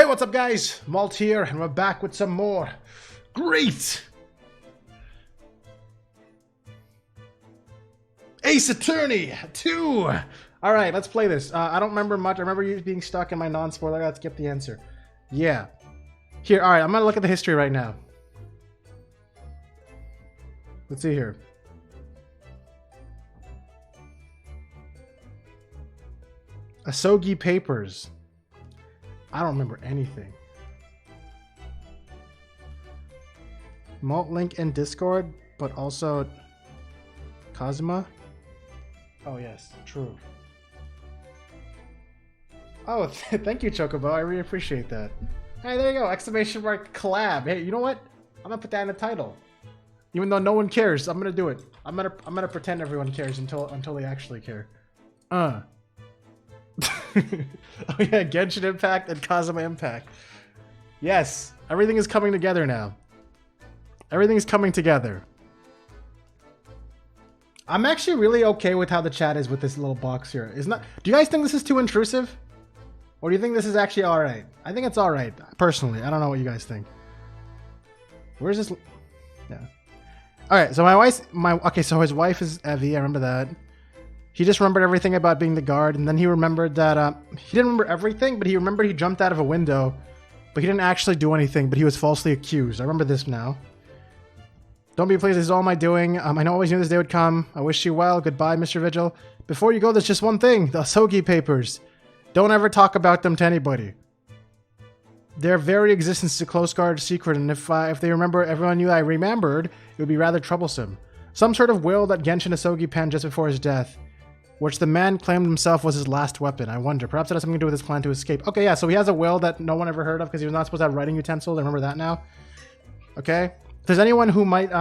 Hey, what's up, guys? Malt here, and we're back with some more great Ace Attorney 2. All right, let's play this. I don't remember much. I remember you being stuck in my non-spoiler. Let's get the answer. Yeah. Here, all right, I'm gonna look at the history right now. Let's see here. Asogi Papers. I don't remember anything. Malt link in Discord, but also Kazuma. Oh yes, true. Oh, thank you, Chocobo. I really appreciate that. Hey, there you go! Exclamation mark collab. Hey, you know what? I'm gonna put that in the title, even though no one cares. I'm gonna do it. I'm gonna pretend everyone cares until they actually care. Oh yeah, Genshin Impact and Kazuma Impact. Yes, everything is coming together now. Everything is coming together. I'm actually really okay with how the chat is with this little box here. Do you guys think this is too intrusive? Or do you think this is actually alright? I think it's alright, personally. I don't know what you guys think. Where's this? Yeah. Alright, so so his wife is Evie, I remember that. He just remembered everything about being the guard, and then he remembered that, he didn't remember everything, but he remembered he jumped out of a window, but he didn't actually do anything, but he was falsely accused. I remember this now. Don't be pleased, this is all my doing. I always knew this day would come. I wish you well. Goodbye, Mr. Vigil. Before you go, there's just one thing. The Asogi Papers. Don't ever talk about them to anybody. Their very existence is a close guard secret, and if they remember everyone knew I remembered, it would be rather troublesome. Some sort of will that Genshin Asogi penned just before his death, which the man claimed himself was his last weapon. I wonder. Perhaps it has something to do with his plan to escape. Okay, yeah, so he has a will that no one ever heard of because he was not supposed to have writing utensils. I remember that now. Okay? If there's anyone who might,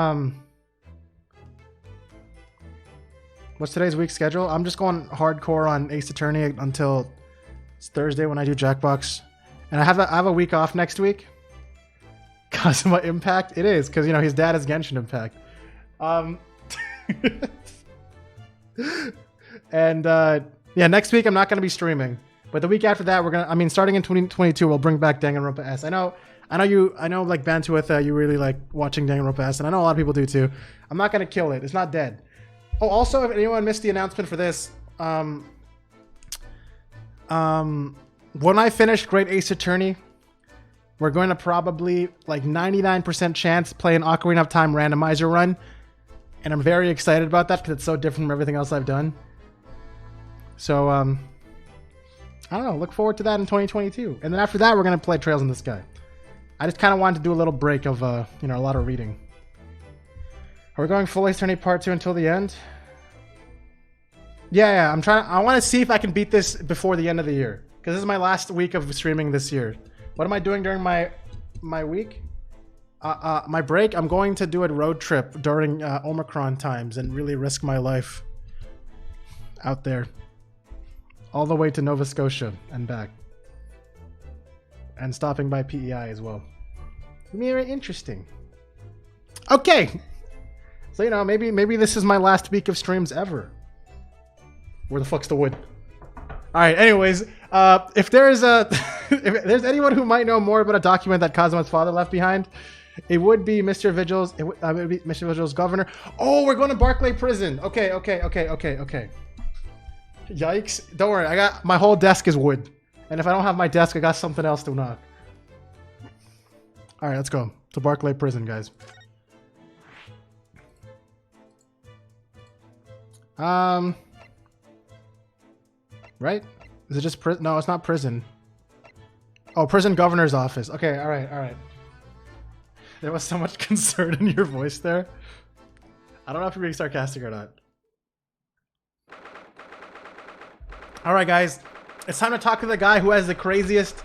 what's today's week's schedule? I'm just going hardcore on Ace Attorney until it's Thursday when I do Jackbox. And I have a week off next week. Kazuma Impact? It is, because, you know, his dad is Genshin Impact. And yeah, next week I'm not going to be streaming, but the week after that starting in 2022 we'll bring back Danganronpa S. I know like Bantuith, you really like watching Danganronpa S, and I know a lot of people do too. I'm not going to kill it. It's not dead. Oh, also, if anyone missed the announcement for this, when I finish Great Ace Attorney, we're going to probably like 99% chance play an Ocarina of Time randomizer run, and I'm very excited about that because it's so different from everything else I've done. So, I don't know. Look forward to that in 2022. And then after that, we're going to play Trails in the Sky. I just kind of wanted to do a little break of, a lot of reading. Are we going full Ace Attorney Part 2 until the end? Yeah, I want to see if I can beat this before the end of the year. Because this is my last week of streaming this year. What am I doing during my week? My break? I'm going to do a road trip during Omicron times and really risk my life out there. All the way to Nova Scotia and back. And stopping by PEI as well. Very interesting. Okay. So, you know, maybe this is my last week of streams ever. Where the fuck's the wood? Alright, anyways, if there's anyone who might know more about a document that Kazuma's father left behind, it would be Mr. Vigil's, it would be Mr. Vigil's governor. Oh, we're going to Barclay Prison. Okay. Yikes. Don't worry, my whole desk is wood. And if I don't have my desk, I got something else to knock. Alright, let's go. To Barclay Prison, guys. Right? Is it just prison? No, it's not prison. Oh, prison governor's office. Okay, alright. There was so much concern in your voice there. I don't know if you're being sarcastic or not. Alright, guys. It's time to talk to the guy who has the craziest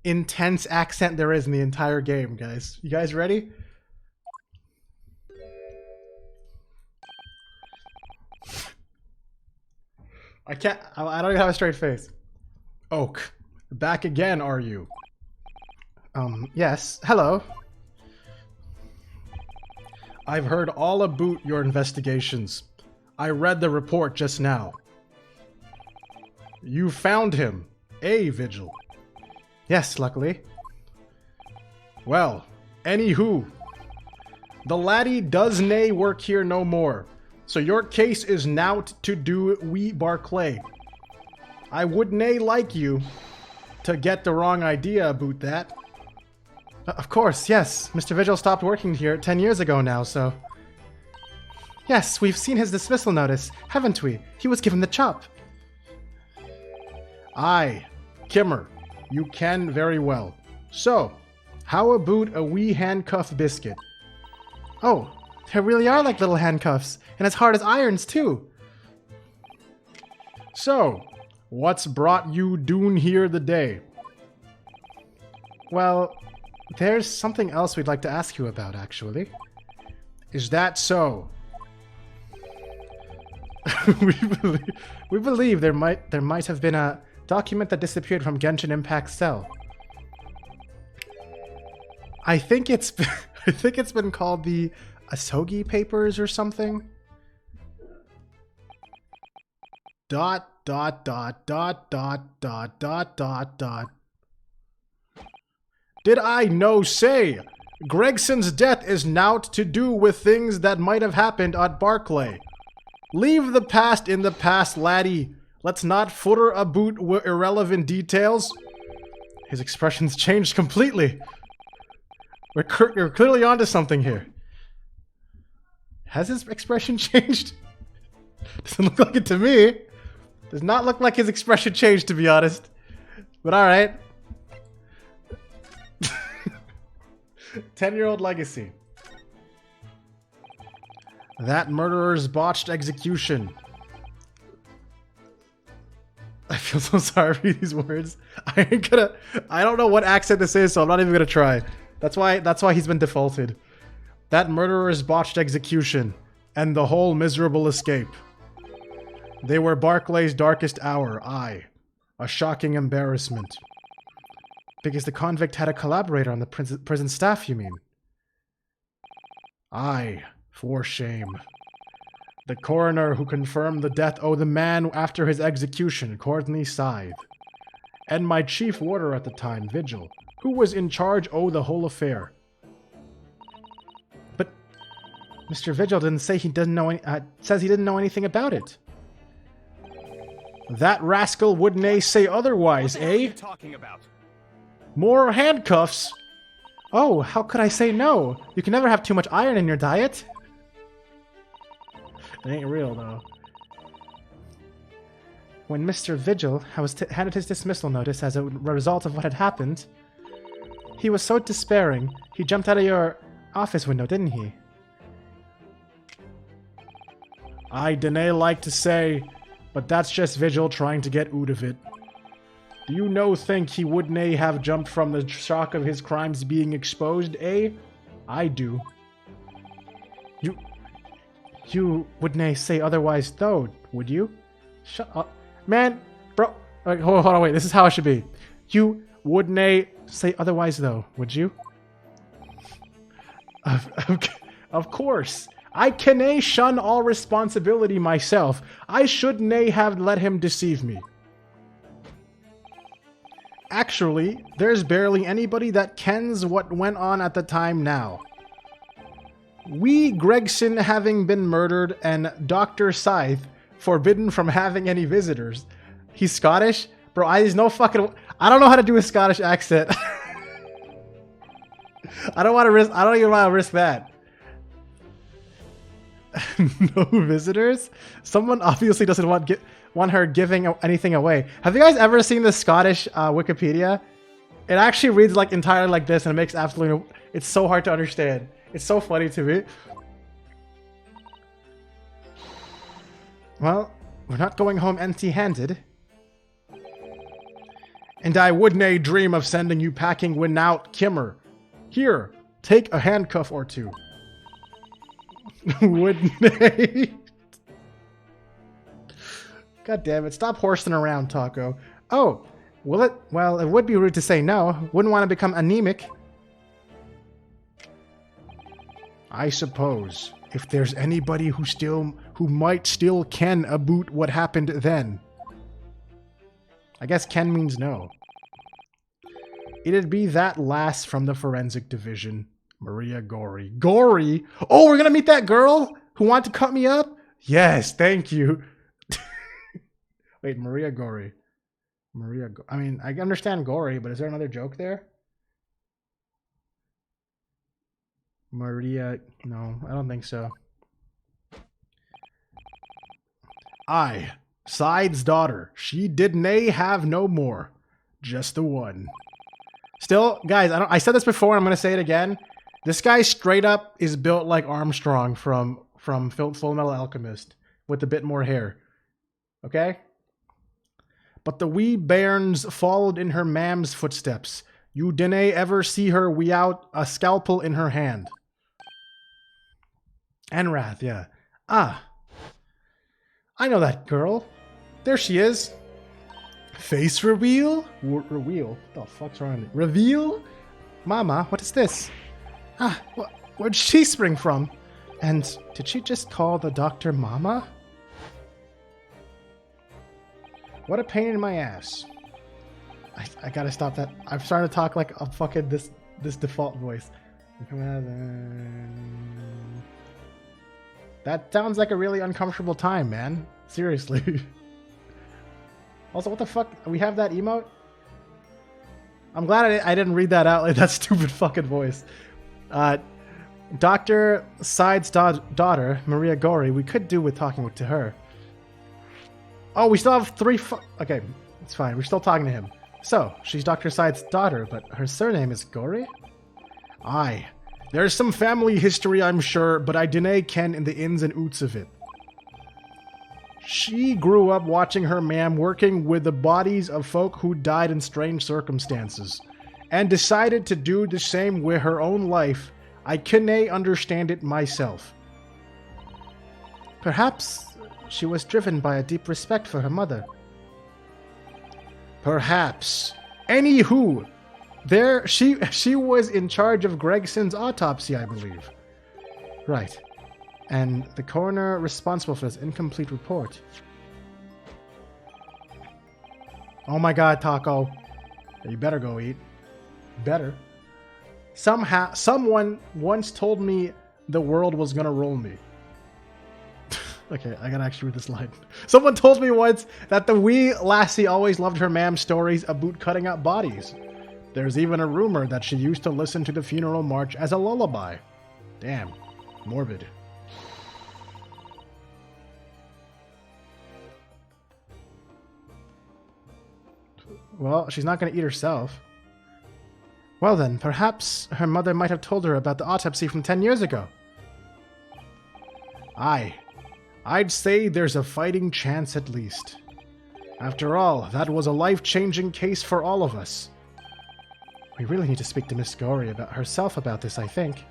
intense accent there is in the entire game, guys. You guys ready? I don't even have a straight face. Oak, back again, are you? Yes. Hello. I've heard all about your investigations. I read the report just now. You found him, Vigil. Yes, luckily. Well, anywho, the laddie does nae work here no more, so your case is nowt to do wee Barclay. I would nae like you to get the wrong idea about that. Of course, yes. Mr. Vigil stopped working here 10 years ago now, so... Yes, we've seen his dismissal notice, haven't we? He was given the chop. Aye, Kimmer, you can very well. So, how about a wee handcuff biscuit? Oh, they really are like little handcuffs, and as hard as irons, too. So, what's brought you doon here the day? Well, there's something else we'd like to ask you about, actually. Is that so? we believe there might have been a document that disappeared from Genshin Impact's cell. I think it's been called the Asogi Papers or something. ... Did I no say? Gregson's death is nowt to do with things that might have happened at Barclay. Leave the past in the past, laddie. Let's not footer about with irrelevant details. His expression's changed completely. You're clearly onto something here. Has his expression changed? Doesn't look like it to me. Does not look like his expression changed, to be honest. But alright. 10-year-old legacy. That murderer's botched execution. I feel so sorry for these words. I don't know what accent this is, so I'm not even gonna try. That's why he's been defaulted. That murderer's botched execution and the whole miserable escape. They were Barclay's darkest hour, aye. A shocking embarrassment. Because the convict had a collaborator on the prison staff, you mean? Aye, for shame. The coroner who confirmed the death of the man after his execution, Courtney Scythe. And my chief warder at the time, Vigil, who was in charge of the whole affair. But Mr. Vigil didn't say he doesn't know says he didn't know anything about it. That rascal wouldn't say otherwise, What the hell are you talking about? More handcuffs? Oh, how could I say no? You can never have too much iron in your diet. It ain't real, though. When Mr. Vigil handed his dismissal notice as a result of what had happened, he was so despairing, he jumped out of your office window, didn't he? I dinna like to say, but that's just Vigil trying to get out of it. Do you no think he wouldn't have jumped from the shock of his crimes being exposed, eh? I do. You wouldn't say otherwise though, would you? Shut up. Man, bro. Hold on, wait. This is how it should be. You wouldn't say otherwise though, would you? Of course. I can shun all responsibility myself. I shouldn't have let him deceive me. Actually, there's barely anybody that kens what went on at the time now. We Gregson having been murdered and Dr. Scythe forbidden from having any visitors. He's Scottish? Bro, I don't know how to do a Scottish accent. I don't even want to risk that. No visitors? Someone obviously doesn't want her giving anything away. Have you guys ever seen the Scottish Wikipedia? It actually reads like entirely like this, and it makes absolutely no... It's so hard to understand. It's so funny to me. Well, we're not going home empty-handed. And I wouldn't dream of sending you packing without Kimmer. Here, take a handcuff or two. Wouldn't they? God damn it, stop horsing around, Taco. Oh, will it? Well, it would be rude to say no. Wouldn't want to become anemic. I suppose, if there's anybody who might still ken about what happened then. I guess Ken means no. It'd be that lass from the forensic division, Maria Gory. Gory? Oh, we're gonna meet that girl who wanted to cut me up? Yes, thank you. Wait, Maria Gory. I mean, I understand Gory, but is there another joke there? Maria, no, I don't think so. I, Side's daughter, she did nay have no more, just the one. Still, guys, I said this before, I'm gonna say it again. This guy straight up is built like Armstrong from Full Metal Alchemist, with a bit more hair. Okay? But the wee bairns followed in her mam's footsteps. You dinna ever see her without a scalpel in her hand. Enrath, yeah. Ah. I know that girl. There she is. Face reveal? Reveal? What the fuck's wrong with it? Reveal? Mama, what is this? Ah, where'd she spring from? And did she just call the doctor Mama? What a pain in my ass. I gotta stop that. I'm starting to talk like a fucking this default voice. That sounds like a really uncomfortable time, man. Seriously. Also, what the fuck? We have that emote? I'm glad I didn't read that out like that stupid fucking voice. Dr. Side's daughter, Maria Gory, we could do with talking to her. Oh, we still have three okay, it's fine. We're still talking to him. So, she's Dr. Side's daughter, but her surname is Gory? Aye. There's some family history, I'm sure, but I dinna ken in the ins and outs of it. She grew up watching her mam working with the bodies of folk who died in strange circumstances, and decided to do the same with her own life. I cannae understand it myself. Perhaps she was driven by a deep respect for her mother. Perhaps. Anywho, there she was in charge of Gregson's autopsy, I believe. Right. And the coroner responsible for this incomplete report. Oh my god, Taco. You better go eat. Better. Someone once told me the world was gonna roll me. Okay, I gotta actually read this line. Someone told me once that the wee lassie always loved her mam's stories about cutting up bodies. There's even a rumor that she used to listen to the funeral march as a lullaby. Damn. Morbid. Well, she's not going to eat herself. Well then, perhaps her mother might have told her about the autopsy from 10 years ago. Aye. I'd say there's a fighting chance at least. After all, that was a life-changing case for all of us. We really need to speak to Miss Gory about herself about this, I think.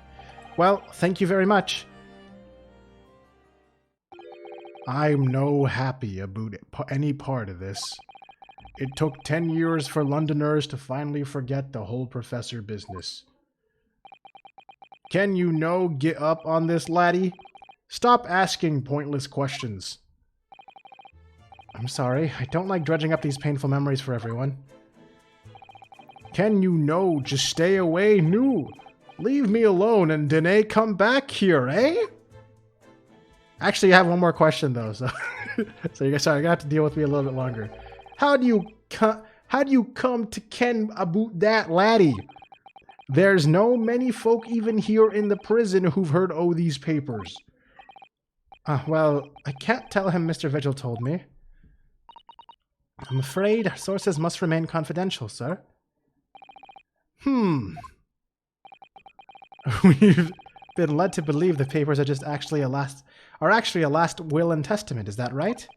Well, thank you very much. I'm no happy about any part of this. It took 10 years for Londoners to finally forget the whole professor business. Can you no get up on this, laddie? Stop asking pointless questions. I'm sorry, I don't like dredging up these painful memories for everyone. Can you no just stay away, no? Leave me alone and dinna come back here, eh? Actually, I have one more question though, so so you guys, sorry, you're gonna have to deal with me a little bit longer. How do you come to ken about that, laddie? There's no many folk even here in the prison who've heard o' these papers. Well, I can't tell him Mr. Vigil told me. I'm afraid our sources must remain confidential, sir. We've been led to believe the papers are just actually a last will and testament, is that right?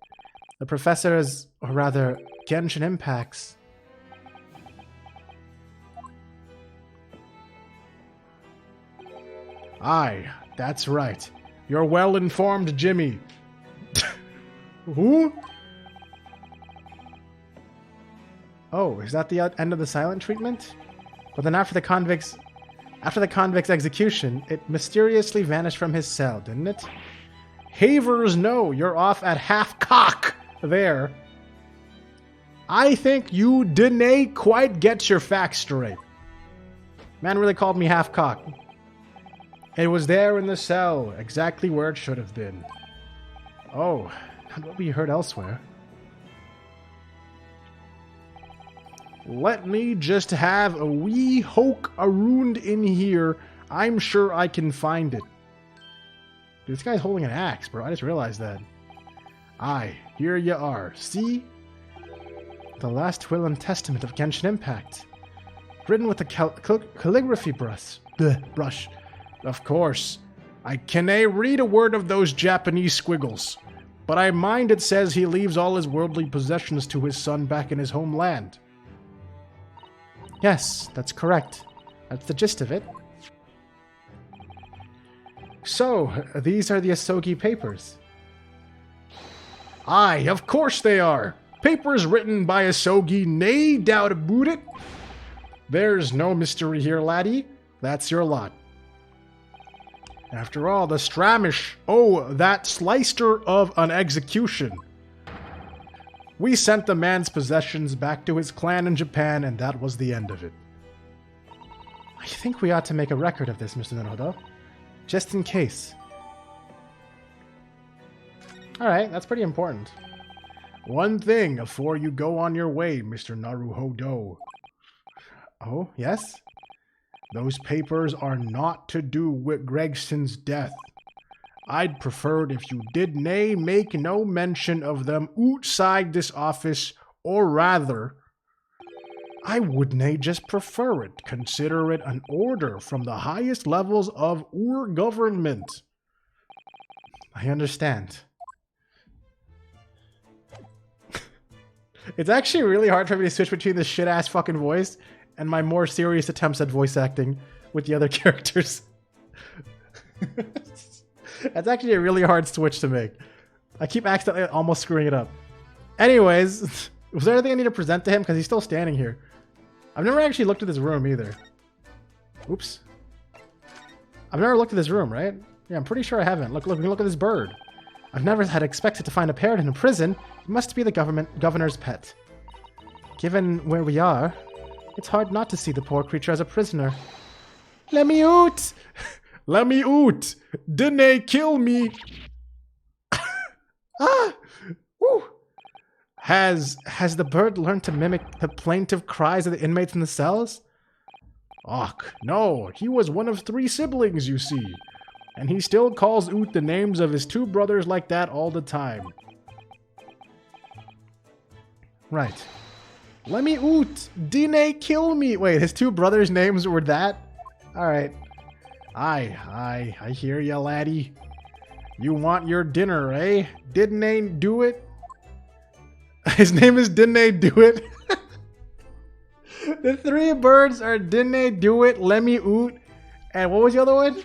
The professor's, or rather, Genshin Impact's. Aye, that's right. You're well-informed, Jimmy. Who? Oh, is that the end of the silent treatment? But then after the convict's execution, it mysteriously vanished from his cell, didn't it? Havers, no, you're off at half cock there. I think you didn't quite get your facts straight. Man really called me half-cocked. It was there in the cell, exactly where it should have been. Oh, not what we heard elsewhere. Let me just have a wee hoke around in here. I'm sure I can find it. Dude, this guy's holding an axe, bro. I just realized that. Aye, here you are. See? The last will and testament of Genshin Impact. Written with a calligraphy brush. Of course. I cannae read a word of those Japanese squiggles. But I mind it says he leaves all his worldly possessions to his son back in his homeland. Yes, that's correct. That's the gist of it. So, these are the Asogi papers. Aye, of course they are. Papers written by Asogi, nae doubt about it. There's no mystery here, laddie. That's your lot. After all, the Stramish owe that slicer of an execution. We sent the man's possessions back to his clan in Japan, and that was the end of it. I think we ought to make a record of this, Mr. Naruhodo. Just in case. Alright, that's pretty important. One thing before you go on your way, Mr. Naruhodo. Oh, yes? Those papers are not to do with Gregson's death. I'd prefer if you did nae make no mention of them outside this office, or rather, I would nae just prefer it, consider it an order from the highest levels of our government. I understand. It's actually really hard for me to switch between this shit-ass fucking voice and my more serious attempts at voice acting with the other characters. That's actually a really hard switch to make. I keep accidentally almost screwing it up. Anyways, was there anything I need to present to him? Because he's still standing here. I've never actually looked at this room either. Oops. I've never looked at this room, right? Yeah, I'm pretty sure I haven't. Look at this bird. I've never had expected to find a parrot in a prison. It must be the governor's pet. Given where we are, it's hard not to see the poor creature as a prisoner. Let me out! Let me out! Didn't they kill me? Ah! Woo! Has the bird learned to mimic the plaintive cries of the inmates in the cells? Och, no. He was one of 3 siblings, you see. And he still calls out the names of his 2 brothers like that all the time. Right. Let me out! Didn't kill me! Wait, his 2 brothers' names were that? Alright. Aye, I hear ya, laddie. You want your dinner, eh? Didn't they do it? His name is Didn't they do it? The 3 birds are Didn't they do it? Let me out. And what was the other one?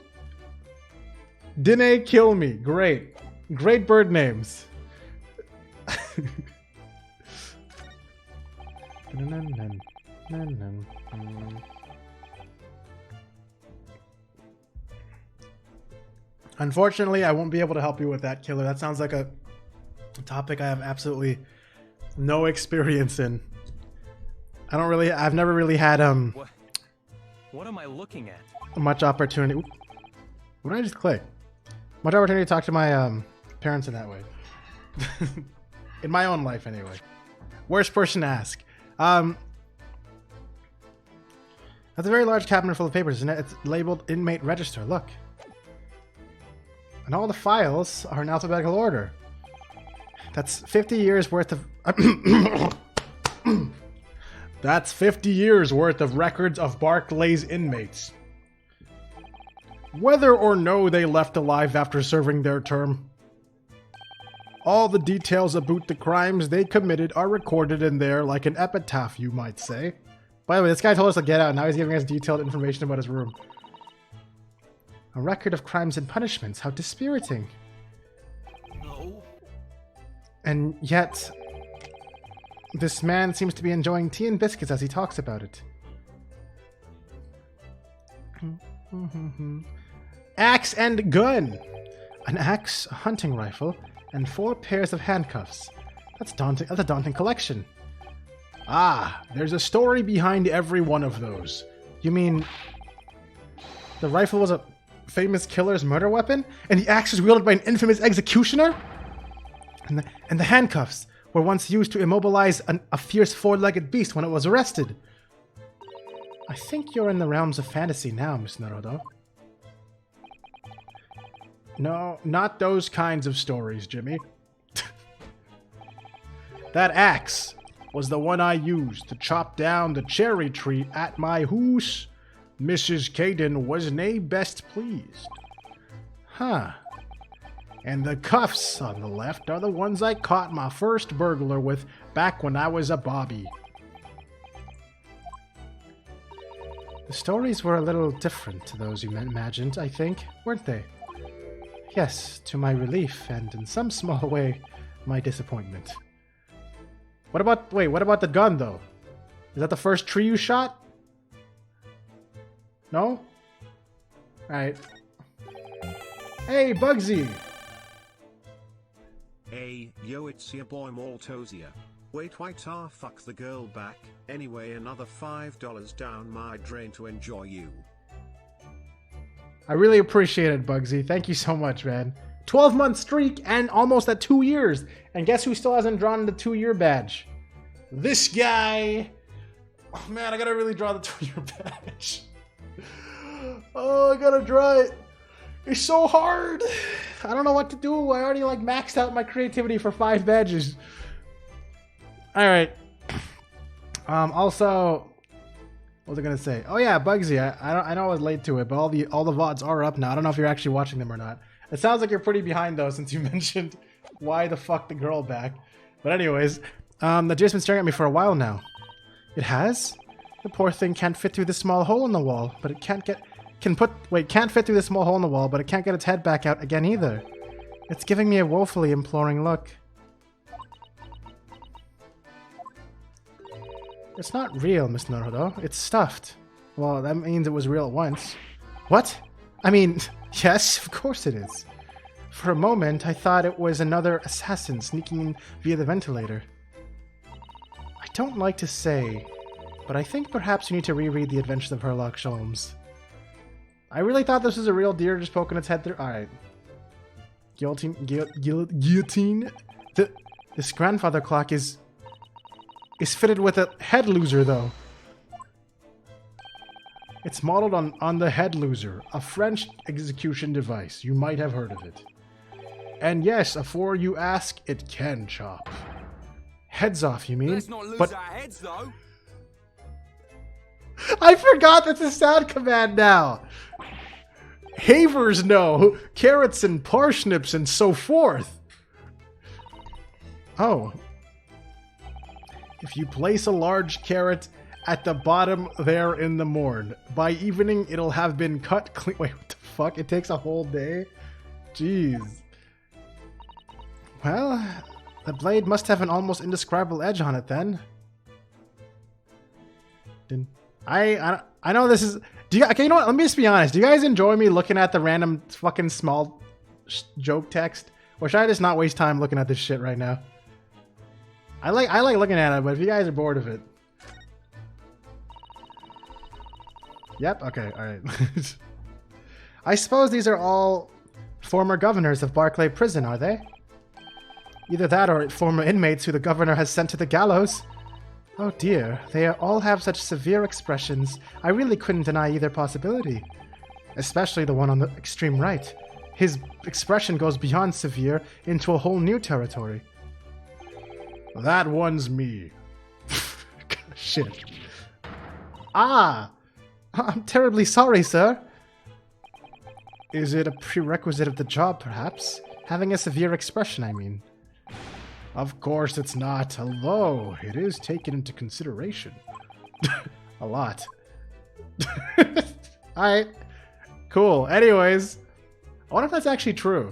Didn't they kill me? Great. Great bird names. Unfortunately, I won't be able to help you with that, Killer. That sounds like a topic I have absolutely no experience in. I've never really had What am I looking at? much opportunity. Oop. What did I just click? Much opportunity to talk to my parents in that way. In my own life, anyway. Worst person to ask. That's a very large cabinet full of papers, isn't it? It's labeled inmate register. Look. And all the files are in alphabetical order. That's 50 years worth of... That's 50 years worth of records of Barclay's inmates. Whether or no they left alive after serving their term. All the details about the crimes they committed are recorded in there like an epitaph, you might say. By the way, this guy told us to get out, now he's giving us detailed information about his room. A record of crimes and punishments, how dispiriting. No. And yet, this man seems to be enjoying tea and biscuits as he talks about it. Axe and gun! An axe, a hunting rifle, and 4 pairs of handcuffs. That's a daunting collection. Ah, there's a story behind every one of those. You mean the rifle was a famous killer's murder weapon? And the axe was wielded by an infamous executioner? And the handcuffs were once used to immobilize a fierce four-legged beast when it was arrested. I think you're in the realms of fantasy now, Miss Naruto. No, not those kinds of stories, Jimmy. That axe was the one I used to chop down the cherry tree at my house. Mrs. Caden was nae best pleased. Huh. And the cuffs on the left are the ones I caught my first burglar with back when I was a bobby. The stories were a little different to those you imagined, I think, weren't they? Yes, to my relief, and in some small way, my disappointment. What about the gun, though? Is that the first tree you shot? No? Alright. Hey, Bugsy! Hey, yo, it's your boy Maltosier. Wait, fuck the girl back. Anyway, another $5 down my drain to enjoy you. I really appreciate it, Bugsy. Thank you so much, man. 12-month streak and almost at 2 years. And guess who still hasn't drawn the 2-year badge? This guy. Oh man, I gotta really draw the 2-year badge. Oh, I gotta draw it. It's so hard. I don't know what to do. I already maxed out my creativity for 5 badges. All right. Also, what was I gonna say? Oh yeah, Bugsy. I know I was late to it, but all the VODs are up now. I don't know if you're actually watching them or not. It sounds like you're pretty behind though, since you mentioned why the fuck the girl back. But anyways, the deer's been staring at me for a while now. It has? The poor thing can't fit through this small hole in the wall, but it can't fit through this small hole in the wall, but it can't get its head back out again either. It's giving me a woefully imploring look. It's not real, Miss Naruto. It's stuffed. Well, that means it was real once. What? I mean, yes, of course it is. For a moment, I thought it was another assassin sneaking in via the ventilator. I don't like to say, but I think perhaps you need to reread The Adventures of Sherlock Holmes. I really thought this was a real deer just poking its head through. Alright. Guillotine? This grandfather clock is fitted with a head loser, though. It's modeled on the head loser, a French execution device. You might have heard of it. And yes, afore you ask, it can chop. Heads off, you mean? Let's not lose our heads, though. I forgot that's a sound command now. Havers no, carrots and parsnips and so forth. Oh. If you place a large carrot at the bottom there in the morn, by evening it'll have been cut clean. Wait, what the fuck? It takes a whole day? Jeez. Well, the blade must have an almost indescribable edge on it then. I know this is... Okay, you know what? Let me just be honest. Do you guys enjoy me looking at the random fucking small joke text? Or should I just not waste time looking at this shit right now? I like looking at it, but if you guys are bored of it... Yep, okay, alright. I suppose these are all former governors of Barclay Prison, are they? Either that or former inmates who the governor has sent to the gallows. Oh dear, they all have such severe expressions. I really couldn't deny either possibility. Especially the one on the extreme right. His expression goes beyond severe into a whole new territory. That one's me. Shit. Ah! I'm terribly sorry, sir. Is it a prerequisite of the job, perhaps? Having a severe expression, I mean. Of course it's not, although it is taken into consideration. A lot. Alright. Cool. Anyways, I wonder if that's actually true.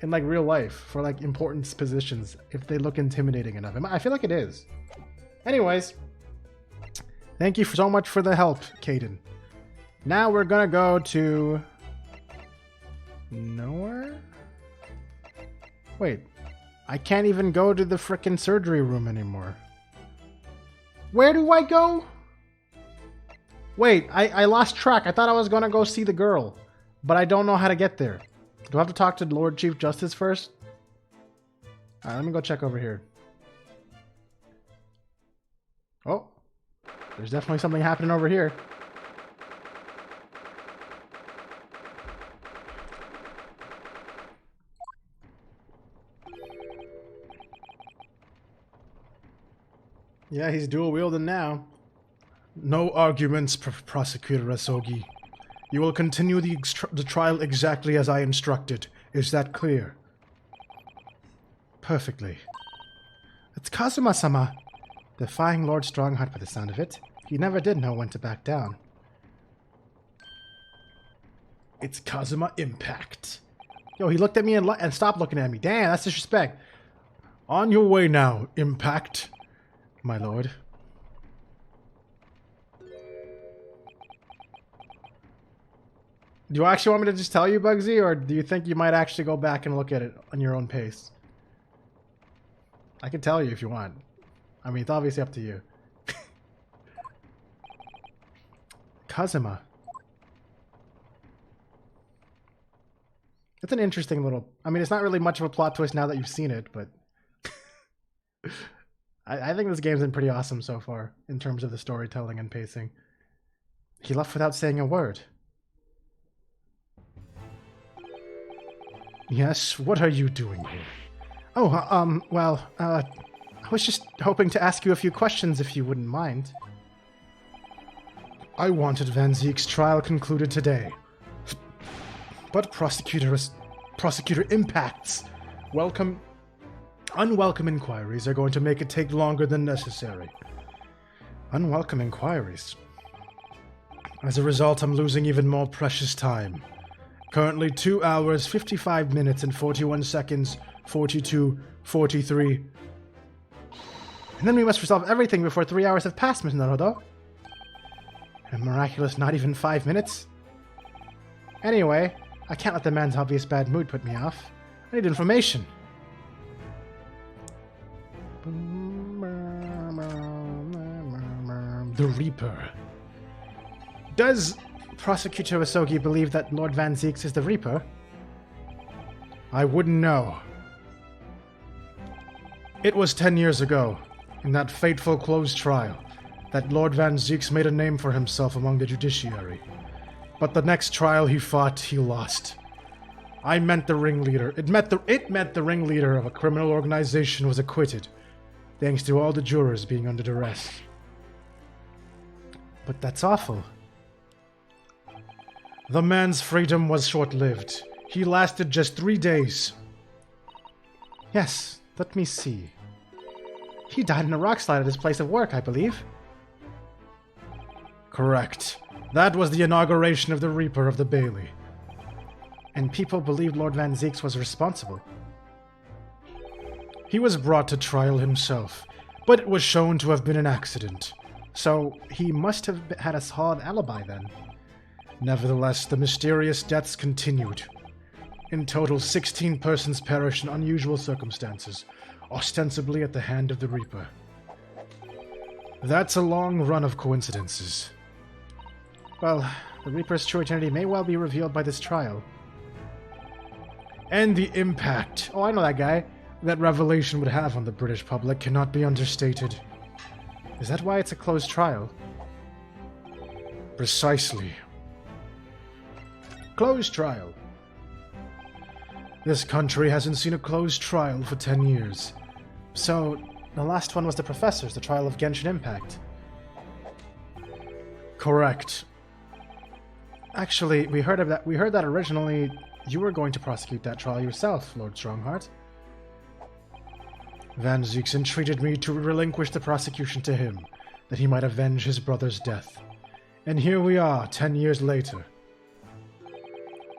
In real life, for important positions, if they look intimidating enough. I feel like it is. Anyways, thank you so much for the help, Caden. Now we're gonna go to... nowhere? Wait. I can't even go to the frickin' surgery room anymore. Where do I go? Wait, I lost track. I thought I was gonna go see the girl, but I don't know how to get there. Do I have to talk to Lord Chief Justice first? Alright, let me go check over here. Oh, there's definitely something happening over here. Yeah, he's dual wielding now. No arguments, Prosecutor Asogi. You will continue the trial exactly as I instructed. Is that clear? Perfectly. It's Kazuma-sama. Defying Lord Strongheart by the sound of it. He never did know when to back down. It's Kazuma Impact. Yo, he looked at me and stopped looking at me. Damn, that's disrespect. On your way now, Impact. My lord. Do you actually want me to just tell you, Bugsy, or do you think you might actually go back and look at it on your own pace? I can tell you if you want. I mean, it's obviously up to you. Kazuma. It's an interesting little... I mean, it's not really much of a plot twist now that you've seen it, but... I think this game's been pretty awesome so far, in terms of the storytelling and pacing. He left without saying a word. Yes, what are you doing here? Oh, I was just hoping to ask you a few questions if you wouldn't mind. I wanted Van Ziek's trial concluded today. But Prosecutor Impact's unwelcome inquiries are going to make it take longer than necessary. Unwelcome inquiries. As a result, I'm losing even more precious time. Currently 2 hours, 55 minutes, and 41 seconds, 42, 43. And then we must resolve everything before 3 hours have passed, Miss Naruto. A miraculous not even 5 minutes. Anyway, I can't let the man's obvious bad mood put me off. I need information. The Reaper. Does Prosecutor Asogi believe that Lord Van Zieks is the Reaper? I wouldn't know. It was 10 years ago, in that fateful closed trial, that Lord Van Zieks made a name for himself among the judiciary. But the next trial he fought, he lost. I meant the ringleader. It meant the ringleader of a criminal organization was acquitted, thanks to all the jurors being under duress. But that's awful. The man's freedom was short-lived. He lasted just 3 days. Yes, let me see. He died in a rock slide at his place of work, I believe. Correct. That was the inauguration of the Reaper of the Bailey. And people believed Lord Van Zieks was responsible. He was brought to trial himself, but it was shown to have been an accident. So he must have had a solid alibi then. Nevertheless, the mysterious deaths continued. In total, 16 persons perished in unusual circumstances, ostensibly at the hand of the Reaper. That's a long run of coincidences. Well, the Reaper's true identity may well be revealed by this trial. And the impact, oh I know that guy, that revelation would have on the British public cannot be understated. Is that why it's a closed trial? Precisely. Closed trial. This country hasn't seen a closed trial for 10 years. So, the last one was the Professor's, the trial of Genshin Impact. Correct. Actually, we heard that originally you were going to prosecute that trial yourself, Lord Strongheart. Van Zieks entreated me to relinquish the prosecution to him, that he might avenge his brother's death. And here we are, 10 years later.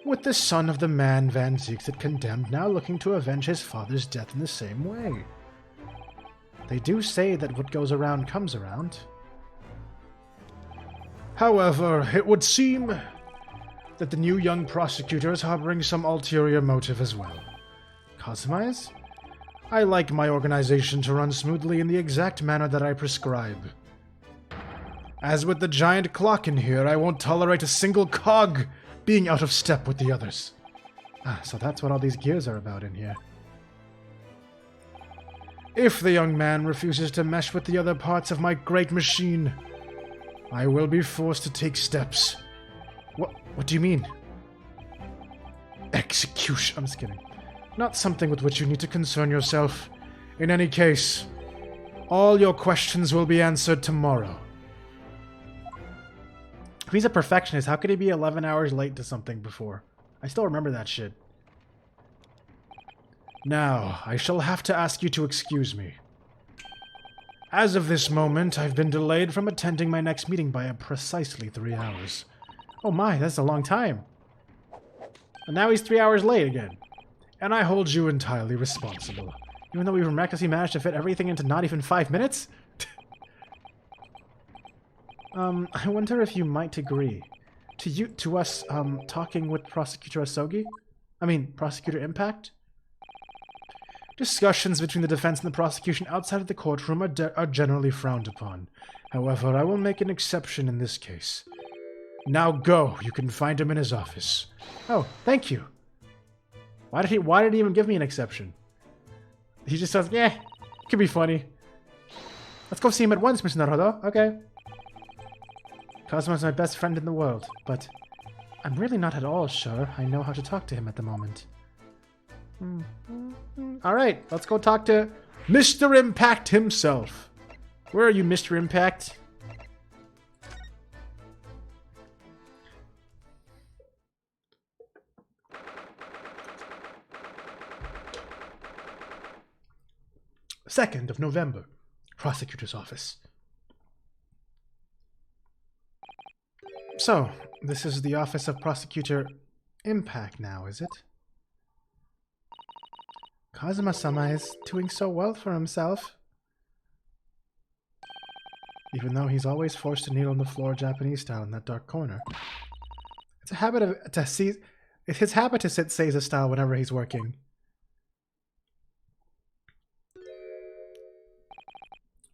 With the son of the man Van Zieks had condemned now looking to avenge his father's death in the same way. They do say that what goes around comes around. However, it would seem that the new young prosecutor is harboring some ulterior motive as well. Kazuma is? I like my organization to run smoothly in the exact manner that I prescribe. As with the giant clock in here, I won't tolerate a single cog being out of step with the others. Ah, so that's what all these gears are about in here. If the young man refuses to mesh with the other parts of my great machine, I will be forced to take steps. What do you mean? Execution. I'm just kidding. Not something with which you need to concern yourself. In any case, all your questions will be answered tomorrow. If he's a perfectionist, how could he be 11 hours late to something before? I still remember that shit. Now, I shall have to ask you to excuse me. As of this moment, I've been delayed from attending my next meeting by precisely 3 hours. Oh my, that's a long time. And now he's 3 hours late again. And I hold you entirely responsible. Even though we miraculously managed to fit everything into not even 5 minutes? I wonder if you might agree to us, talking with Prosecutor Asogi? I mean, Prosecutor Impact? Discussions between the defense and the prosecution outside of the courtroom are generally frowned upon. However, I will make an exception in this case. Now go. You can find him in his office. Oh, thank you. Why did he even give me an exception? He just says, yeah, could be funny. Let's go see him at once, Mr. Naruto. Okay. Kazuma's my best friend in the world, but I'm really not at all sure I know how to talk to him at the moment. Alright, let's go talk to Mr. Impact himself. Where are you, Mr. Impact? November 2nd, Prosecutor's Office. So, this is the office of Prosecutor Impact now, is it? Kazuma-sama is doing so well for himself. Even though he's always forced to kneel on the floor Japanese style in that dark corner. It's a habit it's his habit to sit Seiza style whenever he's working.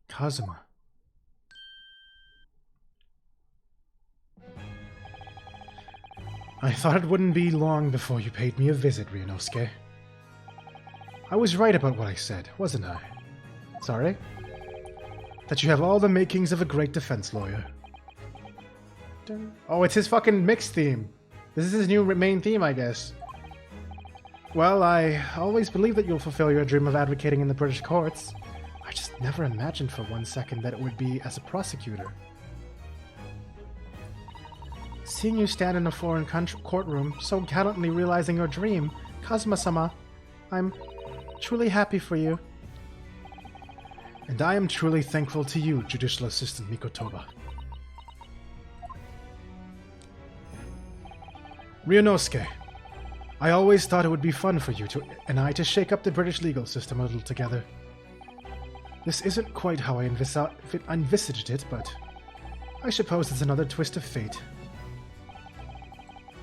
Kazuma. I thought it wouldn't be long before you paid me a visit, Ryunosuke. I was right about what I said, wasn't I? Sorry? That you have all the makings of a great defense lawyer. Oh, it's his fucking mix theme. This is his new main theme, I guess. Well, I always believed that you'll fulfill your dream of advocating in the British courts. I just never imagined for 1 second that it would be as a prosecutor. Seeing you stand in a foreign courtroom, so gallantly realizing your dream, Kazuma-sama, I'm truly happy for you. And I am truly thankful to you, Judicial Assistant Mikotoba. Ryunosuke, I always thought it would be fun for you and I to shake up the British legal system a little together. This isn't quite how I envisaged it, but I suppose it's another twist of fate.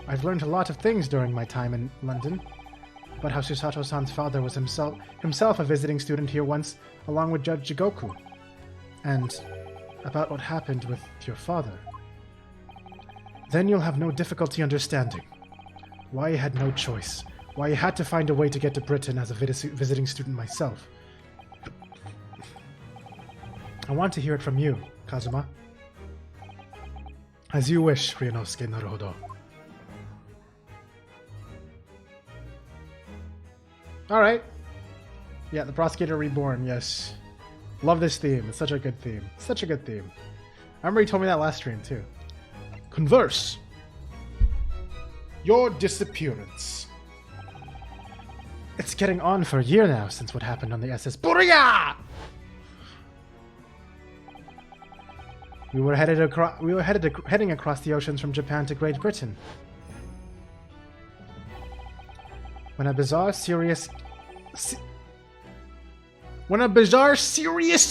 I've learned a lot of things during my time in London, about how Susato-san's father was himself a visiting student here once, along with Judge Jigoku, and about what happened with your father. Then you'll have no difficulty understanding why I had no choice, why I had to find a way to get to Britain as a visiting student myself. I want to hear it from you, Kazuma. As you wish, Ryunosuke Naruhodo. Alright. Yeah, the Prosecutor Reborn, yes. Love this theme. It's such a good theme. Such a good theme. I remember he told me that last stream, too. Converse. Your disappearance. It's getting on for a year now since what happened on the SS Buriya! We were heading across the oceans from Japan to Great Britain. When a bizarre series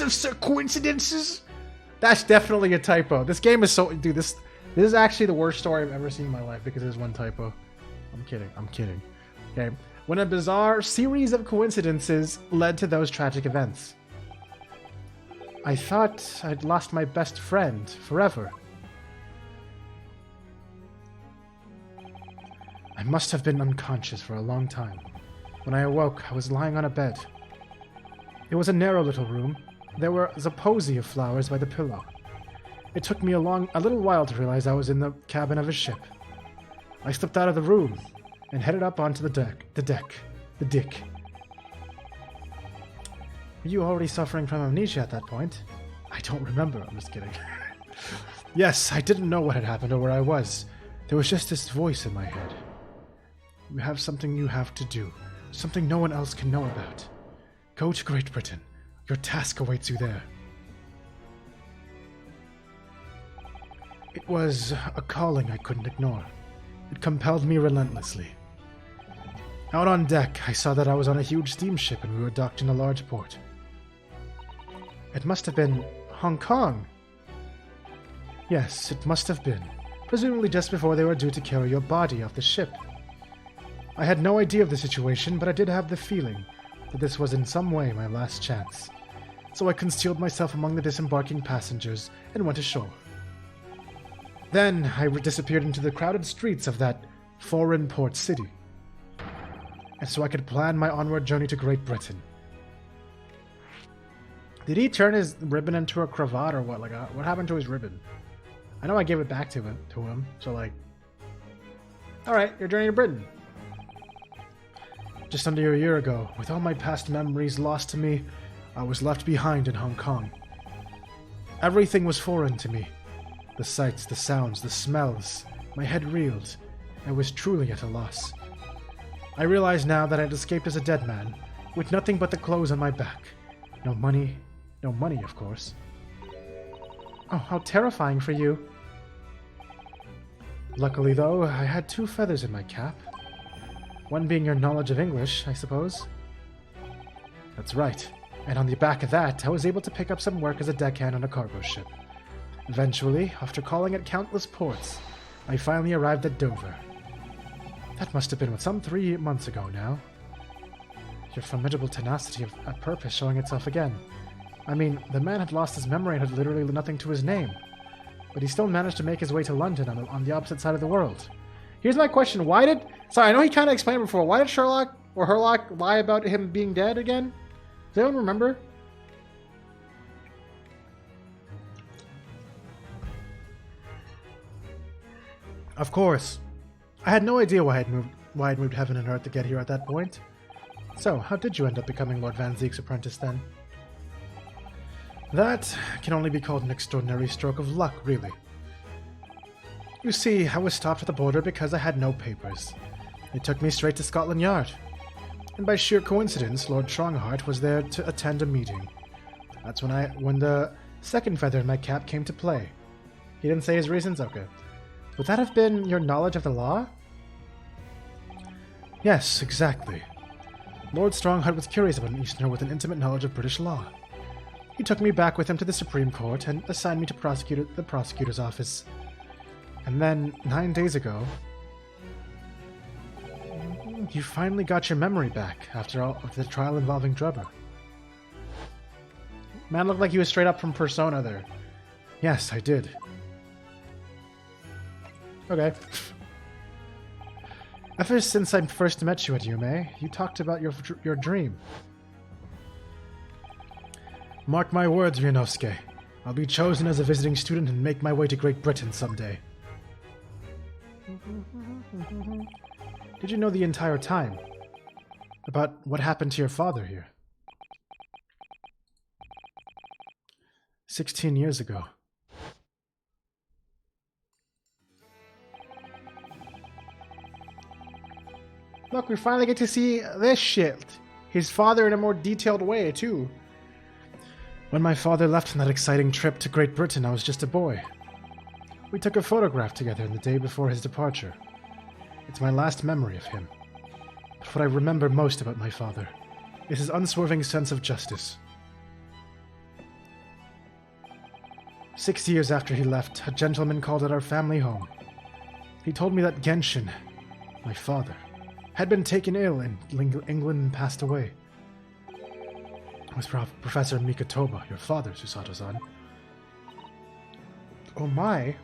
of coincidences. That's definitely a typo. This game is so... Dude, this is actually the worst story I've ever seen in my life because there's one typo. I'm kidding. Okay. When a bizarre series of coincidences led to those tragic events. I thought I'd lost my best friend forever. I must have been unconscious for a long time. When I awoke, I was lying on a bed. It was a narrow little room. There was a posy of flowers by the pillow. It took me a little while to realize I was in the cabin of a ship. I slipped out of the room and headed up onto the deck. The dick. Were you already suffering from amnesia at that point? I don't remember. I'm just kidding. Yes, I didn't know what had happened or where I was. There was just this voice in my head. You have something you have to do. Something no one else can know about. Go to Great Britain. Your task awaits you there. It was a calling I couldn't ignore. It compelled me relentlessly. Out on deck, I saw that I was on a huge steamship and we were docked in a large port. It must have been Hong Kong. Yes, it must have been. Presumably just before they were due to carry your body off the ship. I had no idea of the situation, but I did have the feeling that this was in some way my last chance. So I concealed myself among the disembarking passengers and went ashore. Then I disappeared into the crowded streets of that foreign port city. And so I could plan my onward journey to Great Britain. Did he turn his ribbon into a cravat or what? What happened to his ribbon? I know I gave it back to him. So alright, your journey to Britain. Just under a year ago, with all my past memories lost to me, I was left behind in Hong Kong. Everything was foreign to me. The sights, the sounds, the smells. My head reeled. I was truly at a loss. I realize now that I'd escaped as a dead man, with nothing but the clothes on my back. No money, of course. Oh, how terrifying for you. Luckily, though, I had 2 feathers in my cap. One being your knowledge of English, I suppose. That's right. And on the back of that, I was able to pick up some work as a deckhand on a cargo ship. Eventually, after calling at countless ports, I finally arrived at Dover. That must have been some 3 months ago now. Your formidable tenacity of purpose showing itself again. I mean, the man had lost his memory and had literally nothing to his name. But he still managed to make his way to London on the opposite side of the world. Here's my question. Sorry, I know he kind of explained it before. Why did Sherlock or Herlock lie about him being dead again? Does anyone remember? Of course. I had no idea why I'd moved heaven and earth to get here at that point. So, how did you end up becoming Lord Van Zeek's apprentice then? That can only be called an extraordinary stroke of luck, really. You see, I was stopped at the border because I had no papers. They took me straight to Scotland Yard. And by sheer coincidence, Lord Strongheart was there to attend a meeting. That's when the second feather in my cap came to play. He didn't say his reasons? Okay. Would that have been your knowledge of the law? Yes, exactly. Lord Strongheart was curious about an Easterner with an intimate knowledge of British law. He took me back with him to the Supreme Court and assigned me to the prosecutor's office. And then, 9 days ago, you finally got your memory back after all of the trial involving Drubber. Man looked like he was straight up from Persona there. Yes, I did. Okay. Ever since I first met you at Yume, you talked about your dream. Mark my words, Ryunosuke. I'll be chosen as a visiting student and make my way to Great Britain someday. Did you know the entire time about what happened to your father here? 16 years ago. Look, we finally get to see this shit. His father in a more detailed way, too. When my father left on that exciting trip to Great Britain, I was just a boy. We took a photograph together the day before his departure. It's my last memory of him. But what I remember most about my father is his unswerving sense of justice. 6 years after he left, a gentleman called at our family home. He told me that Genshin, my father, had been taken ill in England and passed away. was Professor Mikotoba, your father, Susato-san. Oh my.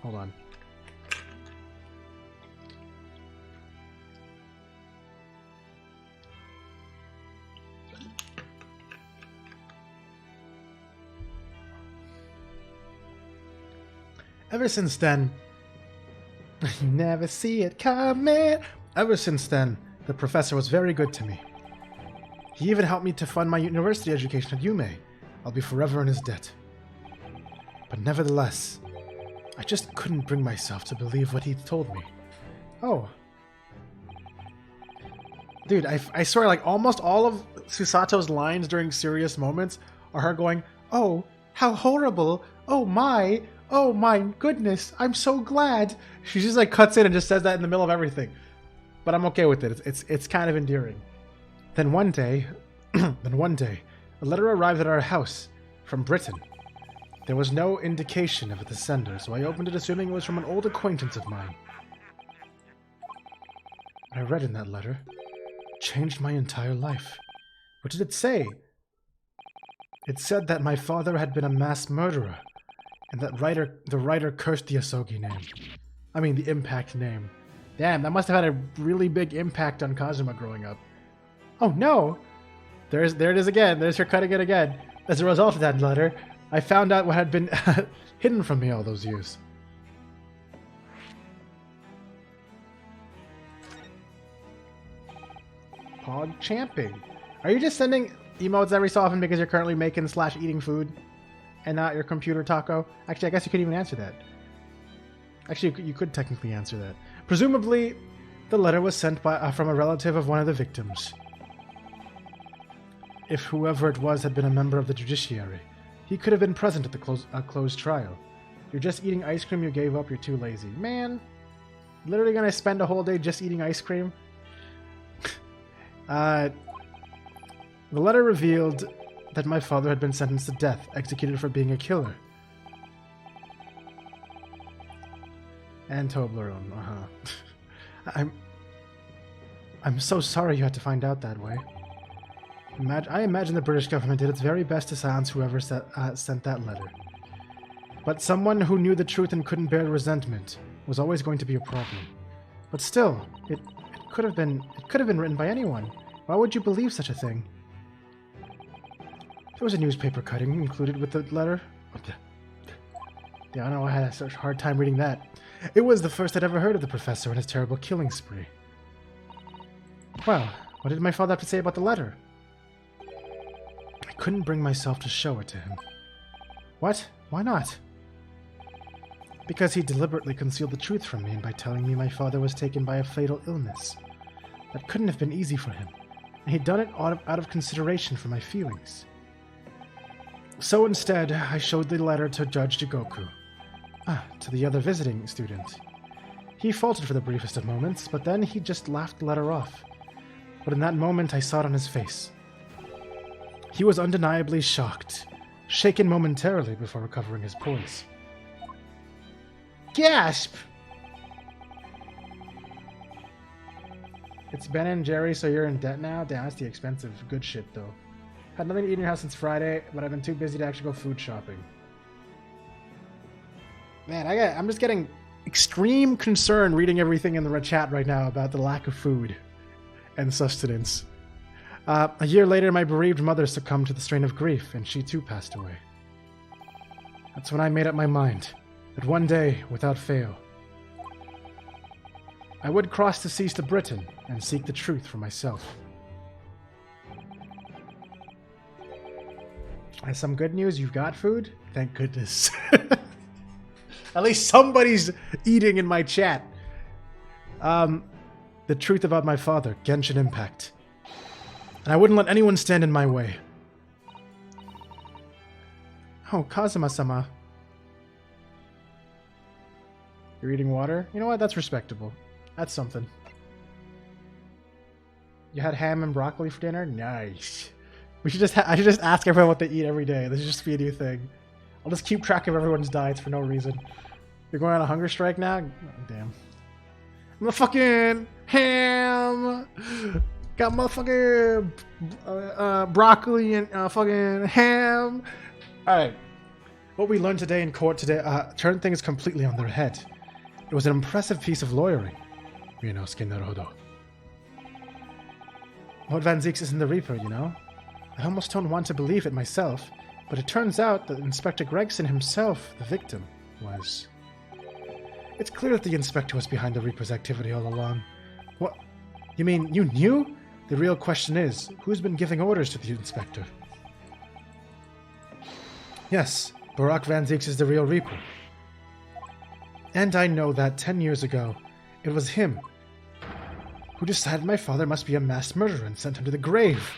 Hold on. Ever since then, never see it coming. Ever since then, the professor was very good to me. He even helped me to fund my university education at Yume. I'll be forever in his debt. But nevertheless, I just couldn't bring myself to believe what he'd told me. Oh. Dude, I swear, like, almost all of Susato's lines during serious moments are her going, "Oh, how horrible! Oh my goodness, I'm so glad." She just like cuts in and just says that in the middle of everything. But I'm okay with it. It's kind of endearing. Then one day, a letter arrived at our house from Britain. There was no indication of the sender, so I opened it assuming it was from an old acquaintance of mine. What I read in that letter changed my entire life. What did it say? It said that my father had been a mass murderer, and that the writer cursed the Asogi name. I mean, the Impact name. Damn, that must have had a really big impact on Kazuma growing up. Oh no! There it is again. There's her cutting it again. As a result of that letter, I found out what had been hidden from me all those years. Pog champing. Are you just sending emotes every so often because you're currently making / eating food? And not your computer taco? Actually, I guess you could even answer that. Actually, you could technically answer that. Presumably, the letter was sent from a relative of one of the victims. If whoever it was had been a member of the judiciary, he could have been present at the closed trial. You're just eating ice cream you gave up, you're too lazy. Man, literally gonna spend a whole day just eating ice cream? The letter revealed that my father had been sentenced to death, executed for being a killer. And Toblerone, I'm so sorry you had to find out that way. I imagine the British government did its very best to silence whoever sent that letter. But someone who knew the truth and couldn't bear resentment was always going to be a problem. But still, it could have been written by anyone. Why would you believe such a thing? There was a newspaper cutting included with the letter. Yeah, I don't know why I had such a hard time reading that. It was the first I'd ever heard of the professor and his terrible killing spree. Well, what did my father have to say about the letter? I couldn't bring myself to show it to him. What? Why not? Because he deliberately concealed the truth from me by telling me my father was taken by a fatal illness. That couldn't have been easy for him, and he'd done it out of consideration for my feelings. So instead, I showed the letter to Judge Jigoku. To the other visiting student. He faltered for the briefest of moments, but then he just laughed the letter off. But in that moment, I saw it on his face. He was undeniably shocked, shaken momentarily before recovering his poise. Gasp! It's Ben and Jerry, so you're in debt now? Damn, that's the expensive good shit, though. Had nothing to eat in your house since Friday, but I've been too busy to actually go food shopping. Man, I'm just getting extreme concern reading everything in the chat right now about the lack of food and sustenance. A year later, my bereaved mother succumbed to the strain of grief, and she too passed away. That's when I made up my mind that one day, without fail, I would cross the seas to Britain and seek the truth for myself. Has some good news? You've got food? Thank goodness. At least somebody's eating in my chat. The truth about my father, Genshin Impact. And I wouldn't let anyone stand in my way. Oh, Kazuma-sama. You're eating water? You know what? That's respectable. That's something. You had ham and broccoli for dinner? Nice. I should just ask everyone what they eat every day. This should just be a new thing. I'll just keep track of everyone's diets for no reason. You're going on a hunger strike now? Oh, damn. I'm a fucking ham! Got motherfucking broccoli and fucking ham. All right. What we learned today in court today turned things completely on their head. It was an impressive piece of lawyering. Ryunosuke Naruhodo. Lord Van Zieks isn't the Reaper, you know? I almost don't want to believe it myself, but it turns out that Inspector Gregson himself, the victim, was. It's clear that the Inspector was behind the Reaper's activity all along. What? You mean you knew? The real question is, who's been giving orders to the Inspector? Yes, Barack Van Zieks is the real Reaper. And I know that 10 years ago, it was him who decided my father must be a mass murderer and sent him to the grave.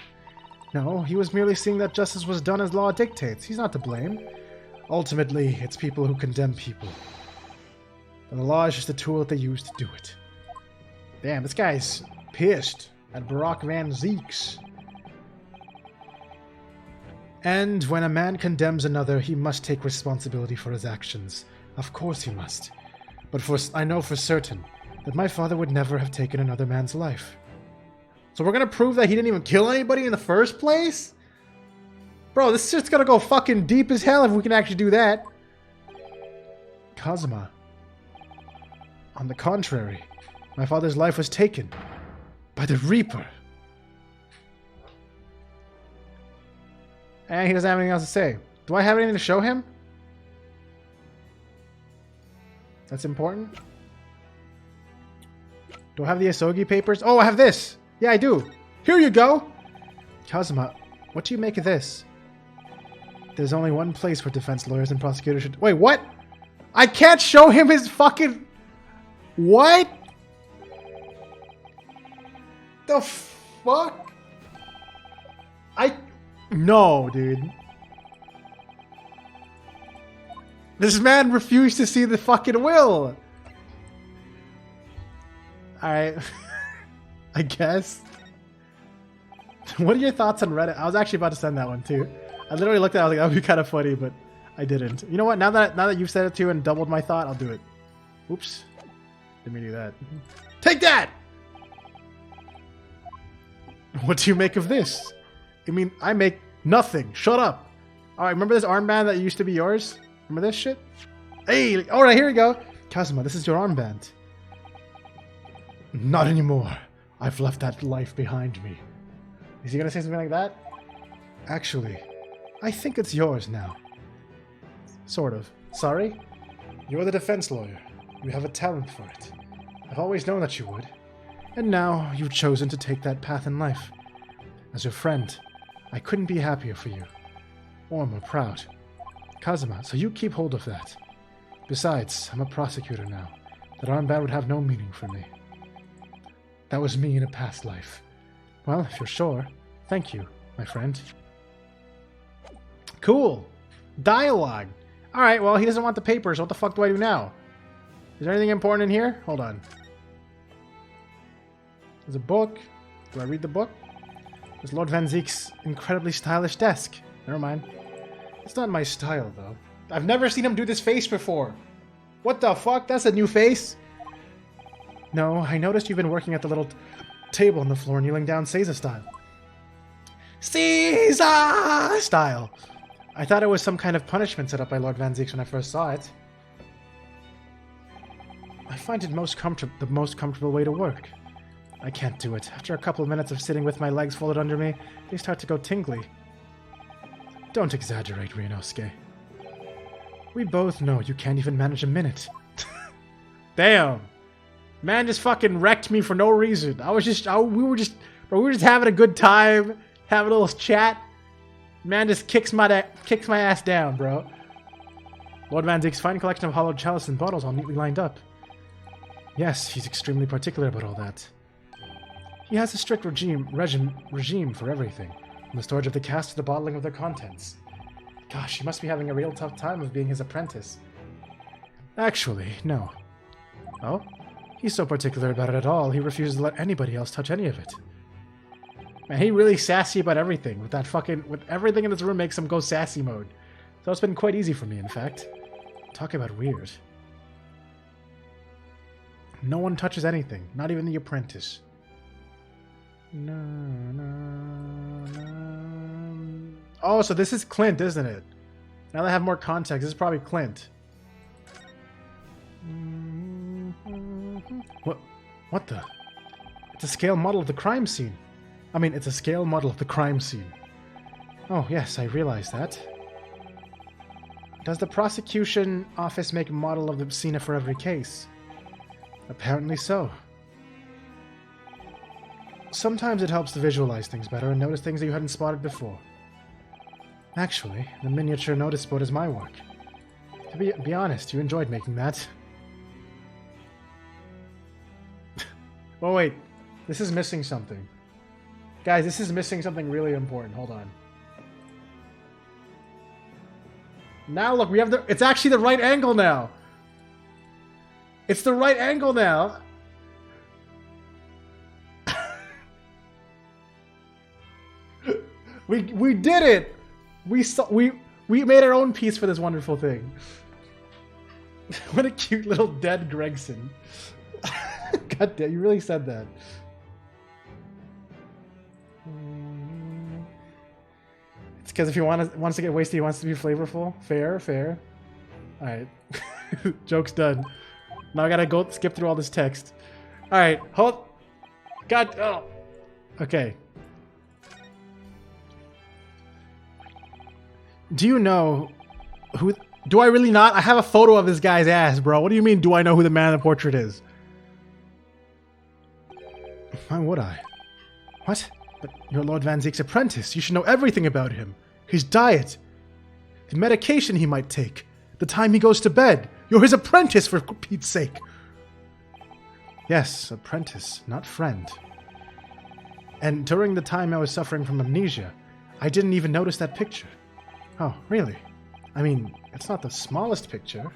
No, he was merely seeing that justice was done as law dictates. He's not to blame. Ultimately, it's people who condemn people. And the law is just a tool that they use to do it. Damn, this guy's pissed at Barack Van Zieks. And when a man condemns another, he must take responsibility for his actions. Of course he must. But I know for certain that my father would never have taken another man's life. So we're gonna prove that he didn't even kill anybody in the first place? Bro, this shit's gonna go fucking deep as hell if we can actually do that. Kazuma. On the contrary, my father's life was taken by the Reaper. And he doesn't have anything else to say. Do I have anything to show him? That's important. Do I have the Asogi papers? Oh, I have this! Yeah, I do. Here you go! Kazuma, what do you make of this? There's only one place where defense lawyers and prosecutors should... Wait, what? I can't show him his fucking... What? The fuck? No, dude. This man refused to see the fucking will. Alright. I guess. What are your thoughts on Reddit? I was actually about to send that one too. I literally looked at it, I was like, that would be kind of funny, but I didn't. You know what? Now that you've said it too and doubled my thought, I'll do it. Oops. Didn't mean to do that. Take that! What do you make of this? I mean, I make nothing. Shut up. Alright, remember this armband that used to be yours? Remember this shit? Hey! Alright, here we go. Kazuma, this is your armband. Not anymore. I've left that life behind me. Is he gonna say something like that? Actually, I think it's yours now. Sort of. Sorry? You're the defense lawyer. You have a talent for it. I've always known that you would. And now you've chosen to take that path in life. As your friend, I couldn't be happier for you. Or more proud. Kazuma, so you keep hold of that. Besides, I'm a prosecutor now. That armband would have no meaning for me. That was me in a past life. Well, if you're sure, thank you, my friend. Cool. Dialogue. Alright, well, he doesn't want the papers. What the fuck do I do now? Is there anything important in here? Hold on. There's a book. Do I read the book? There's Lord Van Zieks' incredibly stylish desk. Never mind. It's not my style, though. I've never seen him do this face before. What the fuck? That's a new face. No, I noticed you've been working at the little table on the floor, kneeling down Caesar style. Caesar style! I thought it was some kind of punishment set up by Lord Van Zieks when I first saw it. I find it the most comfortable way to work. I can't do it. After a couple of minutes of sitting with my legs folded under me, they start to go tingly. Don't exaggerate, Ryunosuke. We both know you can't even manage a minute. Damn! Man just fucking wrecked me for no reason. We were just having a good time, having a little chat. Man just kicks my ass down, bro. Lord Van Zieks' fine collection of hollowed chalice and bottles all neatly lined up. Yes, he's extremely particular about all that. He has a strict regime for everything, from the storage of the cask to the bottling of their contents. Gosh, he must be having a real tough time of being his apprentice. Actually, no. Oh? He's so particular about it at all, he refuses to let anybody else touch any of it. Man, he really sassy about everything. With everything in this room makes him go sassy mode. So it's been quite easy for me, in fact. Talk about weird. No one touches anything, not even the apprentice. No, no, no. Oh, so this is Clint, isn't it? Now that I have more context, this is probably Clint. What the? It's a scale model of the crime scene. I mean, it's a scale model of the crime scene. Oh, yes, I realize that. Does the prosecution office make a model of the scene for every case? Apparently so. Sometimes it helps to visualize things better and notice things that you hadn't spotted before. Actually, the miniature notice board is my work. To be honest, you enjoyed making that. Oh wait, this is missing something. Guys, this is missing something really important. Hold on. Now look, we have the... It's actually the right angle now. It's the right angle now. we did it. We made our own piece for this wonderful thing. What a cute little dead Gregson. God damn, you really said that. It's because if he wants to get wasted, he wants to be flavorful. Fair, fair. All right. Joke's done. Now I gotta go skip through all this text. All right, hold. God. Oh. Okay. Do you know who? Do I really not? I have a photo of this guy's ass, bro. What do you mean? Do I know who the man in the portrait is? Why would I? What? But you're Lord Van Zeek's apprentice. You should know everything about him. His diet, the medication he might take, the time he goes to bed. You're his apprentice, for Pete's sake. Yes, apprentice, not friend. And during the time I was suffering from amnesia, I didn't even notice that picture. Oh, really? I mean, it's not the smallest picture.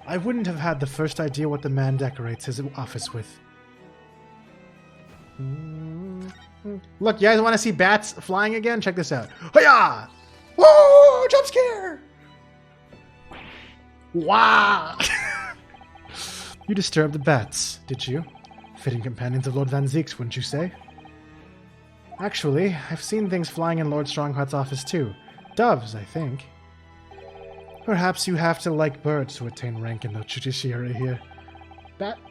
I wouldn't have had the first idea what the man decorates his office with. Look, you guys want to see bats flying again? Check this out. Hiya! Whoa! Jump scare! Wow! You disturbed the bats, did you? Fitting companions of Lord Van Zeek's, wouldn't you say? Actually, I've seen things flying in Lord Strongheart's office too. Doves, I think. Perhaps you have to like birds to attain rank in the judiciary here.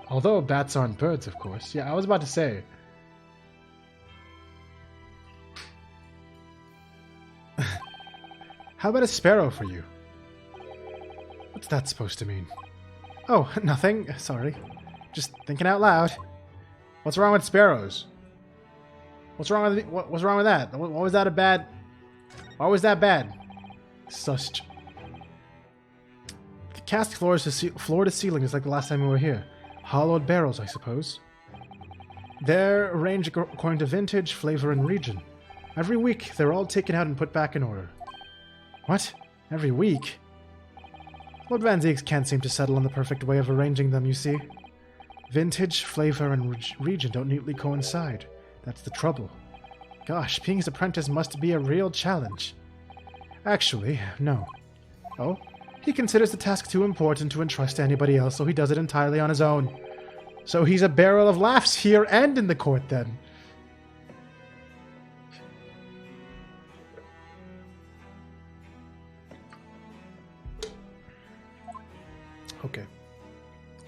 Although bats aren't birds, of course. Yeah, I was about to say. How about a sparrow for you? What's that supposed to mean? Oh, nothing. Sorry. Just thinking out loud. What's wrong with sparrows? What's wrong with what's wrong with that? What was that a bad? Why was that bad? Such. The cast floor to ceiling is like the last time we were here. Hollowed barrels, I suppose. They're arranged according to vintage, flavor, and region. Every week, they're all taken out and put back in order. What? Every week? Lord Van Zeeks can't seem to settle on the perfect way of arranging them, you see. Vintage, flavor, and region don't neatly coincide. That's the trouble. Gosh, being his apprentice must be a real challenge. Actually, no. Oh? He considers the task too important to entrust to anybody else, so he does it entirely on his own. So he's a barrel of laughs here and in the court, then. Okay.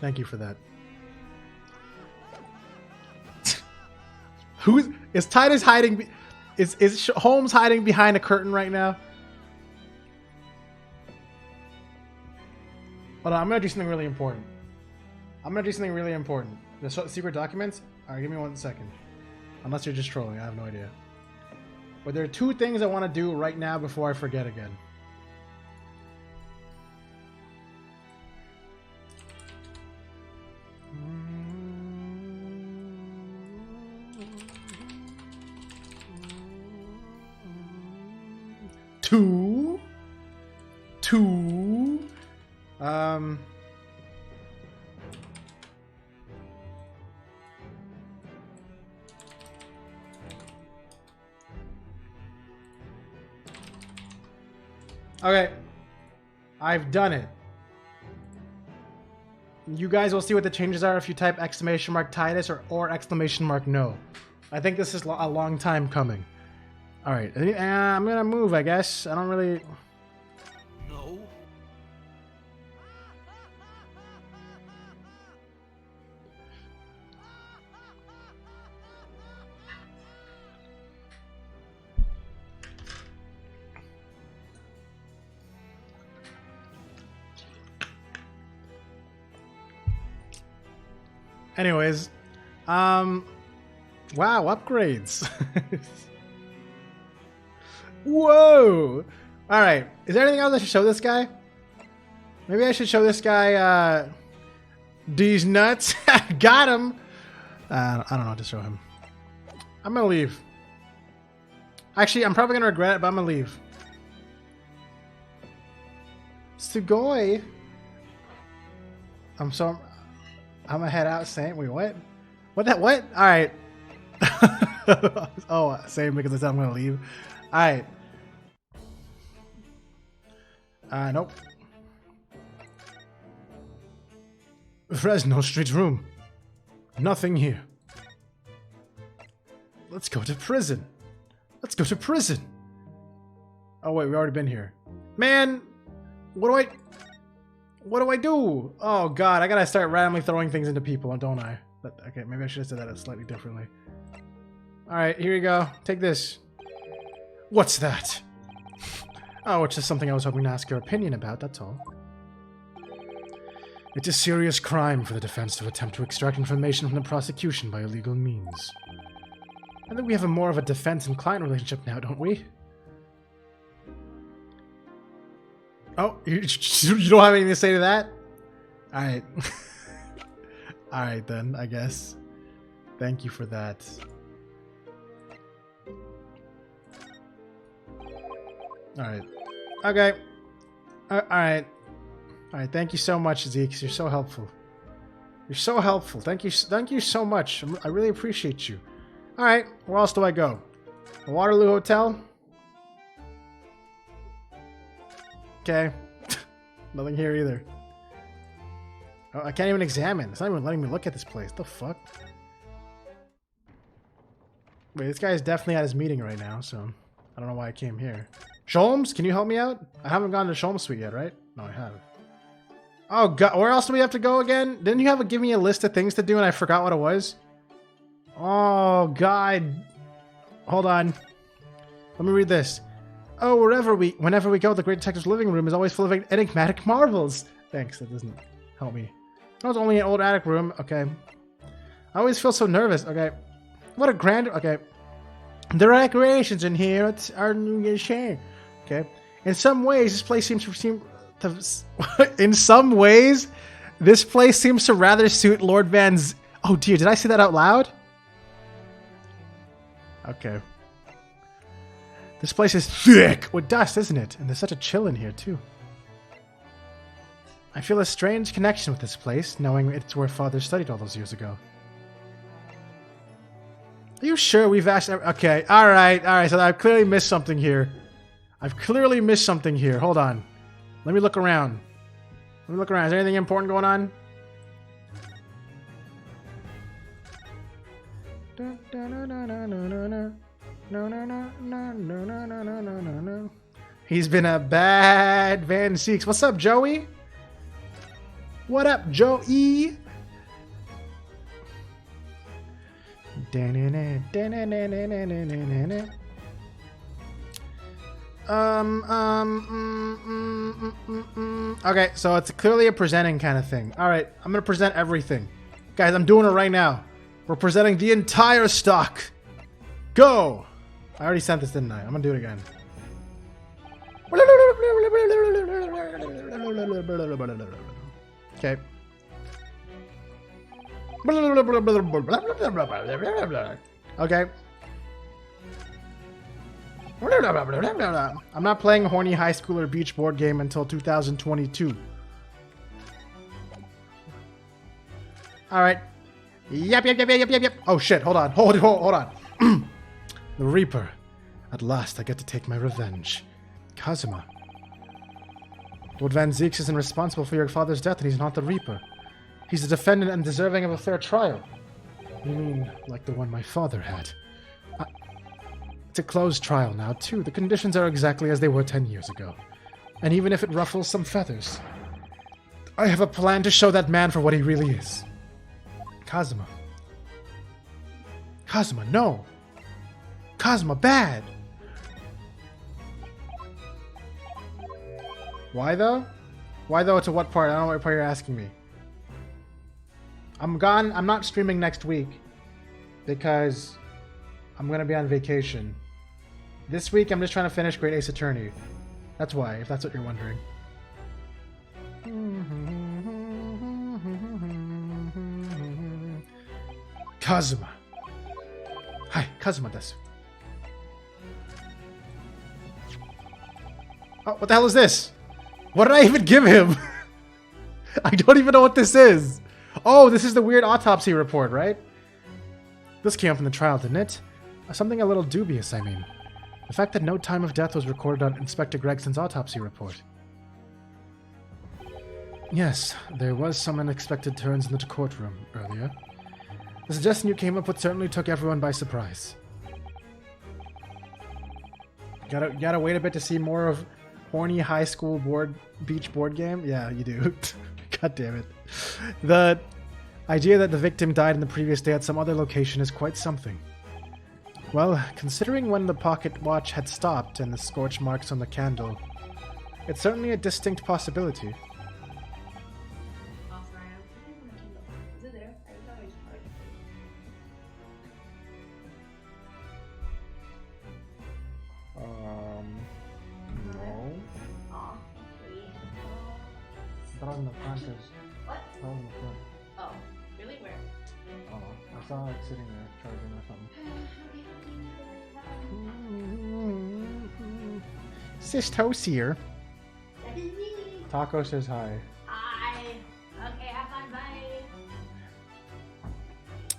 Thank you for that. Is Titus hiding? Is Holmes hiding behind a curtain right now? Hold on, I'm gonna do something really important. The secret documents? Alright, give me 1 second. Unless you're just trolling, I have no idea. But there are 2 things I want to do right now before I forget again. Two. Okay. I've done it. You guys will see what the changes are if you type !Titus or !no. I think this is a long time coming. All right, I'm gonna move, I guess. I don't really... No. Anyways, wow, upgrades. Whoa! All right, is there anything else I should show this guy? Maybe I should show this guy these nuts. Got him. I don't know what to show him. I'm gonna leave. Actually, I'm probably gonna regret it, but I'm gonna leave. Sugoi. I'm gonna head out saying, wait, what? What that, what? All right. Oh, same because I said I'm gonna leave. All right. Nope. Fresno Street room. Nothing here. Let's go to prison. Let's go to prison. Oh wait, we already been here. Man, what do I do? Oh god, I gotta start randomly throwing things into people, don't I? But, okay, maybe I should have said that slightly differently. Alright, here you go. Take this. What's that? Oh, it's just something I was hoping to ask your opinion about, that's all. It's a serious crime for the defense to attempt to extract information from the prosecution by illegal means. I think we have more of a defense and client relationship now, don't we? Oh, you don't have anything to say to that? Alright. Alright then, I guess. Thank you for that. Alright. Okay. Alright. Alright, thank you so much, Zeke. You're so helpful. You're so helpful. Thank you so much. I really appreciate you. Alright, where else do I go? The Waterloo Hotel? Okay. Nothing here either. Oh, I can't even examine. It's not even letting me look at this place. What the fuck? Wait, this guy's definitely at his meeting right now, so I don't know why I came here. Sholmes, can you help me out? I haven't gone to Sholmes Suite yet, right? No, I have. Oh god, where else do we have to go again? Didn't you give me a list of things to do and I forgot what it was? Oh god. Hold on. Let me read this. Oh, whenever we go, the Great Detective's living room is always full of enigmatic marvels. Thanks, that doesn't help me. No, it's only an old attic room. Okay. I always feel so nervous. Okay. What a grand... Okay. There are decorations in here. It's our New Year's share. Okay. In some ways, this place seems to... In some ways, this place seems to rather suit Lord Van's... Oh dear, did I say that out loud? Okay. This place is thick with dust, isn't it? And there's such a chill in here, too. I feel a strange connection with this place, knowing it's where Father studied all those years ago. Are you sure we've asked... Okay, alright, so I've clearly missed something here. Hold on. Let me look around. Is there anything important going on? No. He's been a bad Van Seeks. What's up, Joey? What up, Joey? Okay, so it's clearly a presenting kind of thing. Alright, I'm gonna present everything. Guys, I'm doing it right now. We're presenting the entire stock. Go! I already sent this, didn't I? I'm gonna do it again. Okay. Okay. I'm not playing Horny High Schooler Beach board game until 2022. Alright. Yep. Oh shit, hold on. Hold on. The Reaper. At last I get to take my revenge. Kazuma. Lord Van Zeeks isn't responsible for your father's death and he's not the Reaper. He's a defendant and deserving of a fair trial. You mean like the one my father had? It's a closed trial now, too. The conditions are exactly as they were 10 years ago. And even if it ruffles some feathers, I have a plan to show that man for what he really is. Kazuma. Kazuma, no! Kazuma, bad! Why though? Why though? To what part? I don't know what part you're asking me. I'm gone. I'm not streaming next week because I'm going to be on vacation. This week, I'm just trying to finish Great Ace Attorney. That's why, if that's what you're wondering. Kazuma. Hi, Kazuma desu. Oh, what the hell is this? What did I even give him? I don't even know what this is. Oh, this is the weird autopsy report, right? This came from the trial, didn't it? Something a little dubious, I mean. The fact that no time of death was recorded on Inspector Gregson's autopsy report. Yes, there was some unexpected turns in the courtroom earlier. The suggestion you came up with certainly took everyone by surprise. Gotta wait a bit to see more of horny high school beach board game? Yeah, you do. God damn it. The idea that the victim died in the previous day at some other location is quite something. Well, considering when the pocket watch had stopped and the scorch marks on the candle, it's certainly a distinct possibility. No. That was in the front. What? That was in the front. Oh, really? Where? I don't know. I saw it sitting there charging or something. Sis Maltosier. That is me. Taco says hi. Hi. Okay, have fun. Bye.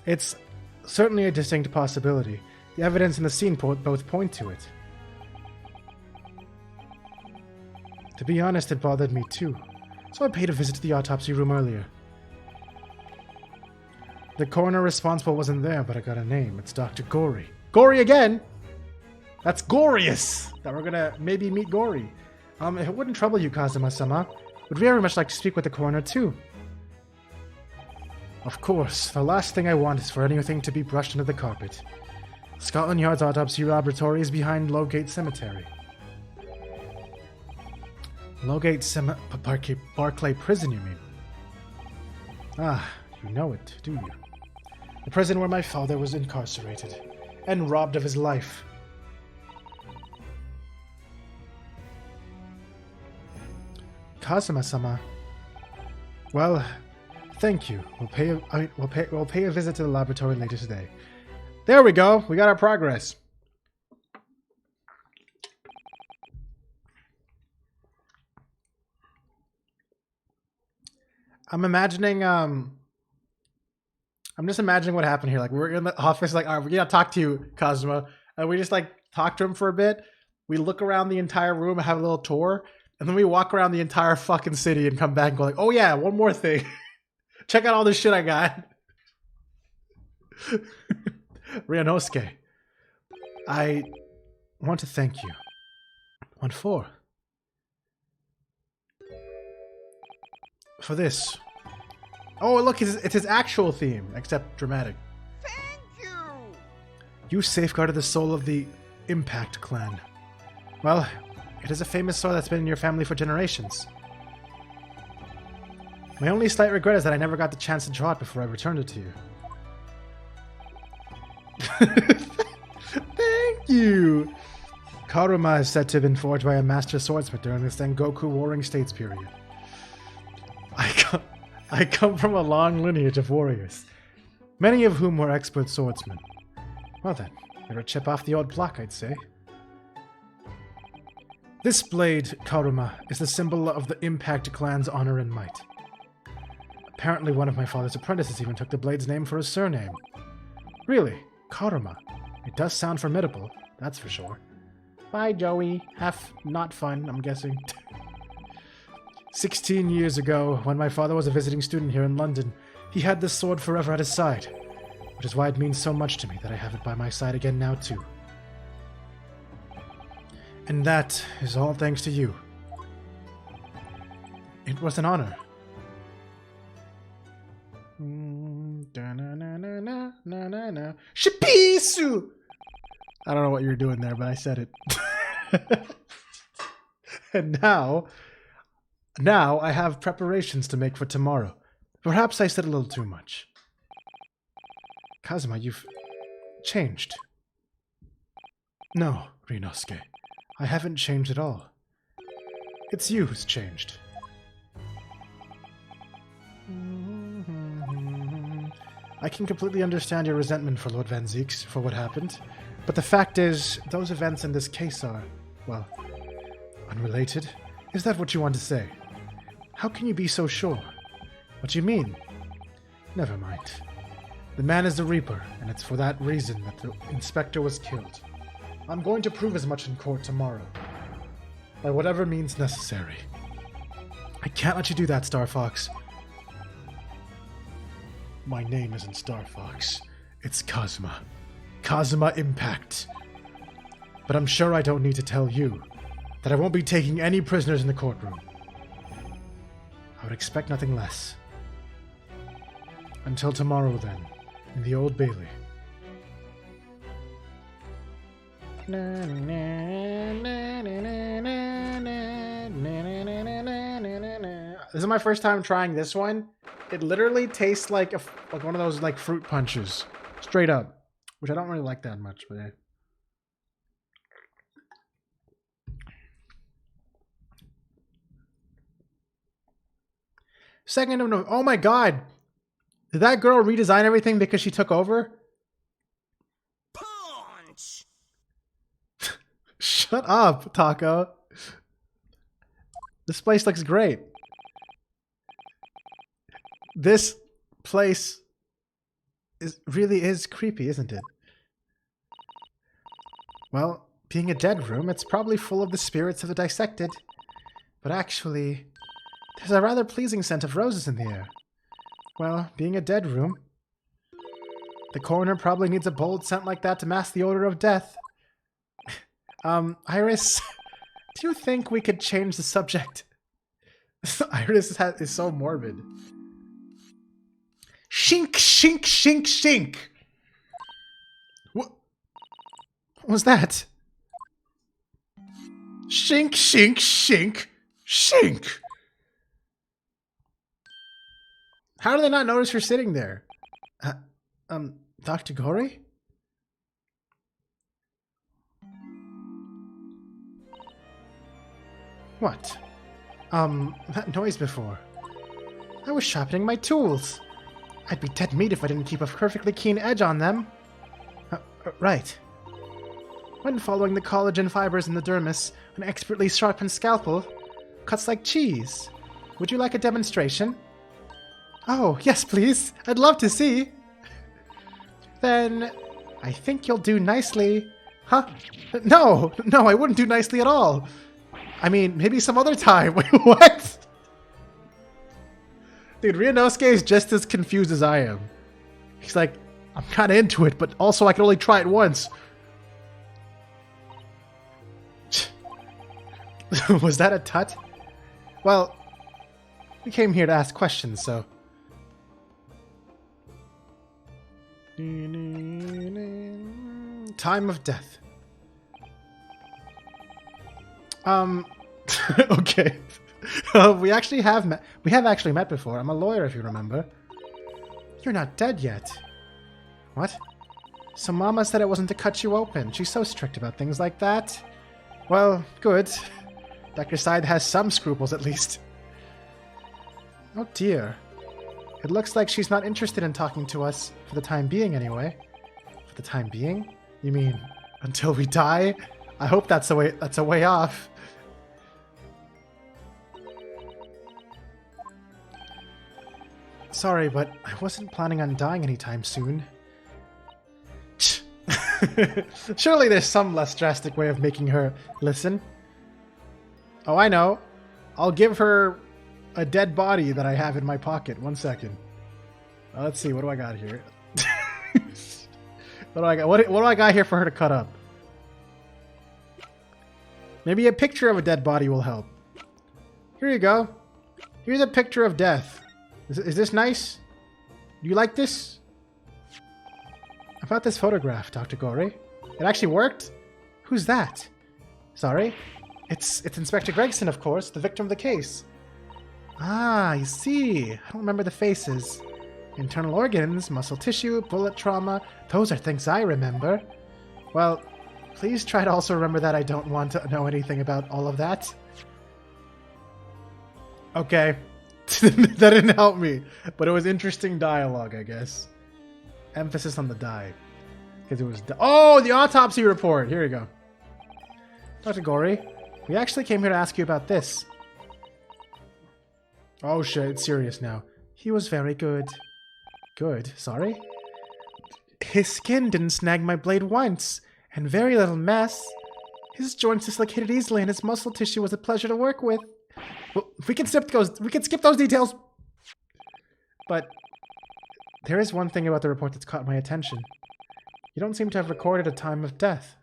It's certainly a distinct possibility. The evidence in the scene both point to it. To be honest, it bothered me too. So I paid a visit to the autopsy room earlier. The coroner responsible wasn't there, but I got a name. It's Dr. Gory. Gory again? That's glorious! That we're gonna maybe meet Gory. If it wouldn't trouble you, Kazuma-sama, would very much like to speak with the coroner too. Of course, the last thing I want is for anything to be brushed under the carpet. Scotland Yard's autopsy laboratory is behind Lowgate Cemetery. Barclay Prison, you mean? Ah, you know it, do you? The prison where my father was incarcerated and robbed of his life. Kazuma-sama. Well, thank you. We'll pay a visit to the laboratory later today. There we go. We got our progress. I'm imagining, I'm just imagining what happened here. Like, we're in the office, like, all right, we gotta talk to you, Kazuma. And we just, like, talk to him for a bit. We look around the entire room and have a little tour. And then we walk around the entire fucking city and come back and go like, oh yeah, one more thing. Check out all this shit I got. Ryanosuke, I want to thank you. What for? For this. Oh, look, it's his actual theme, except dramatic. Thank you! You safeguarded the soul of the Impact clan. Well, it is a famous sword that's been in your family for generations. My only slight regret is that I never got the chance to draw it before I returned it to you. Thank you! Karuma is said to have been forged by a master swordsmith during the Sengoku Warring States period. I come from a long lineage of warriors, many of whom were expert swordsmen. Well then, you're a chip off the old block, I'd say. This blade, Karuma, is the symbol of the Impact clan's honor and might. Apparently one of my father's apprentices even took the blade's name for his surname. Really, Karuma. It does sound formidable, that's for sure. Bye, Joey. Have not fun, I'm guessing. 16 years ago, when my father was a visiting student here in London, he had this sword forever at his side. which is why it means so much to me that I have it by my side again now too. And that is all thanks to you. It was an honor. Shipisu! I don't know what you were doing there, but I said it. And now I have preparations to make for tomorrow. Perhaps I said a little too much. Kazuma, you've changed. No, Rinosuke. I haven't changed at all. It's you who's changed. I can completely understand your resentment for Lord Van Zieks for what happened, but the fact is, those events in this case are, well, unrelated. Is that what you want to say? How can you be so sure? What do you mean? Never mind. The man is the Reaper, and it's for that reason that the Inspector was killed. I'm going to prove as much in court tomorrow, by whatever means necessary. I can't let you do that, Star Fox. My name isn't Star Fox. It's Kazuma. Kazuma Impact. But I'm sure I don't need to tell you that I won't be taking any prisoners in the courtroom. I would expect nothing less. Until tomorrow, then, in the Old Bailey. This is my first time trying this one. It literally tastes like one of those like fruit punches, straight up, which I don't really like that much. But yeah. Second of November. Oh my god! Did that girl redesign everything because she took over? Punch! Shut up, Taco. This place looks great. This place really is creepy, isn't it? Well, being a dead room, it's probably full of the spirits of the dissected. But actually, there's a rather pleasing scent of roses in the air. Well, being a dead room, the coroner probably needs a bold scent like that to mask the odor of death. Iris, do you think we could change the subject? Iris is so morbid. Shink, shink, shink, shink! What was that? Shink, shink, shink, shink! How do they not notice you're sitting there? Dr. Gori? What? That noise before. I was sharpening my tools. I'd be dead meat if I didn't keep a perfectly keen edge on them. Right. When following the collagen fibers in the dermis, an expertly sharpened scalpel cuts like cheese. Would you like a demonstration? Oh, yes, please. I'd love to see. Then, I think you'll do nicely. Huh? No, I wouldn't do nicely at all. I mean, maybe some other time. Wait, what? Dude, Ryunosuke is just as confused as I am. He's like, I'm kind of into it, but also I can only try it once. Was that a tut? Well, we came here to ask questions, so... Time of death. Okay. We have actually met before. I'm a lawyer, if you remember. You're not dead yet. What? So Mama said it wasn't to cut you open. She's so strict about things like that. Well, good. Dr. Side has some scruples, at least. Oh dear. It looks like she's not interested in talking to us, for the time being anyway. For the time being? You mean, until we die? I hope that's a way off. Sorry, but I wasn't planning on dying anytime soon. Surely there's some less drastic way of making her listen. Oh, I know. I'll give her a dead body that I have in my pocket. 1 second. Let's see, what do I got here? What do I got? What do I got here for her to cut up? Maybe a picture of a dead body will help. Here you go. Here's a picture of death. Is this nice? Do you like this? About this photograph, Dr. Gorey. It actually worked? Who's that? Sorry? It's Inspector Gregson, of course, the victim of the case. Ah, I see. I don't remember the faces. Internal organs, muscle tissue, bullet trauma. Those are things I remember. Well, please try to also remember that I don't want to know anything about all of that. Okay. That didn't help me. But it was interesting dialogue, I guess. Emphasis on the die. Because it was... Oh, the autopsy report! Here you go. Dr. Gorey, we actually came here to ask you about this. Oh shit, it's serious now. He was very good. Good? Sorry? His skin didn't snag my blade once, and very little mess. His joints dislocated easily, and his muscle tissue was a pleasure to work with. Well, we can skip those details. But there is one thing about the report that's caught my attention. You don't seem to have recorded a time of death.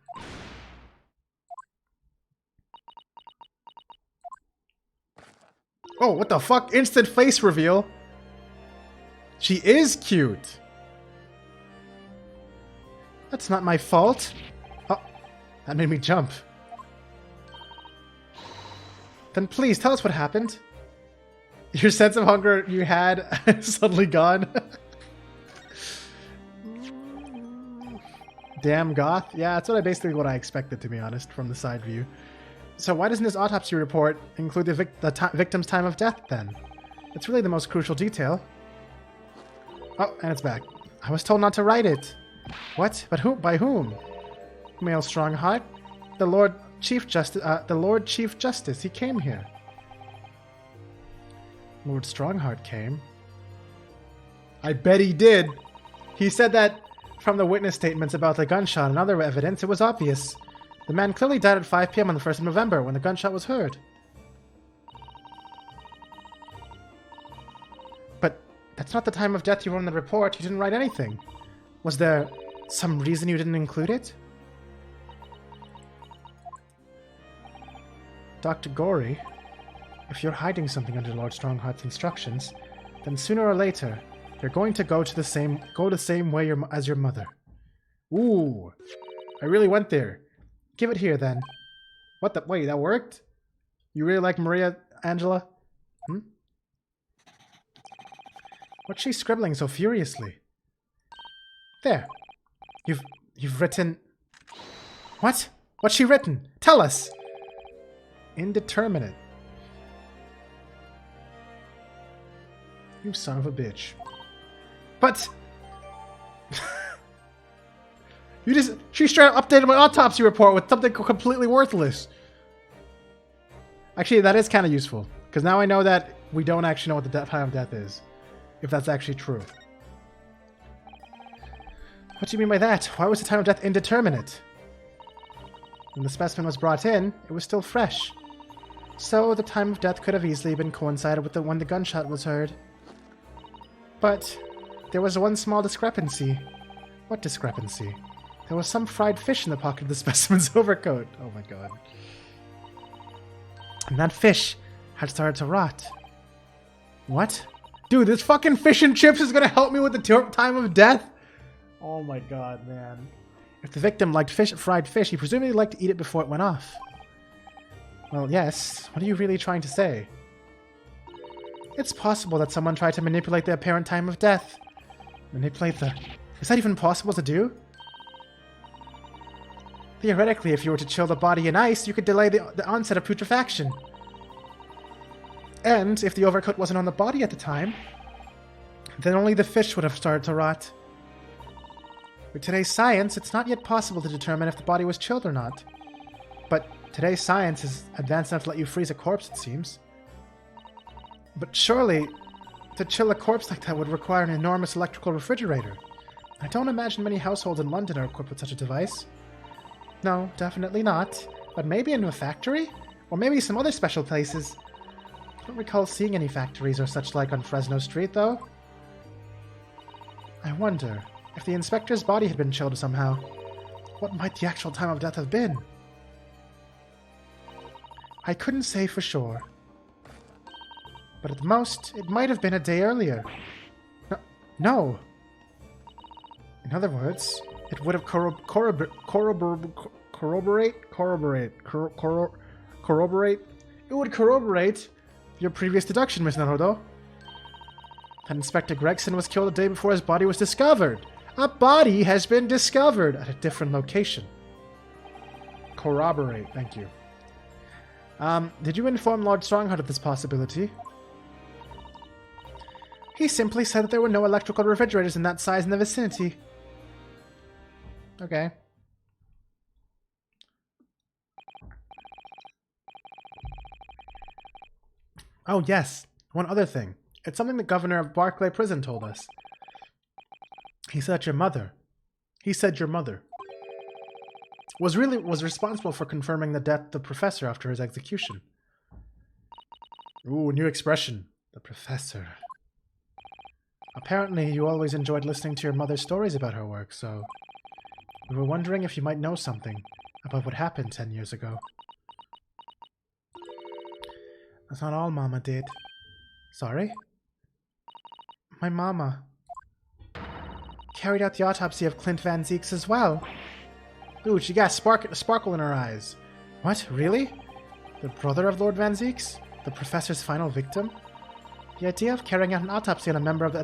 Oh, what the fuck? Instant face reveal. She is cute. That's not my fault. Oh, that made me jump. Then please tell us what happened. Your sense of hunger you had suddenly gone. Damn goth. Yeah, that's basically what I expected, to be honest, from the side view. So why doesn't this autopsy report include the victim's time of death, then? It's really the most crucial detail. Oh, and it's back. I was told not to write it. What? But who? By whom? Male Strongheart? The Lord Chief Justice. He came here. Lord Strongheart came? I bet he did. He said that from the witness statements about the gunshot and other evidence, it was obvious. The man clearly died at 5 p.m. on the 1st of November, when the gunshot was heard. But that's not the time of death you wrote in the report. You didn't write anything. Was there some reason you didn't include it? Dr. Gorey, if you're hiding something under Lord Strongheart's instructions, then sooner or later, you're going to go the same way as your mother. Ooh, I really went there. Give it here, then. What the... Wait, that worked? You really like Maria, Angela? Hmm? What's she scribbling so furiously? There. You've written... What? What's she written? Tell us! Indeterminate. You son of a bitch. But... She straight up updated my autopsy report with something completely worthless. Actually, that is kind of useful. Because now I know that we don't actually know what the time of death is. If that's actually true. What do you mean by that? Why was the time of death indeterminate? When the specimen was brought in, it was still fresh. So the time of death could have easily been coincided with when the gunshot was heard. But there was one small discrepancy. What discrepancy? There was some fried fish in the pocket of the specimen's overcoat. Oh my god. And that fish had started to rot. What? Dude, this fucking fish and chips is gonna help me with the time of death? Oh my god, man. If the victim liked fried fish, he presumably liked to eat it before it went off. Well, yes. What are you really trying to say? It's possible that someone tried to manipulate the apparent time of death. Manipulate the... Is that even possible to do? Theoretically, if you were to chill the body in ice, you could delay the onset of putrefaction. And if the overcoat wasn't on the body at the time, then only the fish would have started to rot. With today's science, it's not yet possible to determine if the body was chilled or not. But today's science is advanced enough to let you freeze a corpse, it seems. But surely, to chill a corpse like that would require an enormous electrical refrigerator. I don't imagine many households in London are equipped with such a device. No, definitely not. But maybe in a factory? Or maybe some other special places. I don't recall seeing any factories or such like on Fresno Street, though. I wonder, If the inspector's body had been chilled somehow, what might the actual time of death have been? I couldn't say for sure. But at the most, it might have been a day earlier. No. In other words, it would have corroborate. It would corroborate your previous deduction, Miss Naruto. That Inspector Gregson was killed a day before his body was discovered. A body has been discovered at a different location. Corroborate, thank you. Did you inform Lord Strongheart of this possibility? He simply said that there were no electrical refrigerators in that size in the vicinity. Okay. Oh, yes. One other thing. It's something the governor of Barclay Prison told us. He said your mother was responsible for confirming the death of the professor after his execution. Ooh, new expression. The professor. Apparently, you always enjoyed listening to your mother's stories about her work, so we were wondering if you might know something about what happened 10 years ago. That's not all Mama did. Sorry? My Mama carried out the autopsy of Clint Van Zeeks as well. Ooh, she got a sparkle in her eyes. What? Really? The brother of Lord Van Zeeks? The professor's final victim? The idea of carrying out an autopsy on a member of the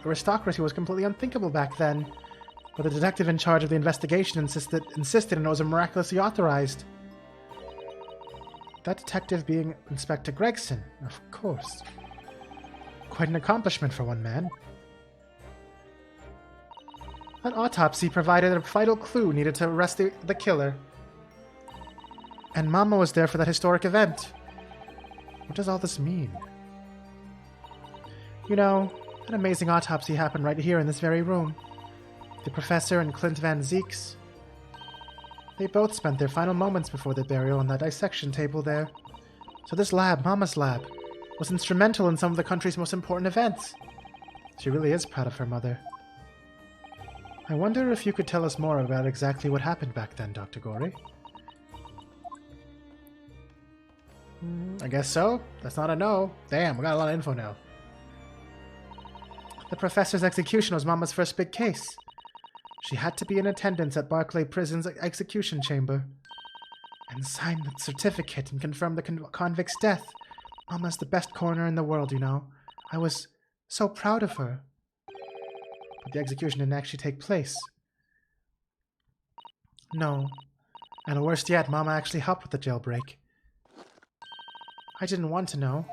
aristocracy was completely unthinkable back then. But the detective in charge of the investigation insisted and it was miraculously authorized. That detective being Inspector Gregson, of course. Quite an accomplishment for one man. That autopsy provided a vital clue needed to arrest the killer. And Mama was there for that historic event. What does all this mean? You know, an amazing autopsy happened right here in this very room. The professor and Clint Van Zeeks. They both spent their final moments before their burial on that dissection table there. So this lab, Mama's lab, was instrumental in some of the country's most important events. She really is proud of her mother. I wonder if you could tell us more about exactly what happened back then, Dr. Gory. I guess so. That's not a no. Damn, we got a lot of info now. The professor's execution was Mama's first big case. She had to be in attendance at Barclay Prison's execution chamber and sign the certificate and confirm the convict's death. Mama's the best coroner in the world, you know. I was so proud of her. But the execution didn't actually take place. No. And worst yet, Mama actually helped with the jailbreak. I didn't want to know.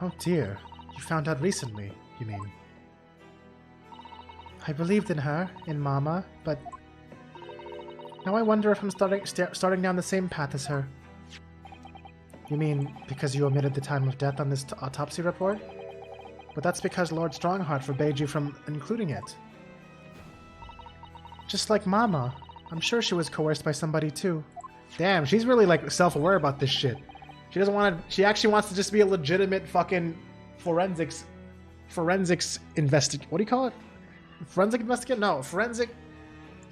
Oh dear. You found out recently, you mean? I believed in her, in Mama, but now I wonder if I'm starting down the same path as her. You mean because you omitted the time of death on this autopsy report? But that's because Lord Strongheart forbade you from including it. Just like Mama, I'm sure she was coerced by somebody too. Damn, she's really like self-aware about this shit. She doesn't want to. She actually wants to just be a legitimate fucking forensics what do you call it? Forensic investigator? No, forensic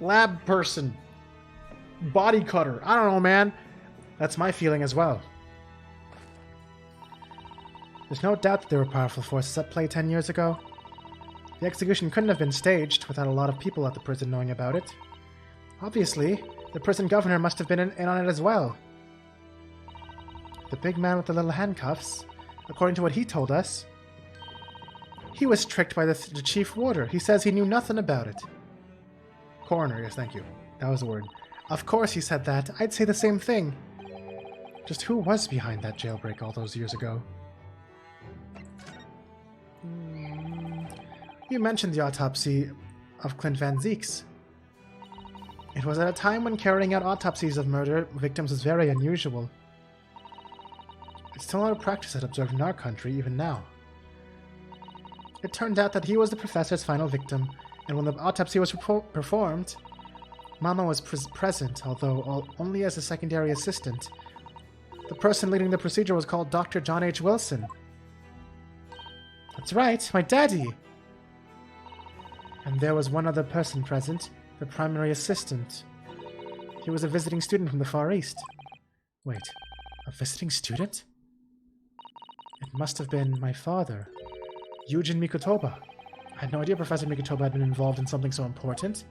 lab person. Body cutter. I don't know, man. That's my feeling as well. There's no doubt that there were powerful forces at play 10 years ago. The execution couldn't have been staged without a lot of people at the prison knowing about it. Obviously, the prison governor must have been in on it as well. The big man with the little handcuffs, according to what he told us, he was tricked by the chief warder. He says he knew nothing about it. Coroner, yes, thank you. That was the word. Of course he said that. I'd say the same thing. Just who was behind that jailbreak all those years ago? You mentioned the autopsy of Clint Van Zeeks. It was at a time when carrying out autopsies of murder victims was very unusual. It's still not a practice that's observed in our country even now. It turned out that he was the professor's final victim, and when the autopsy was performed, Mama was present, although only as a secondary assistant. The person leading the procedure was called Dr. John H. Wilson. That's right, my daddy! And there was one other person present, the primary assistant. He was a visiting student from the Far East. Wait, a visiting student? It must have been my father, Eugen Mikotoba. I had no idea Professor Mikotoba had been involved in something so important.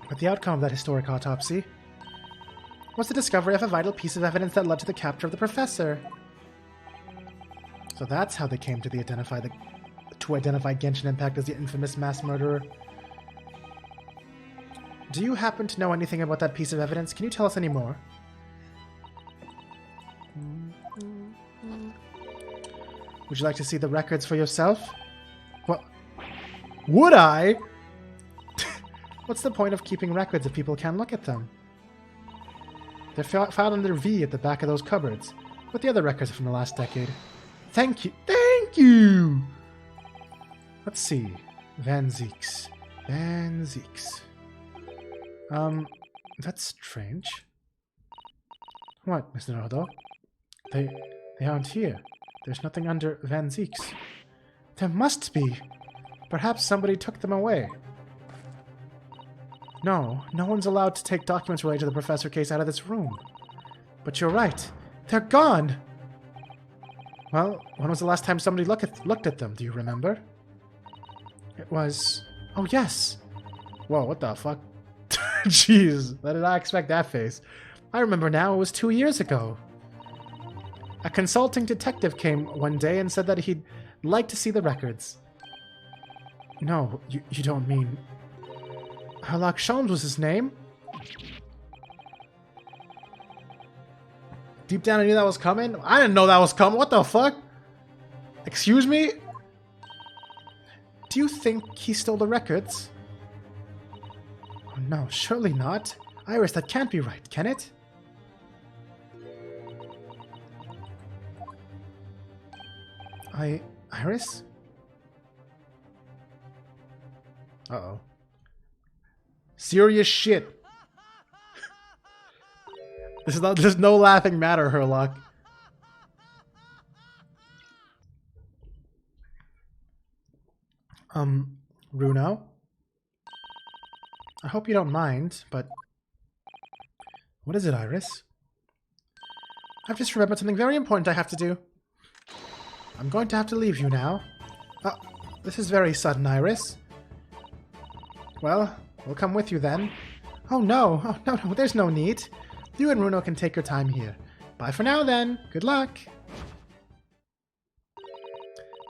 But the outcome of that historic autopsy was the discovery of a vital piece of evidence that led to the capture of the professor. So that's how they came to identify Genshin Impact as the infamous mass murderer. Do you happen to know anything about that piece of evidence? Can you tell us any more? Would you like to see the records for yourself? What? Would I? What's the point of keeping records if people can't look at them? They're filed under V at the back of those cupboards, but the other records are from the last decade. Thank you. Thank you! Let's see. Van Zieks. That's strange. What, Mr. Nodo? They aren't here. There's nothing under Van Zieks. There must be. Perhaps somebody took them away. No one's allowed to take documents related to the professor case out of this room. But you're right. They're gone! Well, when was the last time somebody looked at them? Do you remember? It was... Oh, yes! Whoa, what the fuck? Jeez, I did not expect that face. I remember now, it was 2 years ago. A consulting detective came one day and said that he'd like to see the records. No, you don't mean... Herlock Sholmes was his name? Deep down I knew that was coming? I didn't know that was coming. What the fuck? Excuse me? Do you think he stole the records? Oh no, surely not. Iris, that can't be right, can it? Iris? Uh-oh. Serious shit. There's no laughing matter, Herlock. Runo? I hope you don't mind, but... What is it, Iris? I've just remembered something very important I have to do. I'm going to have to leave you now. This is very sudden, Iris. Well, we'll come with you then. Oh no, there's no need. You and Runo can take your time here. Bye for now then. Good luck.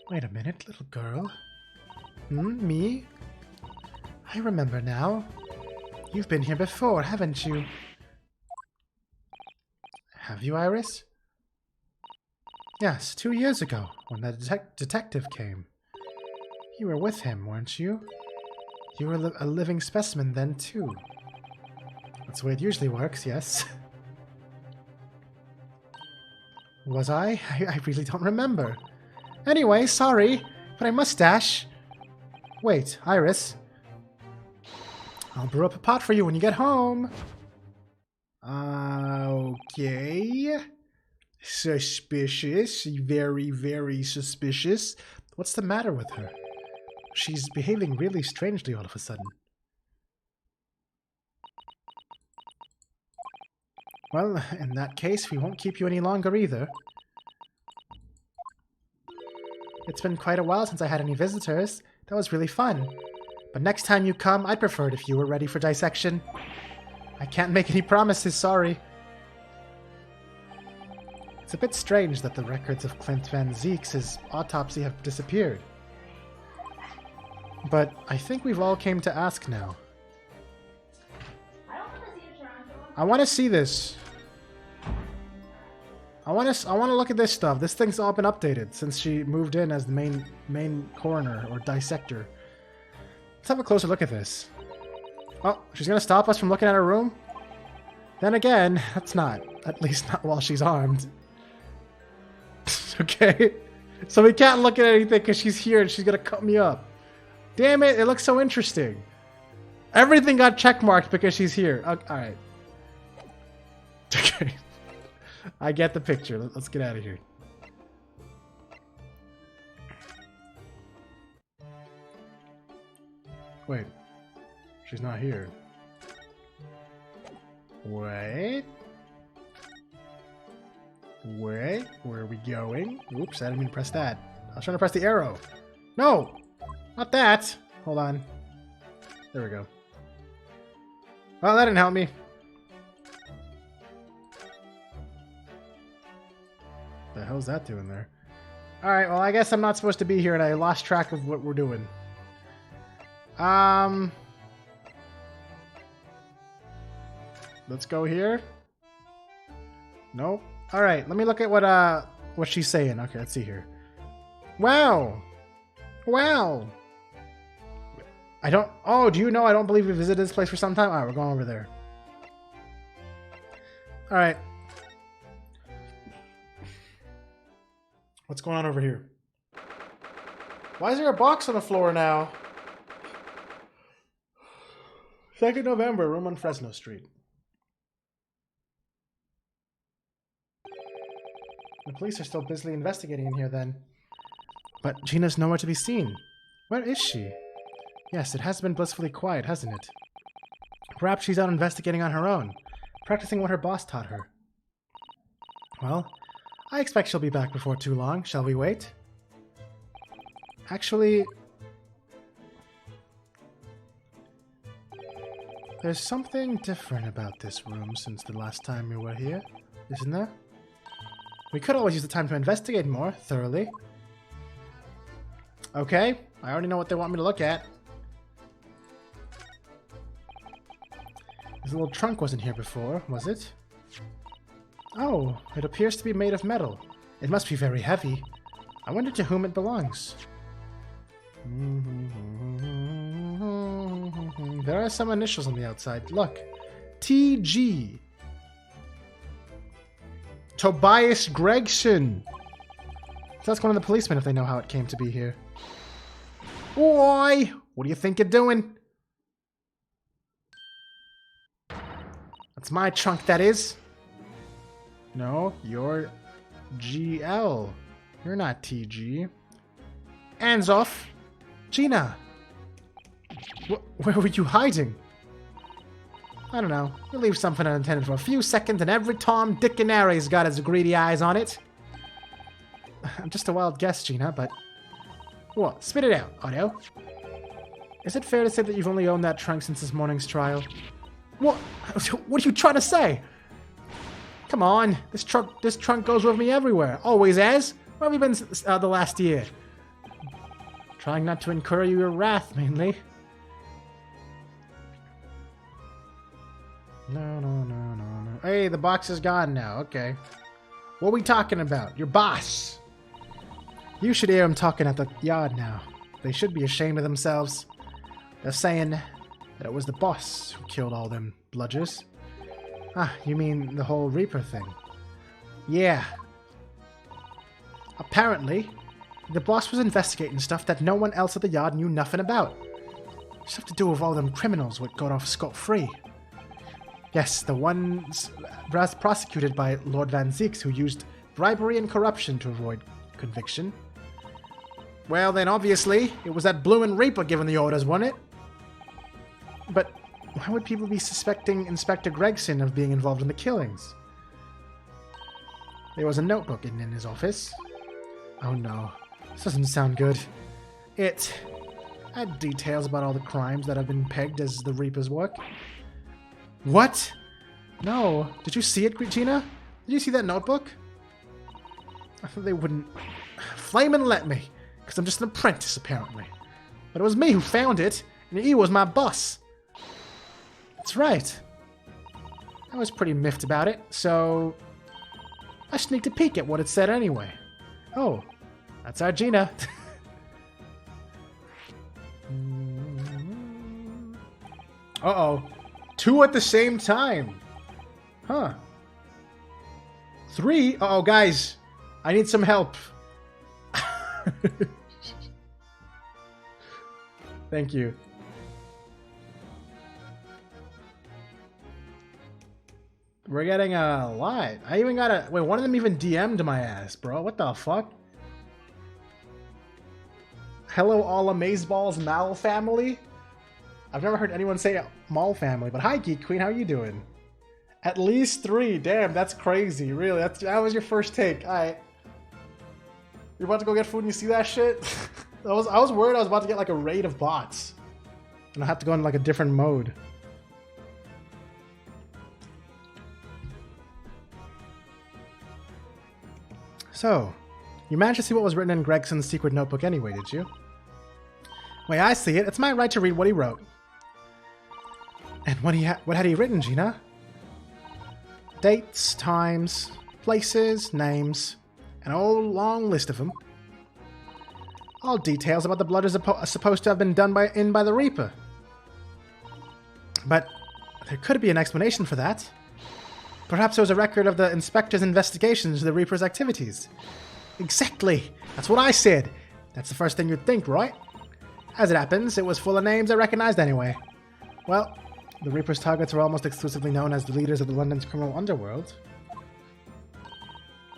Wait a minute, little girl. Me? I remember now. You've been here before, haven't you? Have you, Iris? Yes, 2 years ago, when the detective came. You were with him, weren't you? You were a living specimen then, too. That's the way it usually works, yes. Was I? I really don't remember. Anyway, sorry, but I must dash. Wait, Iris. I'll brew up a pot for you when you get home. Okay. Suspicious. Very, very suspicious. What's the matter with her? She's behaving really strangely all of a sudden. Well, in that case, we won't keep you any longer either. It's been quite a while since I had any visitors. That was really fun. But next time you come, I'd prefer it if you were ready for dissection. I can't make any promises, sorry. It's a bit strange that the records of Clint Van Zieks' autopsy have disappeared. But I think we've all came to ask now. I want to see this. I want to look at this stuff. This thing's all been updated since she moved in as the main coroner or dissector. Let's have a closer look at this. Oh, she's gonna stop us from looking at her room? Then again, that's not. At least not while she's armed. Okay? So we can't look at anything because she's here and she's gonna cut me up. Damn it, it looks so interesting. Everything got checkmarked because she's here. Alright. Okay. I get the picture. Let's get out of here. Wait. She's not here. Wait. Wait. Where are we going? Oops, I didn't mean to press that. I was trying to press the arrow. No! Not that! Hold on. There we go. Well, that didn't help me. The hell's that doing there? Alright, well, I guess I'm not supposed to be here and I lost track of what we're doing. Let's go here. Nope. Alright, let me look at what she's saying. Okay, let's see here. Wow! Wow! Oh, do you know I don't believe we visited this place for some time? Alright, we're going over there. Alright. What's going on over here? Why is there a box on the floor now? 2nd November, room on Fresno Street. The police are still busily investigating in here then. But Gina's nowhere to be seen. Where is she? Yes, it has been blissfully quiet, hasn't it? Perhaps she's out investigating on her own, practicing what her boss taught her. Well, I expect she'll be back before too long. Shall we wait? Actually, there's something different about this room since the last time we were here, isn't there? We could always use the time to investigate more thoroughly. Okay, I already know what they want me to look at. This little trunk wasn't here before, was it? Oh, it appears to be made of metal. It must be very heavy. I wonder to whom it belongs. There are some initials on the outside. Look. TG. Tobias Gregson. So that's one of the policemen if they know how it came to be here. Boy, what do you think you're doing? That's my trunk, that is. No, you're GL. You're not TG. Hands off. Gina. Where were you hiding? I don't know. You leave something unattended for a few seconds and every Tom, Dick, and Harry's got his greedy eyes on it. I'm just a wild guess, Gina, but... What? Spit it out, Otto. Is it fair to say that you've only owned that trunk since this morning's trial? What? What are you trying to say? Come on, this trunk goes with me everywhere. Always has. Where have you been the last year? Trying not to incur your wrath, mainly. No. Hey, the box is gone now. Okay. What are we talking about? Your boss. You should hear him talking at the yard now. They should be ashamed of themselves. They're saying that it was the boss who killed all them bludgers. Ah, you mean the whole Reaper thing? Yeah. Apparently, the boss was investigating stuff that no one else at the yard knew nothing about. Stuff to do with all them criminals what got off scot-free. Yes, the ones prosecuted by Lord Van Zeeks who used bribery and corruption to avoid conviction. Well, then obviously, it was that bloomin' Reaper giving the orders, wasn't it? But why would people be suspecting Inspector Gregson of being involved in the killings? There was a notebook in his office. Oh no, this doesn't sound good. It had details about all the crimes that have been pegged as the Reaper's work. What? No. Did you see it, Gina? Did you see that notebook? I thought they wouldn't flame and let me, because I'm just an apprentice, apparently. But it was me who found it, and he was my boss. That's right. I was pretty miffed about it, so I sneaked a peek at what it said anyway. Oh, that's our Gina. Uh-oh. 2 at the same time. Huh. 3? Uh-oh, guys. I need some help. Thank you. We're getting a lot. I even got a... Wait, one of them even DM'd my ass, bro. What the fuck? Hello, all Amazeballs Mal family? I've never heard anyone say Mall family, but hi, Geek Queen, how you doing? At least 3. Damn, that's crazy. Really, that was your first take. All right. You're about to go get food and you see that shit? I was worried I was about to get like a raid of bots. And I have to go in like a different mode. So, you managed to see what was written in Gregson's secret notebook anyway, did you? Way I see it, it's my right to read what he wrote. And what had he written, Gina? Dates, times, places, names, an old long list of them. All details about the blood is supposed to have been done by the Reaper. But there could be an explanation for that. Perhaps it was a record of the Inspector's investigations into the Reaper's activities. Exactly! That's what I said! That's the first thing you'd think, right? As it happens, it was full of names I recognized anyway. Well, the Reaper's targets were almost exclusively known as the leaders of the London's criminal underworld.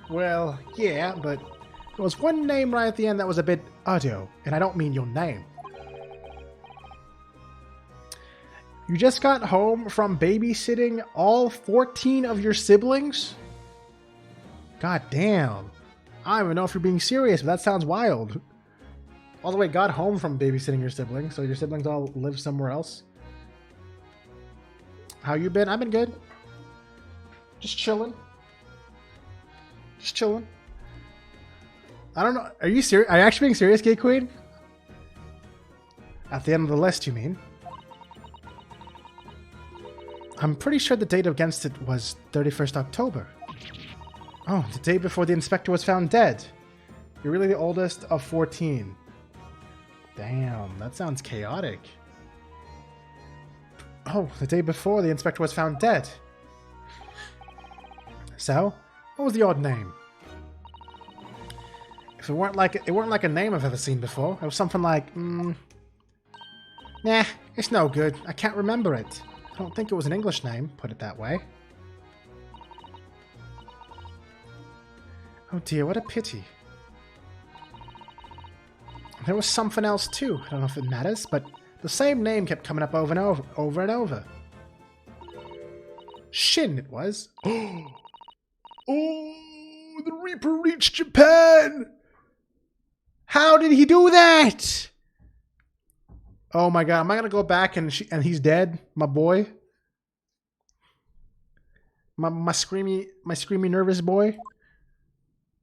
Well, yeah, but there was one name right at the end that was a bit audio, and I don't mean your name. You just got home from babysitting all 14 of your siblings? God damn. I don't even know if you're being serious, but that sounds wild. All the way got home from babysitting your siblings, so your siblings all live somewhere else. How you been? I've been good. Just chilling. Just chilling. I don't know. Are you serious? Are you actually being serious, Gay Queen? At the end of the list, you mean? I'm pretty sure the date against it was 31st October. Oh, the day before the inspector was found dead. You're really the oldest of 14. Damn, that sounds chaotic. Oh, the day before the inspector was found dead. So, what was the odd name? If it weren't like a name I've ever seen before. It was something like, nah, it's no good. I can't remember it. I don't think it was an English name, put it that way. Oh dear, what a pity. There was something else too. I don't know if it matters, but the same name kept coming up over and over. Shin, it was. Oh, the Reaper reached Japan! How did he do that? Oh my god, am I gonna go back and he's dead? My boy? My screamy nervous boy?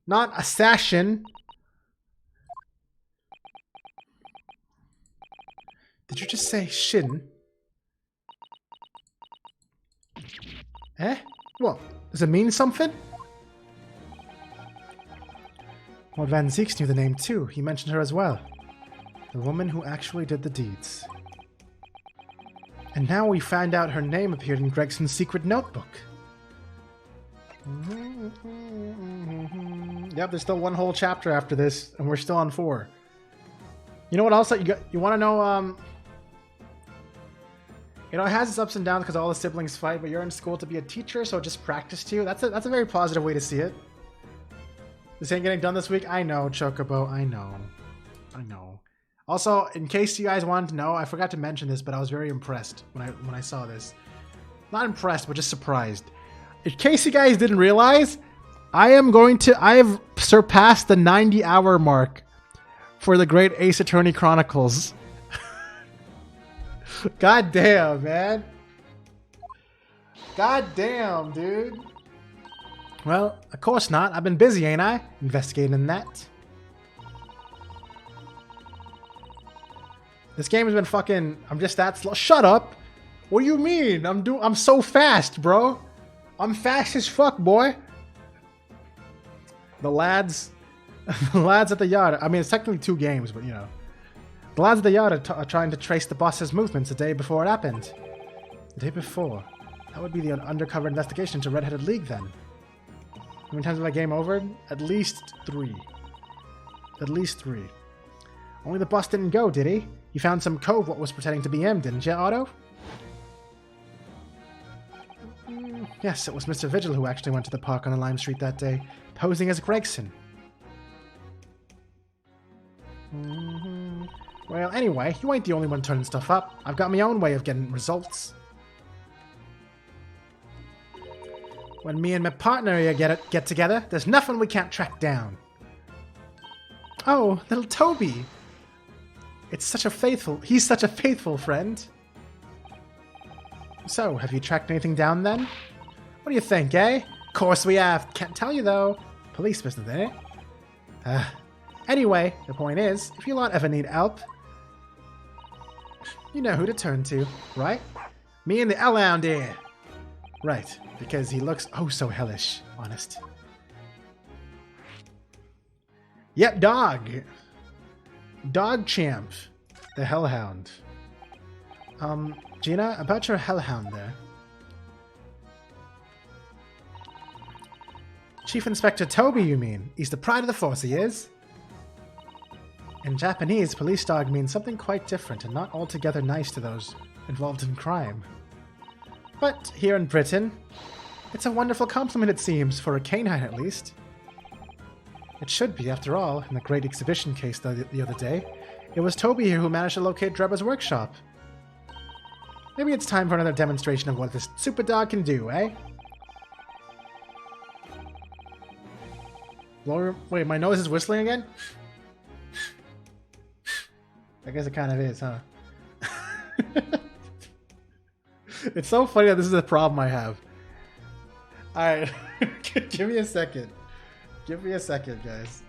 Not assassin. Did you just say Shin? Eh? What? Does it mean something? Lord Van Zeeks knew the name too. He mentioned her as well. The woman who actually did the deeds. And now we find out her name appeared in Gregson's secret notebook. Yep, there's still one whole chapter after this, and we're still on 4. You know what else that you want to know? You know, it has its ups and downs because all the siblings fight, but you're in school to be a teacher, so it just practiced you. That's a very positive way to see it. This ain't getting done this week. I know, Chocobo. I know. Also, in case you guys wanted to know, I forgot to mention this, but I was very impressed when I saw this. Not impressed, but just surprised. In case you guys didn't realize, I have surpassed the 90-hour mark for the Great Ace Attorney Chronicles. God damn, man. God damn, dude. Well, of course not. I've been busy, ain't I? Investigating that. This game has been fucking... I'm just that slow. Shut up! What do you mean? I'm so fast, bro. I'm fast as fuck, boy. The lads... the lads at the yard... I mean, it's technically 2 games, but you know. The lads at the yard are trying to trace the boss's movements the day before it happened. The day before? That would be the undercover investigation into Red-Headed League, then. How many times have I game over? At least 3. At least 3. Only the boss didn't go, did he? He found some cove what was pretending to be him, didn't you, Otto? Yes, it was Mr. Vigil who actually went to the park on the Lime Street that day, posing as Gregson. Well, anyway, you ain't the only one turning stuff up. I've got my own way of getting results. When me and my partner here get together, there's nothing we can't track down. Oh, little Toby. He's such a faithful friend. So, have you tracked anything down then? What do you think, eh? Of course we have. Can't tell you though. Police business, eh? Anyway, the point is, if you lot ever need help, you know who to turn to, right? Me and the L-hound here. Right, because he looks oh so hellish, honest. Yep, dog. Dog champ. The hellhound. Gina, about your hellhound there. Chief Inspector Toby, you mean? He's the pride of the force, he is. In Japanese, police dog means something quite different and not altogether nice to those involved in crime. But here in Britain, it's a wonderful compliment it seems, for a canine at least. It should be, after all, in the great exhibition case the other day. It was Toby here who managed to locate Drebba's workshop. Maybe it's time for another demonstration of what this super dog can do, eh? Wait, my nose is whistling again? I guess it kind of is, huh? It's so funny that this is a problem I have. Alright, give me a second. Give me a second, guys.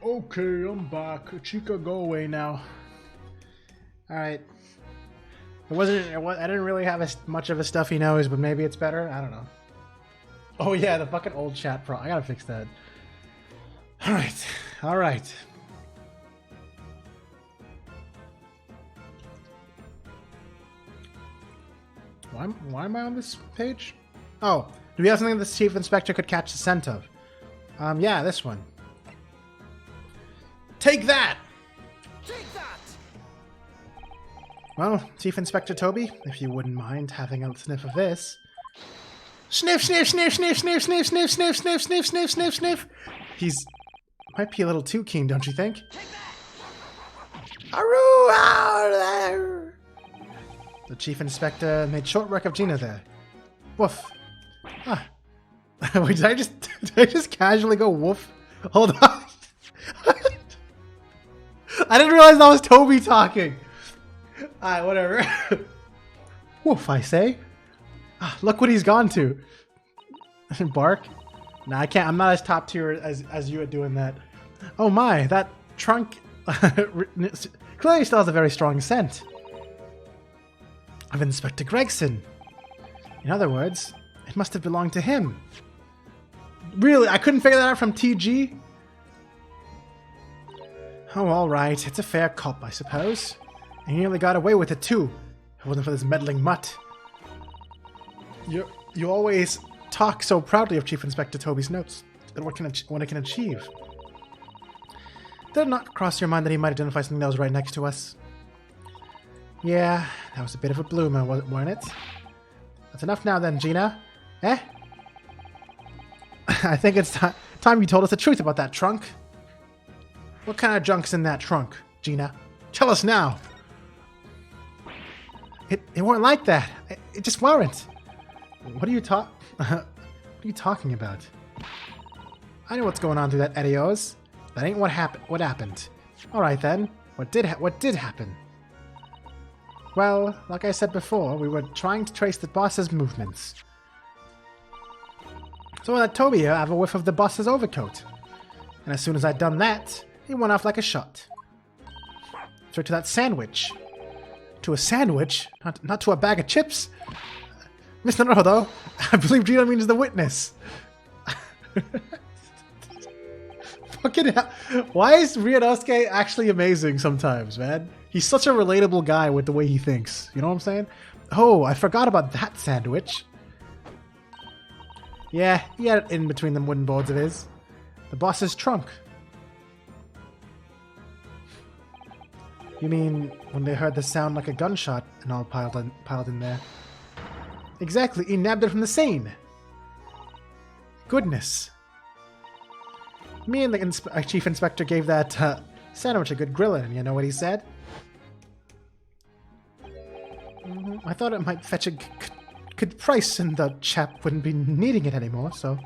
Okay, I'm back. Chica, go away now. Alright. I didn't really have much of a stuffy nose, but maybe it's better? I don't know. Oh yeah, the fucking old chat pro. I gotta fix that. Alright. Alright. Why am I on this page? Oh, do we have something that the Chief Inspector could catch the scent of? Yeah, this one. Take that! Take that! Well, Chief Inspector Toby, if you wouldn't mind having a sniff of this. Sniff, sniff, sniff, sniff, sniff, sniff, sniff, sniff, sniff, sniff, sniff, sniff, sniff. He's might be a little too keen, don't you think? Aroo, out there! The Chief Inspector made short work of Gina there. Woof. Ah. Wait, did I just casually go woof? Hold on. I didn't realize that was Toby talking. Alright, whatever. Woof, I say. Ah, look what he's gone to. Bark? Nah, I can't. I'm not as top tier as you at doing that. Oh my, that trunk clearly still has a very strong scent. Of Inspector Gregson. In other words, it must have belonged to him. Really? I couldn't figure that out from TG? Oh, alright. It's a fair cop, I suppose. And he nearly got away with it, too. If it wasn't for this meddling mutt. You always talk so proudly of Chief Inspector Toby's notes and what it can achieve. Did it not cross your mind that he might identify something that was right next to us? Yeah, that was a bit of a bloomer, wasn't it? That's enough now then, Gina. Eh? I think it's time you told us the truth about that trunk. What kind of junk's in that trunk, Gina? Tell us now. It weren't like that. It just weren't. What are you talking about? I know what's going on through that Eddie O's. That ain't what happened. All right then. What did happen? Well, like I said before, we were trying to trace the boss's movements. So I let Toby here have a whiff of the boss's overcoat. And as soon as I'd done that, he went off like a shot. Straight to that sandwich. To a sandwich? Not to a bag of chips? Mr. Naruto, I believe Gina means the witness. Fucking hell. Why is Ryunosuke actually amazing sometimes, man? He's such a relatable guy with the way he thinks. You know what I'm saying? Oh, I forgot about that sandwich. Yeah, he had it in between them wooden boards of his. The boss's trunk. You mean when they heard the sound like a gunshot and all piled in there? Exactly, he nabbed it from the scene. Goodness. Me and the Chief Inspector gave that sandwich a good grilling, and you know what he said? I thought it might fetch a good price and the chap wouldn't be needing it anymore, so...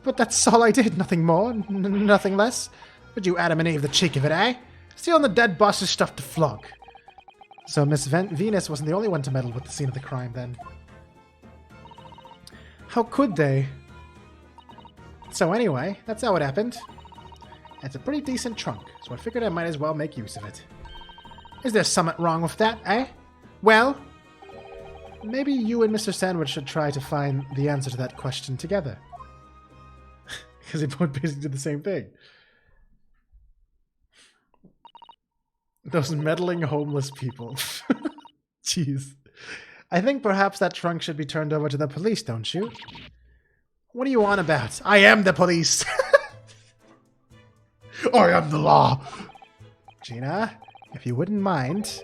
But that's all I did, nothing more, nothing less. But you Adam and Eve the cheek of it, eh? Stealing the dead boss's stuff to flog. So Miss Venus wasn't the only one to meddle with the scene of the crime, then. How could they? So anyway, that's how it happened. It's a pretty decent trunk, so I figured I might as well make use of it. Is there something wrong with that, eh? Well, maybe you and Mr. Sandwich should try to find the answer to that question together. Because they both basically did the same thing. Those meddling homeless people. Jeez. I think perhaps that trunk should be turned over to the police, don't you? What are you on about? I am the police! I am the law! Gina, if you wouldn't mind,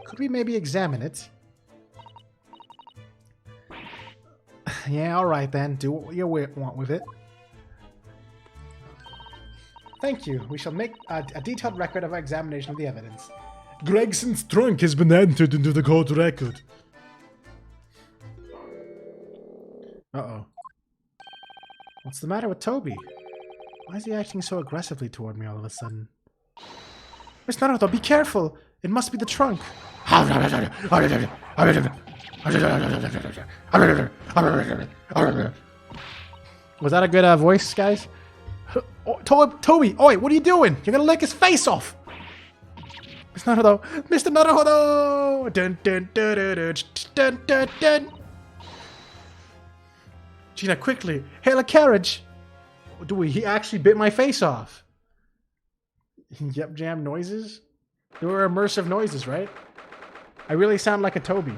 could we maybe examine it? Yeah, alright then. Do what you want with it. Thank you. We shall make a detailed record of our examination of the evidence. Gregson's trunk has been entered into the court record. Uh-oh. What's the matter with Toby? Why is he acting so aggressively toward me all of a sudden? Miss Naruto, be careful! It must be the trunk. Was that a good voice, guys? Oh, Toby! Oi, what are you doing? You're gonna lick his face off! Mr. Naruto! Mr. Naruto! Dun, dun, dun, dun, dun, dun, dun, dun. Gina, quickly! Hail a carriage! He actually bit my face off! Yep, jam noises? They were immersive noises, right? I really sound like a Toby.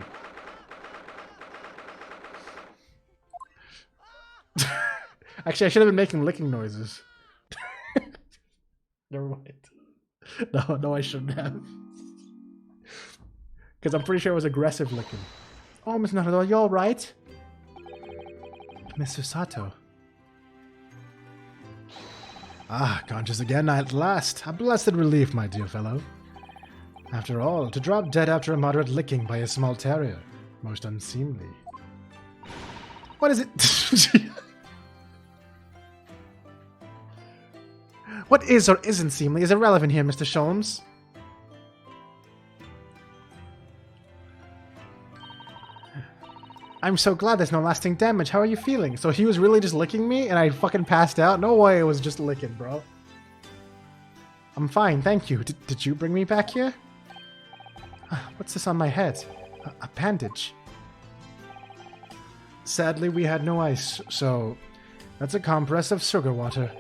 Actually, I should have been making licking noises. Never mind. No, I shouldn't have. Because I'm pretty sure it was aggressive licking. Oh, Miss Naruto, you alright? Mr. Sato. Ah, conscious again at last. A blessed relief, my dear fellow. After all, to drop dead after a moderate licking by a small terrier. Most unseemly. What is it? What is or isn't seemly is irrelevant here, Mr. Sholmes. I'm so glad there's no lasting damage. How are you feeling? So he was really just licking me and I fucking passed out? No way it was just licking, bro. I'm fine, thank you. Did you bring me back here? What's this on my head? A bandage. Sadly, we had no ice, so that's a compress of sugar water.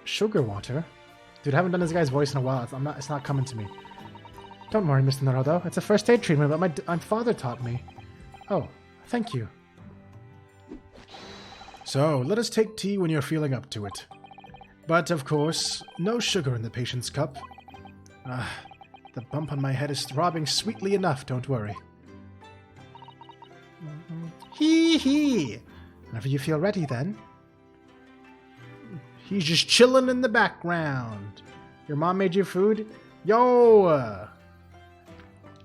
Sugar water? Dude, I haven't done this guy's voice in a while. It's not coming to me. Don't worry, Mr. Naruto. It's a first aid treatment that my father taught me. Oh, thank you. So, let us take tea when you're feeling up to it. But, of course, no sugar in the patient's cup. The bump on my head is throbbing sweetly enough, don't worry. Hee hee! Whenever you feel ready, then. He's just chilling in the background. Your mom made you food? Yo!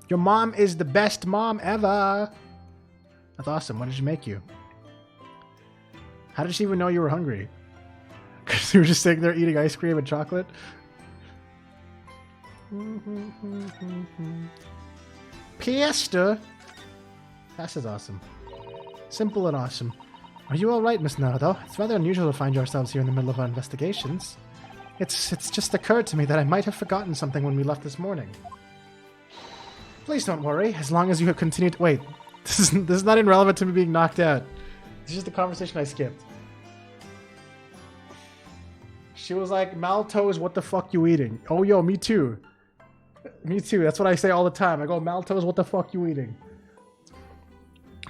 Your mom is the best mom ever! That's awesome. What did she make you? How did she even know you were hungry? Because you were just sitting there eating ice cream and chocolate? Pasta! Pasta's awesome. Simple and awesome. Are you alright, Miss Naruto? It's rather unusual to find yourselves here in the middle of our investigations. It's just occurred to me that I might have forgotten something when we left this morning. Please don't worry, as long as you have continued... Wait, this is not irrelevant to me being knocked out. It's just a conversation I skipped. She was like, Maltose, what the fuck you eating? Oh, yo, me too. Me too, that's what I say all the time. I go, Maltose, what the fuck you eating?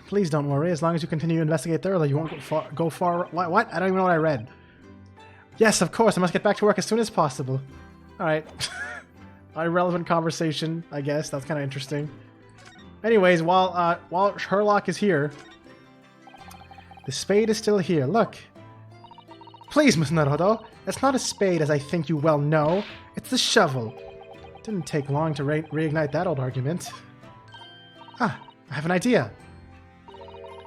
Please don't worry, as long as you continue to investigate thoroughly, you won't go far... What? I don't even know what I read. Yes, of course, I must get back to work as soon as possible. Alright. Irrelevant conversation, I guess. That's kind of interesting. Anyways, while Sherlock is here, the spade is still here. Look. Please, Miss Naruto. It's not a spade, as I think you well know. It's the shovel. Didn't take long to reignite that old argument. Ah, I have an idea.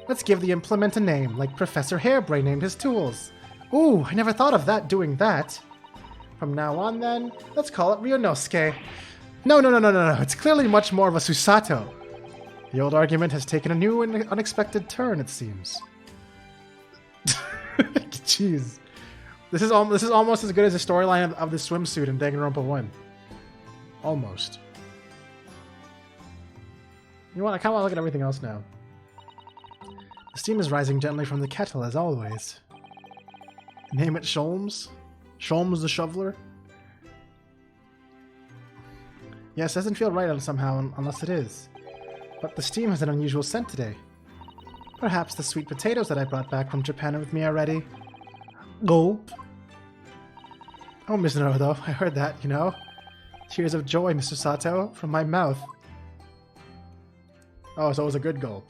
Let's give the implement a name, like Professor Hairbrain named his tools. Ooh, I never thought of doing that. From now on, then, let's call it Ryunosuke. No. It's clearly much more of a Susato. The old argument has taken a new and unexpected turn, it seems. Jeez. This is almost as good as the storyline of the swimsuit in Danganronpa 1. Almost. You know what? I kind of want to look at everything else now. The steam is rising gently from the kettle, as always. Name it Sholmes? Sholmes the Shoveler? Yes, doesn't feel right somehow, unless it is. But the steam has an unusual scent today. Perhaps the sweet potatoes that I brought back from Japan are with me already. Gulp. Oh, Miss Naruto, I heard that, you know. Tears of joy, Mr. Sato, from my mouth. Oh, so it was a good gulp.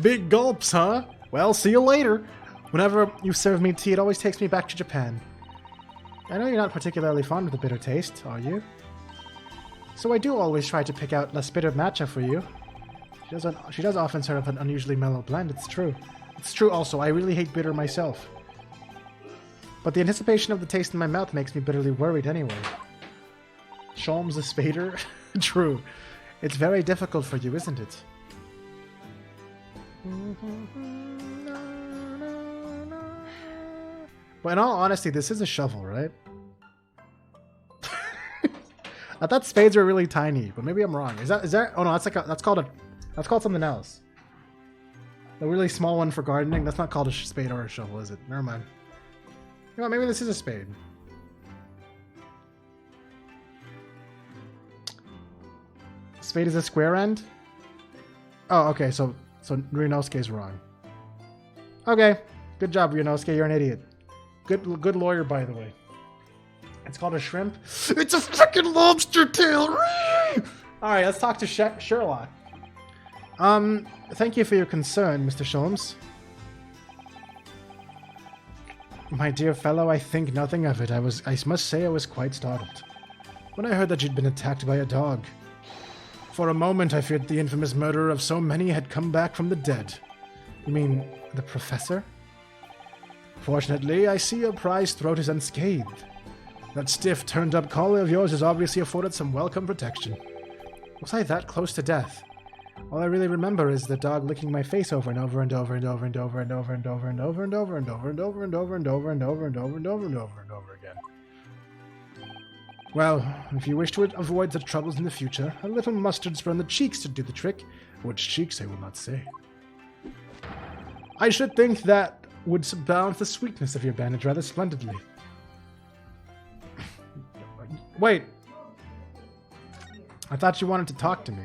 Big gulps, huh? Well, see you later. Whenever you serve me tea, it always takes me back to Japan. I know you're not particularly fond of the bitter taste, are you? So I do always try to pick out less bitter matcha for you. She does often serve an unusually mellow blend, it's true. It's true also, I really hate bitter myself. But the anticipation of the taste in my mouth makes me bitterly worried anyway. Sholmes the Spader? True. It's very difficult for you, isn't it? But in all honesty, this is a shovel, right? I thought spades were really tiny, but maybe I'm wrong. Is that? Oh no, that's called something else. The really small one for gardening. That's not called a spade or a shovel, is it? Never mind. You know what? Maybe this is a spade. Spade is a square end. Oh, okay. So Ryunosuke's wrong. Okay, good job, Ryunosuke. You're an idiot. Good lawyer, by the way. It's called a shrimp. It's a freaking lobster tail! Alright, let's talk to Sherlock. Thank you for your concern, Mr. Sholmes. My dear fellow, I think nothing of it. I must say I was quite startled when I heard that you'd been attacked by a dog. For a moment, I feared the infamous murderer of so many had come back from the dead. You mean, the professor? Fortunately, I see your prized throat is unscathed. That stiff, turned-up collar of yours has obviously afforded some welcome protection. Was I that close to death? All I really remember is the dog licking my face over and over and over and over and over and over and over and over and over and over and over and over and over and over and over and over and over and over again. Well, if you wish to avoid such troubles in the future, a little mustard spray on the cheeks to do the trick. Which cheeks I will not say. I should think that would balance the sweetness of your bandage rather splendidly. Wait. I thought you wanted to talk to me.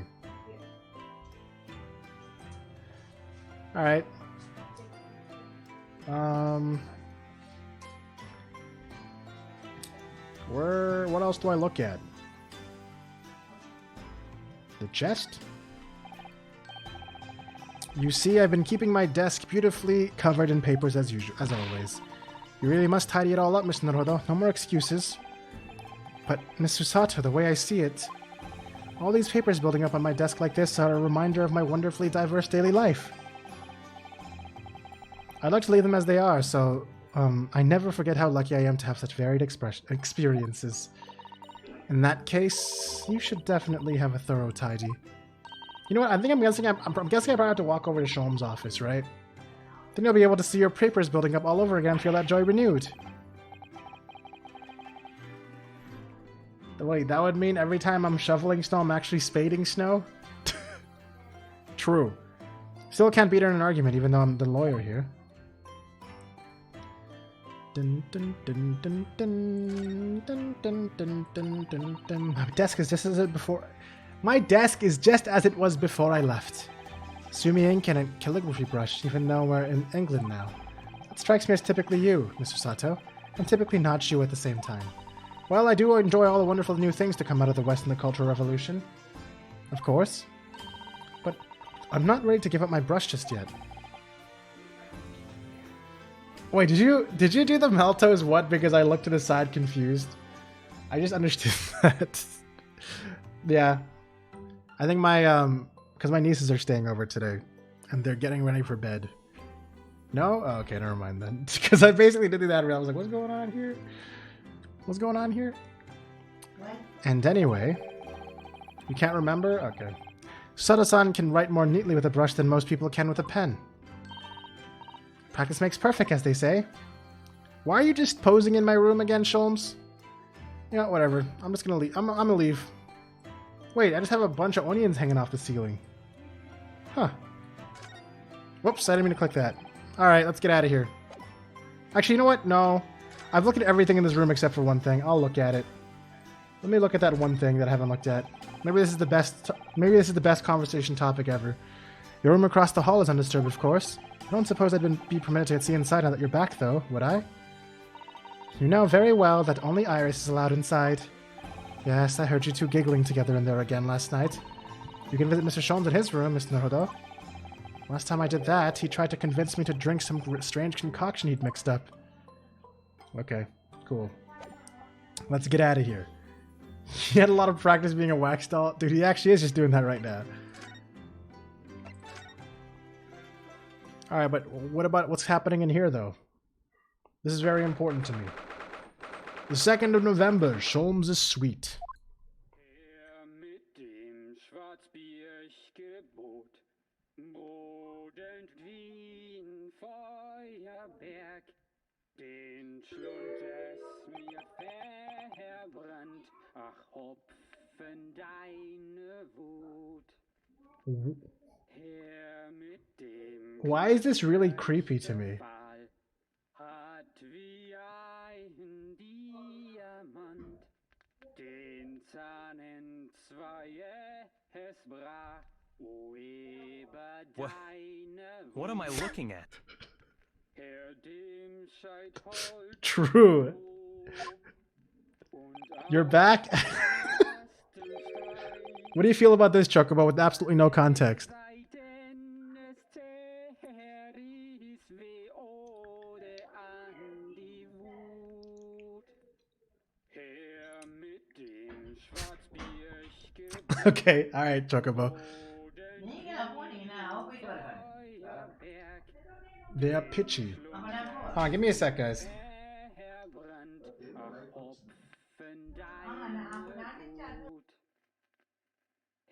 Alright. What else do I look at? The chest? You see, I've been keeping my desk beautifully covered in papers as usual, as always. You really must tidy it all up, Mr. Naruto. No more excuses. But, Miss Susato, the way I see it, all these papers building up on my desk like this are a reminder of my wonderfully diverse daily life. I'd like to leave them as they are, so I never forget how lucky I am to have such varied experiences. In that case, you should definitely have a thorough tidy. You know what? I'm guessing I probably have to walk over to Sholm's office, right? Then you'll be able to see your papers building up all over again and feel that joy renewed. Wait, that would mean every time I'm shoveling snow, I'm actually spading snow? True. Still can't beat her in an argument, even though I'm the lawyer here. Dun, dun, dun, dun, dun, dun, dun, dun, dun, dun, dun. My desk is just as it before. My desk is just as it was before I left. Sumi ink and a calligraphy brush, even though we're in England now. That strikes me as typically you, Mr. Sato, and typically not you at the same time. Well, I do enjoy all the wonderful new things to come out of the West in the Cultural Revolution. Of course. But I'm not ready to give up my brush just yet. Wait, did you do the Maltos what because I looked to the side confused? I just understood that. Yeah. I think my because my nieces are staying over today and they're getting ready for bed. No? Oh, okay, never mind then. Because I basically did that. I was like, what's going on here? What's going on here? What? And anyway, you can't remember? Okay. Sato-san can write more neatly with a brush than most people can with a pen. Practice makes perfect, as they say. Why are you just posing in my room again, Sholmes? Yeah, whatever. I'm just gonna leave. I'm gonna leave. Wait, I just have a bunch of onions hanging off the ceiling. Huh. Whoops, I didn't mean to click that. Alright, let's get out of here. Actually, you know what? No. I've looked at everything in this room except for one thing. I'll look at it. Let me look at that one thing that I haven't looked at. Maybe this is the best. Maybe this is the best conversation topic ever. Your room across the hall is undisturbed, of course. I don't suppose I'd be permitted to see inside now that you're back, though, would I? You know very well that only Iris is allowed inside. Yes, I heard you two giggling together in there again last night. You can visit Mr. Sholmes in his room, Mr. Naruto. Last time I did that, he tried to convince me to drink some strange concoction he'd mixed up. Okay, cool. Let's get out of here. He had a lot of practice being a wax doll. Dude, he actually is just doing that right now. Alright, but what about what's happening in here, though? This is very important to me. The 2nd of November, Sholmes' Suite. Den Schlund es mir verbrannt, ach Hopfen deine Wut. Herr mit dem Why is this really creepy to me? hat wie ein Diamant den Zahn entzwei es brach, o über deine What am I looking at? True. You're back? What do you feel about this, Chocobo, with absolutely no context? Okay, alright, Chocobo. They are pitchy. Hold on, give me a sec, guys.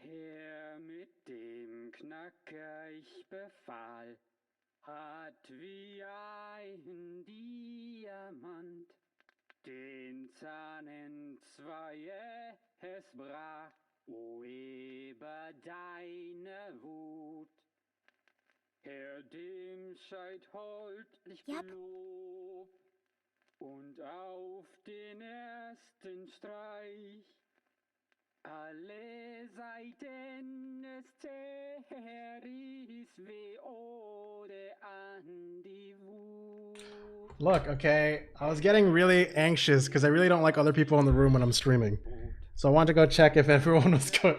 Herr mit dem Knacker ich befahl, hat wie ein Diamant den Zahn entzweie, es brach, o über deine Wut. Herr dem Scheid holdlich Yep. Lob und auf den ersten Streich alle Seiten es zerriss wie Ode an die Wut. Look, okay, I was getting really anxious because I really don't like other people in the room when I'm streaming. So I wanted to go check if everyone was going,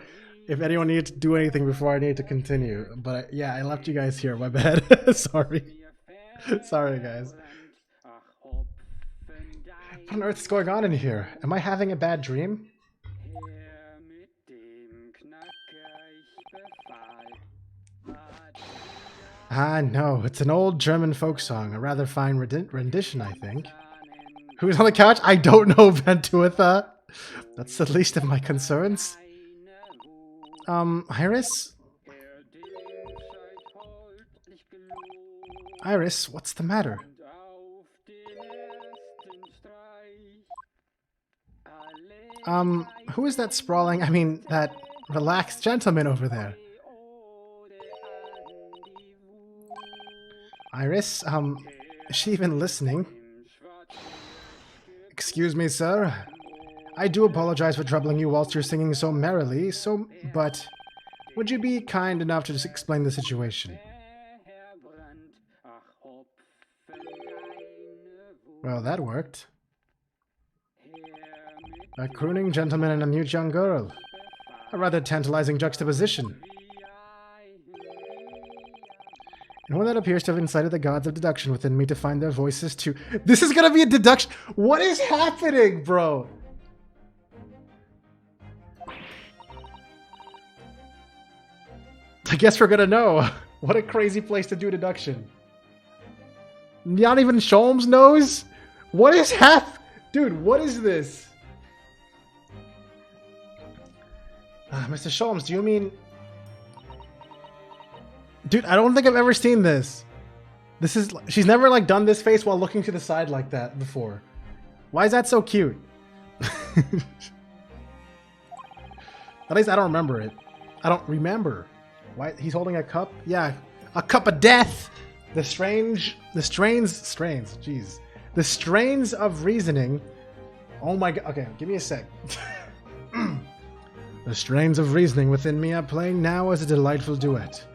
if anyone needed to do anything before I needed to continue. But yeah, I left you guys here. My bad. Sorry. Sorry, guys. What on earth is going on in here? Am I having a bad dream? Herr mit dem Knacker ich befahl, hat Ah, no, it's an old German folk song, a rather fine rendition, I think. Who's on the couch? I don't know, Ventuitha. That's the least of my concerns. Iris? Iris, what's the matter? Who is that sprawling, that relaxed gentleman over there? Iris, is she even listening? Excuse me, sir. I do apologize for troubling you whilst you're singing so merrily, but would you be kind enough to just explain the situation? Well, that worked. A crooning gentleman and a mute young girl. A rather tantalizing juxtaposition. And one that appears to have incited the gods of deduction within me to find their voices too. This is gonna be a deduction. What is happening, bro? I guess we're gonna know. What a crazy place to do deduction. Not even Sholmes knows? What is Dude, what is this? Mr. Sholmes, do you mean... Dude, I don't think I've ever seen this. She's never, like, done this face while looking to the side like that before. Why is that so cute? At least I don't remember it. I don't remember. Why? He's holding a cup? Yeah, a cup of death! The strains, jeez. The strains of reasoning. Oh my god, okay, give me a sec. The strains of reasoning within me are playing now as a delightful duet.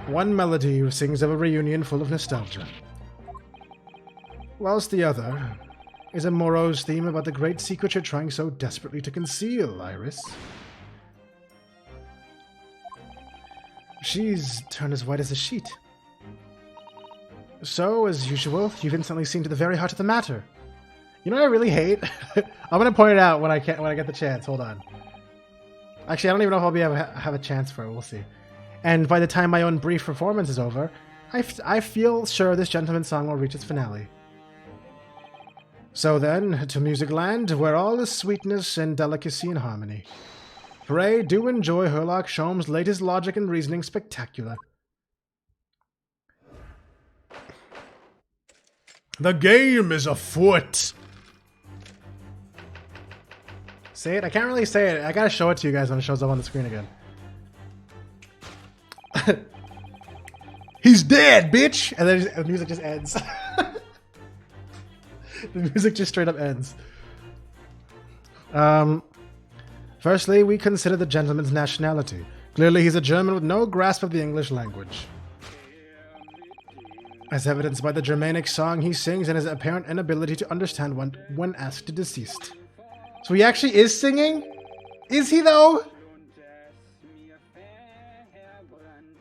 One melody sings of a reunion full of nostalgia, whilst the other is a morose theme about the great secret you're trying so desperately to conceal, Iris. She's turned as white as a sheet. So, as usual, you've instantly seen to the very heart of the matter. You know what I really hate? I'm gonna point it out when I get the chance. Hold on. Actually, I don't even know if I'll be able to have a chance for it. We'll see. And by the time my own brief performance is over, I feel sure this gentleman's song will reach its finale. So then, to Music Land, where all is sweetness and delicacy and harmony. Pray do enjoy Herlock Sholmes' latest logic and reasoning spectacular. The game is afoot! Say it? I can't really say it. I gotta show it to you guys when it shows up on the screen again. He's dead, bitch! And then the music just ends. The music just straight up ends. Firstly, we consider the gentleman's nationality. Clearly he's a German with no grasp of the English language, as evidenced by the Germanic song he sings and his apparent inability to understand when asked to desist. So he actually is singing? Is he though?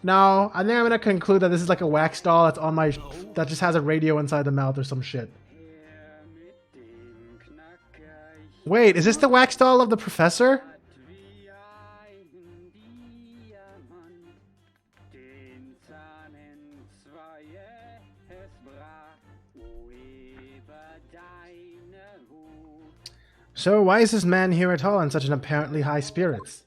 No, I think I'm gonna conclude that this is like a wax doll that's on my... that just has a radio inside the mouth or some shit. Wait, is this the wax doll of the professor? So why is this man here at all in such an apparently high spirits?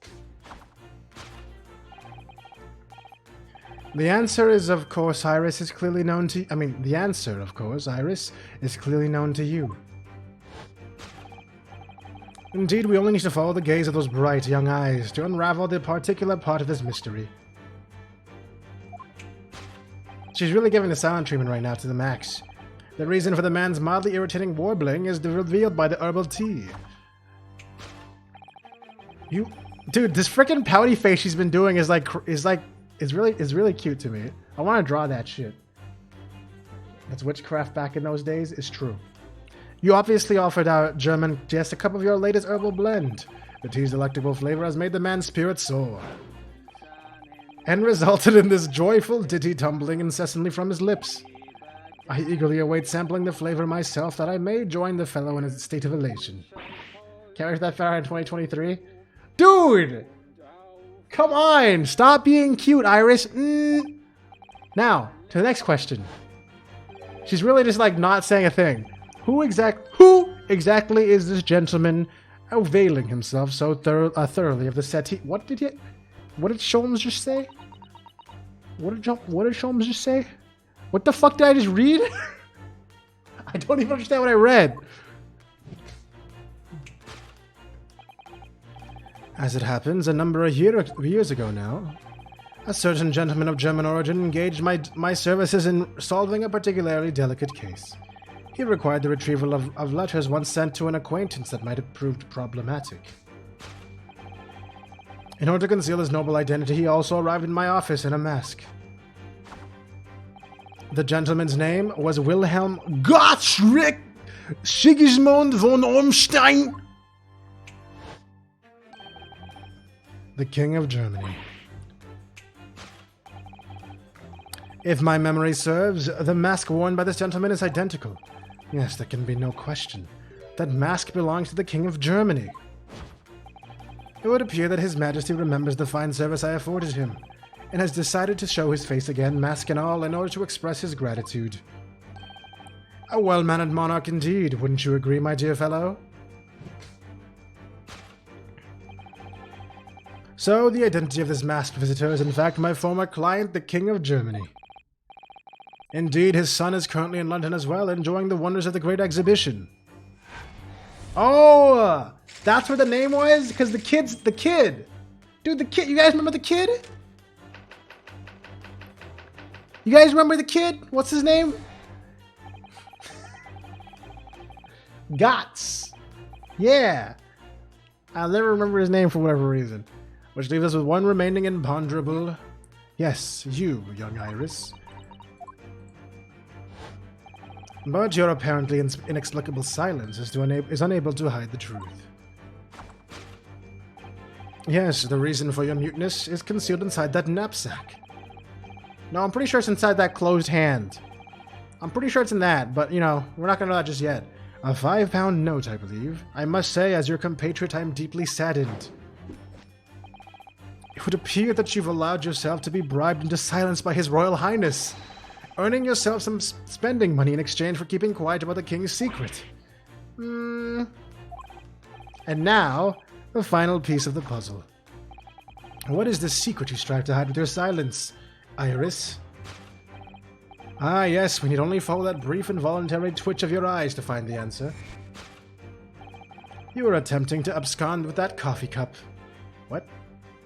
The answer is, of course, Iris is clearly known to... I mean, the answer, of course, Iris, is clearly known to you. Indeed, we only need to follow the gaze of those bright young eyes to unravel the particular part of this mystery. She's really giving the silent treatment right now to the max. The reason for the man's mildly irritating warbling is revealed by the herbal tea. Dude, this freaking pouty face she's been doing is really cute to me. I want to draw that shit. That's witchcraft back in those days. It's true. You obviously offered our German guest a cup of your latest herbal blend. The tea's delectable flavor has made the man's spirit soar, and resulted in this joyful ditty tumbling incessantly from his lips. I eagerly await sampling the flavor myself, that I may join the fellow in a state of elation. Can't wait for that far in 2023. Dude! Come on! Stop being cute, Iris! Now, to the next question. She's really just like not saying a thing. Who exactly is this gentleman availing himself so thoroughly of the settee? What did Sholmes just say? What did Sholmes just say? What the fuck did I just read? I don't even understand what I read. As it happens, a number of years ago now, a certain gentleman of German origin engaged my services in solving a particularly delicate case. He required the retrieval of letters once sent to an acquaintance that might have proved problematic. In order to conceal his noble identity, he also arrived in my office in a mask. The gentleman's name was Wilhelm Gottschrick Sigismund von Ormstein, the King of Germany. If my memory serves, the mask worn by this gentleman is identical. Yes, there can be no question. That mask belongs to the King of Germany. It would appear that His Majesty remembers the fine service I afforded him, and has decided to show his face again, mask and all, in order to express his gratitude. A well-mannered monarch indeed, wouldn't you agree, my dear fellow? So, the identity of this masked visitor is in fact my former client, the King of Germany. Indeed, his son is currently in London as well, enjoying the wonders of the Great Exhibition. Oh! That's where the name was? Because the kid! Dude, the kid! You guys remember the kid? You guys remember the kid? What's his name? Gotts. Yeah. I'll never remember his name for whatever reason. Which leaves us with one remaining imponderable. Yes, you, young Iris. But your apparently inexplicable silence is unable to hide the truth. Yes, the reason for your muteness is concealed inside that knapsack. No, I'm pretty sure it's inside that closed hand. I'm pretty sure it's in that, but, you know, we're not going to know that just yet. A £5 note, I believe. I must say, as your compatriot, I am deeply saddened. It would appear that you've allowed yourself to be bribed into silence by His Royal Highness, earning yourself some spending money in exchange for keeping quiet about the King's secret. And now, the final piece of the puzzle. What is the secret you strive to hide with your silence, Iris? Ah, yes, we need only follow that brief involuntary twitch of your eyes to find the answer. You were attempting to abscond with that coffee cup. What?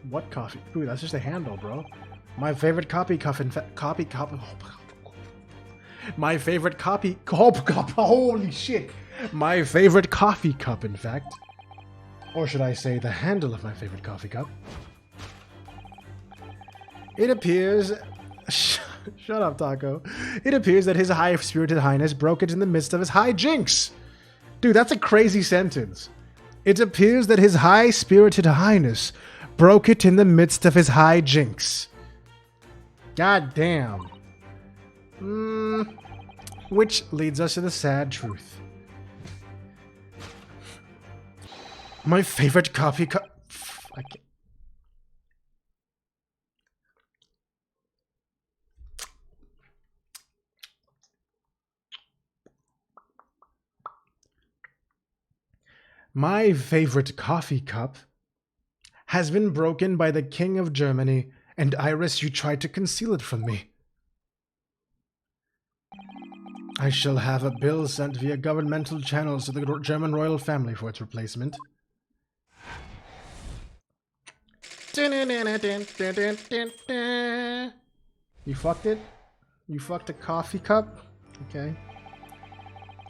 What coffee? Ooh, that's just a handle, bro. My favorite coffee cup, my favorite coffee cup. Holy shit! My favorite coffee cup, in fact. Or should I say the handle of my favorite coffee cup? It appears... Shut up, Taco. It appears that His High-Spirited Highness broke it in the midst of his high jinks. Dude, that's a crazy sentence. It appears that His High-Spirited Highness broke it in the midst of his high jinks. God damn. Which leads us to the sad truth. My favorite coffee cup... I can't. My favorite coffee cup has been broken by the King of Germany And Iris, you tried to conceal it from me. I shall have a bill sent via governmental channels to the German royal family for its replacement. You fucked it? You fucked a coffee cup? Okay.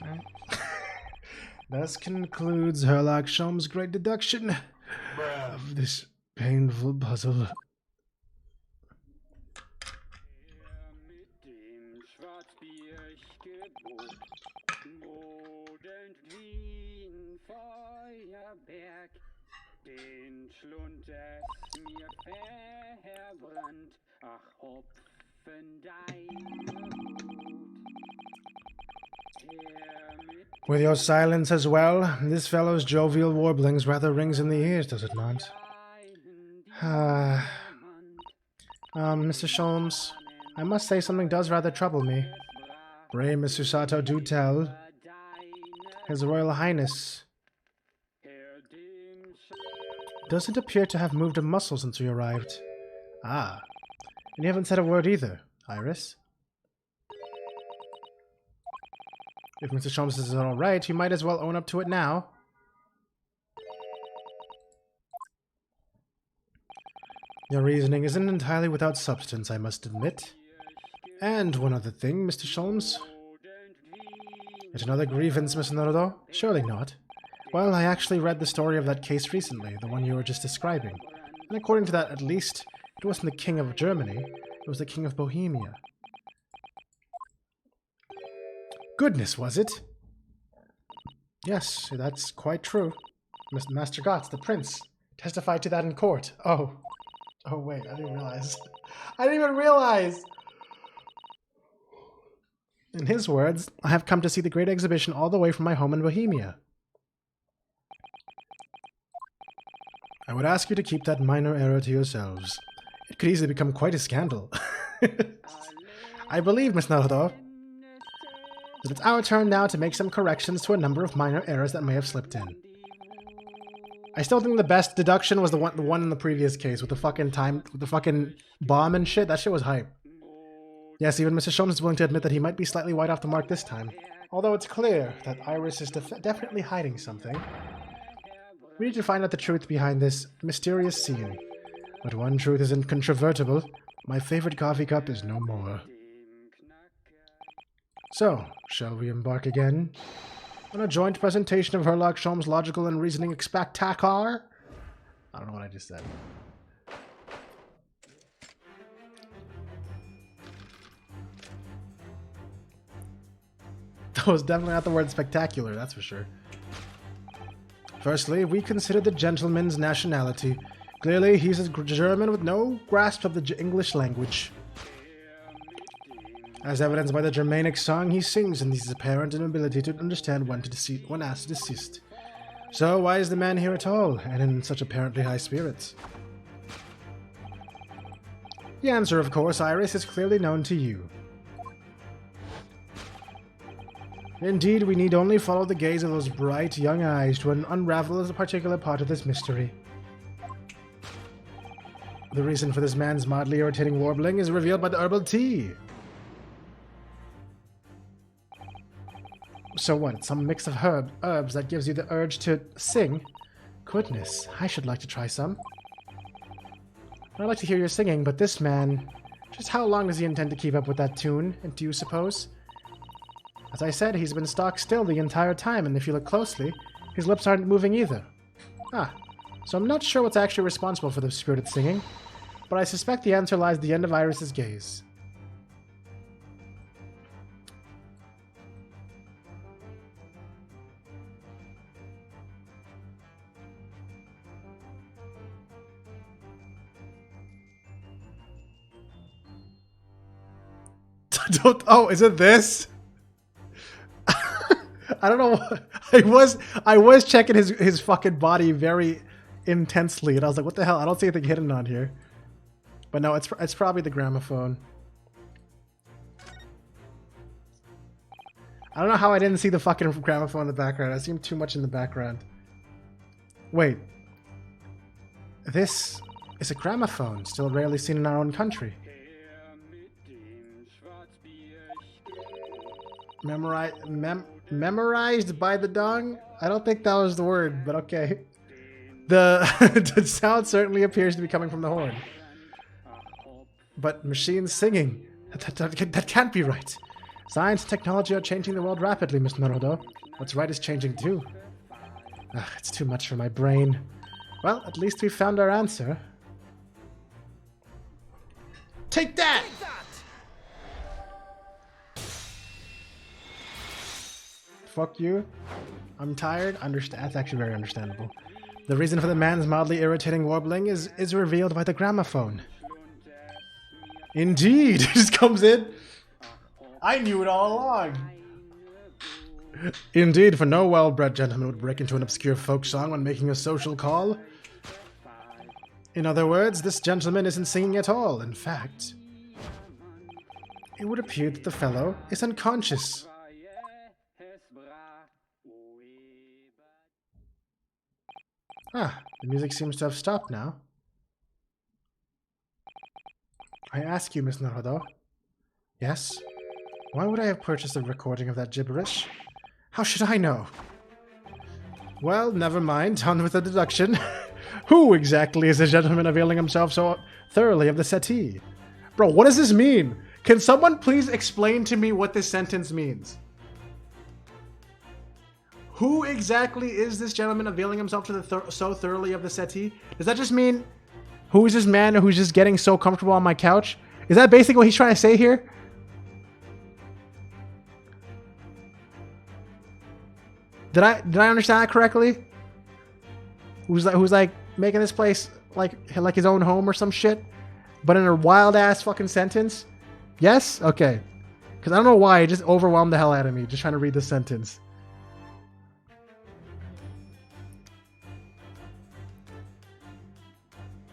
Alright. Thus concludes Herlock Sholmes' great deduction of this painful puzzle. Mit dem Schwarzbiergebot, modend wie ein Feuerberg, den Schlund es mir verbrannt, ach Hopfen deine Hut. With your silence as well, this fellow's jovial warblings rather rings in the ears, does it not? Mr. Sholmes, I must say something does rather trouble me. Pray, Mr. Sato, do tell. His Royal Highness. Doesn't appear to have moved a muscle since we arrived. Ah. And you haven't said a word either, Iris. If Mr. Sholmes is alright, you might as well own up to it now. Your reasoning isn't entirely without substance, I must admit. And one other thing, Mr. Sholmes. Yet another grievance, Mr. Naruto? Surely not. Well, I actually read the story of that case recently, the one you were just describing. And according to that, at least, it wasn't the King of Germany, it was the King of Bohemia. Goodness, was it? Yes, that's quite true. Master Gotz, the prince, testified to that in court. Oh. Oh, wait, I didn't realize. I didn't even realize! In his words, I have come to see the great exhibition all the way from my home in Bohemia. I would ask you to keep that minor error to yourselves. It could easily become quite a scandal. I believe, Miss Naruto, that it's our turn now to make some corrections to a number of minor errors that may have slipped in. I still think the best deduction was the one in the previous case with the fucking bomb and shit. That shit was hype. Yes, even Mr. Sholmes is willing to admit that he might be slightly wide off the mark this time. Although it's clear that Iris is definitely hiding something. We need to find out the truth behind this mysterious scene. But one truth is incontrovertible. My favorite coffee cup is no more. So, shall we embark again on a joint presentation of Herlock Sholmes' logical and reasoning spectacular? I don't know what I just said. That was definitely not the word spectacular, that's for sure. Firstly, we consider the gentleman's nationality. Clearly, he's a German with no grasp of the English language. As evidenced by the Germanic song he sings and his apparent inability to understand when asked to desist. So why is the man here at all, and in such apparently high spirits? The answer, of course, Iris, is clearly known to you. Indeed, we need only follow the gaze of those bright young eyes to unravel a particular part of this mystery. The reason for this man's mildly irritating warbling is revealed by the herbal tea. So what, some mix of herbs that gives you the urge to sing? Goodness, I should like to try some. I'd like to hear your singing, but this man... Just how long does he intend to keep up with that tune, do you suppose? As I said, he's been stock still the entire time, and if you look closely, his lips aren't moving either. Ah, so I'm not sure what's actually responsible for the spirited singing, but I suspect the answer lies at the end of Iris's gaze. Oh, is it this? I don't know. I was checking his fucking body very intensely, and I was like, "What the hell? I don't see anything hidden on here." But no, it's probably the gramophone. I don't know how I didn't see the fucking gramophone in the background. I seemed too much in the background. Wait. This is a gramophone, still rarely seen in our own country. Her mit dem Schwarzbierchen. Memorized by the dong? I don't think that was the word, but okay. The sound certainly appears to be coming from the horn. But machines singing? That can't be right. Science and technology are changing the world rapidly, Miss Naruto. What's right is changing too. It's too much for my brain. Well, at least we found our answer. Take that! Take that! Fuck you. I'm tired. That's actually very understandable. The reason for the man's mildly irritating warbling is revealed by the gramophone. Indeed! It just comes in. I knew it all along. Indeed, for no well-bred gentleman would break into an obscure folk song when making a social call. In other words, this gentleman isn't singing at all. In fact, it would appear that the fellow is unconscious. The music seems to have stopped now. I ask you, Miss Naruto. Yes? Why would I have purchased a recording of that gibberish? How should I know? Well, never mind. On with the deduction. Who exactly is the gentleman availing himself so thoroughly of the settee? Bro, what does this mean? Can someone please explain to me what this sentence means? Who exactly is this gentleman availing himself to the so thoroughly of the settee? Does that just mean, who is this man who's just getting so comfortable on my couch? Is that basically what he's trying to say here? Did I understand that correctly? Who's like making this place like his own home or some shit, but in a wild ass fucking sentence? Yes? Okay. Because I don't know why, it just overwhelmed the hell out of me just trying to read this sentence.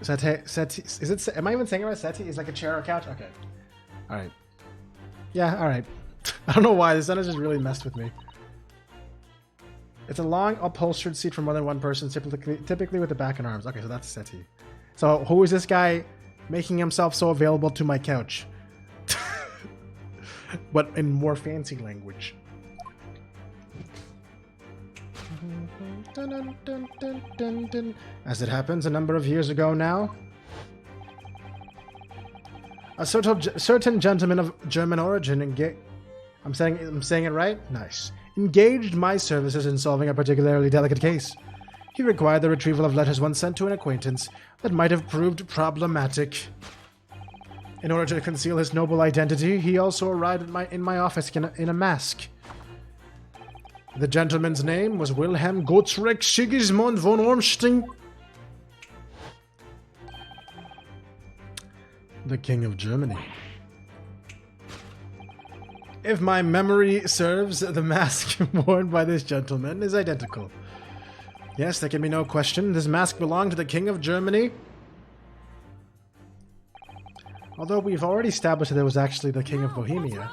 Settee, is it? Am I even saying it right? Settee is like a chair or couch? Okay. Alright. Yeah, alright. I don't know why, this sentence just really messed with me. It's a long upholstered seat for more than one person, typically with the back and arms. Okay, so that's a settee. So who is this guy making himself so available to my couch? But in more fancy language. As it happens, a number of years ago now, a certain gentleman of German origin I'm saying it right? Nice. Engaged my services in solving a particularly delicate case. He required the retrieval of letters once sent to an acquaintance that might have proved problematic. In order to conceal his noble identity, he also arrived in my office in a mask. The gentleman's name was Wilhelm Gottsreich Sigismund von Ormsting, the King of Germany. If my memory serves, the mask worn by this gentleman is identical. Yes, there can be no question. This mask belonged to the King of Germany. Although we've already established that it was actually the King of Bohemia.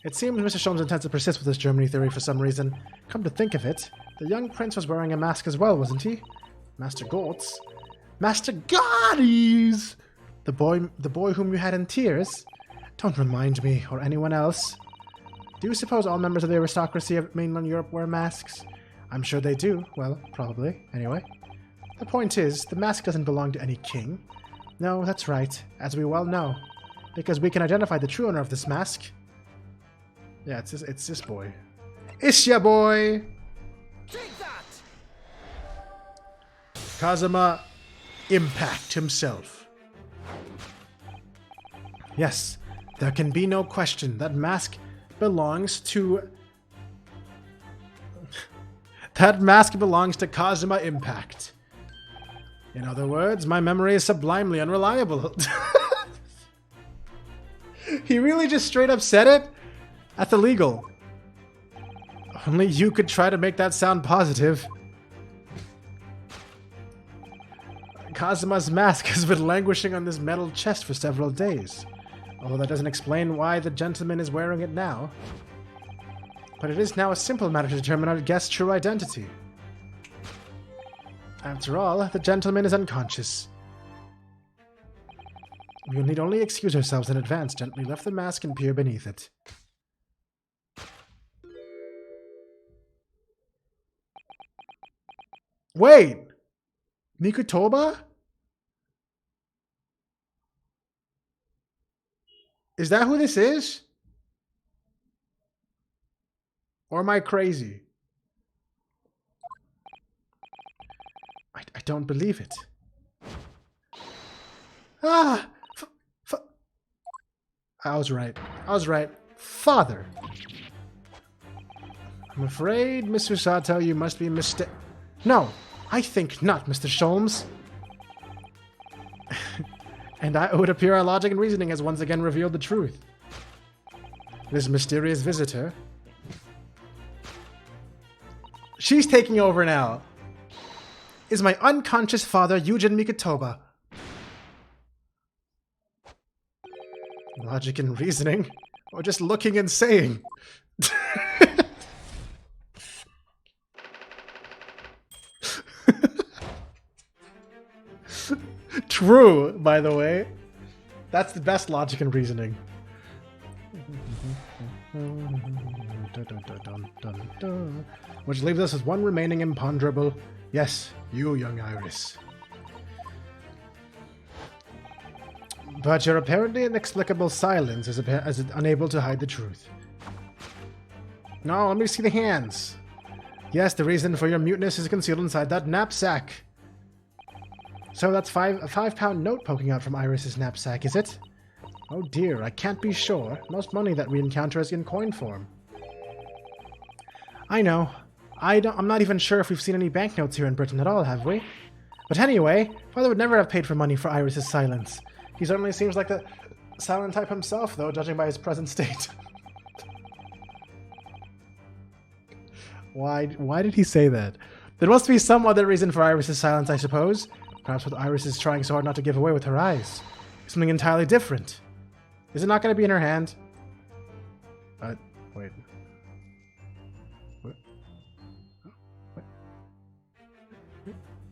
It seems Mr. Sholmes intends to persist with this Germany theory for some reason. Come to think of it, the young prince was wearing a mask as well, wasn't he? Master Goltz? Master Goddies! The boy whom you had in tears? Don't remind me, or anyone else. Do you suppose all members of the aristocracy of mainland Europe wear masks? I'm sure they do. Well, probably. Anyway. The point is, the mask doesn't belong to any king. No, that's right, as we well know. Because we can identify the true owner of this mask. Yeah, it's this boy. It's ya boy! Take that! Kazuma Impact himself. Yes, there can be no question that mask belongs to... that mask belongs to Kazuma Impact. In other words, my memory is sublimely unreliable. He really just straight up said it? That's illegal. Only you could try to make that sound positive. Kazuma's mask has been languishing on this metal chest for several days. Although that doesn't explain why the gentleman is wearing it now. But it is now a simple matter to determine our guest's true identity. After all, the gentleman is unconscious. You need only excuse yourselves in advance. Gently lift the mask and peer beneath it. Wait! Mikutoba? Is that who this is? Or am I crazy? I don't believe it. Ah! I was right. I was right. Father! I'm afraid, Mr. Sato, you must be mistaken. No, I think not, Mr. Sholmes. And it would appear our logic and reasoning has once again revealed the truth. This mysterious visitor... She's taking over now. Is my unconscious father, Eugen Mikutoba. Logic and reasoning? Or just looking and saying? True, by the way. That's the best logic and reasoning. Which leaves us with one remaining imponderable. Yes, you, young Iris. But your apparently inexplicable silence is unable to hide the truth. No, let me see the hands. Yes, the reason for your muteness is concealed inside that knapsack. So that's a 5-pound note poking out from Iris's knapsack, is it? Oh dear, I can't be sure. Most money that we encounter is in coin form. I know. I'm not even sure if we've seen any banknotes here in Britain at all, have we? But anyway, Father would never have paid for money for Iris's silence. He certainly seems like the silent type himself, though, judging by his present state. Why did he say that? There must be some other reason for Iris's silence, I suppose. Perhaps what Iris is trying so hard not to give away with her eyes. Something entirely different. Is it not going to be in her hand? Wait.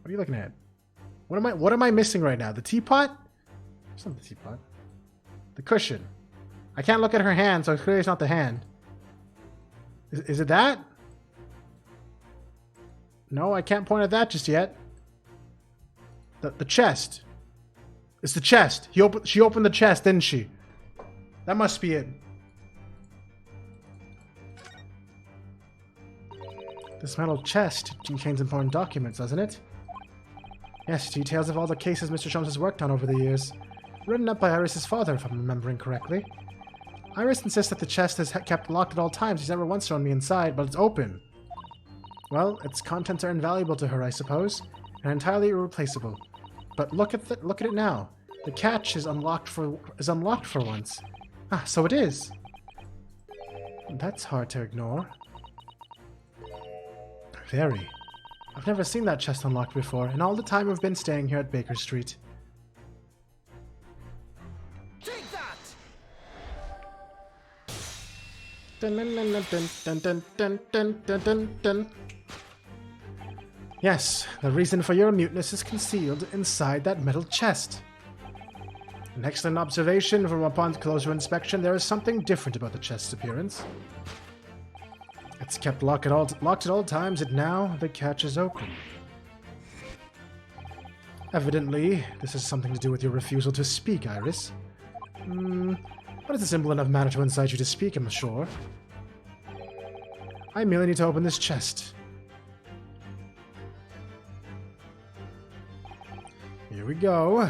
What are you looking at? What am I missing right now? The teapot? It's not the teapot. The cushion. I can't look at her hand, so clearly it's not the hand. Is it that? No, I can't point at that just yet. The chest. It's the chest. She opened the chest, didn't she? That must be it. This metal chest contains important documents, doesn't it? Yes, details of all the cases Mr. Sholmes has worked on over the years. Written up by Iris's father, if I'm remembering correctly. Iris insists that the chest is kept locked at all times. He's never once shown me inside, but it's open. Well, its contents are invaluable to her, I suppose, and entirely irreplaceable. But look at it now. The catch is unlocked for once. Ah, so it is. That's hard to ignore. Very. I've never seen that chest unlocked before, in all the time we've been staying here at Baker Street. Take that! Dun, dun, dun, dun, dun, dun, dun, dun, dun, dun. Yes, the reason for your muteness is concealed inside that metal chest. An excellent observation, from upon closer inspection, there is something different about the chest's appearance. It's kept locked at all times, and now the catch is open. Evidently, this has something to do with your refusal to speak, Iris. But it's a simple enough matter to incite you to speak, I'm sure. I merely need to open this chest. Here we go.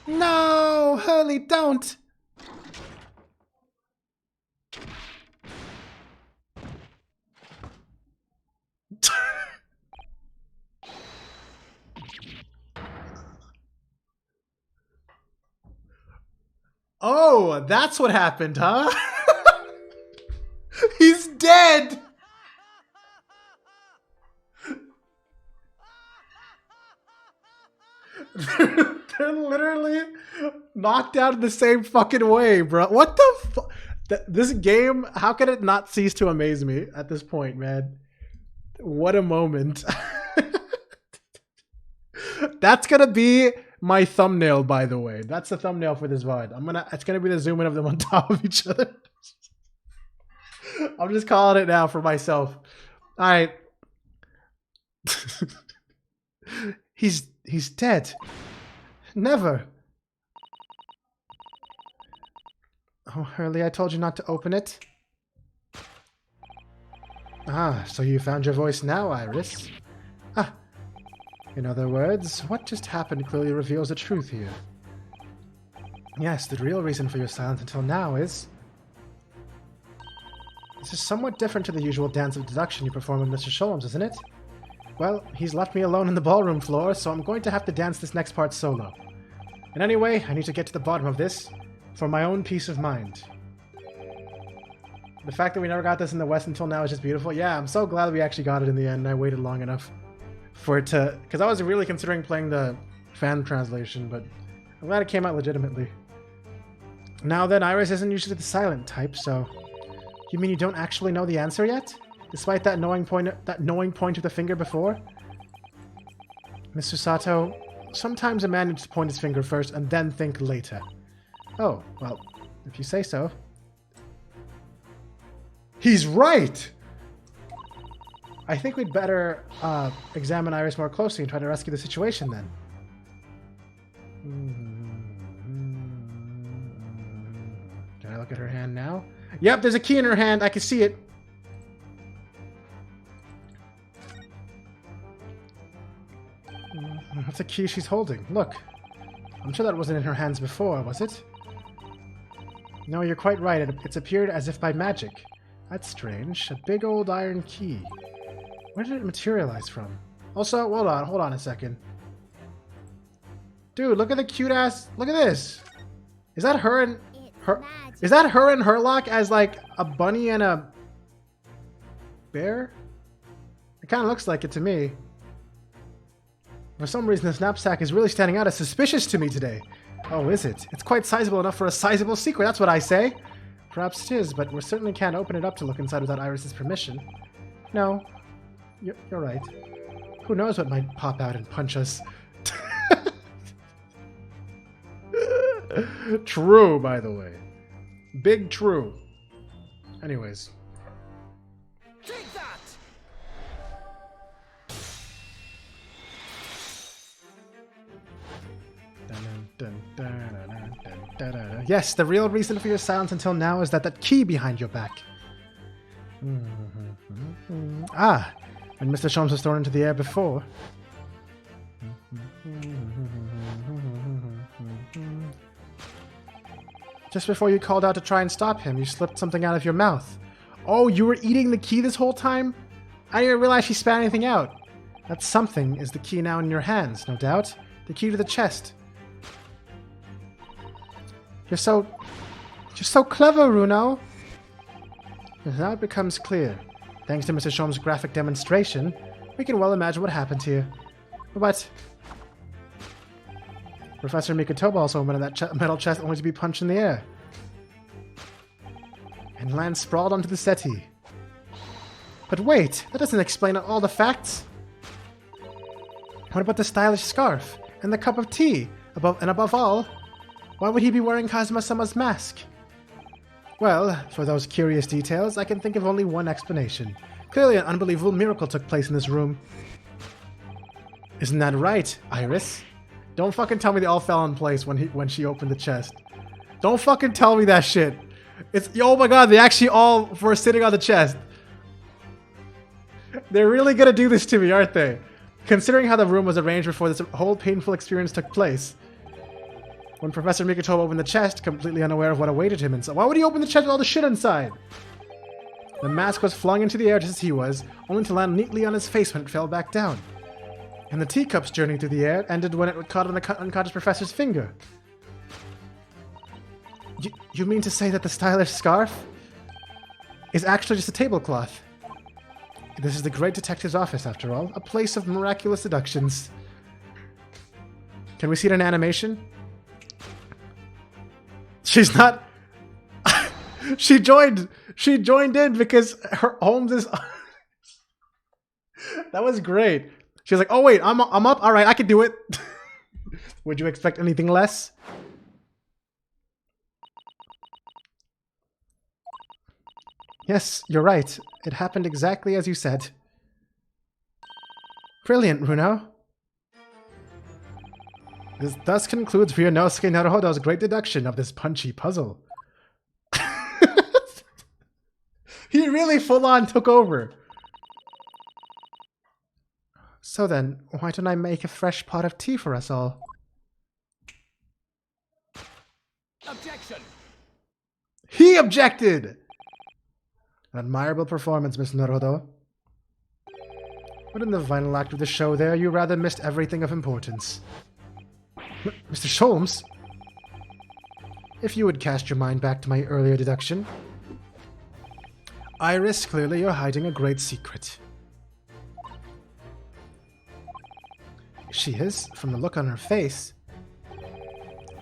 No! Hurley, don't! Oh, that's what happened, huh? He's dead! They're literally knocked out in the same fucking way, bro. What the fuck? This game, how can it not cease to amaze me at this point, man? What a moment. That's gonna be my thumbnail, by the way. That's the thumbnail for this VOD. It's gonna be the zoom in of them on top of each other. I'm just calling it now for myself. All right. He's dead. Never. Oh, Hurley, I told you not to open it. Ah, so you found your voice now, Iris. Ah. In other words, what just happened clearly reveals the truth here. Yes, the real reason for your silence until now is... This is somewhat different to the usual dance of deduction you perform with Mr. Sholmes, isn't it? Well, he's left me alone on the ballroom floor, so I'm going to have to dance this next part solo. And anyway, I need to get to the bottom of this, for my own peace of mind. The fact that we never got this in the West until now is just beautiful. Yeah, I'm so glad we actually got it in the end, and I waited long enough for it to... Because I was really considering playing the fan translation, but I'm glad it came out legitimately. Now then, Iris isn't usually the silent type, so... You mean you don't actually know the answer yet? Despite that knowing point of the finger before? Mr. Sato, sometimes a man needs to point his finger first and then think later. Oh, well, if you say so. He's right! I think we'd better examine Iris more closely and try to rescue the situation then. Can I look at her hand now? Yep, there's a key in her hand. I can see it. What's the key she's holding? Look. I'm sure that wasn't in her hands before, was it? No, you're quite right. It's appeared as if by magic. That's strange. A big old iron key. Where did it materialize from? Also, hold on a second. Dude, look at the cute ass. Look at this. Is that her and her? Is that her and Herlock as like a bunny and a bear? It kind of looks like it to me. For some reason, this knapsack is really standing out as suspicious to me today. Oh, is it? It's quite sizable enough for a sizable secret, that's what I say. Perhaps it is, but we certainly can't open it up to look inside without Iris's permission. No, you're right. Who knows what might pop out and punch us. True, by the way. Big true. Anyways. Take that! Yes, the real reason for your silence until now is that key behind your back. Ah, and Mr. Sholmes was thrown into the air before. Just before you called out to try and stop him, you slipped something out of your mouth. Oh, you were eating the key this whole time? I didn't even realize she spat anything out. That something is the key now in your hands, no doubt. The key to the chest. You're so clever, Runo. Now it becomes clear. Thanks to Mr. Sholmes' graphic demonstration, we can well imagine what happened here. But Professor Mikotoba also opened that metal chest only to be punched in the air. And land sprawled onto the settee. But wait, that doesn't explain all the facts. What about the stylish scarf? And the cup of tea? Above all, why would he be wearing Kazuma-sama's mask? Well, for those curious details, I can think of only one explanation. Clearly an unbelievable miracle took place in this room. Isn't that right, Iris? Don't fucking tell me they all fell in place when she opened the chest. Don't fucking tell me that shit. Oh my god, they actually all were sitting on the chest. They're really gonna do this to me, aren't they? Considering how the room was arranged before this whole painful experience took place. When Professor Mikotoba opened the chest, completely unaware of what awaited him inside. Why would he open the chest with all the shit inside? The mask was flung into the air just as he was, only to land neatly on his face when it fell back down. And the teacup's journey through the air ended when it caught on the unconscious professor's finger. You mean to say that the stylish scarf is actually just a tablecloth? This is the great detective's office, after all. A place of miraculous seductions. Can we see it in animation? She's not... She joined in because her Holmes is... That was great. She was like, oh wait, I'm up. All right, I can do it. Would you expect anything less? Yes, you're right. It happened exactly as you said. Brilliant, Runo. This thus concludes Ryunosuke Naruhodo's great deduction of this punchy puzzle. He really full-on took over. So then, why don't I make a fresh pot of tea for us all? Objection! He objected! An admirable performance, Miss Naruhodo. But in the final act of the show there, you rather missed everything of importance. Mr. Sholmes? If you would cast your mind back to my earlier deduction. Iris, clearly you're hiding a great secret. She is, from the look on her face.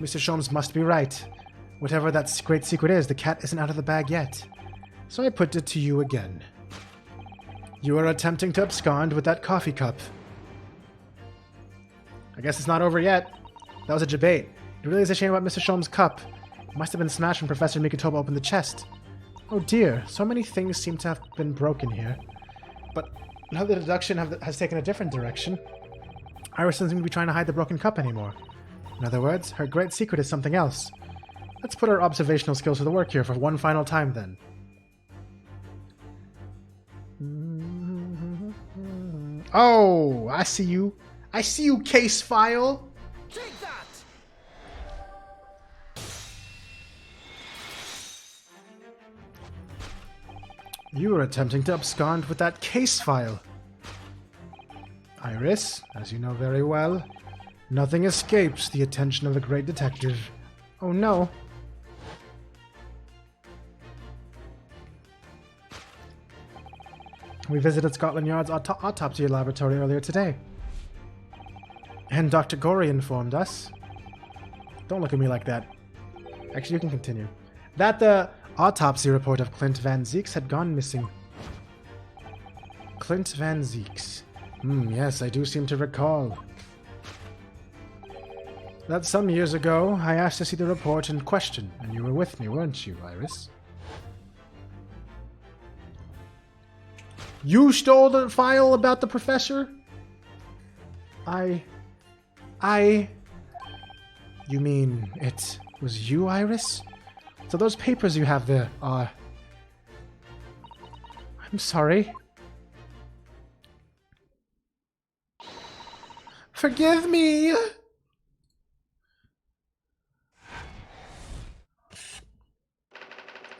Mr. Sholmes must be right. Whatever that great secret is, the cat isn't out of the bag yet. So I put it to you again. You are attempting to abscond with that coffee cup. I guess it's not over yet. That was a debate. It really is a shame about Mr. Sholmes' cup. It must have been smashed when Professor Mikotoba opened the chest. Oh dear, so many things seem to have been broken here. But now the deduction has taken a different direction. Iris doesn't seem to be trying to hide the broken cup anymore. In other words, her great secret is something else. Let's put our observational skills to the work here for one final time then. Oh, I see you. I see you, case file. Take that! You were attempting to abscond with that case file. Iris, as you know very well, nothing escapes the attention of the great detective. Oh no. We visited Scotland Yard's autopsy laboratory earlier today. And Dr. Gorey informed us. Don't look at me like that. Actually, you can continue. That the autopsy report of Clint Van Zeeks had gone missing. Clint Van Zeeks. Yes, I do seem to recall. That some years ago, I asked to see the report in question, and you were with me, weren't you, Iris? You stole the file about the professor? You mean it was you, Iris? So those papers you have there are... I'm sorry. Forgive me!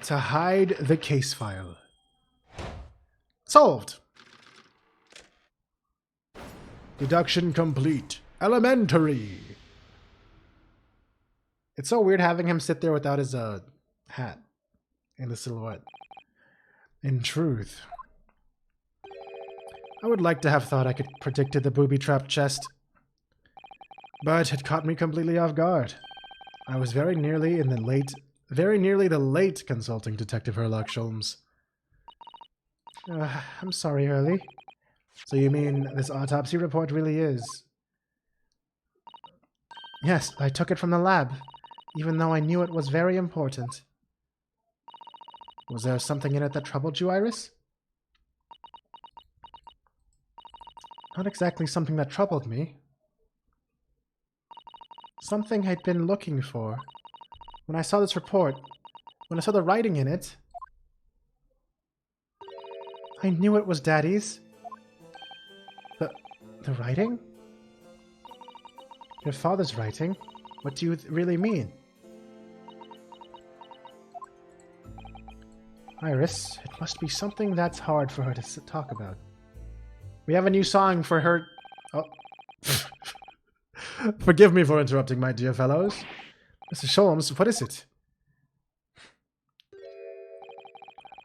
To hide the case file. Solved. Deduction complete. Elementary. It's so weird having him sit there without his hat and the silhouette. In truth, I would like to have thought I could predicted the booby-trapped chest, but it caught me completely off guard. I was very nearly the late consulting Detective Herlock Sholmes. I'm sorry, Hurley. So you mean this autopsy report really is? Yes, I took it from the lab, even though I knew it was very important. Was there something in it that troubled you, Iris? Not exactly something that troubled me. Something I'd been looking for. When I saw this report, when I saw the writing in it, I knew it was Daddy's. The writing? Your father's writing? What do you really mean? Iris, it must be something that's hard for her to talk about. We have a new song for her... Oh. Forgive me for interrupting, my dear fellows. Mr. Sholmes, what is it?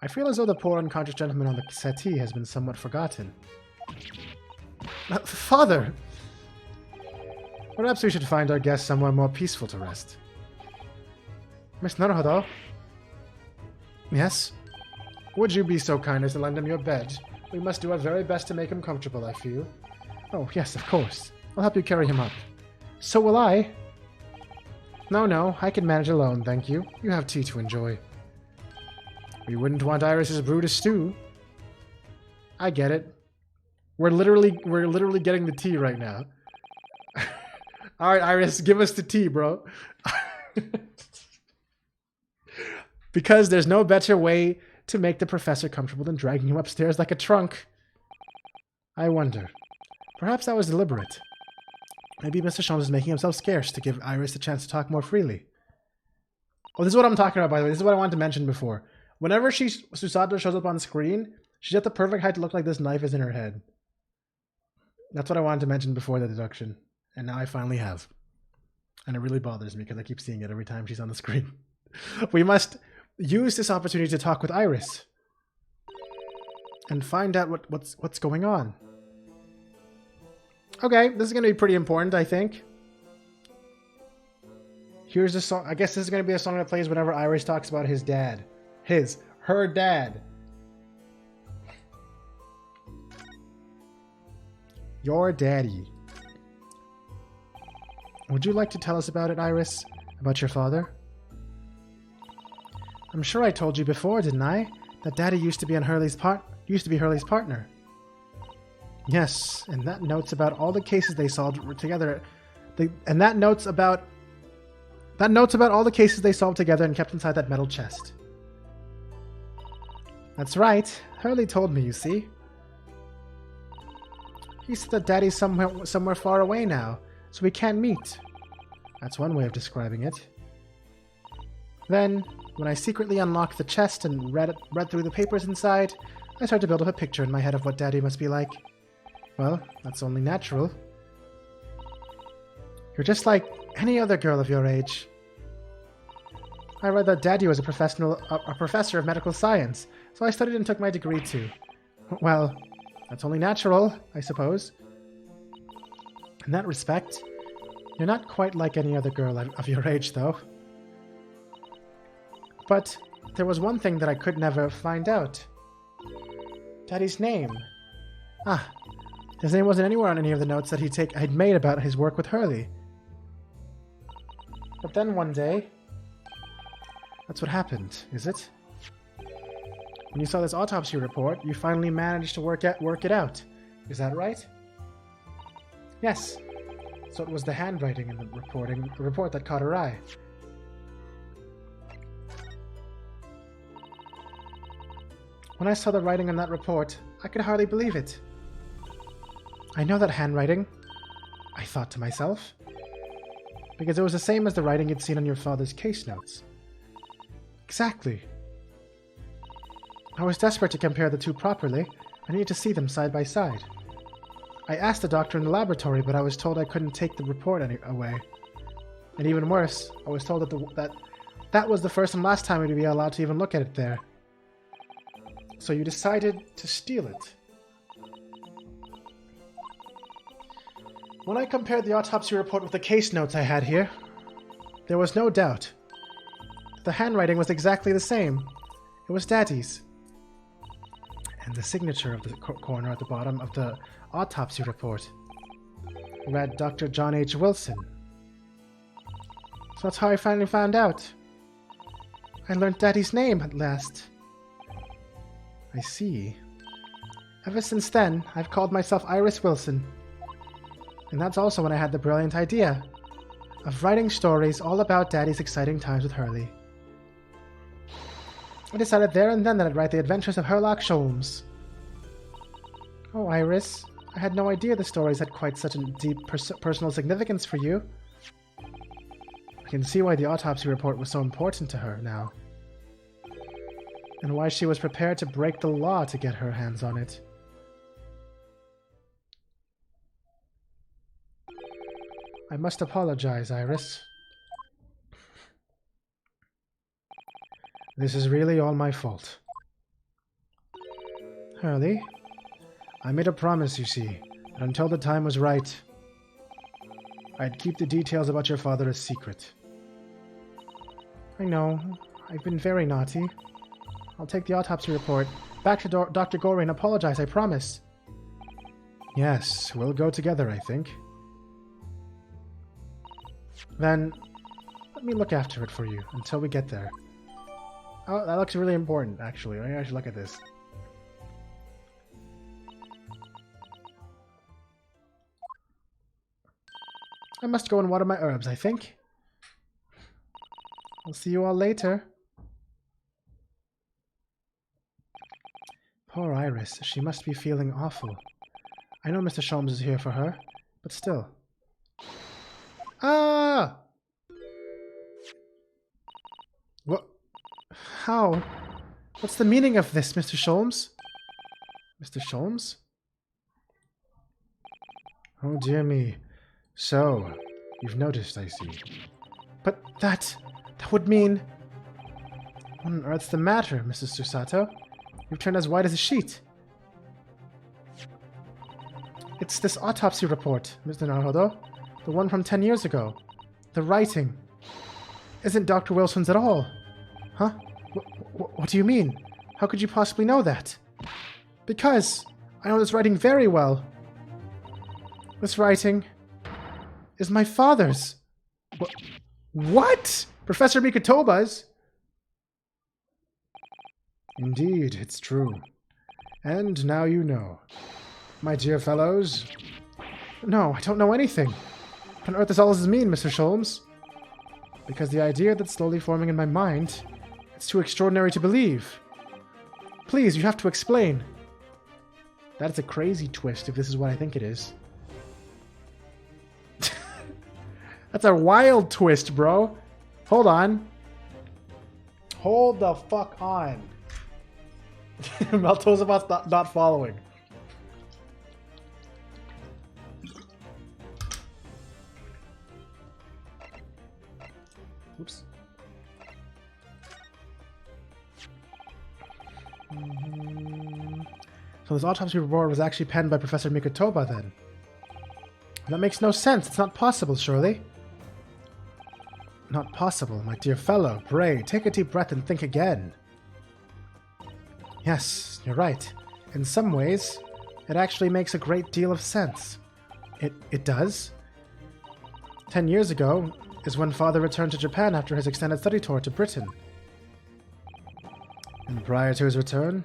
I feel as though the poor unconscious gentleman on the settee has been somewhat forgotten. Father! Perhaps we should find our guest somewhere more peaceful to rest. Miss Naruhodo? Yes? Would you be so kind as to lend him your bed? We must do our very best to make him comfortable, I feel. Oh, yes, of course. I'll help you carry him up. So will I. No, I can manage alone, thank you. You have tea to enjoy. We wouldn't want Iris's brew to stew. I get it. We're literally getting the tea right now. Alright, Iris, give us the tea, bro. Because there's no better way to make the professor comfortable than dragging him upstairs like a trunk. I wonder. Perhaps that was deliberate. Maybe Mr. Sholmes is making himself scarce to give Iris the chance to talk more freely. Oh, this is what I'm talking about, by the way. This is what I wanted to mention before. Whenever Susato shows up on screen, she's at the perfect height to look like this knife is in her head. That's what I wanted to mention before the deduction. And now I finally have. And it really bothers me because I keep seeing it every time she's on the screen. We must use this opportunity to talk with Iris. And find out what's going on. Okay, this is going to be pretty important, I think. Here's a song. I guess this is going to be a song that plays whenever Iris talks about his dad. Her dad. Your daddy. Would you like to tell us about it, Iris? About your father? I'm sure I told you before, didn't I? That Daddy used to be Hurley's partner. Yes, and that notes about all the cases they solved together. That notes about all the cases they solved together and kept inside that metal chest. That's right. Hurley told me, you see. He said that Daddy's somewhere far away now, so we can't meet. That's one way of describing it. Then, when I secretly unlocked the chest and read through the papers inside, I started to build up a picture in my head of what Daddy must be like. Well, that's only natural. You're just like any other girl of your age. I read that Daddy was a professor of medical science, so I studied and took my degree too. Well, that's only natural, I suppose. In that respect, you're not quite like any other girl of your age, though. But there was one thing that I could never find out. Daddy's name. Ah, his name wasn't anywhere on any of the notes that I'd made about his work with Hurley. But then one day... That's what happened, is it? When you saw this autopsy report, you finally managed to work it out. Is that right? Yes. So it was the handwriting in the report that caught her eye. When I saw the writing on that report, I could hardly believe it. I know that handwriting, I thought to myself, because it was the same as the writing you'd seen on your father's case notes. Exactly. I was desperate to compare the two properly. I needed to see them side by side. I asked the doctor in the laboratory, but I was told I couldn't take the report away. And even worse, I was told that was the first and last time we'd be allowed to even look at it there. So you decided to steal it. When I compared the autopsy report with the case notes I had here, there was no doubt. The handwriting was exactly the same. It was Daddy's. And the signature of the corner at the bottom of the autopsy report read Dr. John H. Wilson. So that's how I finally found out. I learned Daddy's name at last. I see. Ever since then, I've called myself Iris Wilson. And that's also when I had the brilliant idea of writing stories all about Daddy's exciting times with Hurley. I decided there and then that I'd write the adventures of Sherlock Sholmes. Oh, Iris, I had no idea the stories had quite such a deep personal significance for you. I can see why the autopsy report was so important to her now. And why she was prepared to break the law to get her hands on it. I must apologize, Iris. This is really all my fault. Hurley, I made a promise, you see, that until the time was right, I'd keep the details about your father a secret. I know, I've been very naughty. I'll take the autopsy report back to Dr. Gorey and apologize, I promise. Yes, we'll go together, I think. Then, let me look after it for you until we get there. Oh, that looks really important, actually. I should look at this. I must go and water my herbs, I think. I'll see you all later. Poor Iris. She must be feeling awful. I know Mr. Sholmes is here for her, but still. Ah! What? How? What's the meaning of this, Mr. Sholmes? Mr. Sholmes? Oh dear me. So, you've noticed, I see. But that would mean... What on earth's the matter, Mrs. Susato? You've turned as white as a sheet. It's this autopsy report, Mr. Naruhodo. The one from 10 years ago. The writing isn't Dr. Wilson's at all. Huh? What do you mean? How could you possibly know that? Because I know this writing very well. This writing is my father's. What? Professor Mikotoba's? Indeed, it's true. And now you know. My dear fellows. No, I don't know anything. What on earth does all this mean, Mr. Sholmes? Because the idea that's slowly forming in my mind, it's too extraordinary to believe. Please, you have to explain. That's a crazy twist, if this is what I think it is. That's a wild twist, bro. Hold on. Hold the fuck on. Maltosier not following. Oops. So this autopsy report was actually penned by Professor Mikotoba then? That makes no sense. It's not possible, surely. Not possible, my dear fellow. Pray, take a deep breath and think again. Yes, you're right. In some ways, it actually makes a great deal of sense. It does? 10 years ago is when Father returned to Japan after his extended study tour to Britain. And prior to his return,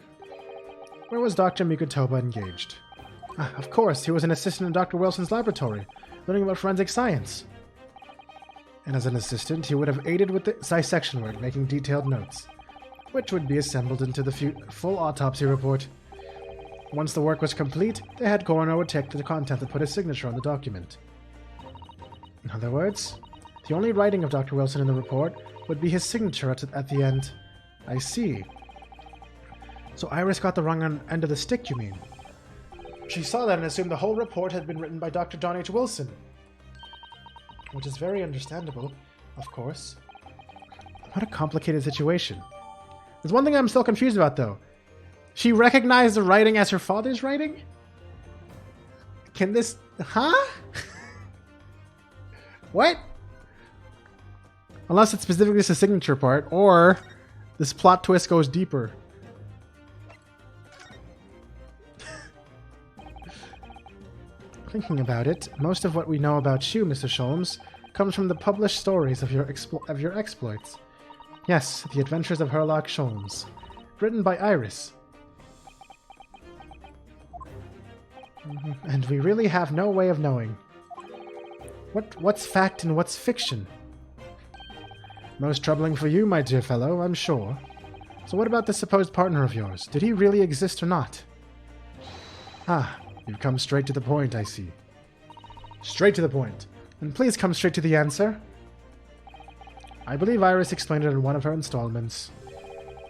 where was Dr. Mikotoba engaged? Of course, he was an assistant in Dr. Wilson's laboratory, learning about forensic science. And as an assistant, he would have aided with the dissection work, making detailed notes, which would be assembled into the full autopsy report. Once the work was complete, the head coroner would take the content and put his signature on the document. In other words, the only writing of Dr. Wilson in the report would be his signature at the end. I see. So Iris got the wrong end of the stick, you mean? She saw that and assumed the whole report had been written by Dr. John H. Wilson. Which is very understandable, of course. What a complicated situation. There's one thing I'm still confused about, though. She recognized the writing as her father's writing? Can this... Huh? What? Unless it's specifically just a signature part, or this plot twist goes deeper. Thinking about it, most of what we know about you, Mr. Sholmes, comes from the published stories of your exploits. Yes, The Adventures of Herlock Sholmes, written by Iris. And we really have no way of knowing. What's fact and what's fiction? Most troubling for you, my dear fellow, I'm sure. So what about the supposed partner of yours? Did he really exist or not? Ah, you've come straight to the point, I see. Straight to the point. And please come straight to the answer. I believe Iris explained it in one of her installments.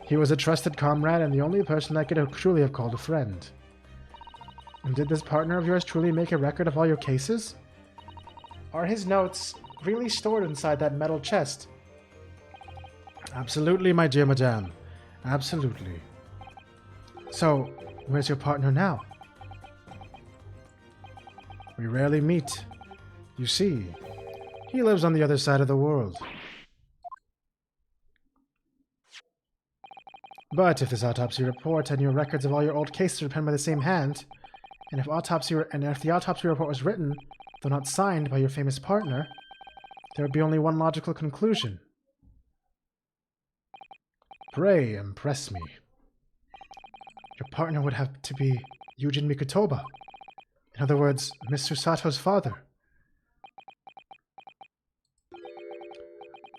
He was a trusted comrade and the only person I could truly have called a friend. And did this partner of yours truly make a record of all your cases? Are his notes really stored inside that metal chest? Absolutely, my dear madame. Absolutely. So, where's your partner now? We rarely meet. You see, he lives on the other side of the world. But if this autopsy report and your records of all your old cases are penned by the same hand, and if the autopsy report was written, though not signed, by your famous partner, There would be only one logical conclusion. Pray impress me. Your partner would have to be Yujin Mikotoba. In other words, Miss Susato's father.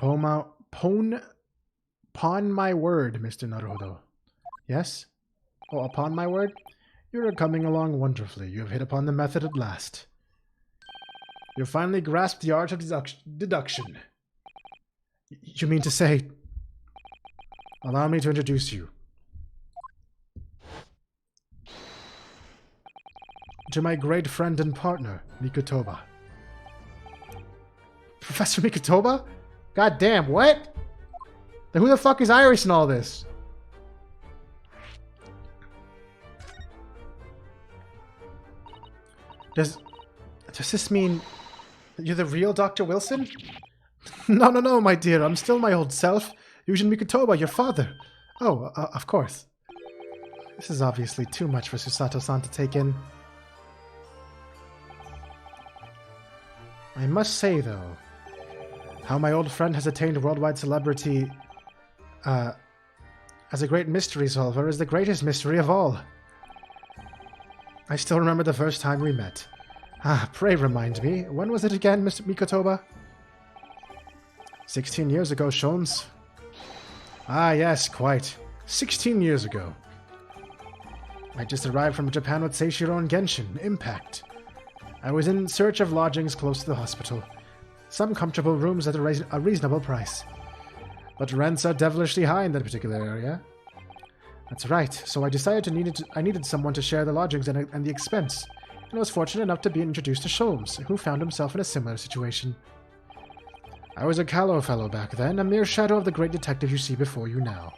Upon my word, Mr. Naruhodo. Yes? Oh, upon my word? You are coming along wonderfully. You have hit upon the method at last. You finally grasped the art of deduction. You mean to say... Allow me to introduce you. To my great friend and partner, Mikotoba. Professor Mikotoba? God damn, what? Then who the fuck is Iris in all this? Does this mean that you're the real Dr. Wilson? No, my dear. I'm still my old self. Yujin Mikotoba, your father. Oh, of course. This is obviously too much for Susato-san to take in. I must say, though, how my old friend has attained worldwide celebrity as a great mystery solver is the greatest mystery of all. I still remember the first time we met. Pray remind me, when was it again, Mr. Mikotoba? 16 years ago, Sholmes. Yes, quite. 16 years ago. I just arrived from Japan with Seishiro and Genshin, Impact. I was in search of lodgings close to the hospital. Some comfortable rooms at a reasonable price. But rents are devilishly high in that particular area. That's right, so I decided I needed someone to share the lodgings and the expense, and was fortunate enough to be introduced to Sholmes, who found himself in a similar situation. I was a callow fellow back then, a mere shadow of the great detective you see before you now.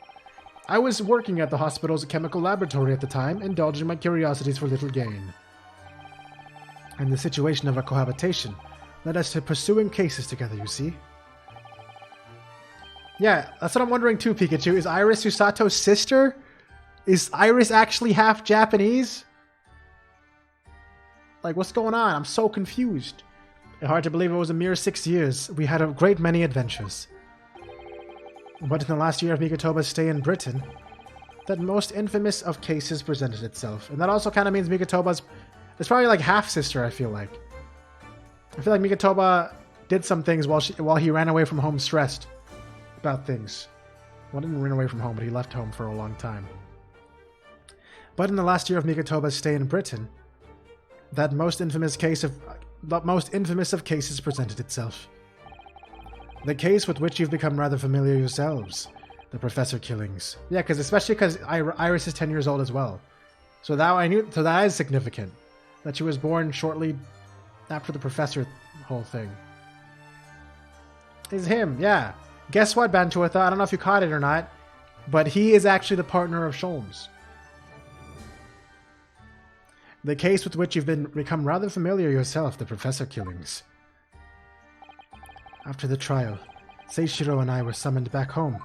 I was working at the hospital's chemical laboratory at the time, indulging my curiosities for little gain. And the situation of our cohabitation led us to pursuing cases together, you see. Yeah, that's what I'm wondering too, Pikachu. Is Iris Susato's sister? Is Iris actually half Japanese? Like, what's going on? I'm so confused. Hard to believe it was a mere 6 years. We had a great many adventures. But in the last year of Mikotoba's stay in Britain, that most infamous of cases presented itself. And that also kind of means Mikotoba's... It's probably like half-sister, I feel like. I feel like Mikotoba did some things while he ran away from home stressed about things. Well, didn't run away from home, but he left home for a long time. But in the last year of Mikotoba's stay in Britain, that most infamous of cases presented itself. The case with which you've become rather familiar yourselves, the Professor killings. Yeah, especially because Iris is 10 years old as well. So that is significant. That she was born shortly after the Professor whole thing. Is him, yeah. Guess what, Bantuatha? I don't know if you caught it or not, but he is actually the partner of Sholmes. The case with which you've become rather familiar yourself, the Professor killings. After the trial, Seishiro and I were summoned back home.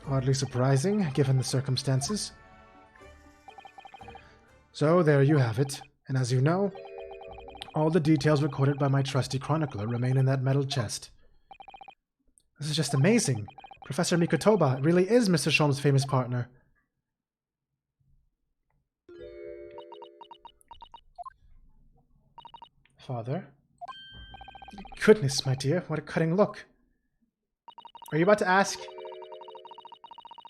Oddly surprising, given the circumstances. So there you have it, and as you know, all the details recorded by my trusty chronicler remain in that metal chest. This is just amazing. Professor Mikotoba really is Mr. Sholmes' famous partner. Father? Goodness, my dear, what a cutting look. Are you about to ask?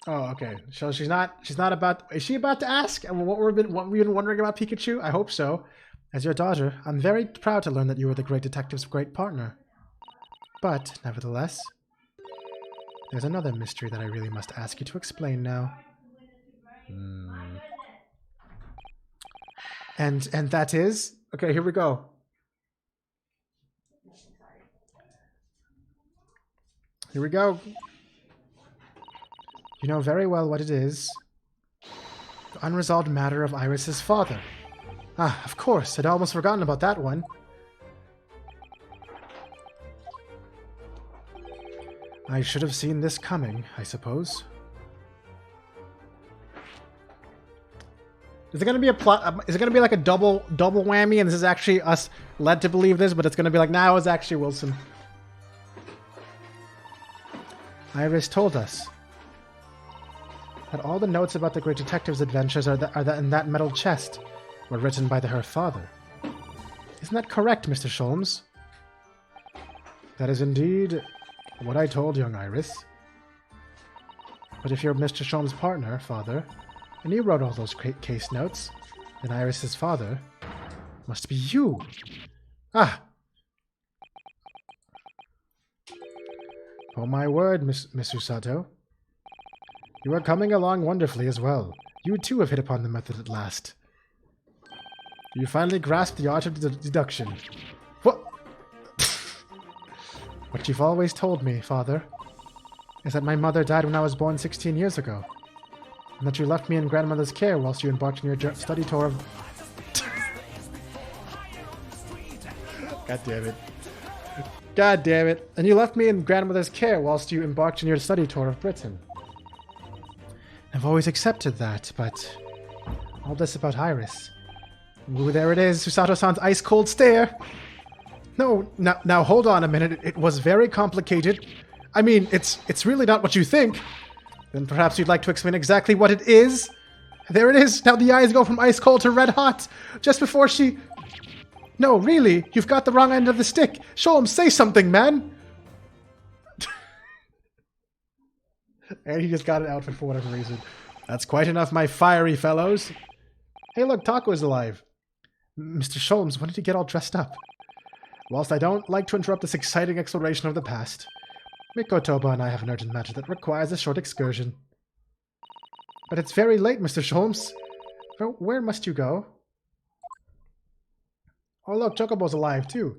Oh, okay. So she's not about... Is she about to ask what we've been wondering about Pikachu? I hope so. As your daughter, I'm very proud to learn that you are the great detective's great partner. But, nevertheless, there's another mystery that I really must ask you to explain now. And that is... Okay, here we go. Here we go. You know very well what it is. The unresolved matter of Iris's father. Ah, of course. I'd almost forgotten about that one. I should have seen this coming, I suppose. Is it going to be a plot? Is it going to be like a double whammy, and this is actually us led to believe this, but it's going to be like, nah, it was actually Wilson. Iris told us that all the notes about the great detective's adventures are that in that metal chest were written by her father. Isn't that correct, Mr. Sholmes? That is indeed what I told young Iris. But if you're Mr. Sholmes' partner, father, and you wrote all those case notes, then Iris's father must be you. Ah! Oh my word, Miss Usato. You are coming along wonderfully as well. You too have hit upon the method at last. You finally grasped the art of deduction. What? What you've always told me, father, is that my mother died when I was born 16 years ago, and that you left me in grandmother's care whilst you embarked on your study tour of... God damn it. God damn it. And you left me in grandmother's care whilst you embarked on your study tour of Britain. I've always accepted that, but all this about Iris. Ooh, there it is, Susato-san's ice-cold stare. No, now hold on a minute. It was very complicated. I mean, it's really not what you think. Then perhaps you'd like to explain exactly what it is? There it is. Now the eyes go from ice-cold to red-hot. Just before she... No, really, you've got the wrong end of the stick. Sholmes, say something, man. And he just got an outfit for whatever reason. That's quite enough, my fiery fellows. Hey, look, Taco's alive. Mr. Sholmes, when did you get all dressed up? Whilst I don't like to interrupt this exciting exploration of the past, Mikotoba and I have an urgent matter that requires a short excursion. But it's very late, Mr. Sholmes. Where must you go? Oh look, Chocobo's alive too.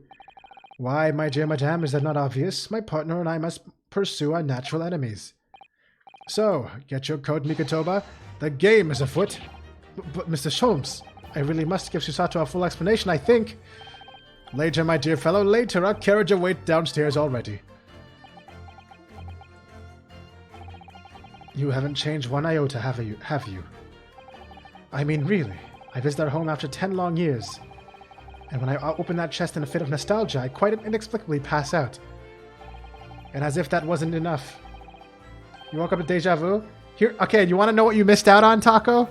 Why, my dear madame, is that not obvious? My partner and I must pursue our natural enemies. So, get your coat, Mikotoba. The game is afoot. But Mr. Sholmes, I really must give Susato a full explanation, I think. Later, my dear fellow, later. Our carriage awaits downstairs already. You haven't changed one iota, have you? I mean, really. I visited our home after 10 long years. And when I open that chest in a fit of nostalgia, I quite inexplicably pass out. And as if that wasn't enough. You woke up a deja vu? Here, okay, you want to know what you missed out on, Taco?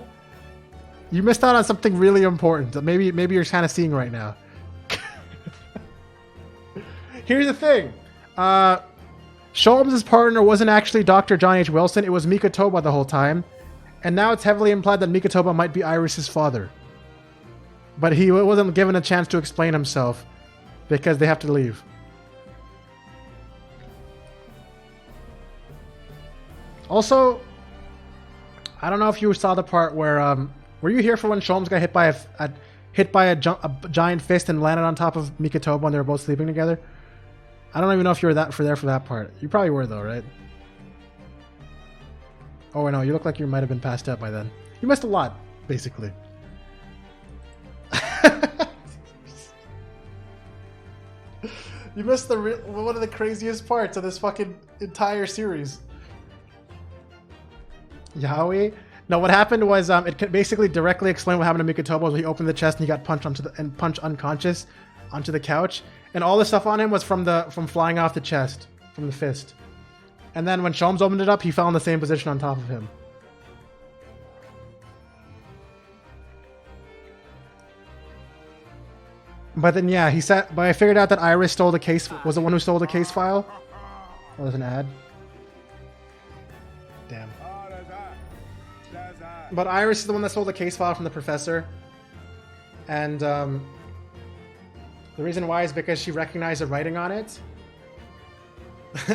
You missed out on something really important that maybe you're kind of seeing right now. Here's the thing. Sholmes' partner wasn't actually Dr. John H. Wilson. It was Mikotoba the whole time. And now it's heavily implied that Mikotoba might be Iris's father. But he wasn't given a chance to explain himself because they have to leave. Also, I don't know if you saw the part where were you here for when Sholmes got hit by a giant fist and landed on top of Mikotoba when they were both sleeping together? I don't even know if you were there for that part. You probably were though, right? Oh no, you look like you might have been passed out by then. You missed a lot, basically. You missed one of the craziest parts of this fucking entire series. Yaoi? No, what happened was it basically directly explained what happened to Mikotoba when he opened the chest and he got punched unconscious onto the couch, and all the stuff on him was from flying off the chest from the fist. And then when Sholmes opened it up, he fell in the same position on top of him. But then, yeah, he said. But I figured out that Iris stole the case. Was the one who stole the case file? That was an ad. Damn. But Iris is the one that stole the case file from the professor, and the reason why is because she recognized the writing on it.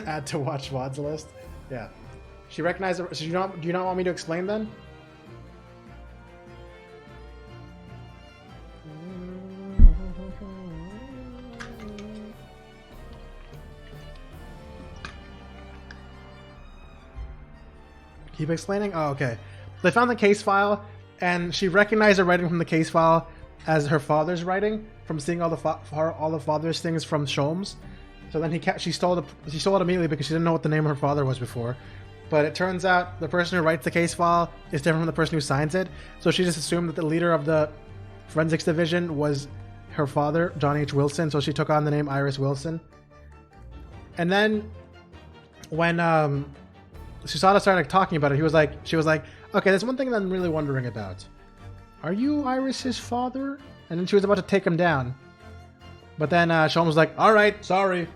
Add to watch VOD's list. Yeah, she recognized it. So do you not want me to explain then? Keep explaining? Oh, okay. They found the case file, and she recognized the writing from the case file as her father's writing from seeing all the father's things from Sholmes. So then she stole it immediately because she didn't know what the name of her father was before. But it turns out the person who writes the case file is different from the person who signs it. So she just assumed that the leader of the forensics division was her father, John H. Wilson. So she took on the name Iris Wilson. And then when Susato started like, talking about it. She was like, okay, there's one thing that I'm really wondering about. Are you Iris's father? And then she was about to take him down. But then Sholm was like, all right, sorry.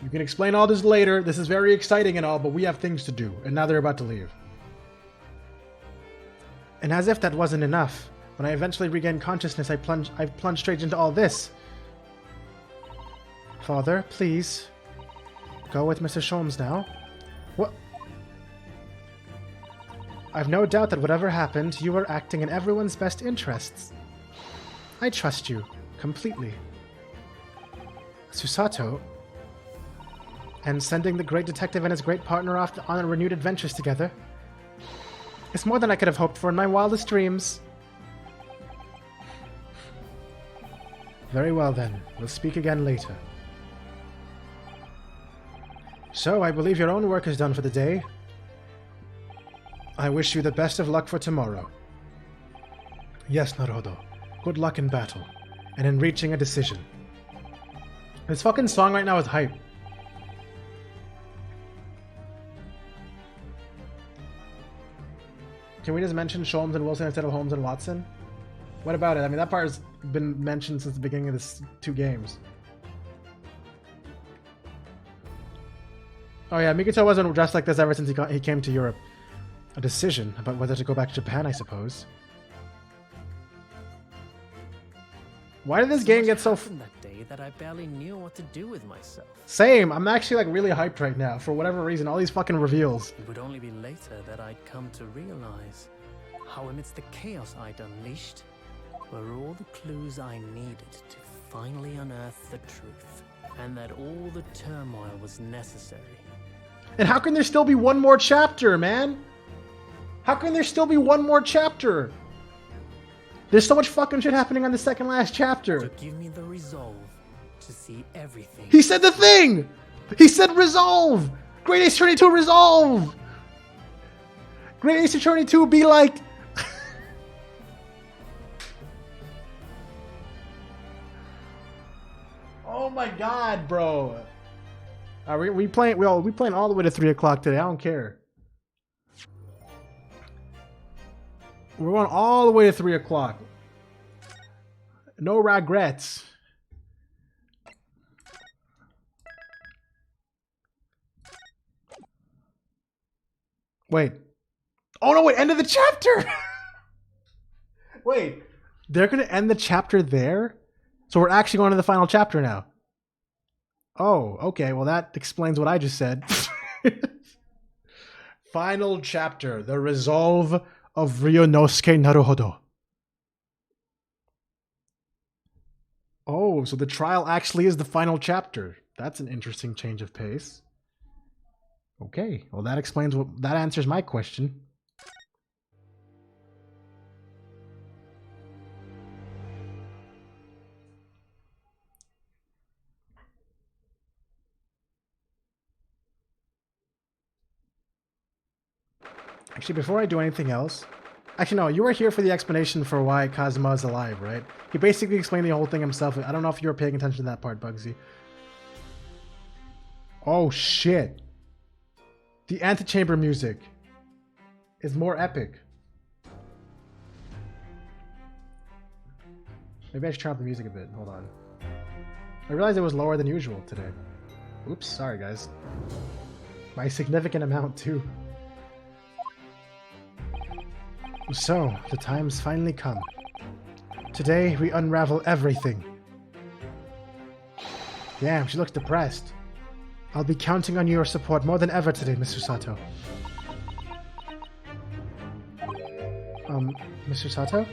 You can explain all this later. This is very exciting and all, but we have things to do. And now they're about to leave. And as if that wasn't enough, when I eventually regained consciousness, I plunged straight into all this. Father, please. Go with Mr. Sholmes now. What? I've no doubt that whatever happened, you were acting in everyone's best interests. I trust you. Completely. Susato, and sending the great detective and his great partner off on renewed adventures together. It's more than I could have hoped for in my wildest dreams. Very well then, we'll speak again later. So, I believe your own work is done for the day. I wish you the best of luck for tomorrow. Yes, Naruto. Good luck in battle, and in reaching a decision. This fucking song right now is hype. Can we just mention Sholmes and Wilson instead of Holmes and Watson? What about it? I mean, that part has been mentioned since the beginning of this 2 games. Oh yeah, Mikuto wasn't dressed like this ever since he came to Europe. A decision about whether to go back to Japan, I suppose. Why did this game get so... that day that I barely knew what to do with myself. Same. I'm actually like really hyped right now for whatever reason. All these fucking reveals. It would only be later that I'd come to realize how amidst the chaos I'd unleashed were all the clues I needed to finally unearth the truth, and that all the turmoil was necessary. And how can there still be one more chapter, man? How can there still be one more chapter? There's so much fucking shit happening on the second last chapter. To give me the resolve to see everything. He said the thing! He said resolve! Great Ace Attorney 2 resolve! Great Ace Attorney 2 be like... Oh my god, bro. We playing all the way to 3 o'clock today. I don't care. We're going all the way to 3 o'clock. No regrets. Wait. Oh no, wait, end of the chapter! Wait, they're gonna end the chapter there? So we're actually going to the final chapter now. Oh, okay, well that explains what I just said. Final chapter, the resolve of Ryunosuke Naruhodo. Oh, so the trial actually is the final chapter. That's an interesting change of pace. Okay, well that explains that answers my question. Actually, before I do anything else... Actually, no, you were here for the explanation for why Kazuma is alive, right? He basically explained the whole thing himself. I don't know if you were paying attention to that part, Bugsy. Oh, shit. The antechamber music is more epic. Maybe I should turn up the music a bit. Hold on. I realized it was lower than usual today. Oops, sorry guys. By a significant amount, too. So, the time's finally come. Today, we unravel everything. Damn, she looks depressed. I'll be counting on your support more than ever today, Mr. Sato. Mr. Sato?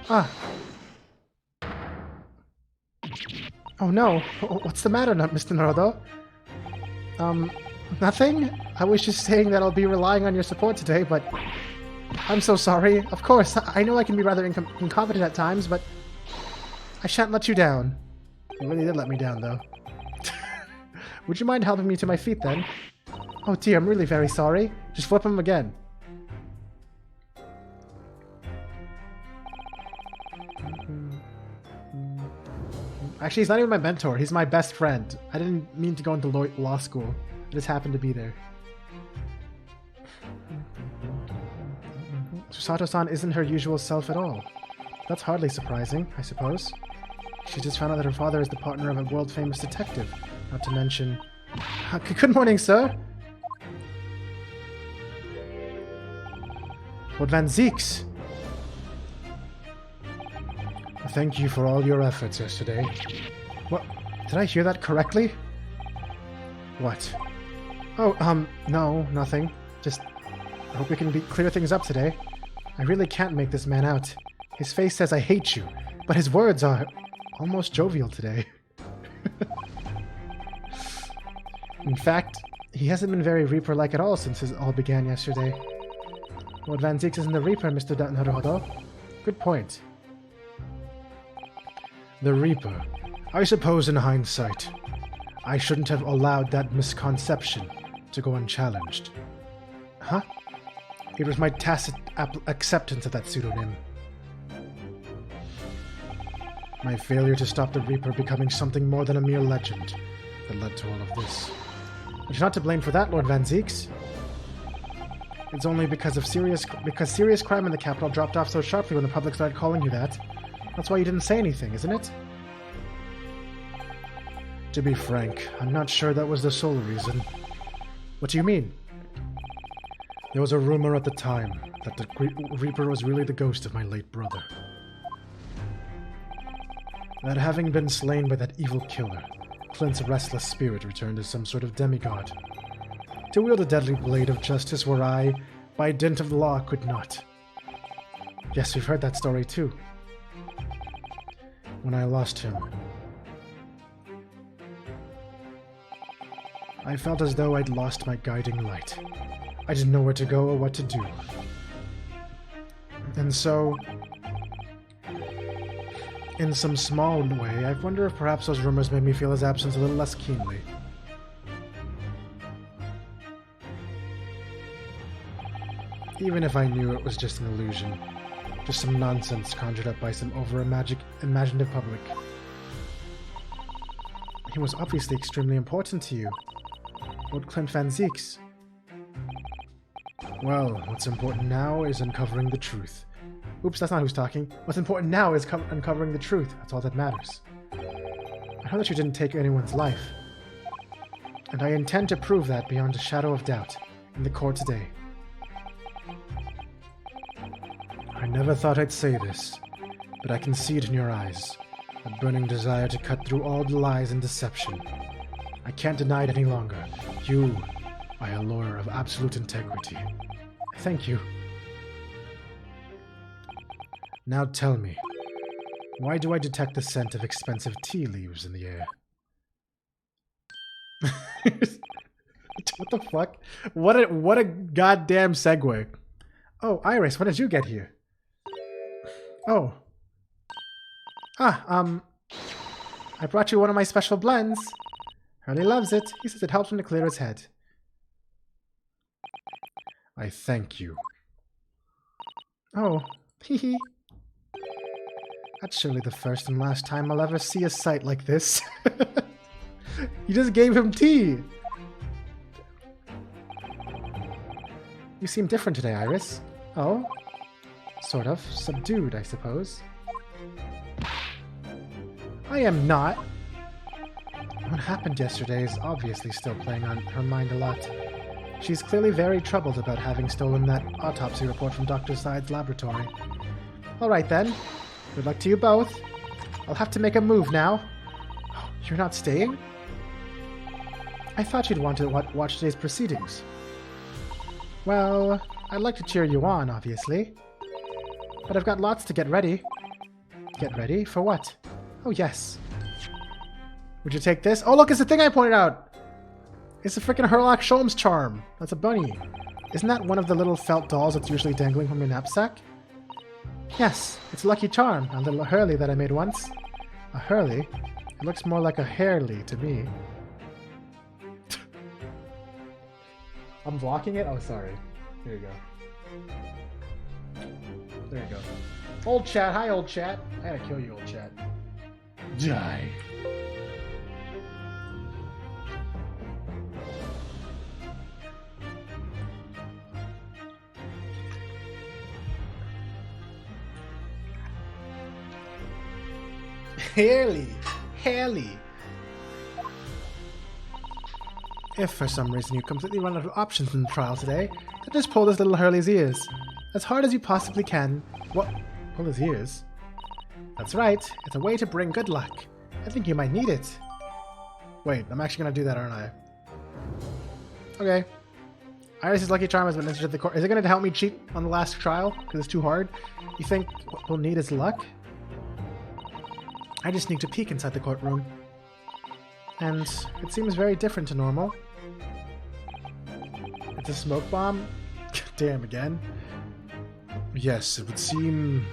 Ah. Oh no, what's the matter, Mr. Naruto? Nothing? I was just saying that I'll be relying on your support today, but... I'm so sorry. Of course, I know I can be rather incompetent at times, but... I shan't let you down. You really did let me down, though. Would you mind helping me to my feet, then? Oh dear, I'm really very sorry. Just flip him again. Actually, he's not even my mentor. He's my best friend. I didn't mean to go into law school. I just happened to be there. Susato-san isn't her usual self at all. That's hardly surprising, I suppose. She just found out that her father is the partner of a world-famous detective, not to mention... Good morning, sir! Lord Van Zeeks! Thank you for all your efforts yesterday. What? Did I hear that correctly? What? Oh, no, nothing. Just... I hope we can clear things up today. I really can't make this man out. His face says I hate you, but his words are almost jovial today. In fact, he hasn't been very Reaper-like at all since it all began yesterday. Lord Van Zeeks isn't the Reaper, Mr. Naruhodo. Good point. The Reaper. I suppose in hindsight, I shouldn't have allowed that misconception to go unchallenged. Huh? It was my tacit acceptance of that pseudonym. My failure to stop the Reaper becoming something more than a mere legend that led to all of this. But you're not to blame for that, Lord Van Zeeks. It's only because serious crime in the capital dropped off so sharply when the public started calling you that. That's why you didn't say anything, isn't it? To be frank, I'm not sure that was the sole reason. What do you mean? There was a rumor at the time that the Reaper was really the ghost of my late brother. That having been slain by that evil killer, Clint's restless spirit returned as some sort of demigod. To wield a deadly blade of justice where I, by dint of the law, could not. Yes, we've heard that story too. When I lost him, I felt as though I'd lost my guiding light. I didn't know where to go or what to do. And so, in some small way, I wonder if perhaps those rumors made me feel his absence a little less keenly. Even if I knew it was just an illusion. Just some nonsense conjured up by some imaginative public. He was obviously extremely important to you. Lord Clint Van Zeeks. Well, what's important now is uncovering the truth. Oops, that's not who's talking. What's important now is uncovering the truth. That's all that matters. I know that you didn't take anyone's life. And I intend to prove that beyond a shadow of doubt in the court today. I never thought I'd say this, but I can see it in your eyes. A burning desire to cut through all the lies and deception. I can't deny it any longer. You are a lawyer of absolute integrity. Thank you. Now tell me, why do I detect the scent of expensive tea leaves in the air? What the fuck? What a goddamn segue. Oh, Iris, when did you get here? Oh. I brought you one of my special blends. Hurley loves it. He says it helps him to clear his head. I thank you. Oh, hee. That's surely the first and last time I'll ever see a sight like this. You just gave him tea. You seem different today, Iris. Oh? Sort of. Subdued, I suppose. I am not. What happened yesterday is obviously still playing on her mind a lot. She's clearly very troubled about having stolen that autopsy report from Dr. Side's laboratory. Alright then. Good luck to you both. I'll have to make a move now. You're not staying? I thought you'd want to watch today's proceedings. Well, I'd like to cheer you on, obviously. But I've got lots to get ready. Get ready? For what? Oh, yes. Would you take this? Oh, look, it's the thing I pointed out! It's a freaking Herlock Sholmes charm. That's a bunny. Isn't that one of the little felt dolls that's usually dangling from your knapsack? Yes, it's a lucky charm. A little Hurley that I made once. A Hurley? It looks more like a Hairley to me. I'm blocking it? Oh, sorry. There you go. There you go. Old chat. Hi, old chat. I gotta kill you, old chat. Die. Haley. If for some reason you completely run out of options in the trial today, then just pull this little Hurley's ears. As hard as you possibly can. What? Pull his ears? That's right. It's a way to bring good luck. I think you might need it. Wait, I'm actually gonna do that, aren't I? Okay. Iris's lucky charm has been inserted to the court. Is it gonna help me cheat on the last trial? Because it's too hard? You think what we'll need is luck? I just need to peek inside the courtroom. And it seems very different to normal. It's a smoke bomb? Damn, again. Yes, it would seem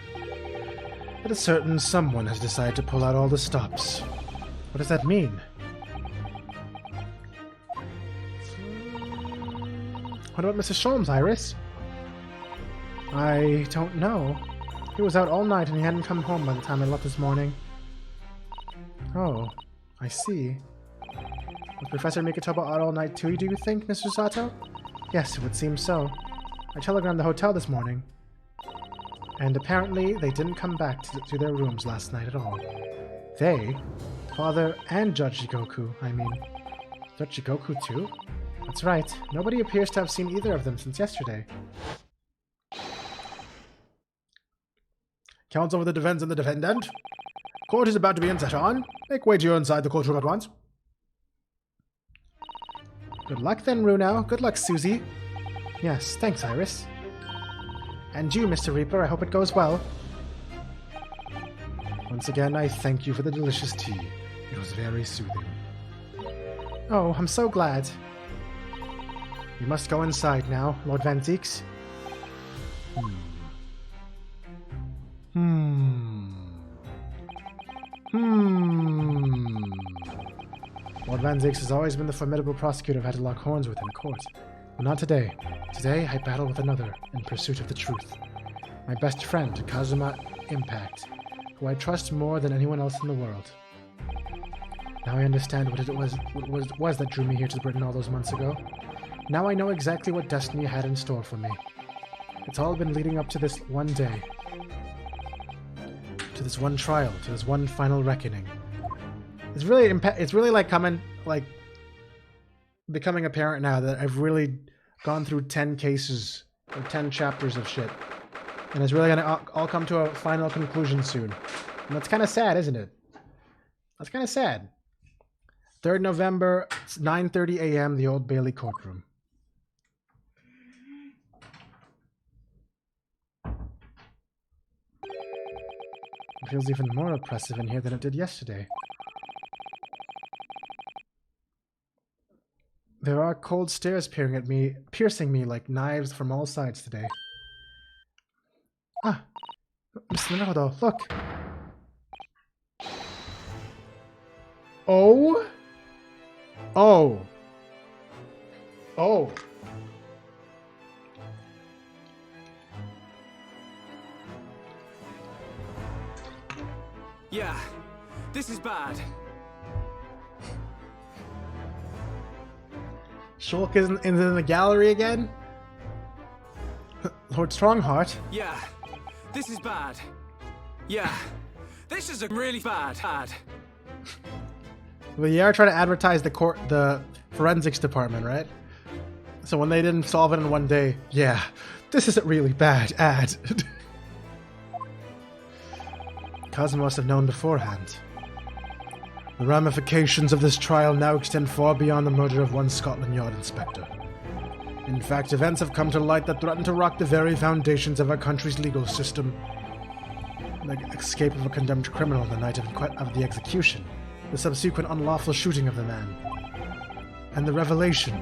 that a certain someone has decided to pull out all the stops. What does that mean? What about Mr. Sholmes, Iris? I don't know. He was out all night and he hadn't come home by the time I left this morning. Oh, I see. Was Professor Mikotoba out all night too, do you think, Mr. Sato? Yes, it would seem so. I telegrammed the hotel this morning. And apparently they didn't come back to their rooms last night at all. They? Father and Judge Jigoku, I mean. Judge Jigoku too? That's right. Nobody appears to have seen either of them since yesterday. Counsel for the defense and the defendant. Court is about to be in session. Make way to you inside the courtroom at once. Good luck then, Runao. Good luck, Susie. Yes, thanks, Iris. And you, Mr. Reaper, I hope it goes well. Once again, I thank you for the delicious tea. It was very soothing. Oh, I'm so glad. You must go inside now, Lord Van Zieks. Lord Van Zieks has always been the formidable prosecutor I've had to lock horns with in court. But not today. Today, I battle with another in pursuit of the truth. My best friend, Kazuma Impact, who I trust more than anyone else in the world. Now I understand what it was that drew me here to Britain all those months ago. Now I know exactly what destiny had in store for me. It's all been leading up to this one day. To this one trial, to this one final reckoning. It's really becoming apparent now that I've really gone through 10 cases or 10 chapters of shit. And it's really gonna all come to a final conclusion soon. And that's kind of sad, isn't it? That's kind of sad. 3rd November, it's 9:30 a.m., the Old Bailey courtroom. It feels even more oppressive in here than it did yesterday. There are cold stares piercing me like knives from all sides today. Ah! Mr. Naruto, look! Oh! Oh! Oh! Yeah, this is bad. Shulk is in the gallery again? Lord Strongheart? Yeah, this is bad. Yeah, this is a really bad. Well, you are trying to advertise the forensics department, right? So when they didn't solve it in one day, yeah, this is a really bad ad. Kazuma must have known beforehand. The ramifications of this trial now extend far beyond the murder of one Scotland Yard inspector. In fact, events have come to light that threaten to rock the very foundations of our country's legal system. The escape of a condemned criminal the night of the execution, the subsequent unlawful shooting of the man, and the revelation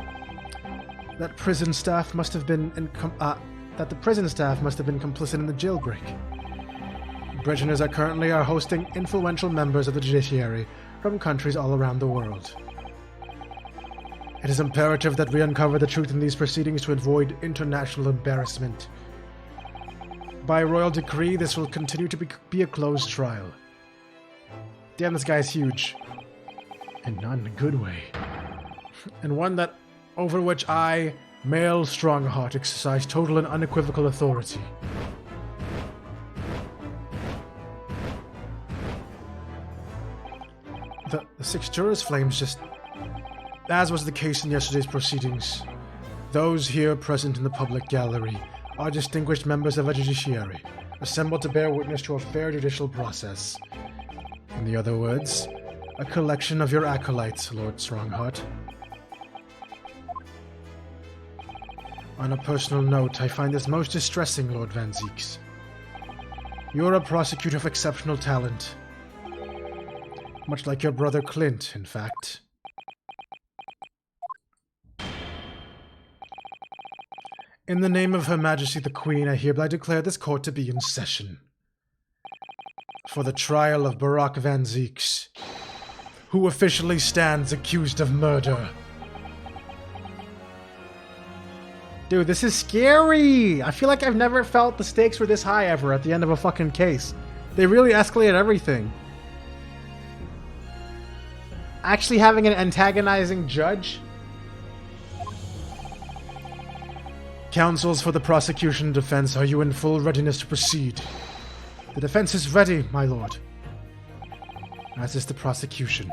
that the prison staff must have been complicit in the jailbreak. Prisoners are currently hosting influential members of the judiciary from countries all around the world. It is imperative that we uncover the truth in these proceedings to avoid international embarrassment. By royal decree, this will continue to be a closed trial. Damn, this guy's huge. And not in a good way. And one that over which I, male Strongheart, exercise total and unequivocal authority. The 6 jurors' flames just... As was the case in yesterday's proceedings, those here present in the public gallery are distinguished members of a judiciary, assembled to bear witness to a fair judicial process. In the other words, a collection of your acolytes, Lord Strongheart. On a personal note, I find this most distressing, Lord Van Zieks. You're a prosecutor of exceptional talent. Much like your brother Clint, in fact. In the name of Her Majesty the Queen, I hereby declare this court to be in session. For the trial of Barack Van Zieks, who officially stands accused of murder. Dude, this is scary! I feel like I've never felt the stakes were this high ever at the end of a fucking case. They really escalate everything. Actually having an antagonizing judge? Counsels for the prosecution and defense, are you in full readiness to proceed? The defense is ready, my lord. As is the prosecution.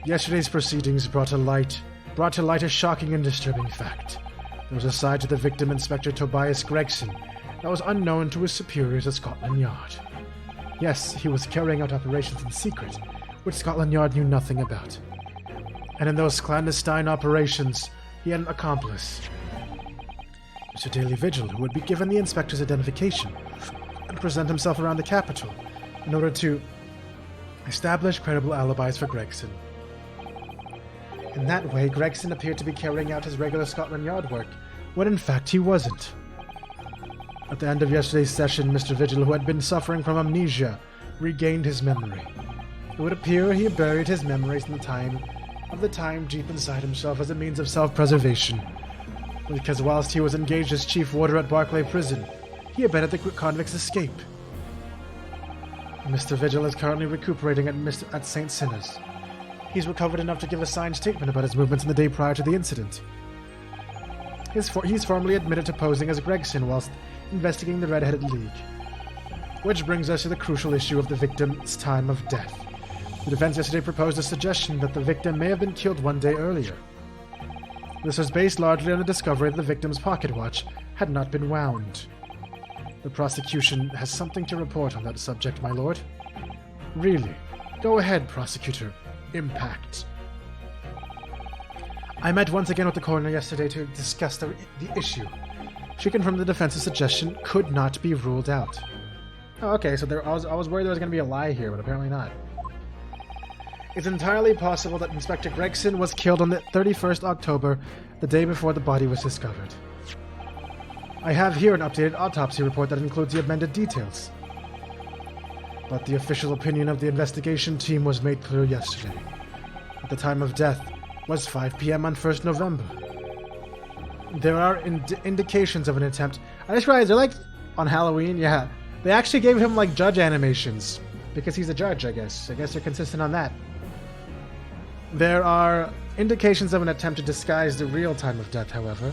Yesterday's proceedings brought to light a shocking and disturbing fact. There was a side to the victim, Inspector Tobias Gregson, that was unknown to his superiors at Scotland Yard. Yes, he was carrying out operations in secret, which Scotland Yard knew nothing about. And in those clandestine operations, he had an accomplice, Mr. Daily Vigil, who would be given the inspector's identification and present himself around the capital in order to establish credible alibis for Gregson. In that way, Gregson appeared to be carrying out his regular Scotland Yard work, when in fact he wasn't. At the end of yesterday's session, Mr. Vigil, who had been suffering from amnesia, regained his memory. It would appear he had buried his memories in the time deep inside himself as a means of self-preservation. Because whilst he was engaged as chief warder at Barclay Prison, he abetted the convict's escape. Mr. Vigil is currently recuperating at St. Sinner's. He's recovered enough to give a signed statement about his movements in the day prior to the incident. He's formally admitted to posing as Gregson whilst investigating the Red-Headed League. Which brings us to the crucial issue of the victim's time of death. The defense yesterday proposed a suggestion that the victim may have been killed one day earlier. This was based largely on the discovery that the victim's pocket watch had not been wound. The prosecution has something to report on that subject, my lord. Really? Go ahead, prosecutor. Impact. I met once again with the coroner yesterday to discuss the issue. She confirmed the defense's suggestion could not be ruled out. Oh, okay, so I was worried there was going to be a lie here, but apparently not. It's entirely possible that Inspector Gregson was killed on the 31st October, the day before the body was discovered. I have here an updated autopsy report that includes the amended details. But the official opinion of the investigation team was made clear yesterday. At the time of death was 5 p.m. on 1st November. There are indications of an attempt. I just realized they're like on Halloween, yeah. They actually gave him like judge animations because he's a judge, I guess. I guess they're consistent on that. There are indications of an attempt to disguise the real time of death, however.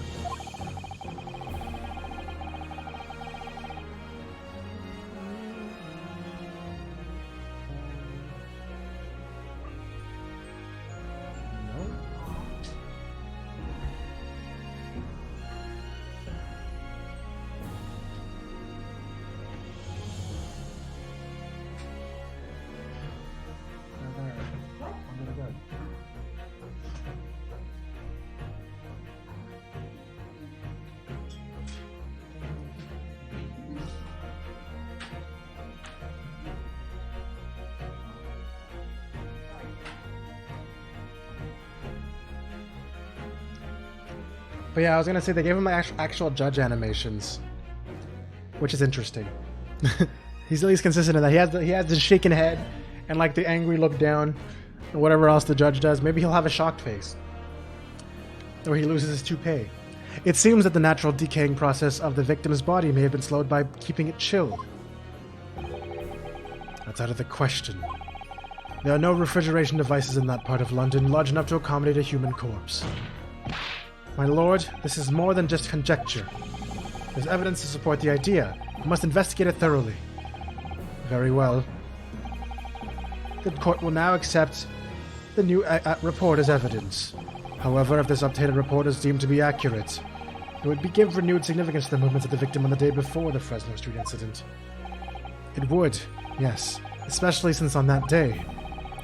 But yeah, I was gonna say they gave him actual judge animations, which is interesting. He's at least consistent in that. He has the shaken head and like the angry look down, and whatever else the judge does. Maybe he'll have a shocked face, or he loses his toupee. It seems that the natural decaying process of the victim's body may have been slowed by keeping it chilled. That's out of the question. There are no refrigeration devices in that part of London large enough to accommodate a human corpse. My lord, this is more than just conjecture. There's evidence to support the idea. We must investigate it thoroughly. Very well. The court will now accept the new report as evidence. However, if this updated report is deemed to be accurate, it would give renewed significance to the movements of the victim on the day before the Fresno Street incident. It would, yes, especially since on that day,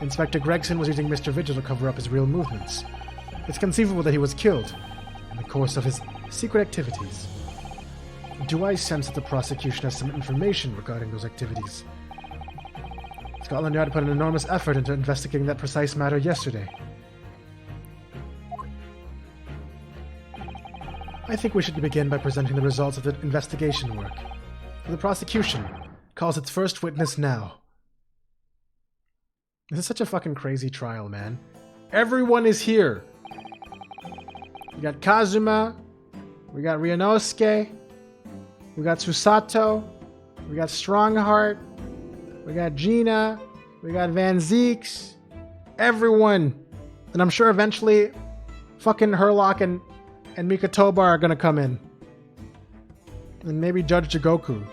Inspector Gregson was using Mr. Vigil to cover up his real movements. It's conceivable that he was killed in the course of his secret activities. Do I sense that the prosecution has some information regarding those activities? Scotland Yard put an enormous effort into investigating that precise matter yesterday. I think we should begin by presenting the results of the investigation work. The prosecution calls its first witness now. This is such a fucking crazy trial, man. Everyone is here. We got Kazuma, we got Ryunosuke, we got Susato, we got Strongheart, we got Gina, we got Van Zeeks, everyone. And I'm sure eventually fucking Herlock and Mikotoba are gonna come in. And maybe Judge Jigoku.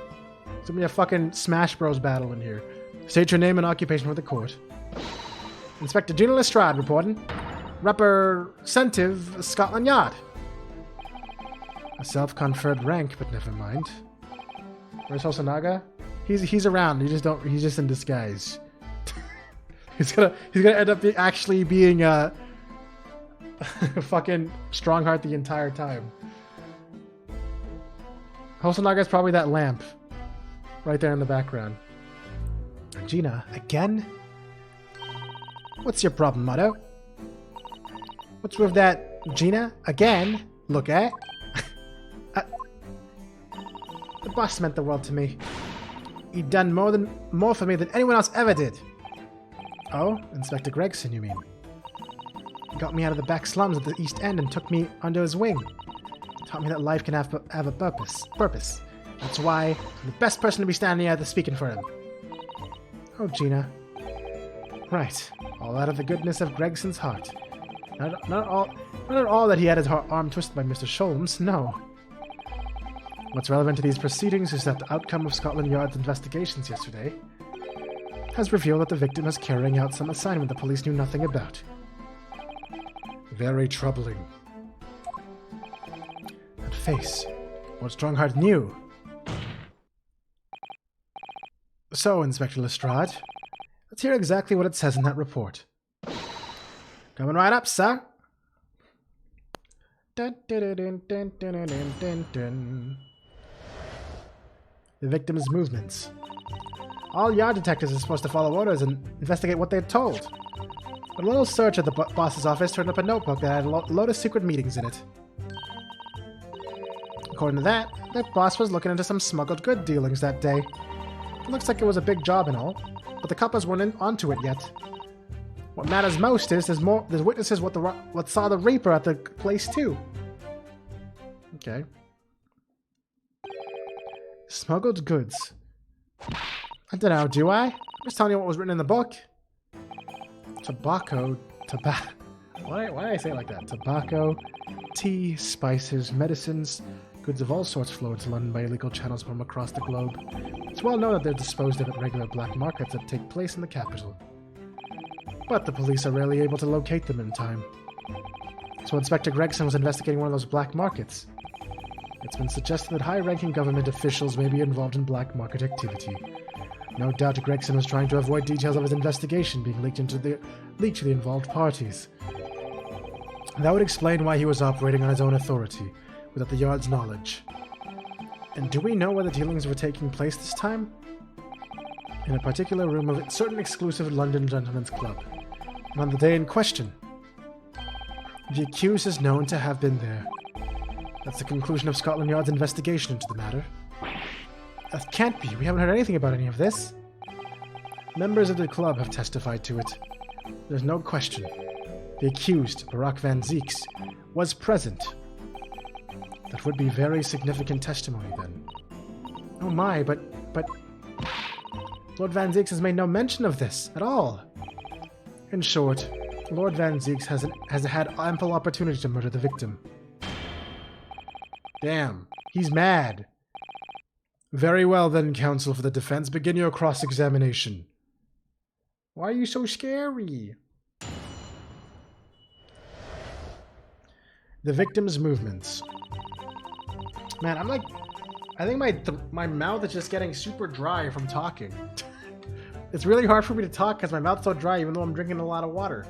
It's gonna be a fucking Smash Bros battle in here. State your name and occupation for the court. Inspector Gina Lestrade reporting. Representative Scotland Yard. A self-conferred rank, but never mind. Where's Hosonaga? He's around. He's just in disguise. he's gonna end up actually being fucking Strongheart the entire time. Hosonaga is probably that lamp right there in the background. Gina, again? What's your problem, Motto? What's with that, Gina? Again? Look at? The boss meant the world to me. He'd done more for me than anyone else ever did. Oh, Inspector Gregson, you mean? He got me out of the back slums of the East End and took me under his wing. Taught me that life can have a purpose. That's why I'm the best person to be standing out there speaking for him. Oh, Gina. Right. All out of the goodness of Gregson's heart. Not at all that he had his arm twisted by Mr. Sholmes, no. What's relevant to these proceedings is that the outcome of Scotland Yard's investigations yesterday has revealed that the victim is carrying out some assignment the police knew nothing about. Very troubling. That face. What Strongheart knew. So, Inspector Lestrade, let's hear exactly what it says in that report. Coming right up, sir. Dun, dun, dun, dun, dun, dun, dun, dun, dun. The victim's movements. All yard detectives are supposed to follow orders and investigate what they're told. But a little search at the boss's office turned up a notebook that had a load of secret meetings in it. According to that, the boss was looking into some smuggled good dealings that day. It looks like it was a big job and all, but the coppers weren't onto it yet. What matters most is there's witnesses what saw the Reaper at the place too. Okay. Smuggled goods. I don't know, do I? I'm just telling you what was written in the book. Tobacco. Why did I say it like that? Tobacco, tea, spices, medicines, goods of all sorts flow into London by illegal channels from across the globe. It's well known that they're disposed of at regular black markets that take place in the capital. But the police are rarely able to locate them in time. So Inspector Gregson was investigating one of those black markets. It's been suggested that high-ranking government officials may be involved in black market activity. No doubt Gregson was trying to avoid details of his investigation being leaked to the involved parties. That would explain why he was operating on his own authority, without the Yard's knowledge. And do we know where the dealings were taking place this time? In a particular room of a certain exclusive London gentleman's club. And on the day in question, the accused is known to have been there. That's the conclusion of Scotland Yard's investigation into the matter. That can't be. We haven't heard anything about any of this. Members of the club have testified to it. There's no question. The accused, Barack Van Zeeks, was present. That would be very significant testimony, then. Oh my, but... Lord Van Zeeks has made no mention of this at all. In short, Lord Van Zeeks has had ample opportunity to murder the victim. Damn, he's mad. Very well then, counsel for the defense, begin your cross-examination. Why are you so scary? The victim's movements. Man, I'm like, I think my mouth is just getting super dry from talking. It's really hard for me to talk because my mouth's so dry even though I'm drinking a lot of water.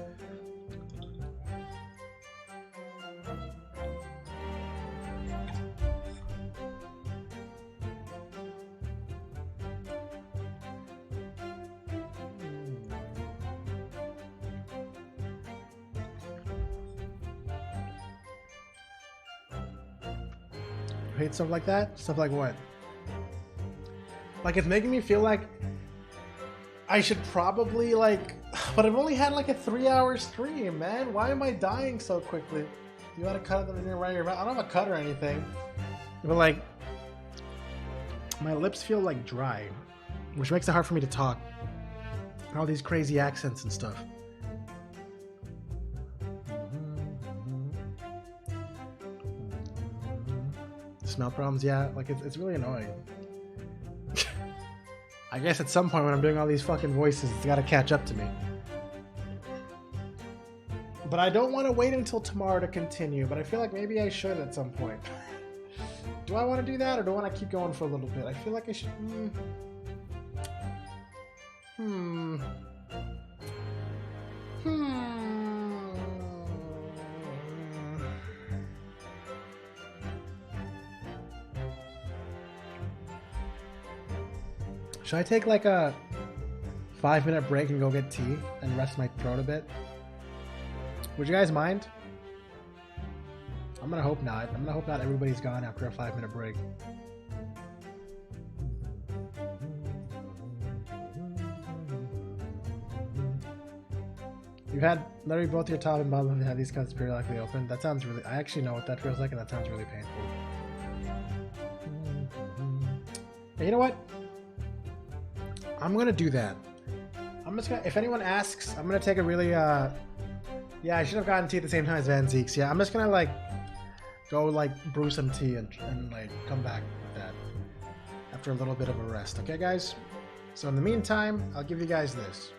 Hate stuff like that? Stuff like what? Like it's making me feel like I should probably like, but I've only had like a 3-hour stream, man. Why am I dying so quickly? You want to cut them in your right your mouth? I don't have a cut or anything, but like my lips feel like dry, which makes it hard for me to talk. All these crazy accents and stuff. Smell problems, yeah. Like it's really annoying. I guess at some point when I'm doing all these fucking voices, it's got to catch up to me. But I don't want to wait until tomorrow to continue, but I feel like maybe I should at some point. Do I want to do that, or do I want to keep going for a little bit? I feel like I should... Should I take like a 5-minute break and go get tea and rest my throat a bit? Would you guys mind? I'm gonna hope not. I'm gonna hope not everybody's gone after a 5-minute break. You've had literally both your top and bottom have these cuts periodically open. That sounds really... I actually know what that feels like, and that sounds really painful. Hey, you know what? I'm gonna do that. I'm just gonna... If anyone asks, I'm gonna take a really... Yeah, I should have gotten tea at the same time as Van Zeek's. Yeah, I'm just gonna, like... Go, like, brew some tea and like, come back with that. After a little bit of a rest. Okay, guys? So in the meantime, I'll give you guys this.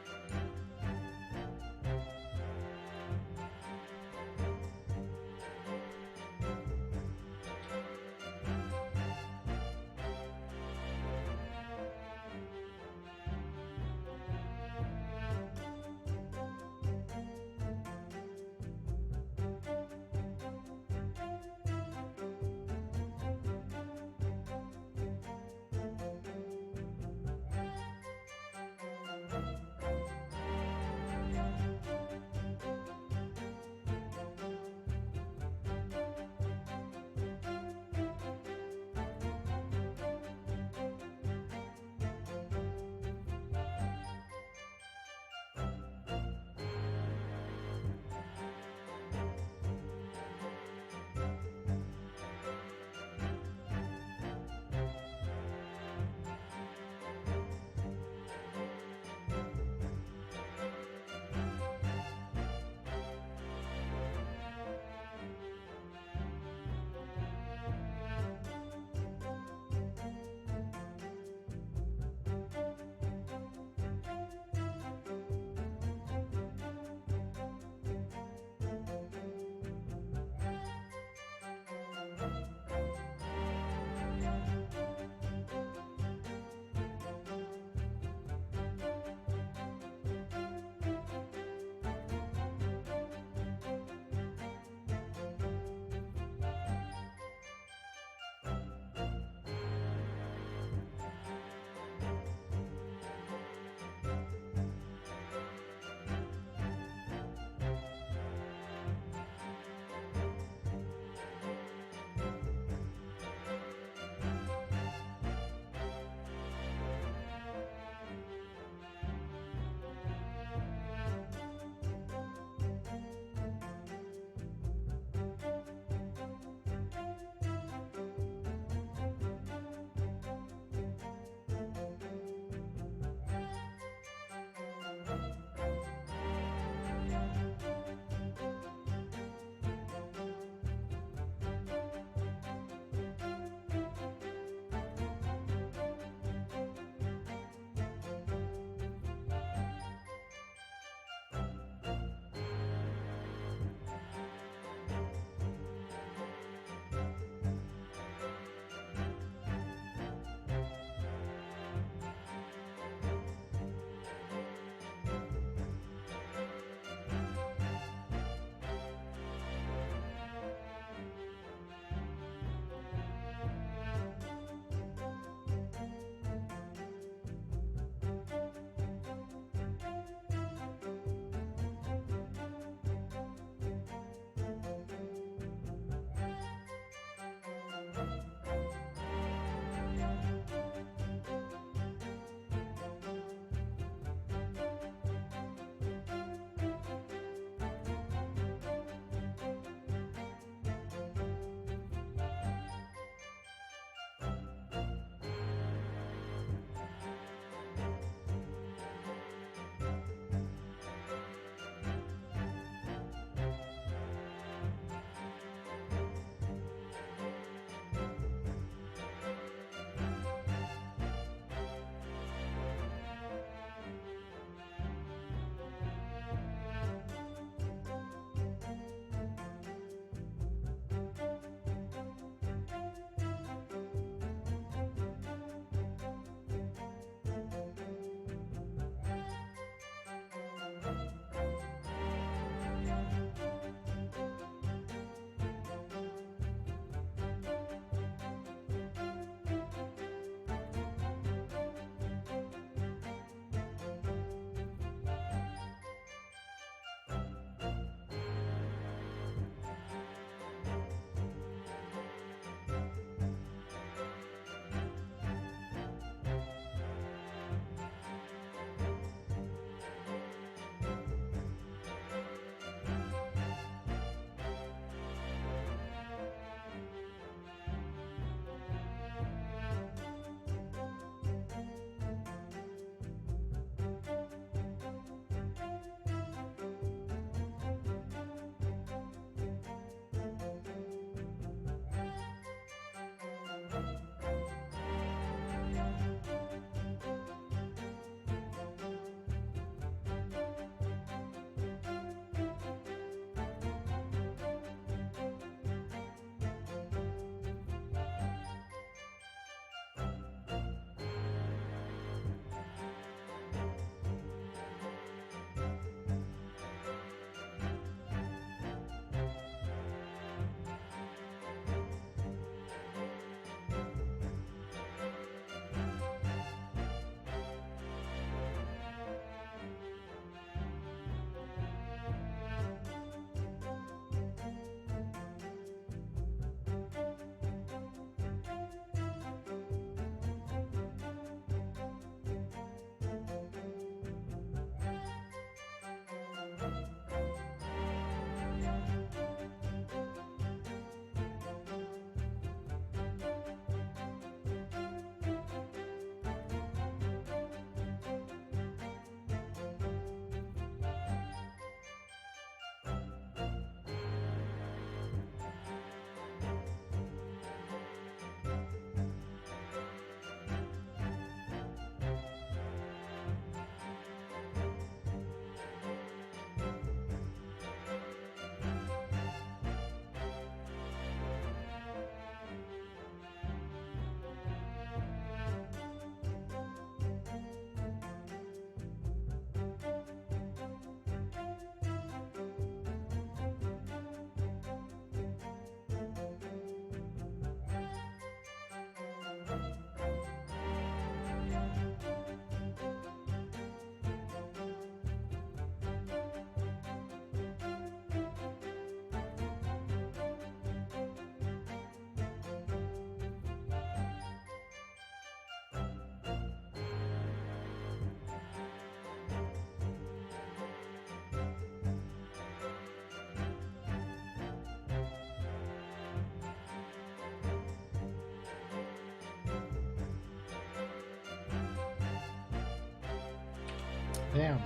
Damn.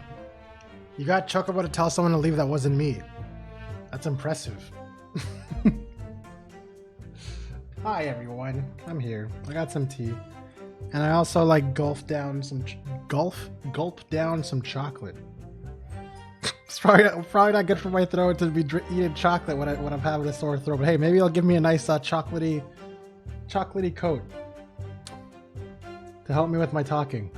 You got Chocobo to tell someone to leave that wasn't me. That's impressive. Hi everyone, I'm here. I got some tea. And I also like gulp down some chocolate. It's probably not good for my throat to be eating chocolate when I'm having a sore throat. But hey, maybe it'll give me a nice chocolatey coat to help me with my talking.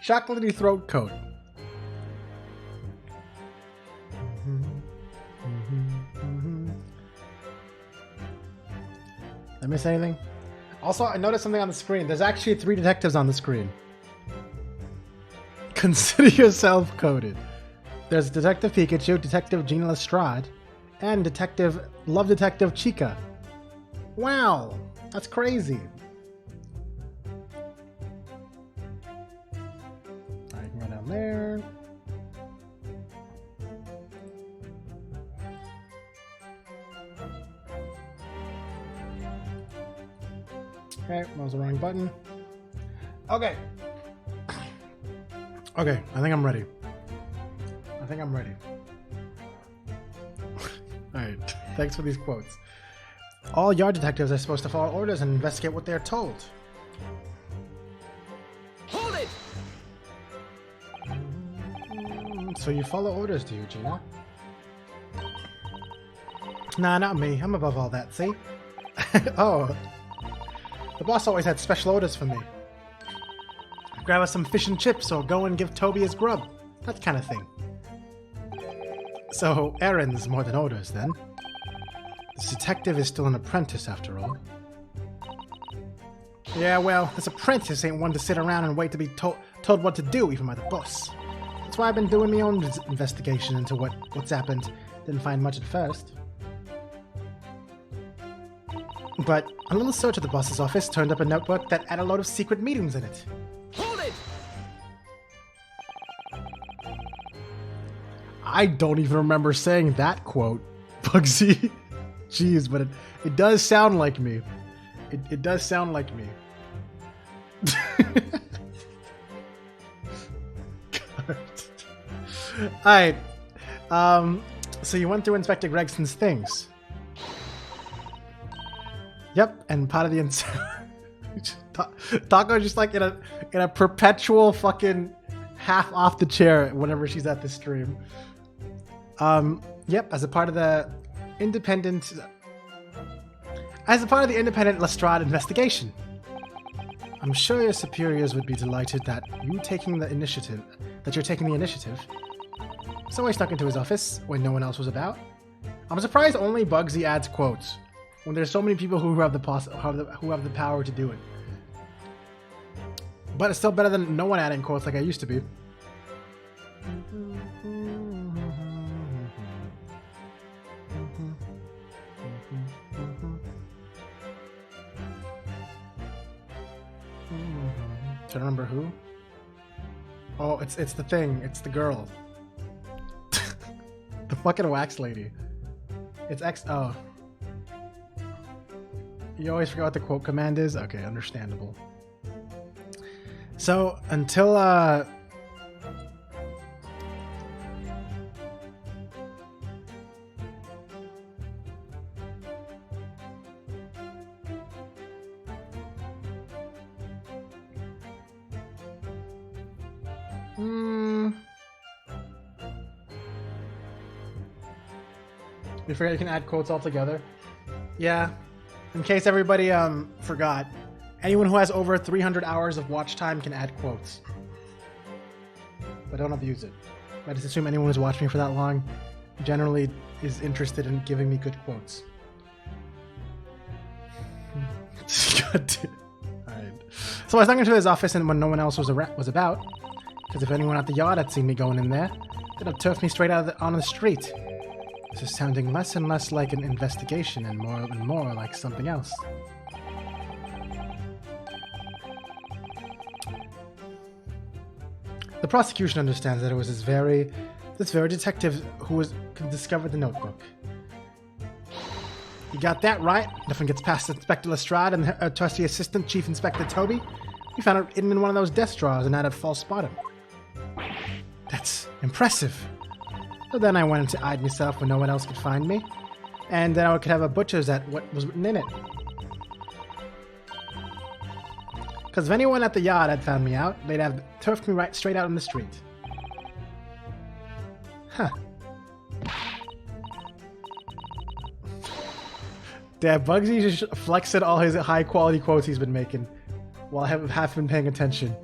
Chocolatey throat coat. Did I miss anything? Also, I noticed something on the screen. There's actually 3 detectives on the screen. Consider yourself coded. There's Detective Pikachu, Detective Gina Lestrade, and Love Detective Chica. Wow, that's crazy. I can go down there. Okay, that was the wrong button. Okay. Okay, I think I'm ready. Alright, thanks for these quotes. All yard detectives are supposed to follow orders and investigate what they're told. Hold it! So you follow orders, do you, Gina? Nah, not me. I'm above all that, see? Oh. The boss always had special orders for me. Grab us some fish and chips or go and give Toby his grub. That kind of thing. So, errands more than orders, then. This detective is still an apprentice, after all. Yeah, well, this apprentice ain't one to sit around and wait to be told what to do, even by the boss. That's why I've been doing my own investigation into what's happened. Didn't find much at first. But a little search at the boss's office turned up a notebook that had a load of secret meetings in it. Hold it! I don't even remember saying that quote, Bugsy. Jeez, but it does sound like me. It does sound like me. Alright. So you went through Inspector Gregson's things. Yep, and part of the Taco's just like in a perpetual fucking half off the chair whenever she's at the stream. Yep, as a part of the independent Lestrade investigation. I'm sure your superiors would be delighted that you're taking the initiative. So I snuck into his office when no one else was about. I'm surprised only Bugsy adds quotes when there's so many people who have the power to do it. But it's still better than no one adding quotes like I used to be. Do I remember who? Oh, it's the thing. It's the girl. The fucking wax lady. It's X. Oh. You always forget what the quote command is? Okay, understandable. So, until, you forget you can add quotes all together? Yeah. In case everybody forgot, anyone who has over 300 hours of watch time can add quotes. But don't abuse it. I just assume anyone who's watched me for that long generally is interested in giving me good quotes. Alright. So I snuck into his office and when no one else was about, because if anyone at the yard had seen me going in there, they'd have turfed me straight out on the street. This is sounding less and less like an investigation and more like something else. The prosecution understands that it was this very detective who discovered the notebook. You got that right. Nothing gets past Inspector Lestrade and her trusty assistant, Chief Inspector Toby. We found it hidden in one of those desk drawers and had a false bottom. That's impressive. So then I went into hide myself when no one else could find me. And then I could have a butcher's at what was written in it. Because if anyone at the yard had found me out, they'd have turfed me right straight out in the street. Huh. Damn, Bugsy just flexing all his high-quality quotes he's been making, while I haven't been paying attention.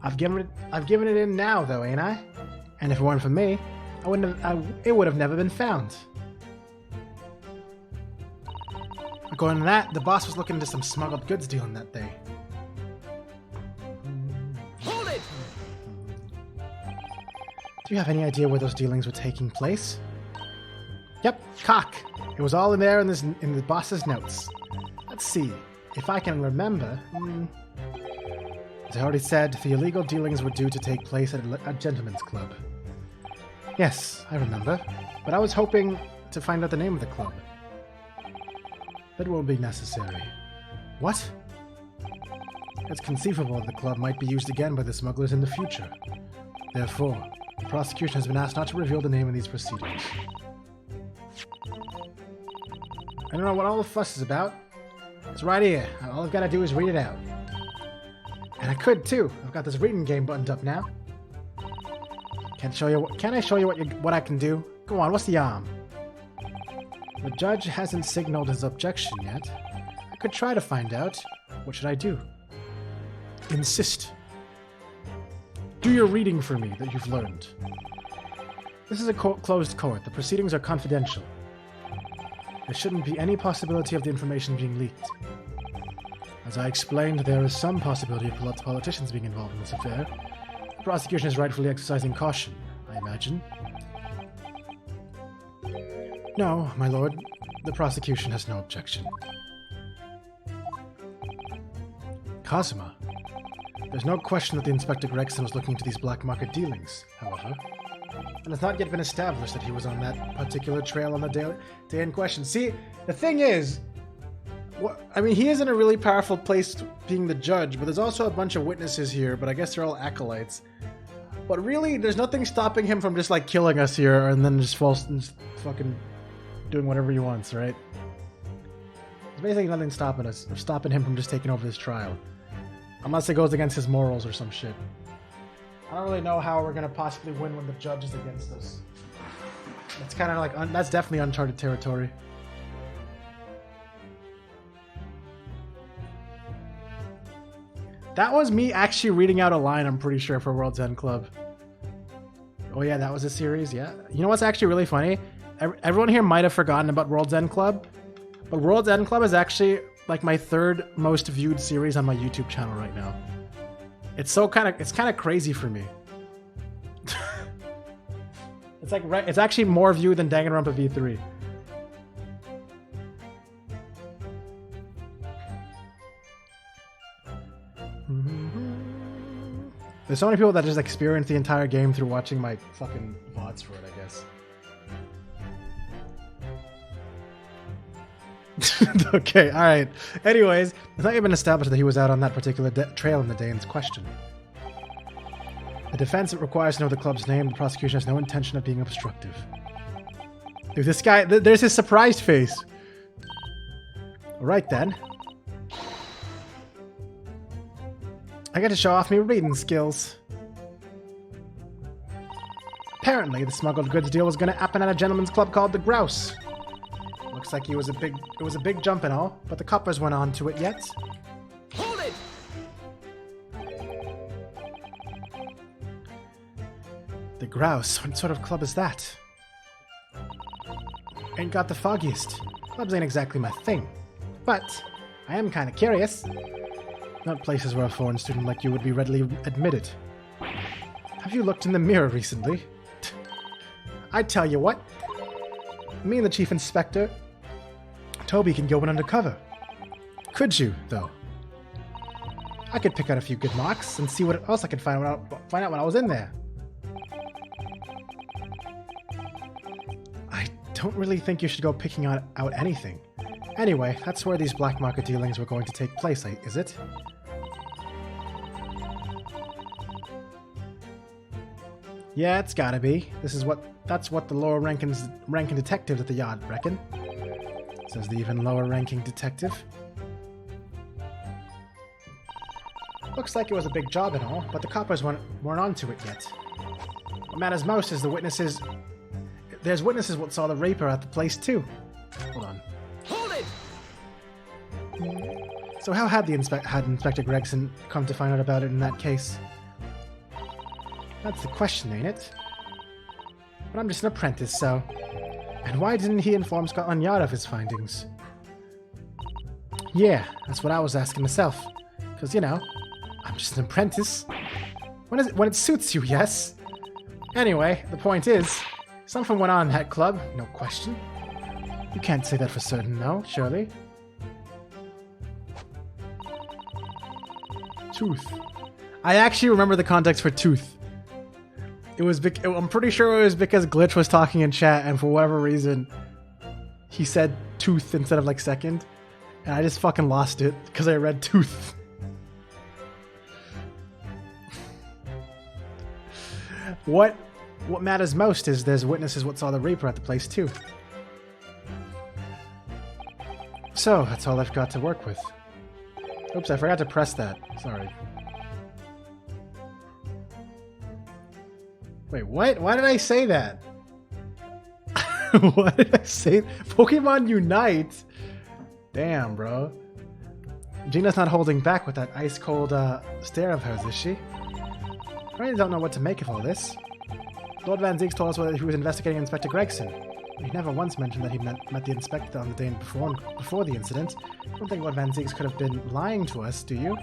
I've given it in now, though, ain't I? And if it weren't for me, it would have never been found. According to that, the boss was looking into some smuggled goods dealing that day. Hold it! Do you have any idea where those dealings were taking place? Yep, cock. It was all in there in the boss's notes. Let's see if I can remember. As I already said, the illegal dealings were due to take place at a gentleman's club. Yes, I remember, but I was hoping to find out the name of the club. That won't be necessary. What? It's conceivable that the club might be used again by the smugglers in the future. Therefore, the prosecution has been asked not to reveal the name of these proceedings. I don't know what all the fuss is about. It's right here. All I've got to do is read it out. And I could too. I've got this reading game buttoned up now. Can I show you what I can do? Go on, what's the arm? The judge hasn't signaled his objection yet. I could try to find out. What should I do? Insist. Do your reading for me that you've learned. This is a closed court. The proceedings are confidential. There shouldn't be any possibility of the information being leaked. As I explained, there is some possibility of politicians being involved in this affair. The prosecution is rightfully exercising caution, I imagine. No, my lord. The prosecution has no objection. Kazuma. There's no question that the Inspector Gregson was looking into these black market dealings, however. And it's not yet been established that he was on that particular trail on the day in question. See, the thing is, I mean, he is in a really powerful place being the judge, but there's also a bunch of witnesses here, but I guess they're all acolytes. But really, there's nothing stopping him from just, like, killing us here and then just fucking doing whatever he wants, right? There's basically nothing stopping him from just taking over this trial. Unless it goes against his morals or some shit. I don't really know how we're gonna possibly win when the judge is against us. It's kind of like, that's definitely uncharted territory. That was me actually reading out a line, I'm pretty sure, for World's End Club. Oh yeah, that was a series, yeah. You know what's actually really funny? Everyone here might have forgotten about World's End Club, but World's End Club is actually like my third most viewed series on my YouTube channel right now. It's kind of crazy for me. It's actually more viewed than Danganronpa V3. There's so many people that just experience the entire game through watching my fucking VODs for it, I guess. Okay, alright. Anyways, it's not even established that he was out on that particular trail in the day in question. The defense requires to know the club's name. The prosecution has no intention of being obstructive. Dude, this guy, there's his surprised face. Alright then. I got to show off my reading skills. Apparently, the smuggled goods deal was going to happen at a gentleman's club called the Grouse. Looks like it was a big jump and all, but the coppers weren't on to it yet. Hold it! The Grouse? What sort of club is that? Ain't got the foggiest. Clubs ain't exactly my thing. But I am kind of curious. Not places where a foreign student like you would be readily admitted. Have you looked in the mirror recently? I tell you what. Me and the Chief Inspector, Toby, can go in undercover. Could you, though? I could pick out a few good marks and see what else I could find out when I was in there. I don't really think you should go picking out anything. Anyway, that's where these black market dealings were going to take place, is it? Yeah, it's gotta be. That's what the lower ranking detectives at the yard reckon. Says the even lower ranking detective. Looks like it was a big job and all, but the coppers weren't onto it yet. What matters most is the witnesses. There's witnesses what saw the raper at the place too. Hold on. Hold it! So how had Inspector Gregson come to find out about it in that case? That's the question, ain't it? But I'm just an apprentice, so... And why didn't he inform Scotland Yard of his findings? Yeah, that's what I was asking myself. Because, you know, I'm just an apprentice. When it suits you, yes. Anyway, the point is, something went on in that club, no question. You can't say that for certain, though, surely. Tooth. I actually remember the context for tooth. It was. I'm pretty sure it was because Glitch was talking in chat, and for whatever reason, he said tooth instead of like second, and I just fucking lost it because I read tooth. What matters most is there's witnesses what saw the Reaper at the place too. So that's all I've got to work with. Oops, I forgot to press that. Sorry. Wait, what? Why did I say that? Why did I say Pokemon Unite? Damn, bro. Gina's not holding back with that ice-cold stare of hers, is she? I really don't know what to make of all this. Lord Van Zieks told us whether he was investigating Inspector Gregson. He never once mentioned that he met the inspector on the day before the incident. I don't think Lord Van Zieks could have been lying to us, do you?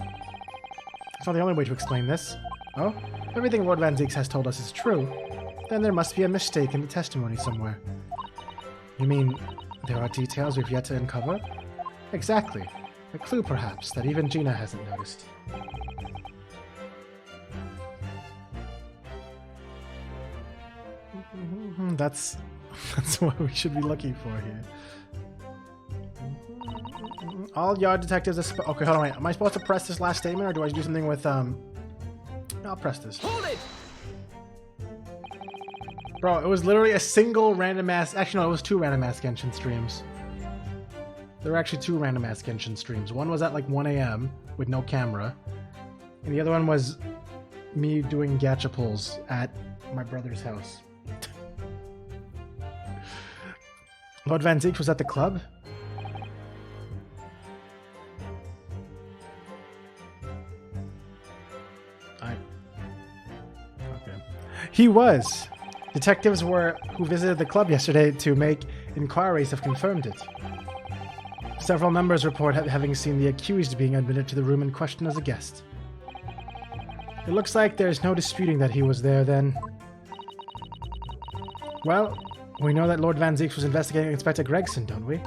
It's not the only way to explain this. Oh? If everything Lord Van Zieks has told us is true, then there must be a mistake in the testimony somewhere. You mean there are details we've yet to uncover? Exactly. A clue, perhaps, that even Gina hasn't noticed. That's what we should be looking for here. All yard detectives are okay, hold on, wait. Am I supposed to press this last statement, or do I do something with, I'll press this. Hold it! Bro, it was literally a single random ass... Actually, no, it was two random ass Genshin streams. There were actually two random ass Genshin streams. One was at like 1 a.m. with no camera. And the other one was me doing gacha pulls at my brother's house. Lord Van Zieks was at the club? Okay. He was. Detectives who visited the club yesterday to make inquiries have confirmed it. Several members report having seen the accused being admitted to the room in question as a guest. It looks like there's no disputing that he was there then. Well, we know that Lord Van Zieks was investigating Inspector Gregson, don't we?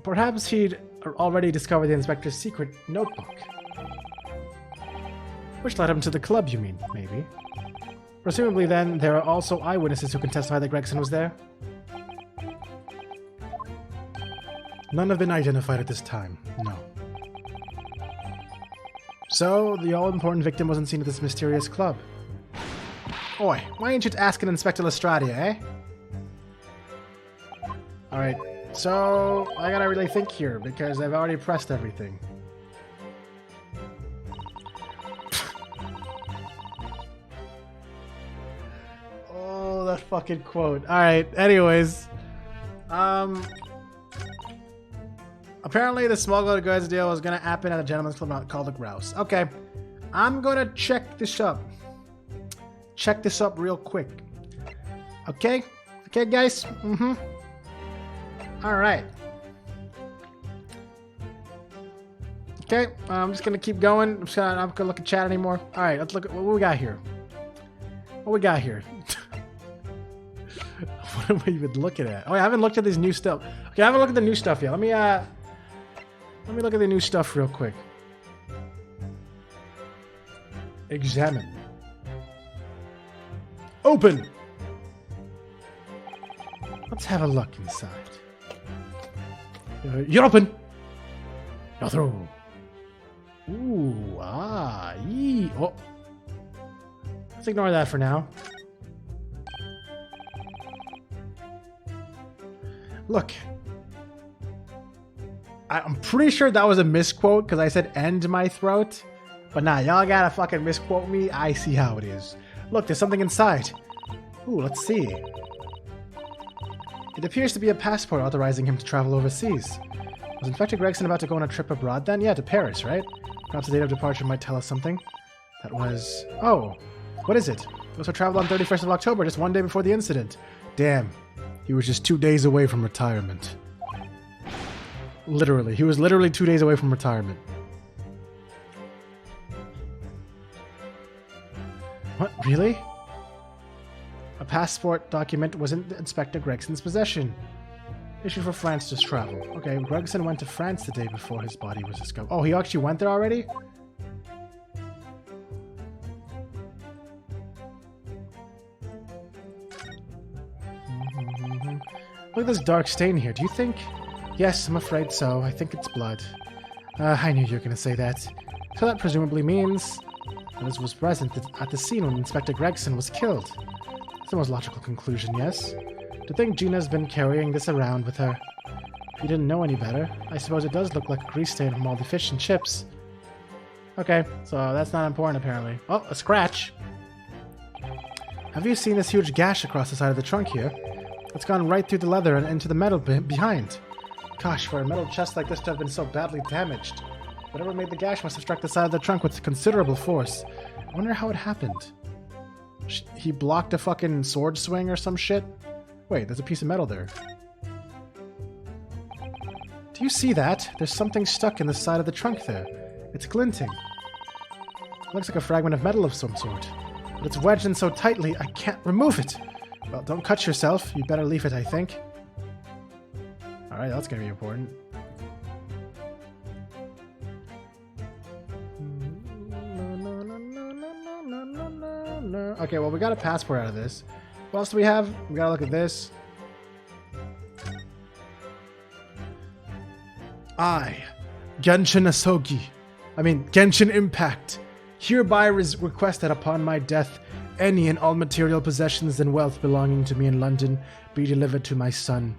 Perhaps he'd already discovered the inspector's secret notebook. Which led him to the club, you mean, maybe? Presumably then, there are also eyewitnesses who can testify that Gregson was there? None have been identified at this time, no. So, the all-important victim wasn't seen at this mysterious club. Oi, why ain't you asking Inspector Lestradia, eh? Alright, so I gotta really think here, because I've already pressed everything. Oh, that fucking quote. Alright, anyways. Apparently the smuggled goods deal was gonna happen at a gentleman's club called the Grouse. Okay, I'm gonna check this up. Check this up real quick. Okay? Okay, guys? Mm-hmm. Alright. Okay, I'm just gonna keep going. I'm not gonna look at chat anymore. Alright, let's look at what we got here. What we got here? What am I even looking at? Oh, I haven't looked at this new stuff. Okay, I haven't looked at the new stuff yet. Let me look at the new stuff real quick. Examine. Open! Let's have a look inside. You're open! You're through. Ooh, ah, yee. Oh. Let's ignore that for now. Look. I'm pretty sure that was a misquote because I said end my throat. But nah, y'all gotta fucking misquote me. I see how it is. Look, there's something inside. Ooh, let's see. It appears to be a passport authorizing him to travel overseas. Was Inspector Gregson about to go on a trip abroad then? Yeah, to Paris, right? Perhaps the date of departure might tell us something. That was... Oh, what is it? It was for travel on 31st of October, just one day before the incident. Damn, he was just 2 days away from retirement. Literally, he was literally 2 days away from retirement. What, really? A passport document was in Inspector Gregson's possession. Issued for France to travel. Okay, Gregson went to France the day before his body was discovered. Oh, he actually went there already? Look at this dark stain here. Do you think... Yes, I'm afraid so. I think it's blood. I knew you were going to say that. So that presumably means... Liz was present at the scene when Inspector Gregson was killed. That's the most logical conclusion, yes? To think Gina's been carrying this around with her. If you didn't know any better, I suppose it does look like a grease stain from all the fish and chips. Okay, so that's not important apparently. Oh, a scratch! Have you seen this huge gash across the side of the trunk here? It's gone right through the leather and into the metal behind. Gosh, for a metal chest like this to have been so badly damaged. Whatever made the gash must have struck the side of the trunk with considerable force. I wonder how it happened. He blocked a fucking sword swing or some shit? Wait, there's a piece of metal there. Do you see that? There's something stuck in the side of the trunk there. It's glinting. It looks like a fragment of metal of some sort. But it's wedged in so tightly, I can't remove it. Well, don't cut yourself. You better leave it, I think. Alright, that's gonna be important. Okay, well, we got a passport out of this. What else do we have? We gotta look at this. I, Genshin Impact, hereby request that upon my death, any and all material possessions and wealth belonging to me in London be delivered to my son,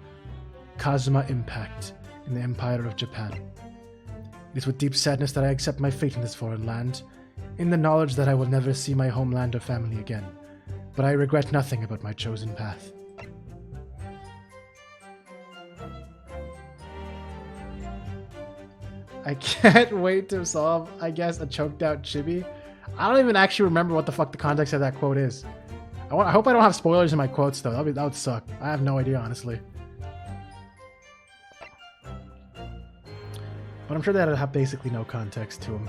Kazuma Impact, in the Empire of Japan. It is with deep sadness that I accept my fate in this foreign land, in the knowledge that I will never see my homeland or family again, but I regret nothing about my chosen path. I can't wait to solve, I guess, a choked out chibi. I don't even actually remember what the fuck the context of that quote is. I hope I don't have spoilers in my quotes though, that would suck. I have no idea, honestly. But I'm sure that'll have basically no context to him.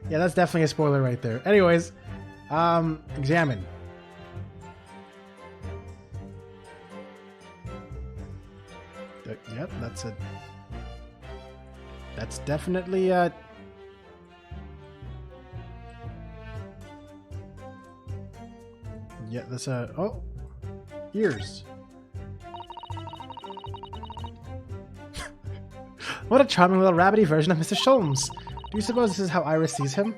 Yeah, that's definitely a spoiler right there. Anyways, examine. Yep, that's a... That's definitely yeah, that's a... Oh! Ears. What a charming little rabbity version of Mr. Sholmes. Do you suppose this is how Iris sees him?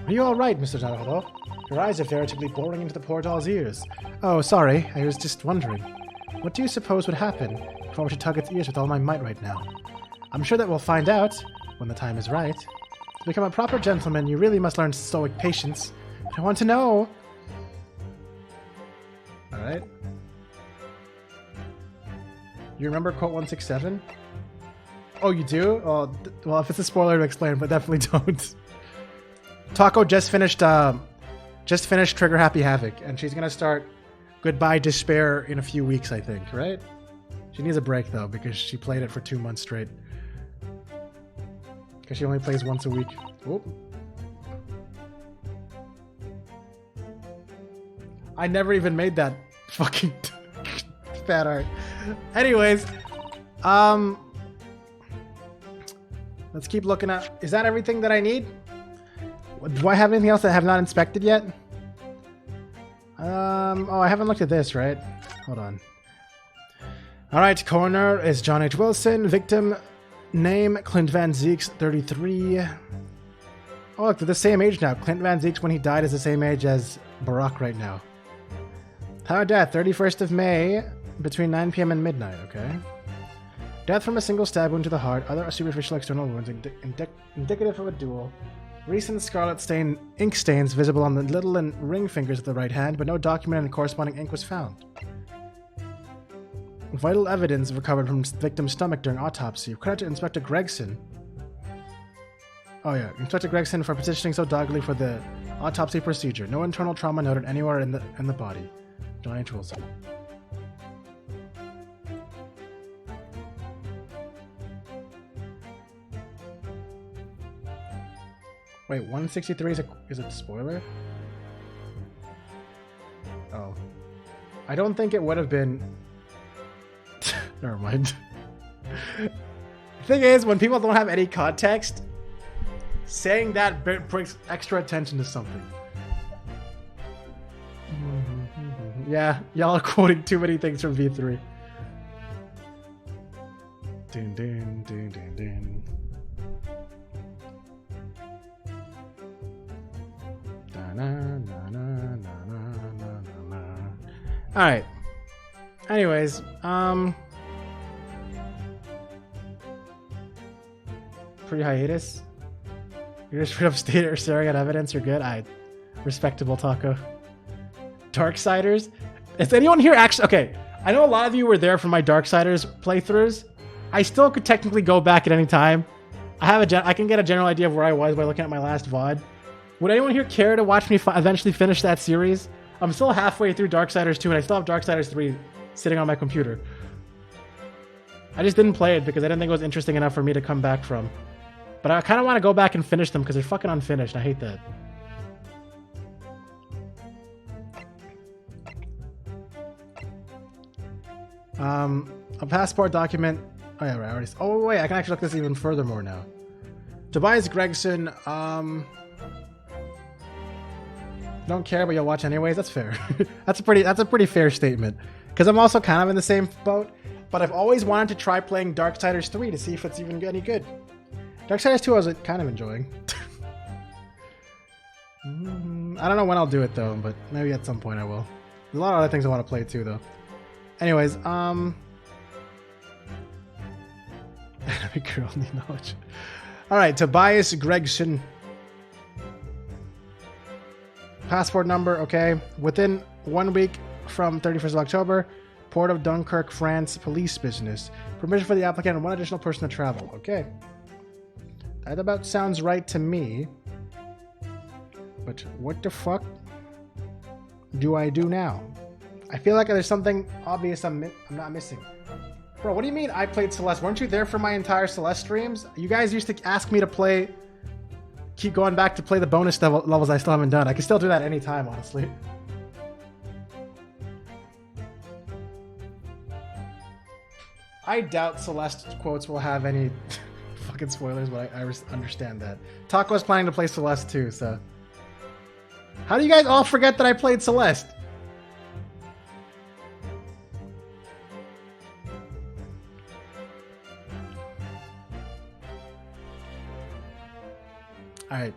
Are you alright, Mr. Naruto? Your eyes are veritably boring into the poor doll's ears. Oh, sorry, I was just wondering. What do you suppose would happen if I were to tug its ears with all my might right now? I'm sure that we'll find out when the time is right. To become a proper gentleman, you really must learn stoic patience. But I want to know. Alright. You remember quote 167? Oh, you do? Oh, well, if it's a spoiler to explain, but definitely don't. Taco just finished Trigger Happy Havoc, and she's gonna start Goodbye Despair in a few weeks, I think, right? She needs a break, though, because she played it for 2 months straight. Because she only plays once a week. Oop. I never even made that fucking bad art. Anyways, let's keep looking at... Is that everything that I need? Do I have anything else that I have not inspected yet? Oh, I haven't looked at this, right? Hold on. All right, coroner is John H. Wilson. Victim name Clint Van Zeeks, 33. Oh, look, they're the same age now. Clint Van Zeeks, when he died, is the same age as Barack right now. Time of death, 31st of May, between 9 p.m. and midnight, okay? Death from a single stab wound to the heart. Other superficial external wounds indicative of a duel. Recent scarlet stain ink stains visible on the little and ring fingers of the right hand, but no documented and corresponding ink was found. Vital evidence recovered from victim's stomach during autopsy. Credit to Inspector Gregson. Oh yeah, Inspector Gregson for petitioning so doggedly for the autopsy procedure. No internal trauma noted anywhere in the body. John H. Wilson. Wait, 163 is a spoiler? Oh. I don't think it would have been... Never mind. The thing is, when people don't have any context, saying that brings extra attention to something. Yeah, y'all are quoting too many things from V3. Dun, dun, dun, dun, dun. Alright. Anyways, pre-hiatus? You're just straight up staring at evidence, you're good? Respectable taco. Darksiders? Is anyone here actually... Okay, I know a lot of you were there for my Darksiders playthroughs. I still could technically go back at any time. I can get a general idea of where I was by looking at my last VOD. Would anyone here care to watch me eventually finish that series? I'm still halfway through Darksiders 2 and I still have Darksiders 3 sitting on my computer. I just didn't play it because I didn't think it was interesting enough for me to come back from. But I kind of want to go back and finish them because they're fucking unfinished. I hate that. A passport document. Oh yeah, right. I already. Oh wait, I can actually look this even furthermore now. Tobias Gregson. Don't care, but you'll watch anyways. That's fair. That's a pretty fair statement. Because I'm also kind of in the same boat. But I've always wanted to try playing Darksiders 3 to see if it's even any good. Darksiders 2 I was kind of enjoying. I don't know when I'll do it though, but maybe at some point I will. There's a lot of other things I want to play too though. Anyways, enemy girl need knowledge. Alright, Tobias Gregson. Passport number, okay. Within 1 week from 31st of October, Port of Dunkirk, France, police business. Permission for the applicant and one additional person to travel. Okay. That about sounds right to me. But what the fuck do I do now? I feel like there's something obvious I'm not missing. Bro, what do you mean I played Celeste? Weren't you there for my entire Celeste streams? You guys used to ask me to play... Keep going back to play the bonus levels I still haven't done. I can still do that anytime, honestly. I doubt Celeste quotes will have any fucking spoilers, but I understand that. Taco's planning to play Celeste too, so... How do you guys all forget that I played Celeste? Alright.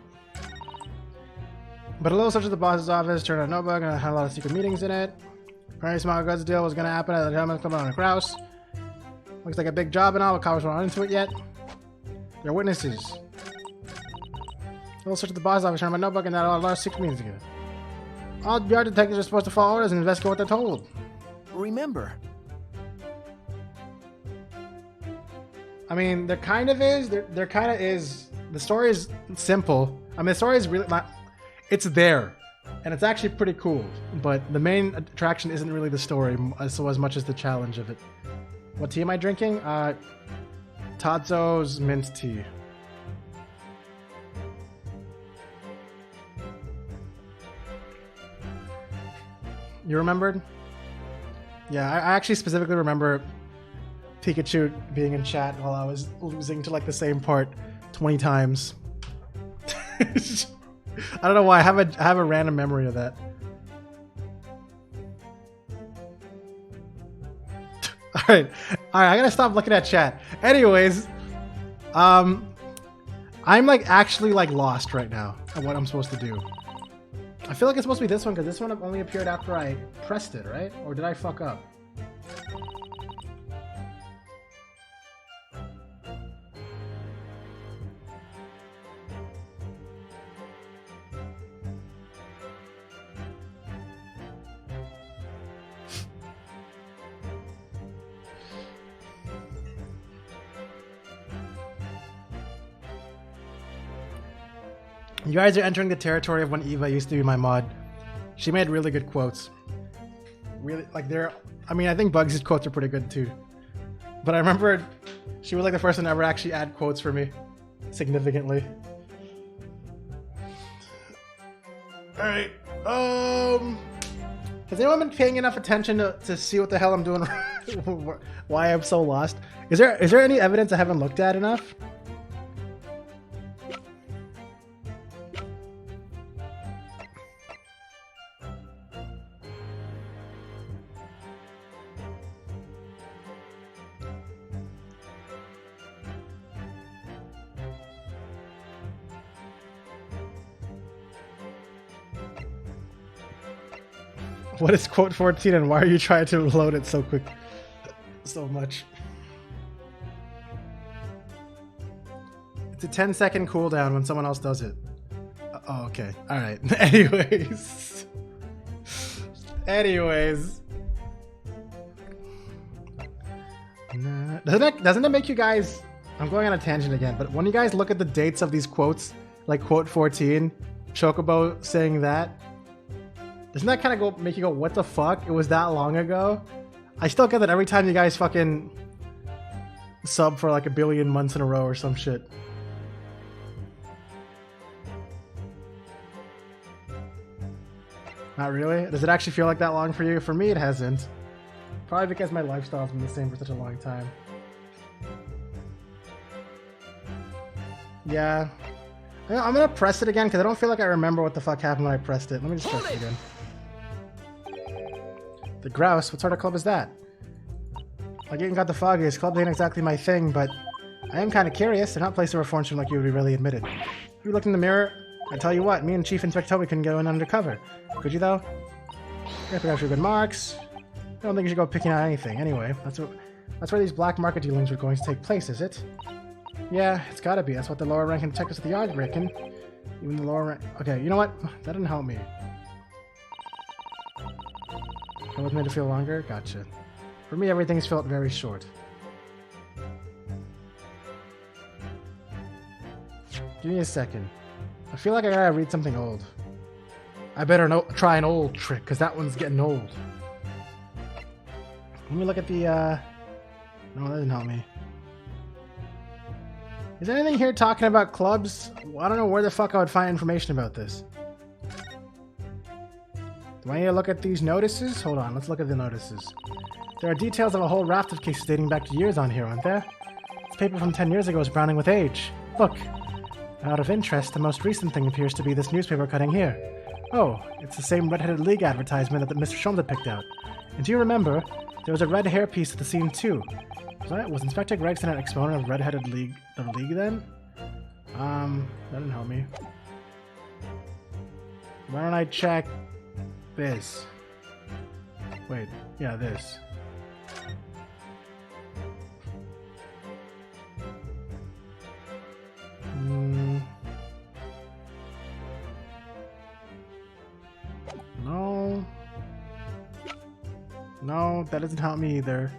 But a little search at the boss's office, turned on a notebook, and had a lot of secret meetings in it. Apparently small goods deal was gonna happen at the gentleman's club on a grouse. Looks like a big job and all, but cops weren't into it yet. They're witnesses. A little search at the boss's office, turned on my notebook, and had a lot of secret meetings again. All yard detectives are supposed to follow orders and investigate what they're told. Remember. I mean, there kind of is. There kind of is. The story is simple. I mean, the story is really not... It's there. And it's actually pretty cool. But the main attraction isn't really the story as much as the challenge of it. What tea am I drinking? Tadzo's mint tea. You remembered? Yeah, I actually specifically remember Pikachu being in chat while I was losing to like the same part 20 times. I don't know why. I have a random memory of that. Alright, I gotta stop looking at chat. Anyways, I'm like actually like lost right now at what I'm supposed to do. I feel like it's supposed to be this one because this one only appeared after I pressed it, right? Or did I fuck up? You guys are entering the territory of when Eva used to be my mod. She made really good quotes. Really, like they're... I mean, I think Bugsy's quotes are pretty good too. But I remember she was like the first one to ever actually add quotes for me. Significantly. Alright. Has anyone been paying enough attention to see what the hell I'm doing? Why I'm so lost? Is there any evidence I haven't looked at enough? What is quote 14 and why are you trying to load it so quick? So much. It's a 10-second cooldown when someone else does it. Oh, okay. Alright. Anyways. Doesn't it make you guys... I'm going on a tangent again, but when you guys look at the dates of these quotes, like quote 14, Chocobo saying that, doesn't that kind of make you go, what the fuck? It was that long ago? I still get that every time you guys fucking sub for like a billion months in a row or some shit. Not really? Does it actually feel like that long for you? For me, it hasn't. Probably because my lifestyle's been the same for such a long time. Yeah. I'm gonna press it again because I don't feel like I remember what the fuck happened when I pressed it. Let me just press it again. The grouse? What sort of club is that? Like, even got the foggiest. Club ain't exactly my thing, but I am kind of curious. They're not places of fortune like you would be really admitted. If you looked in the mirror, I tell you what, me and Chief Inspector Toby couldn't go in undercover. Could you, though? You pick out your good marks. I don't think you should go picking out anything. Anyway, that's where these black market dealings were going to take place, is it? Yeah, it's gotta be. That's what the lower ranking detectives at the yard reckon. Even the lower rank... Okay, you know what? That didn't help me. That was made to feel longer? Gotcha. For me, everything's felt very short. Give me a second. I feel like I gotta read something old. I better try an old trick, because that one's getting old. Let me look at the, No, that didn't help me. Is there anything here talking about clubs? Well, I don't know where the fuck I would find information about this. Do I need to look at these notices? Hold on, let's look at the notices. There are details of a whole raft of cases dating back to years on here, aren't there? This paper from 10 years ago is browning with age. Look. Out of interest, the most recent thing appears to be this newspaper cutting here. Oh, it's the same Red-Headed League advertisement that Mr. Sholmes had picked out. And do you remember, there was a red hair piece at the scene too. Was Inspector Gregson an exponent of Red-Headed League, the League then? That didn't help me. Why don't I check this? Wait, yeah, this. No. No, that doesn't help me either.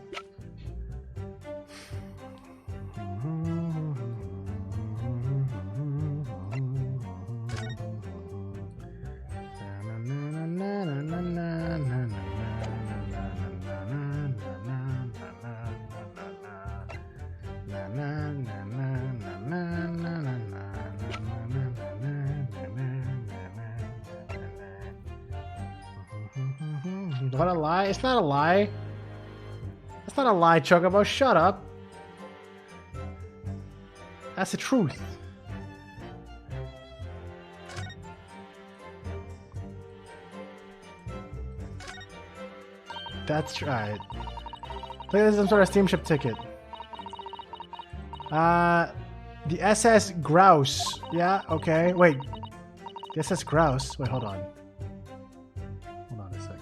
What a lie? It's not a lie. That's not a lie, Chocobo. Shut up. That's the truth. That's right. This is some sort of steamship ticket. The SS Grouse. Yeah, okay. Wait. The SS Grouse. Wait, hold on. Hold on a second.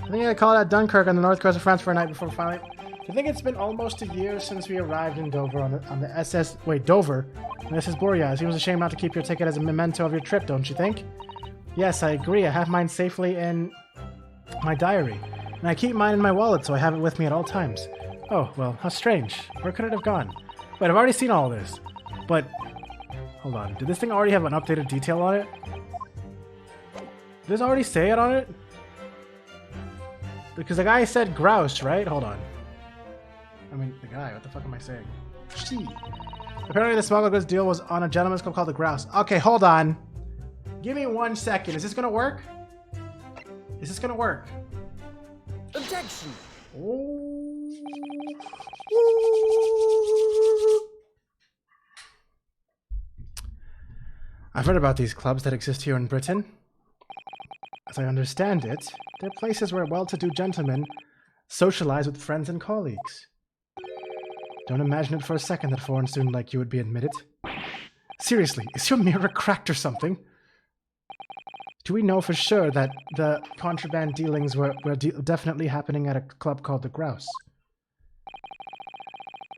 I think I called at Dunkirk on the north coast of France for a night before finally. I think it's been almost a year since we arrived in Dover on the SS. Wait, Dover. On the SS Boreas. He was ashamed not to keep your ticket as a memento of your trip, don't you think? Yes, I agree. I have mine safely in my diary. And I keep mine in my wallet, so I have it with me at all times. Oh, well, how strange. Where could it have gone? Wait, I've already seen all this. But, hold on. Did this thing already have an updated detail on it? Did this already say it on it? Because the guy said grouse, right? Hold on. I mean, the guy. What the fuck am I saying? She. Apparently the smuggled goods deal was on a gentleman's club called the Grouse. Okay, hold on. Give me 1 second. Is this gonna work? Is this gonna work? Objection! I've heard about these clubs that exist here in Britain. As I understand it, they're places where well-to-do gentlemen socialize with friends and colleagues. Don't imagine it for a second that a foreign student like you would be admitted. Seriously, is your mirror cracked or something? Do we know for sure that the contraband dealings were definitely happening at a club called the Grouse?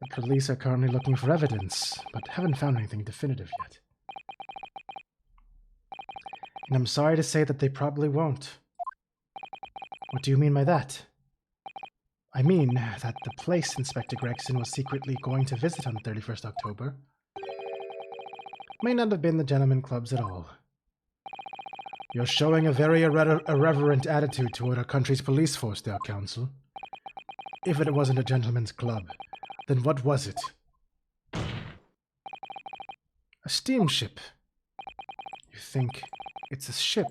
The police are currently looking for evidence, but haven't found anything definitive yet. And I'm sorry to say that they probably won't. What do you mean by that? I mean that the place Inspector Gregson was secretly going to visit on 31st October may not have been the gentlemen clubs at all. You're showing a very irreverent attitude toward our country's police force there, Counsel. If it wasn't a gentleman's club, then what was it? A steamship. You think it's a ship?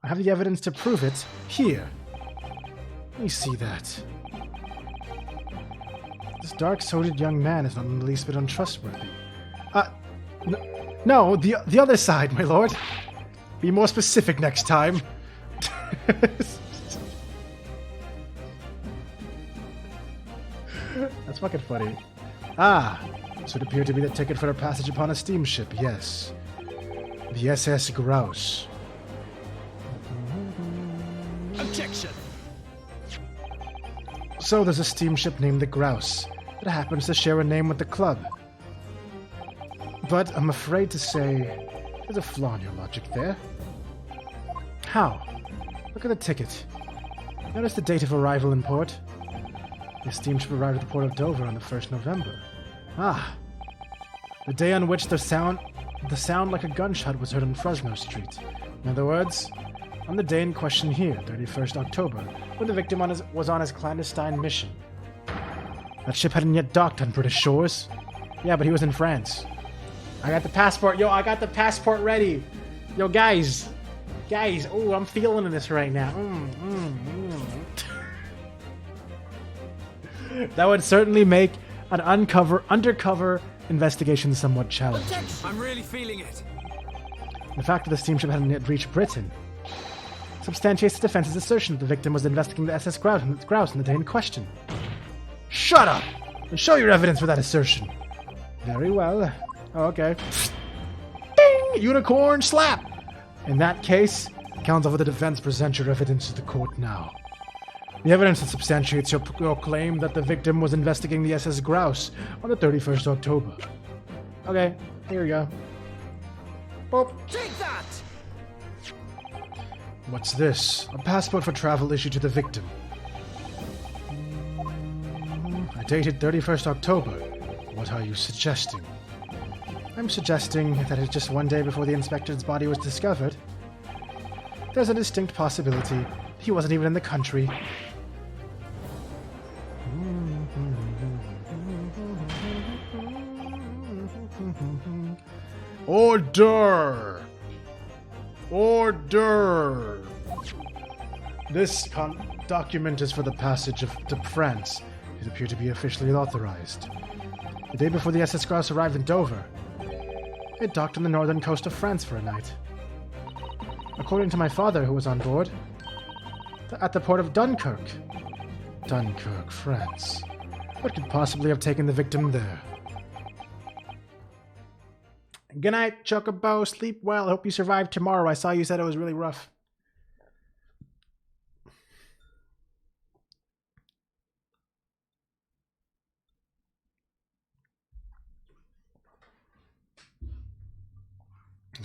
I have the evidence to prove it. Here. Let me see that. This dark-souled young man is not in the least bit untrustworthy. No, the other side, my lord. Be more specific next time. That's fucking funny. So it appeared to be the ticket for a passage upon a steamship, yes. The SS Grouse. Objection! So there's a steamship named the Grouse that happens to share a name with the club. But I'm afraid to say there's a flaw in your logic there. How? Look at the ticket. Notice the date of arrival in port. The steamship arrived at the port of Dover on the 1st November. The day on which the sound like a gunshot was heard on Fresno Street. In other words, on the day in question here, 31st October, when the victim was on his clandestine mission. That ship hadn't yet docked on British shores. Yeah, but he was in France. I got the passport. Yo, I got the passport ready. Yo, guys. Oh, I'm feeling this right now. That would certainly make an undercover investigation somewhat challenging. I'm really feeling it. The fact that the steamship hadn't yet reached Britain substantiates the defense's assertion that the victim was investigating the SS Grouse in the day in question. Shut up! And show your evidence for that assertion. Very well. Oh, okay. Bing! Unicorn slap! In that case, counsel for the defense, present your evidence to the court now. The evidence that substantiates your claim that the victim was investigating the SS Grouse on the 31st October. Okay, here we go. Boop. Take that! What's this? A passport for travel issued to the victim. Dated 31st October. What are you suggesting? I'm suggesting that it's just one day before the inspector's body was discovered. There's a distinct possibility he wasn't even in the country. Order! Order! This document is for the passage to France. It appeared to be officially authorized. The day before the SS Grouse arrived in Dover, It docked on the northern coast of France for a night. According to my father, who was on board, at the port of Dunkirk. Dunkirk, France. What could possibly have taken the victim there? Good night, Chocobo. Sleep well. I hope you survive tomorrow. I saw you said it was really rough.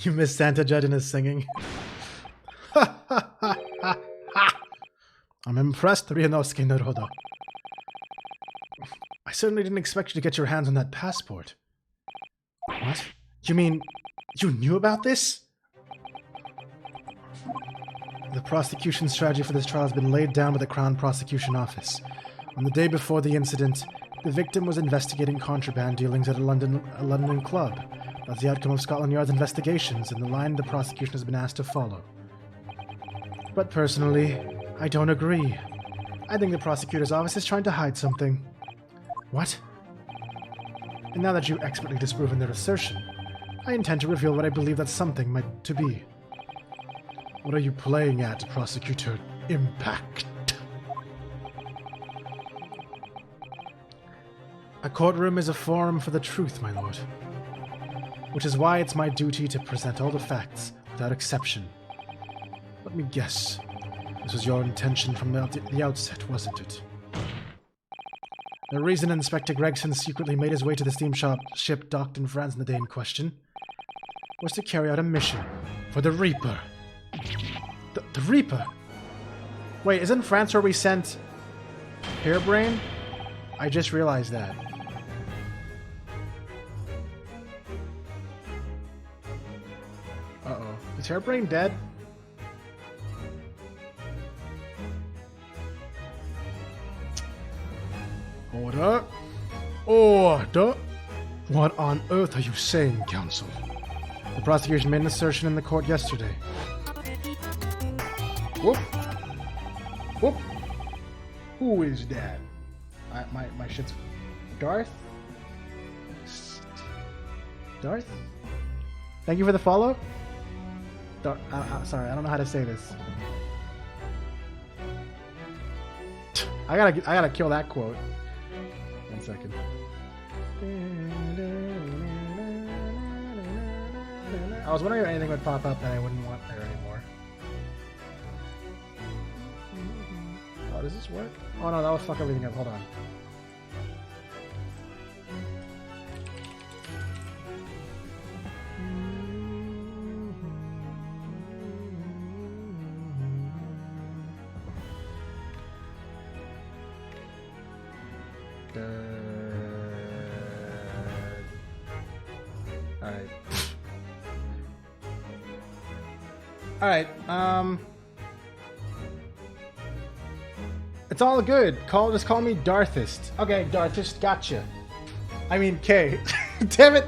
You miss Santa Judge and his singing. I'm impressed, Ryunosuke Naruto. I certainly didn't expect you to get your hands on that passport. What? You mean you knew about this? The prosecution strategy for this trial has been laid down by the Crown Prosecution Office. On the day before the incident, the victim was investigating contraband dealings at a London club. That's the outcome of Scotland Yard's investigations and the line the prosecution has been asked to follow. But personally, I don't agree. I think the prosecutor's office is trying to hide something. What? And now that you've expertly disproven their assertion, I intend to reveal what I believe that something might to be. What are you playing at, Prosecutor Impact? A courtroom is a forum for the truth, my lord. Which is why it's my duty to present all the facts without exception. Let me guess. This was your intention from the outset, wasn't it? The reason Inspector Gregson secretly made his way to the ship docked in France in the day in question was to carry out a mission for the Reaper. The Reaper? Wait, isn't France where we sent Hairbrain? I just realized that. Uh-oh. Is Hairbrain dead? Order. Order. What on earth are you saying, counsel? The prosecution made an assertion in the court yesterday. Whoop. Whoop. Who is that? My shit's... Darth? Darth? Thank you for the follow? Sorry, I don't know how to say this. I gotta kill that quote. 1 second. I was wondering if anything would pop up that I wouldn't want there anymore. Oh, does this work? Oh no, that would fuck everything up. Hold on. Alright, it's all good. Just call me Darthist. Okay, Darthist, gotcha. I mean, K. Damn it!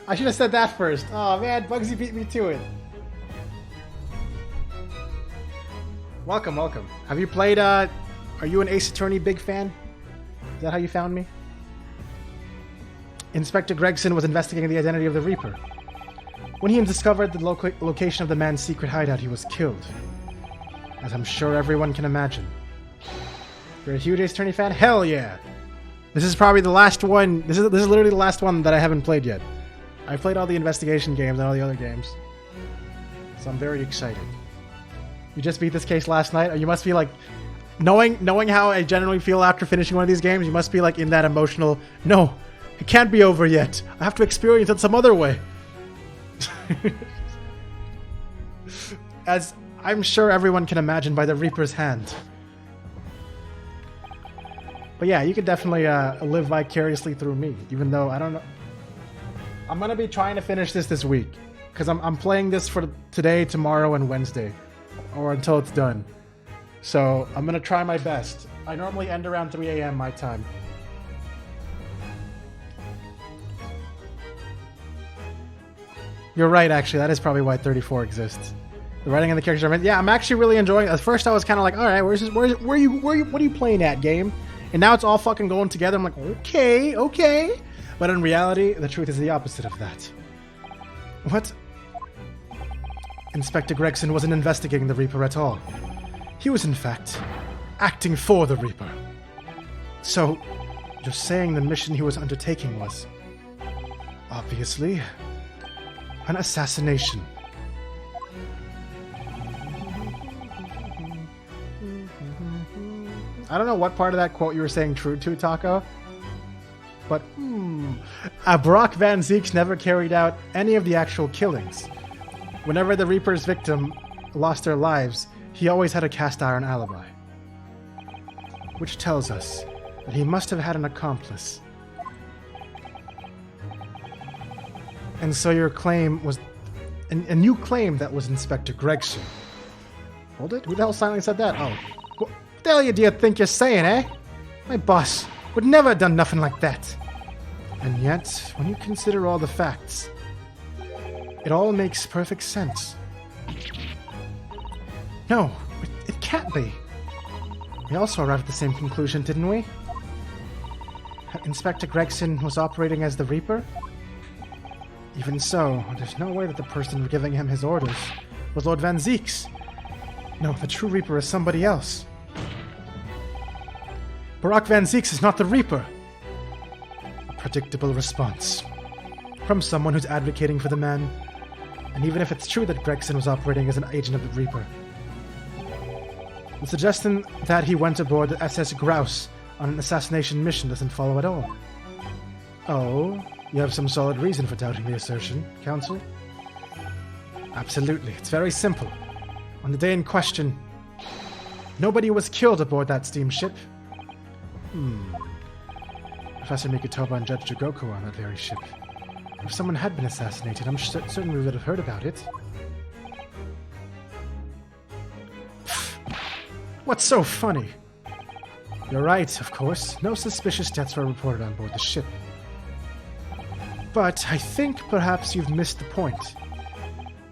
I should have said that first. Oh man, Bugsy beat me to it. Welcome, welcome. Have you played, are you an Ace Attorney big fan? Is that how you found me? Inspector Gregson was investigating the identity of the Reaper. When he discovered the location of the man's secret hideout, he was killed. As I'm sure everyone can imagine. You're a huge Ace Attorney fan? Hell yeah! This is probably the last one. This is literally the last one that I haven't played yet. I've played all the investigation games and all the other games. So I'm very excited. You just beat this case last night? Or you must be like... Knowing how I generally feel after finishing one of these games, you must be like in that emotional... No, it can't be over yet. I have to experience it some other way. As I'm sure everyone can imagine by the Reaper's hand. But yeah, you could definitely live vicariously through me, even though I don't know. I'm gonna be trying to finish this week because I'm playing this for today, tomorrow, and Wednesday, or until it's done. So I'm gonna try my best. I normally end around 3 a.m. my time. You're right, actually. That is probably why 34 exists. The writing and the characters are... Yeah, I'm actually really enjoying it. At first, I was kind of like, all right, what are you playing at, game? And now it's all fucking going together. I'm like, okay. But in reality, the truth is the opposite of that. What? Inspector Gregson wasn't investigating the Reaper at all. He was, in fact, acting for the Reaper. So, you're saying the mission he was undertaking was, obviously, an assassination. I don't know what part of that quote you were saying true to, Taco. But, Brock Van Zieks never carried out any of the actual killings. Whenever the Reaper's victim lost their lives, he always had a cast iron alibi. Which tells us that he must have had an accomplice. And so your claim was... And you claimed that was Inspector Gregson. Hold it? Who the hell silently said that? Oh. What the hell do you think you're saying, eh? My boss would never have done nothing like that. And yet, when you consider all the facts, it all makes perfect sense. No, it can't be. We also arrived at the same conclusion, didn't we? Inspector Gregson was operating as the Reaper? Even so, there's no way that the person giving him his orders was Lord Van Zieks. No, the true Reaper is somebody else. Brock Van Zieks is not the Reaper. A predictable response. From someone who's advocating for the man. And even if it's true that Gregson was operating as an agent of the Reaper, the suggestion that he went aboard the SS Grouse on an assassination mission doesn't follow at all. Oh, you have some solid reason for doubting the assertion, Counsel? Absolutely, it's very simple. On the day in question, nobody was killed aboard that steamship. Professor Mikotoba and Judge Jigoku were on that very ship. If someone had been assassinated, I'm certain we would have heard about it. What's so funny? You're right, of course. No suspicious deaths were reported on board the ship. But I think perhaps you've missed the point.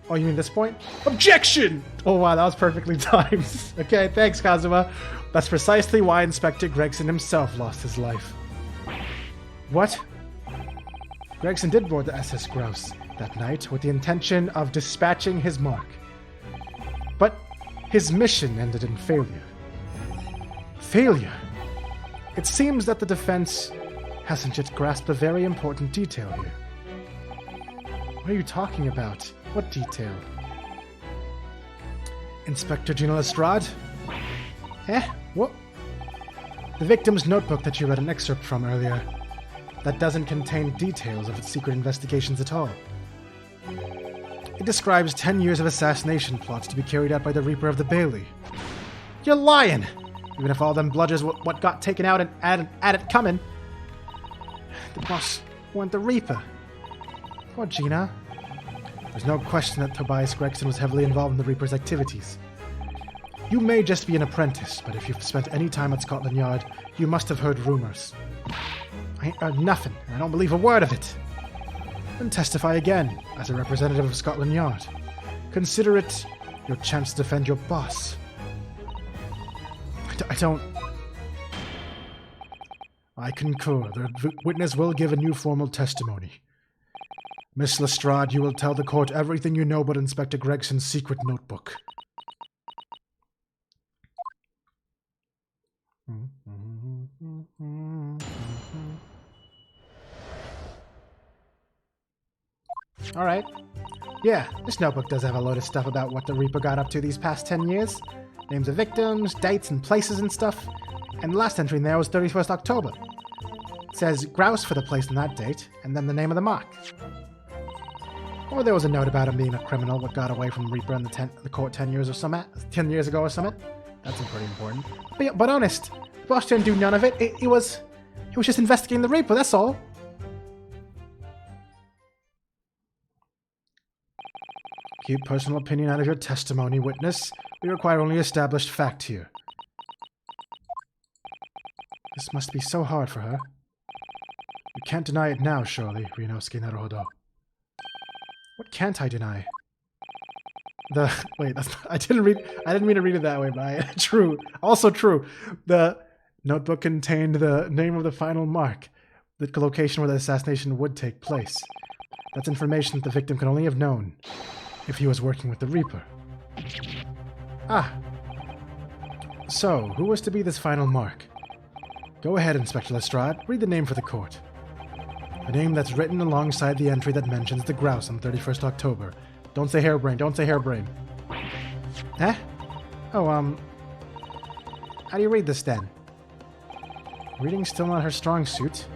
Oh, you mean this point? Objection! Oh wow, that was perfectly timed. Okay, thanks, Kazuma. That's precisely why Inspector Gregson himself lost his life. What? Gregson did board the SS Grouse that night with the intention of dispatching his mark. But his mission ended in failure. Failure? It seems that the defense hasn't yet grasped a very important detail here. What are you talking about? What detail? Inspector Gino Lestrade? What? The victim's notebook that you read an excerpt from earlier. That doesn't contain details of its secret investigations at all. It describes 10 years of assassination plots to be carried out by the Reaper of the Bailey. You're lying! Even if all them bludgers what got taken out and at it coming. The boss weren't the Reaper. Poor Gina. There's no question that Tobias Gregson was heavily involved in the Reaper's activities. You may just be an apprentice, but if you've spent any time at Scotland Yard, you must have heard rumors. I ain't heard nothing, and I don't believe a word of it. Then testify again, as a representative of Scotland Yard. Consider it your chance to defend your boss. I don't... I concur. The witness will give a new formal testimony. Miss Lestrade, you will tell the court everything you know about Inspector Gregson's secret notebook. Alright. Yeah, this notebook does have a load of stuff about what the Reaper got up to these past 10 years. Names of victims, dates and places and stuff. And the last entry in there was 31st October. It says Grouse for the place on that date, and then the name of the mark. Or there was a note about him being a criminal that got away from Reaper in the court 10 years ago or something. That's pretty important. But honest, the boss didn't do none of it. He was just investigating the Reaper, that's all. Keep personal opinion out of your testimony, witness. We require only established fact here. This must be so hard for her. You can't deny it now, surely, Ryunosuke Naruhodo. What can't I deny? Wait, I didn't mean to read it that way, but true. Also true. The notebook contained the name of the final mark, the location where the assassination would take place. That's information that the victim could only have known if he was working with the Reaper. Ah. So, who was to be this final mark? Go ahead, Inspector Lestrade. Read the name for the court. A name that's written alongside the entry that mentions the grouse on 31st October. Don't say harebrain, don't say harebrain. Huh? Oh, how do you read this then? Reading's still not her strong suit.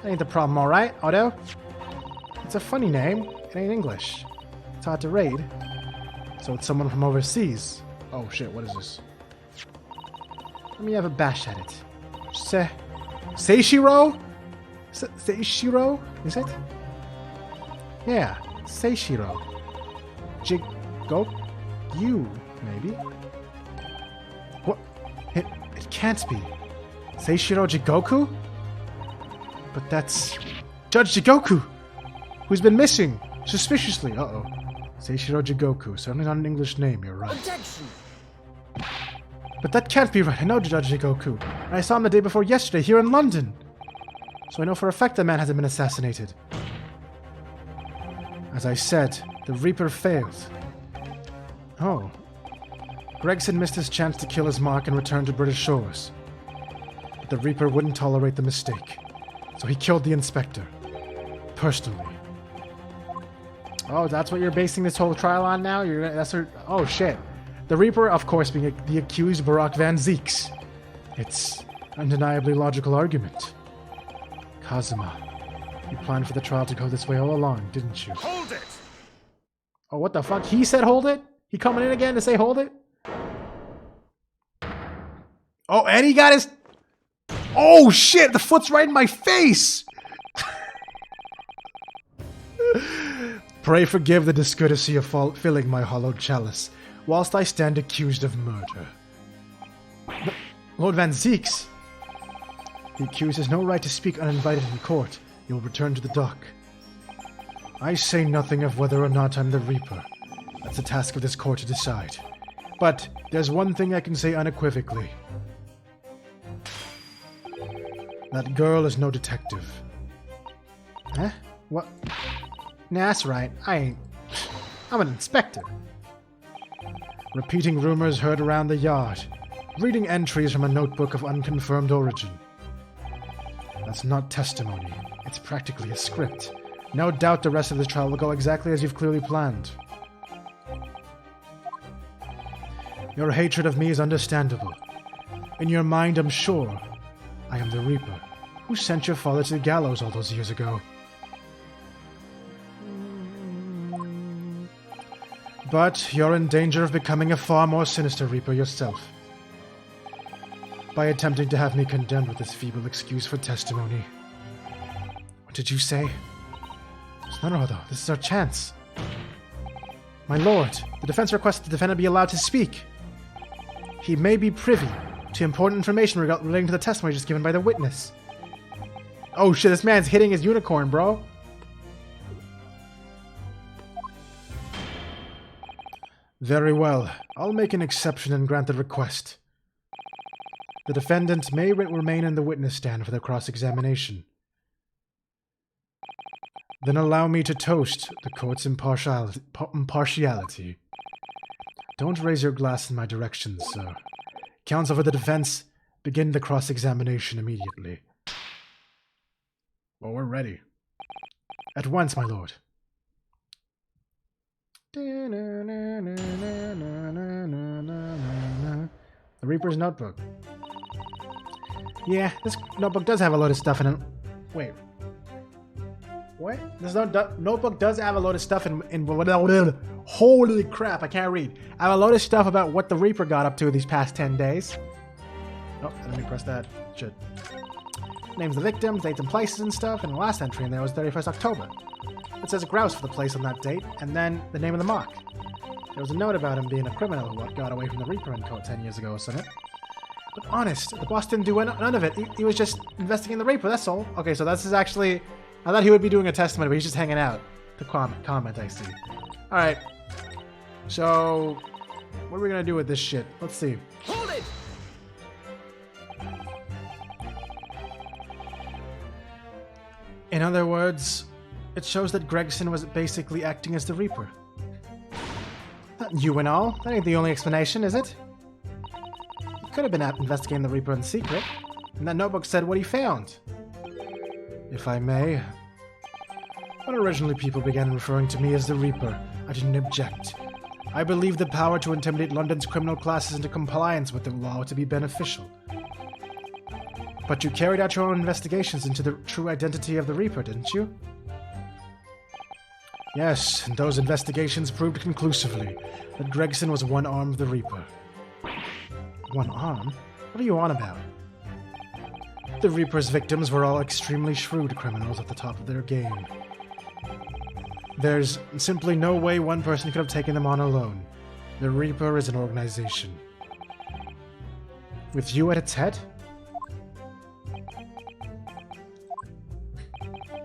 That ain't the problem, alright, Otto? It's a funny name. It ain't English. It's hard to read. So it's someone from overseas. Oh shit, what is this? Let me have a bash at it. Seishiro? Seishiro? Is it? Yeah, Seishiro. You, maybe? What? It can't be. Seishiro Jigoku? But that's Judge Jigoku, who's been missing suspiciously. Uh-oh. Seishiro Jigoku. Certainly not an English name, you're right. Objection! But that can't be right. I know Judge Jigoku. And I saw him the day before yesterday here in London. So I know for a fact the man hasn't been assassinated. As I said, the Reaper failed. Oh. Gregson missed his chance to kill his mark and return to British shores. But the Reaper wouldn't tolerate the mistake. So he killed the inspector. Personally. Oh, that's what you're basing this whole trial on now? Oh, shit. The Reaper, of course, being the accused Barack Van Zeeks. It's an undeniably logical argument. Kazuma, you planned for the trial to go this way all along, didn't you? Hold it! Oh, what the fuck? He said hold it? He coming in again to say hold it? Oh, and he got his... Oh, shit! The foot's right in my face! Pray forgive the discourtesy of filling my hollowed chalice, whilst I stand accused of murder. Lord Van Zeeks! The accused has no right to speak uninvited in court. He will return to the dock. I say nothing of whether or not I'm the Reaper. That's the task of this court to decide. But there's one thing I can say unequivocally. That girl is no detective. Huh? What? Nah, that's right. I'm an inspector. Repeating rumors heard around the yard. Reading entries from a notebook of unconfirmed origin. That's not testimony. It's practically a script. No doubt the rest of the trial will go exactly as you've clearly planned. Your hatred of me is understandable. In your mind, I'm sure I am the Reaper, who sent your father to the gallows all those years ago. But you're in danger of becoming a far more sinister Reaper yourself, by attempting to have me condemned with this feeble excuse for testimony. What did you say? No, though. This is our chance. My lord, the defense requests the defendant be allowed to speak. He may be privy to important information relating to the testimony just given by the witness. Oh shit, this man's hitting his unicorn, bro. Very well. I'll make an exception and grant the request. The defendant may remain in the witness stand for the cross-examination. Then allow me to toast the court's impartiality. Don't raise your glass in my direction, sir. Counsel for the defense, begin the cross-examination immediately. Well, we're ready. At once, my lord. The Reaper's notebook. Yeah, this notebook does have a load of stuff in it. Wait. What? This notebook does have a load of stuff in holy crap, I can't read. I have a load of stuff about what the Reaper got up to these past 10 days. Oh, let me press that. Shit. Names of the victims, dates and places and stuff, and the last entry in there was 31st October. It says grouse for the place on that date, and then the name of the mark. There was a note about him being a criminal who got away from the Reaper in court 10 years ago, wasn't it? But honest, the boss didn't do none of it. He was just investigating the Reaper, that's all. Okay, so this is actually... I thought he would be doing a testimony, but he's just hanging out. The comment, I see. Alright. So... what are we gonna do with this shit? Let's see. Hold it! In other words, it shows that Gregson was basically acting as the Reaper. You and all? That ain't the only explanation, is it? He could have been out investigating the Reaper in secret, and that notebook said what he found. If I may, when originally people began referring to me as the Reaper, I didn't object. I believed the power to intimidate London's criminal classes into compliance with the law to be beneficial. But you carried out your own investigations into the true identity of the Reaper, didn't you? Yes, and those investigations proved conclusively that Gregson was one arm of the Reaper. One arm? What are you on about? The Reaper's victims were all extremely shrewd criminals at the top of their game. There's simply no way one person could have taken them on alone. The Reaper is an organization. With you at its head?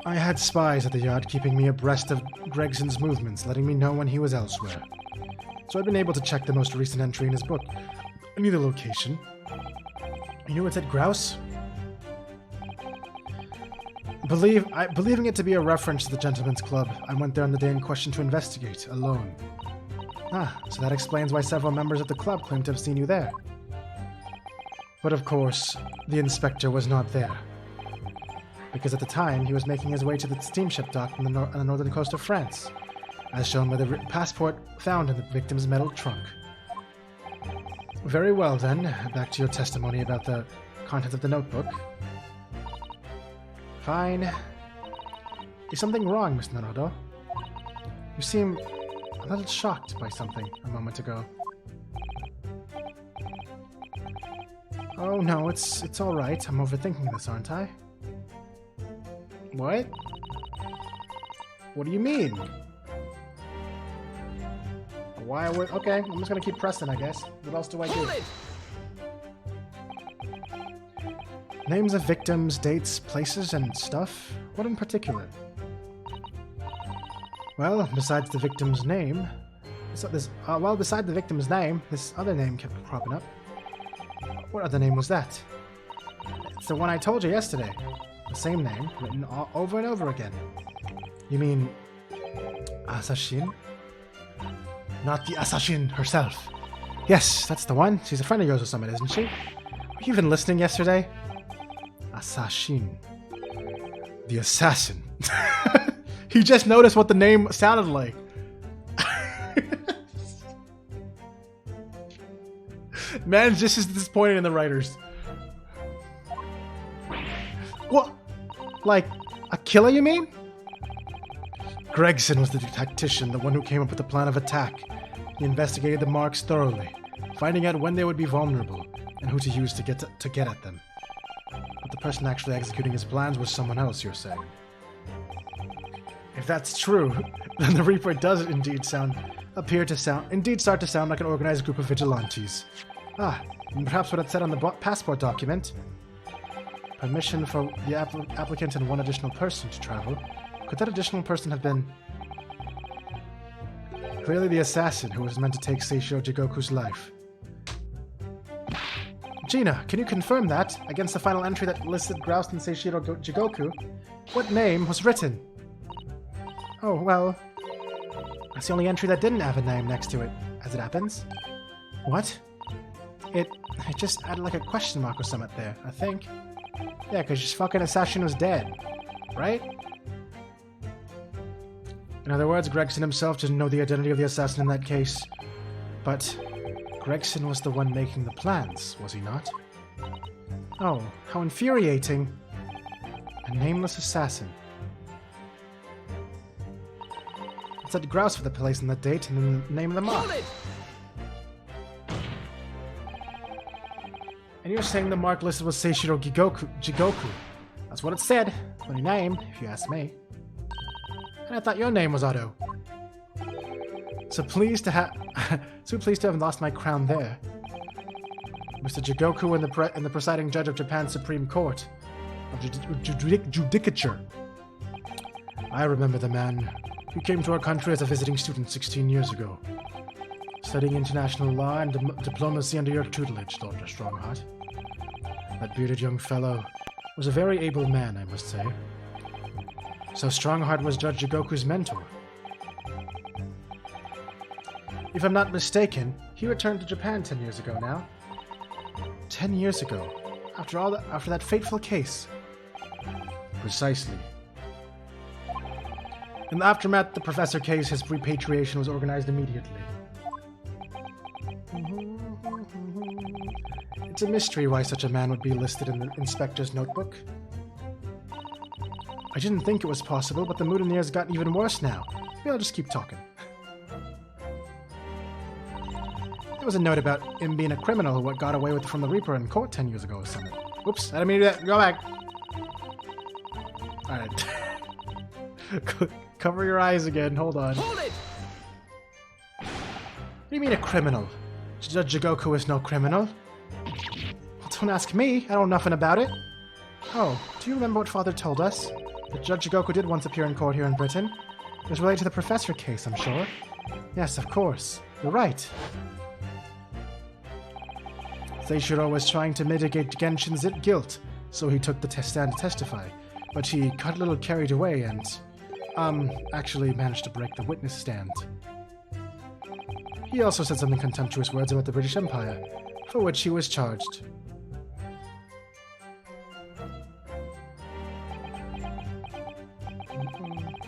I had spies at the yard keeping me abreast of Gregson's movements, letting me know when he was elsewhere. So I'd been able to check the most recent entry in his book. I knew the location. You knew it's at Grouse? Believing it to be a reference to the Gentleman's Club, I went there on the day in question to investigate, alone. Ah, so that explains why several members of the club claim to have seen you there. But of course, the inspector was not there. Because at the time, he was making his way to the steamship dock on the northern coast of France, as shown by the passport found in the victim's metal trunk. Very well then, back to your testimony about the contents of the notebook. Fine. Is something wrong, Miss Naruto? You seem a little shocked by something a moment ago. Oh no, it's alright. I'm overthinking this, aren't I? What? What do you mean? Why would... Okay, I'm just gonna keep pressing, I guess. What else do I do? Names of victims, dates, places, and stuff? What in particular? Well, besides the victim's name... besides the victim's name, this other name kept cropping up. What other name was that? It's the one I told you yesterday. The same name, written over and over again. You mean... Assassin? Not the assassin herself. Yes, that's the one. She's a friend of yours or something, isn't she? Were you even listening yesterday? Assassin. The assassin. He just noticed what the name sounded like. Man's just as disappointed in the writers. What? Like, a killer, you mean? Gregson was the tactician, the one who came up with the plan of attack. He investigated the marks thoroughly, finding out when they would be vulnerable, and who to use to get at them. But the person actually executing his plans was someone else, you're saying. If that's true, then the Reaper does indeed start to sound like an organized group of vigilantes. Ah, and perhaps what it said on the passport document. Permission for the applicant and one additional person to travel. Could that additional person have been... Clearly the assassin who was meant to take Seishiro Jigoku's life. Gina, can you confirm that, against the final entry that listed Grouse and Seishiro Jigoku, what name was written? Oh, well... That's the only entry that didn't have a name next to it, as it happens. What? It just added like a question mark or something there, I think. Yeah, because this fucking assassin was dead. Right? In other words, Gregson himself didn't know the identity of the assassin in that case. But Gregson was the one making the plans, was he not? Oh, how infuriating. A nameless assassin. It said Grouse for the place and the date and then the name of the mark. And you're saying the mark listed was Seishiro Jigoku. That's what it said. Funny name, if you ask me. And I thought your name was Otto. So pleased to have lost my crown there. Mr. Jigoku and the presiding judge of Japan's Supreme Court of Judicature. I remember the man who came to our country as a visiting student 16 years ago. Studying international law and diplomacy under your tutelage, Dr. Strongheart. That bearded young fellow was a very able man, I must say. So Strongheart was Judge Jigoku's mentor. If I'm not mistaken, he returned to Japan 10 years ago now. 10 years ago, after that fateful case. Precisely. In the aftermath of the Professor case, his repatriation was organized immediately. It's a mystery why such a man would be listed in the inspector's notebook. I didn't think it was possible, but the mood in the air has gotten even worse now. Maybe I'll just keep talking. There was a note about him being a criminal who got away with from the Reaper in court 10 years ago or something. Oops, I didn't mean to do that. Go back. Alright. Cover your eyes again. Hold on. Hold it! What do you mean a criminal? Judge Jigoku is no criminal. Well, don't ask me. I don't know nothing about it. Oh, do you remember what Father told us? That Judge Jigoku did once appear in court here in Britain. It was related to the Professor case, I'm sure. Yes, of course. You're right. Seishiro was trying to mitigate Genshin's guilt, so he took the stand to testify. But he got a little carried away and, actually managed to break the witness stand. He also said some contemptuous words about the British Empire, for which he was charged.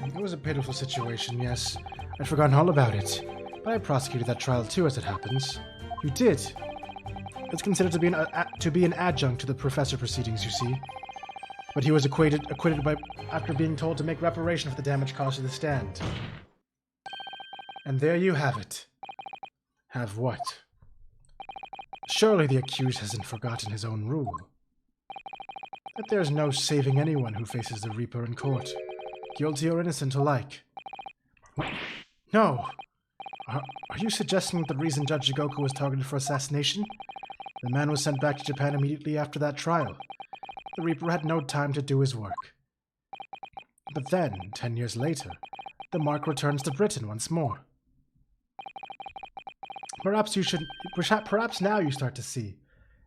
It was a pitiful situation, yes. I'd forgotten all about it. But I prosecuted that trial too, as it happens. You did? It's considered to be an adjunct to the Professor proceedings, you see. But he was acquitted after being told to make reparation for the damage caused to the stand. And there you have it. Have what? Surely the accused hasn't forgotten his own rule. That there's no saving anyone who faces the Reaper in court, guilty or innocent alike. No! Are you suggesting that the reason Judge Jigoku was targeted for assassination? The man was sent back to Japan immediately after that trial. The Reaper had no time to do his work. But then, 10 years later, the mark returns to Britain once more. Perhaps now you start to see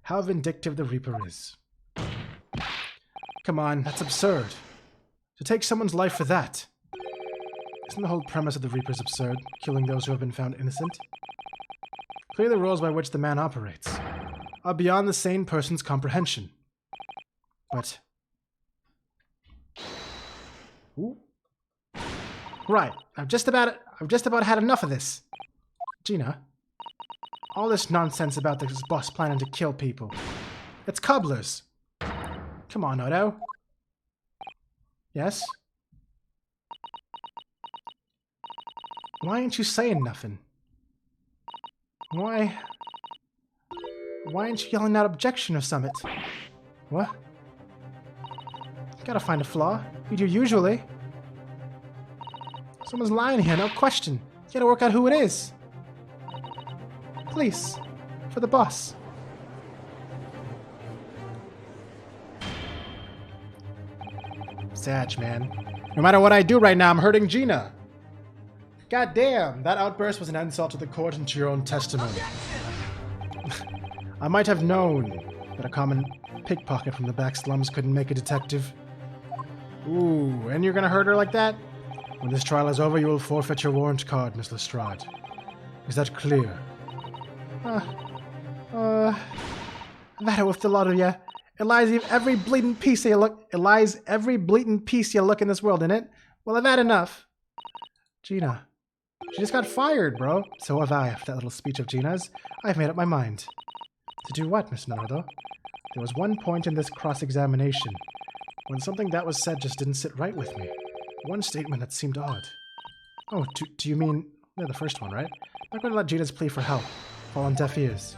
how vindictive the Reaper is. Come on, that's absurd. To take someone's life for that. Isn't the whole premise of the Reapers absurd, killing those who have been found innocent? Clearly the rules by which the man operates are beyond the sane person's comprehension. But... Ooh. Right, I've just about had enough of this. Gina, all this nonsense about this boss planning to kill people. It's cobblers. Come on, Otto. Yes? Why ain't you saying nothing? Why ain't you yelling out objection or something? What? Gotta find a flaw. You do usually. Someone's lying here, no question. You gotta work out who it is. Please. For the boss. Sag, man. No matter what I do right now, I'm hurting Gina. God damn, that outburst was an insult to the court and to your own testimony. I might have known that a common pickpocket from the back slums couldn't make a detective. Ooh, and you're gonna hurt her like that? When this trial is over, you will forfeit your warrant card, Miss Lestrade. Is that clear? Matter with the lot of ya. It lies every bleeding piece you look. It lies every bleeding piece you look in this world, innit? Well, I've had enough. Gina. She just got fired, bro. So have I, after that little speech of Gina's. I've made up my mind. To do what, Miss Naruto? There was one point in this cross-examination when something that was said just didn't sit right with me. One statement that seemed odd. Oh, do you mean... Yeah, the first one, right? I'm not going to let Gina's plea for help fall on deaf ears.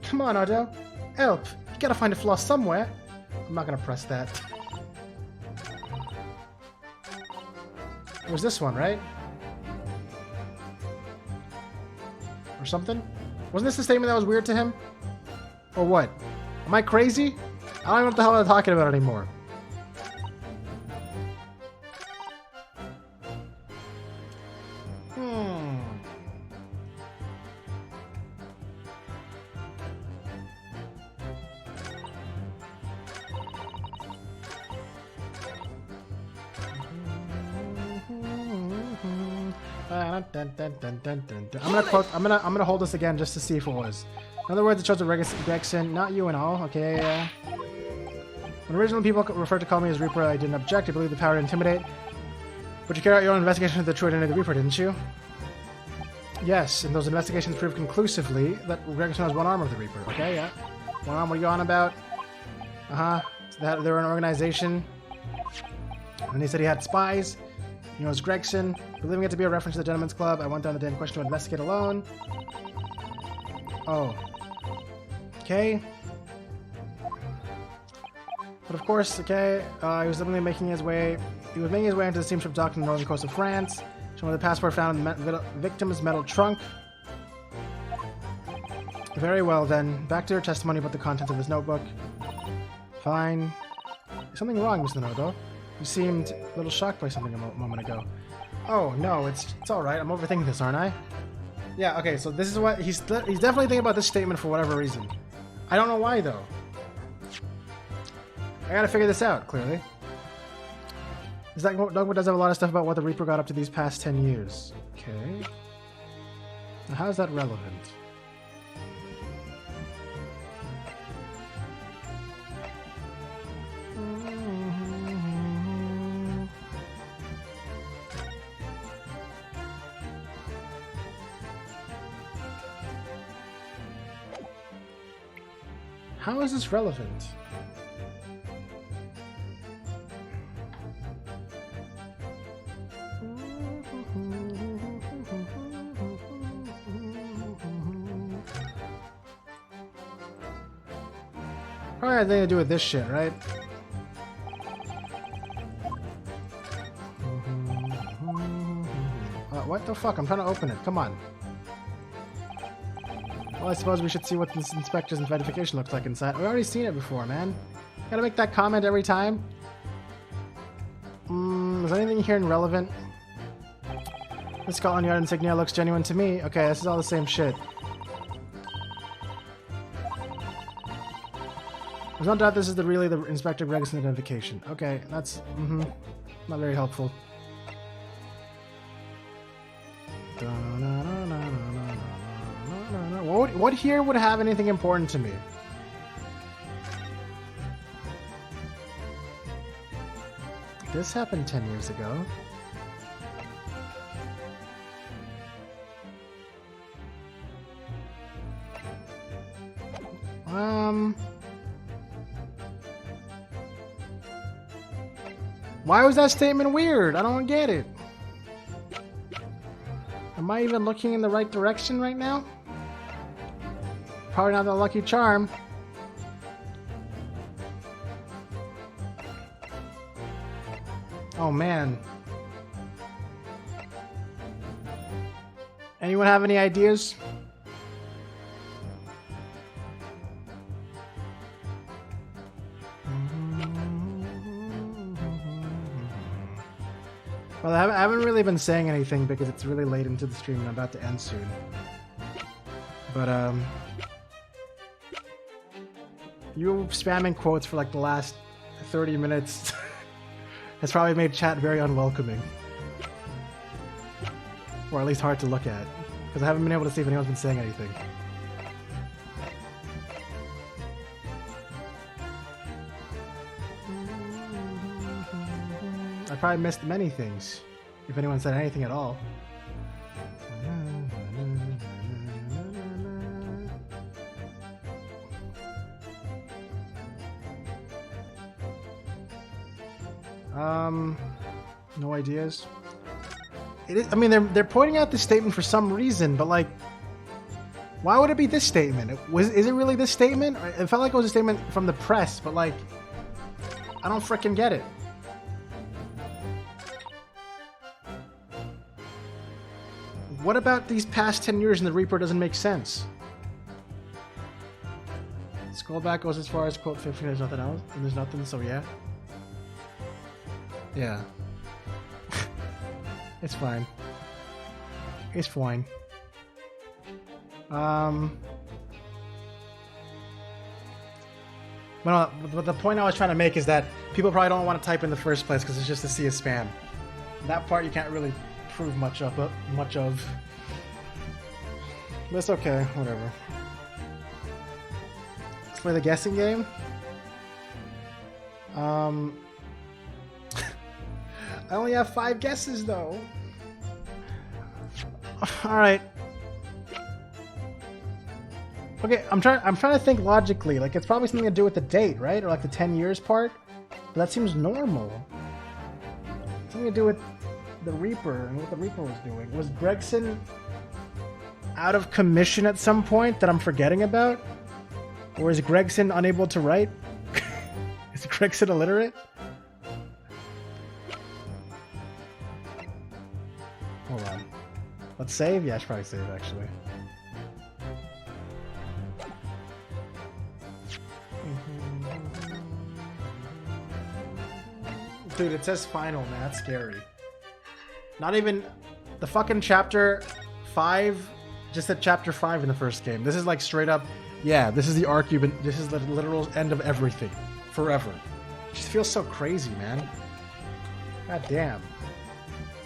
Come on, Otto. Help! You gotta find a flaw somewhere. I'm not gonna press that. It was this one, right? Or something? Wasn't this the statement that was weird to him? Or what? Am I crazy? I don't know what the hell I'm talking about anymore. I'm gonna quote. I'm gonna hold this again just to see if it was. In other words, it shows a Gregson, not you and all. Okay. When originally people referred to call me as Reaper, I didn't object. I believe the power to intimidate. But you carried out your own investigation into the true identity of the Reaper, didn't you? Yes, and those investigations proved conclusively that Gregson was one arm of the Reaper. Okay, yeah. One arm, what are you on about? So that they were an organization. And he said he had spies. He knows Gregson. Believing it to be a reference to the Gentleman's Club, I went down the day in question to investigate alone. Oh. Okay. But of course, okay, he was definitely making his way. He was making his way into the steamship dock in the northern coast of France. Showing the passport found in the victim's metal trunk. Very well then. Back to your testimony about the contents of this notebook. Fine. There's something wrong, Mr. Nodo. You seemed a little shocked by something a moment ago. Oh no, it's all right. I'm overthinking this, aren't I? Yeah. Okay. So this is what he's definitely thinking about this statement for whatever reason. I don't know why though. I gotta figure this out. Clearly, this notebook does have a lot of stuff about what the Reaper got up to these past 10 years. Okay. Now, how is that relevant? How is this relevant? Probably has nothing to do with this shit, right? What the fuck? I'm trying to open it. Come on. Well, I suppose we should see what this inspector's identification looks like inside. We've already seen it before, man. Gotta make that comment every time. Is anything here relevant? The Scotland Yard insignia looks genuine to me. Okay, this is all the same shit. There's no doubt this is really the Inspector Gregson identification. Okay, that's not very helpful. What here would have anything important to me? This happened 10 years ago. Why was that statement weird? I don't get it. Am I even looking in the right direction right now? Probably not the lucky charm. Oh man. Anyone have any ideas? Well, I haven't really been saying anything because it's really late into the stream and I'm about to end soon. But, you spamming quotes for like the last 30 minutes has probably made chat very unwelcoming. Or at least hard to look at. Because I haven't been able to see if anyone's been saying anything. I probably missed many things, if anyone said anything at all. No ideas. It is, I mean, they're pointing out this statement for some reason, but like, why would it be this statement? Is it really this statement? It felt like it was a statement from the press, but like, I don't frickin' get it. What about these past 10 years in the Reaper doesn't make sense? Scroll back goes as far as quote 50, there's nothing else, and there's nothing, so yeah. Yeah. It's fine. It's fine. But the point I was trying to make is that people probably don't want to type in the first place because it's just to see a spam. That part you can't really approve much of. That's okay, whatever. Let's play the guessing game. I only have 5 guesses though. All right. Okay, I'm trying to think logically. Like it's probably something to do with the date, right? Or like the 10 years part. But that seems normal. Something to do with the Reaper and what the Reaper was doing. Was Gregson out of commission at some point that I'm forgetting about? Or is Gregson unable to write? Is Gregson illiterate? Hold on. Let's save? Yeah, I should probably save actually. Dude, it says final, man. That's scary. Not even the fucking chapter 5. Just said chapter 5 in the first game. This is like straight up. Yeah, this is the arc you've been. This is the literal end of everything. Forever. It just feels so crazy, man. God damn.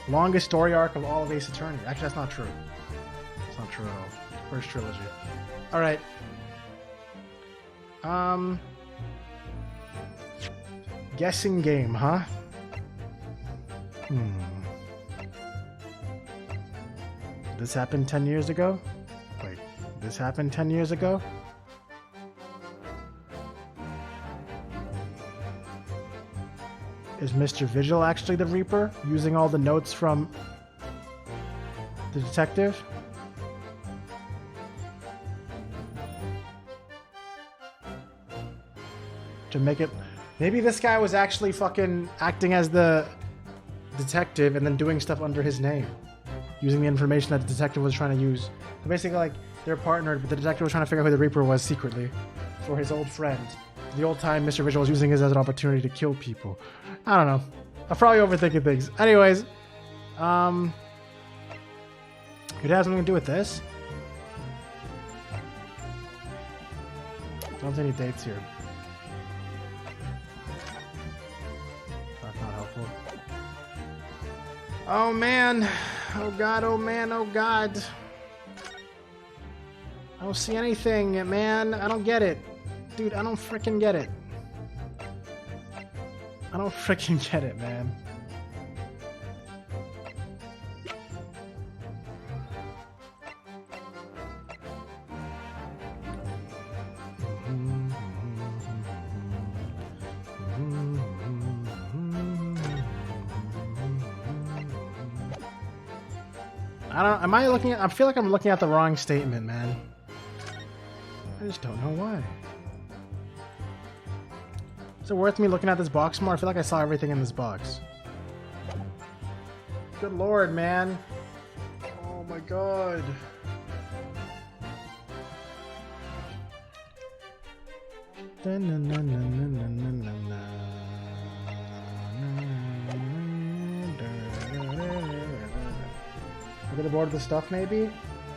Longest story arc of all of Ace Attorney. Actually, that's not true. It's not true at all. First trilogy. Alright. Guessing game, huh? This happened 10 years ago? Wait, this happened 10 years ago? Is Mr. Vigil actually the Reaper, using all the notes from the detective? To make it... Maybe this guy was actually fucking acting as the detective and then doing stuff under his name. Using the information that the detective was trying to use. So basically, like, they're partnered, but the detective was trying to figure out who the Reaper was secretly. For his old friend. The old time Mr. Vigil was using this as an opportunity to kill people. I don't know. I'm probably overthinking things. Anyways, it has something to do with this. Don't see any dates here. That's not helpful. Oh man. Oh god, oh man, oh god. I don't see anything, man. I don't get it. Dude, I don't freaking get it. I don't freaking get it, man. Am I looking at, I feel like I'm looking at the wrong statement, man. I just don't know why. Is it worth me looking at this box more? I feel like I saw everything in this box. Good lord, man. Oh my god. Look at the board of the stuff, maybe?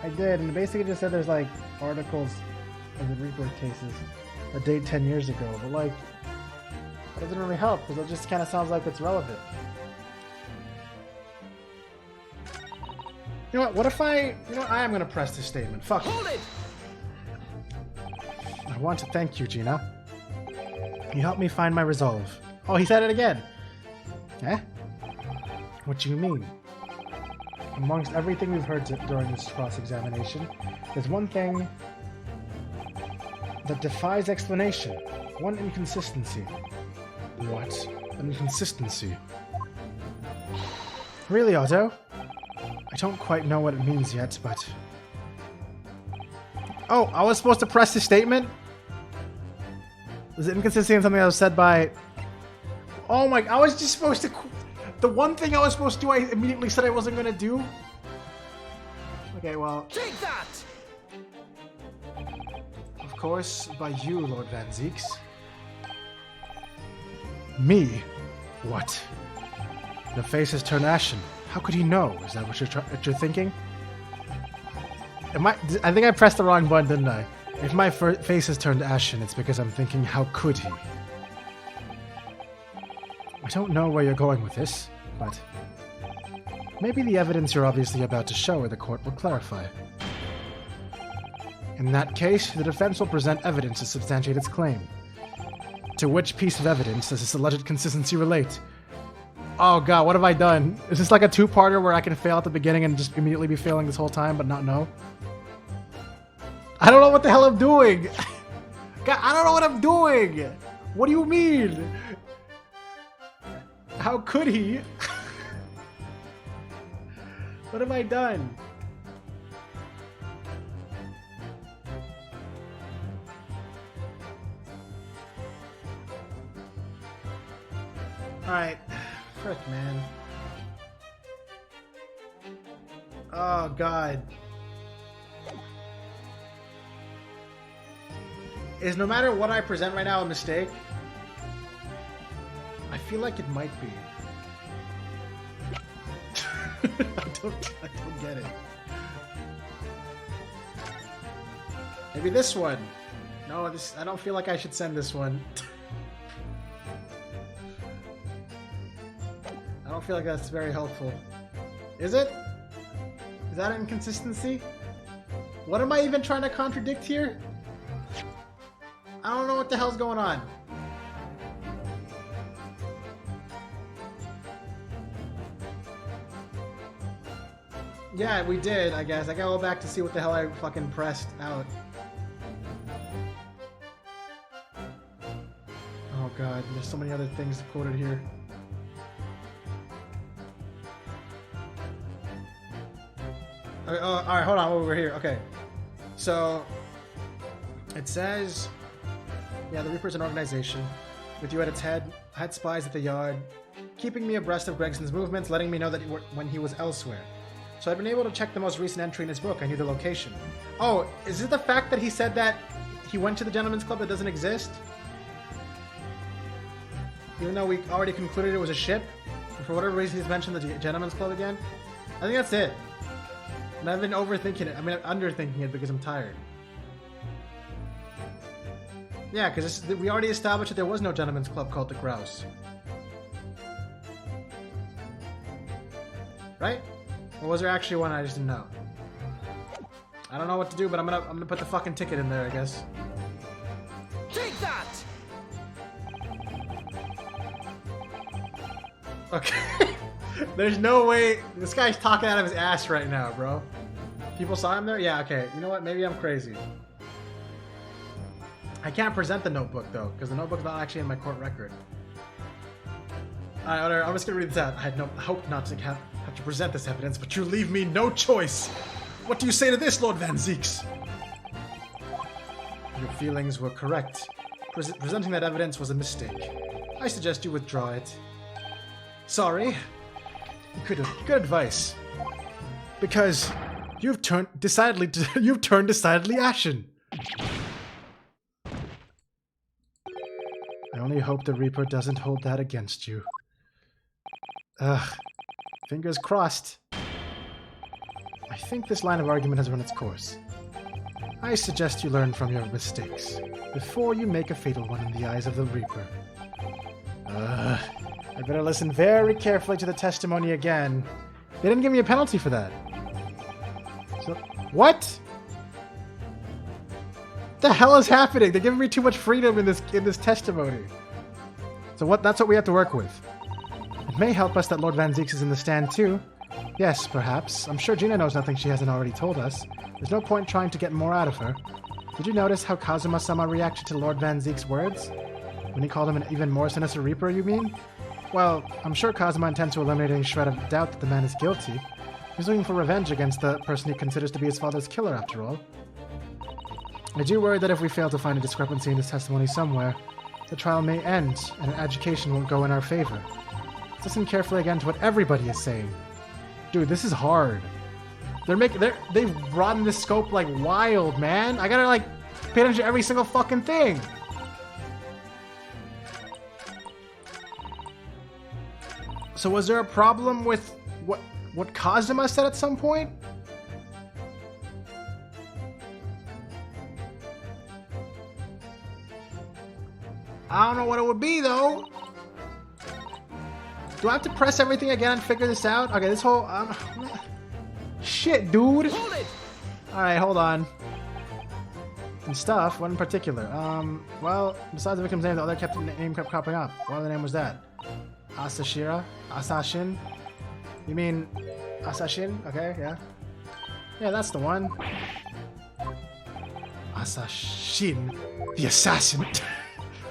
I did, and it basically just said there's like articles of the Reaper cases that date 10 years ago, but like, that doesn't really help because it just kind of sounds like it's relevant. You know what? What if I am gonna press this statement. Fuck it. Hold it! I want to thank you, Gina. You helped me find my resolve. Oh, he said it again. Eh? What do you mean? Amongst everything we've heard during this cross-examination, there's one thing that defies explanation. One inconsistency. What? An inconsistency? Really, Otto? I don't quite know what it means yet, but... Oh, I was supposed to press the statement? Was it inconsistency in something that was said by... Oh my... I was just supposed to... The one thing I was supposed to do, I immediately said I wasn't going to do? Okay, well... Take that! Of course, by you, Lord Van Zieks. Me? What? The face has turned ashen. How could he know? Is that what you're thinking? I think I pressed the wrong button, didn't I? If my face has turned ashen, it's because I'm thinking, how could he? I don't know where you're going with this, but... Maybe the evidence you're obviously about to show or the court will clarify. In that case, the defense will present evidence to substantiate its claim. To which piece of evidence does this alleged consistency relate? Oh god, what have I done? Is this like a two-parter where I can fail at the beginning and just immediately be failing this whole time but not know? I don't know what the hell I'm doing! God, I don't know what I'm doing! What do you mean? How could he? What have I done? Alright. Frick, man. Oh, God. Is no matter what I present right now a mistake? I feel like it might be. I don't get it. Maybe this one. No, I don't feel like I should send this one. I don't feel like that's very helpful. Is it? Is that an inconsistency? What am I even trying to contradict here? I don't know what the hell's going on. Yeah, we did, I guess. I gotta go back to see what the hell I fucking pressed out. Oh god, there's so many other things quoted here. Okay, oh, alright, hold on, over here. Okay. So, it says, yeah, the Reaper's an organization. With you at its head, I had spies at the yard, keeping me abreast of Gregson's movements, letting me know that when he was elsewhere. So I've been able to check the most recent entry in his book. I knew the location. Oh, is it the fact that he said that he went to the Gentleman's Club that doesn't exist? Even though we already concluded it was a ship? And for whatever reason he's mentioned the Gentleman's Club again? I think that's it. And I've been overthinking it. I mean, I'm underthinking it because I'm tired. Yeah, because we already established that there was no Gentleman's Club called the Grouse. Right? Or was there actually one I just didn't know? I don't know what to do, but I'm gonna put the fucking ticket in there, I guess. Take that! Okay. There's no way this guy's talking out of his ass right now, bro. People saw him there? Yeah, okay. You know what? Maybe I'm crazy. I can't present the notebook though, because the notebook's not actually in my court record. Alright, I'm just gonna read this out. I had hope not to have to present this evidence, but you leave me no choice. What do you say to this, Lord Van Zeeks? Your feelings were correct. Presenting that evidence was a mistake. I suggest you withdraw it. Sorry. Good advice. Because you've turned decidedly ashen. I only hope the Reaper doesn't hold that against you. Ugh. Fingers crossed. I think this line of argument has run its course. I suggest you learn from your mistakes before you make a fatal one in the eyes of the Reaper. I better listen very carefully to the testimony again. They didn't give me a penalty for that. So, what? The hell is happening? They're giving me too much freedom in this testimony. So that's what we have to work with. It may help us that Lord Van Zeeks is in the stand too. Yes, perhaps. I'm sure Gina knows nothing she hasn't already told us. There's no point trying to get more out of her. Did you notice how Kazuma-sama reacted to Lord Van Zeek's words? When he called him an even more sinister Reaper, you mean? Well, I'm sure Kazuma intends to eliminate any shred of doubt that the man is guilty. He's looking for revenge against the person he considers to be his father's killer, after all. I do worry that if we fail to find a discrepancy in this testimony somewhere, the trial may end, and education won't go in our favor. Listen carefully again to what everybody is saying. Dude, this is hard. They've broadened this scope like wild, man. I gotta like pay attention to every single fucking thing. So was there a problem with what Kazuma said at some point? I don't know what it would be though. Do I have to press everything again and figure this out? Okay, this whole... shit, dude! Hold it! Alright, hold on. And stuff, what in particular? Well, besides the victim's name, the other name kept popping up. What other name was that? Asashira? Assassin? You mean... Assassin? Okay, yeah. Yeah, that's the one. Assassin. The assassin.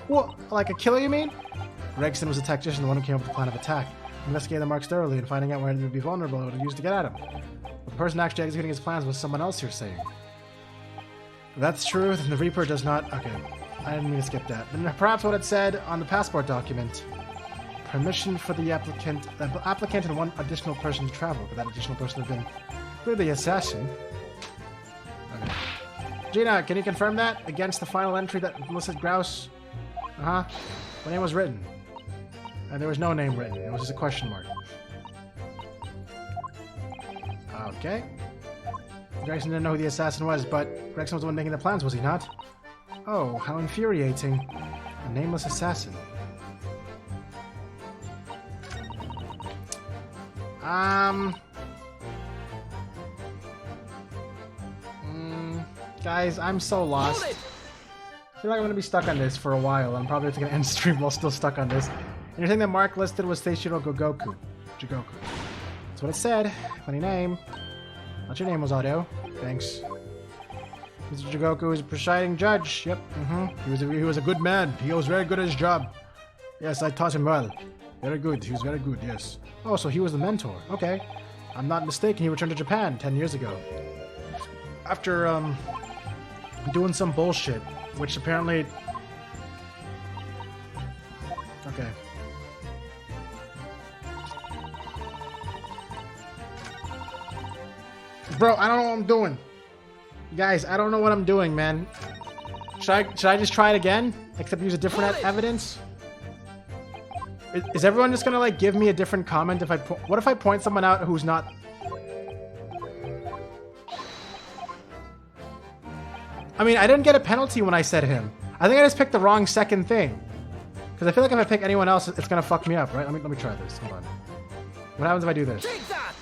What? Like a killer, you mean? Gregson was a tactician, the one who came up with the plan of attack. Investigating the marks thoroughly and finding out where it would be vulnerable, it would have used to get at him. But the person actually executing his plans was someone else, you're saying. If that's true, then the Reaper does not... Okay, I didn't mean to skip that. Then perhaps what it said on the passport document. Permission for the applicant and one additional person to travel, but that additional person would have been clearly the assassin. Okay. Gina, can you confirm that against the final entry that listed Grouse? Uh-huh. What name was written? There was no name written. It was just a question mark. Okay. Gregson didn't know who the assassin was, but Gregson was the one making the plans, was he not? Oh, how infuriating. A nameless assassin. Guys, I'm so lost. I feel like I'm going to be stuck on this for a while. I'm probably going to end stream while still stuck on this. And you're saying that Mark listed was Seishiro Jigoku. That's what it said. Funny name. What's your name, Osato? Thanks. Mr. Jigoku is a presiding judge. Yep. He was a good man. He was very good at his job. Yes, I taught him well. Very good. He was very good, yes. Oh, so he was the mentor. Okay. I'm not mistaken. He returned to Japan 10 years ago. After, doing some bullshit. Which apparently... Okay. Bro, I don't know what I'm doing. Guys, I don't know what I'm doing, man. Should I just try it again? Except use a different evidence? Is everyone just gonna, like, give me a different comment if I... What if I point someone out who's not... I mean, I didn't get a penalty when I said him. I think I just picked the wrong second thing. Because I feel like if I pick anyone else, it's gonna fuck me up, right? Let me try this. Hold on. What happens if I do this? Take that!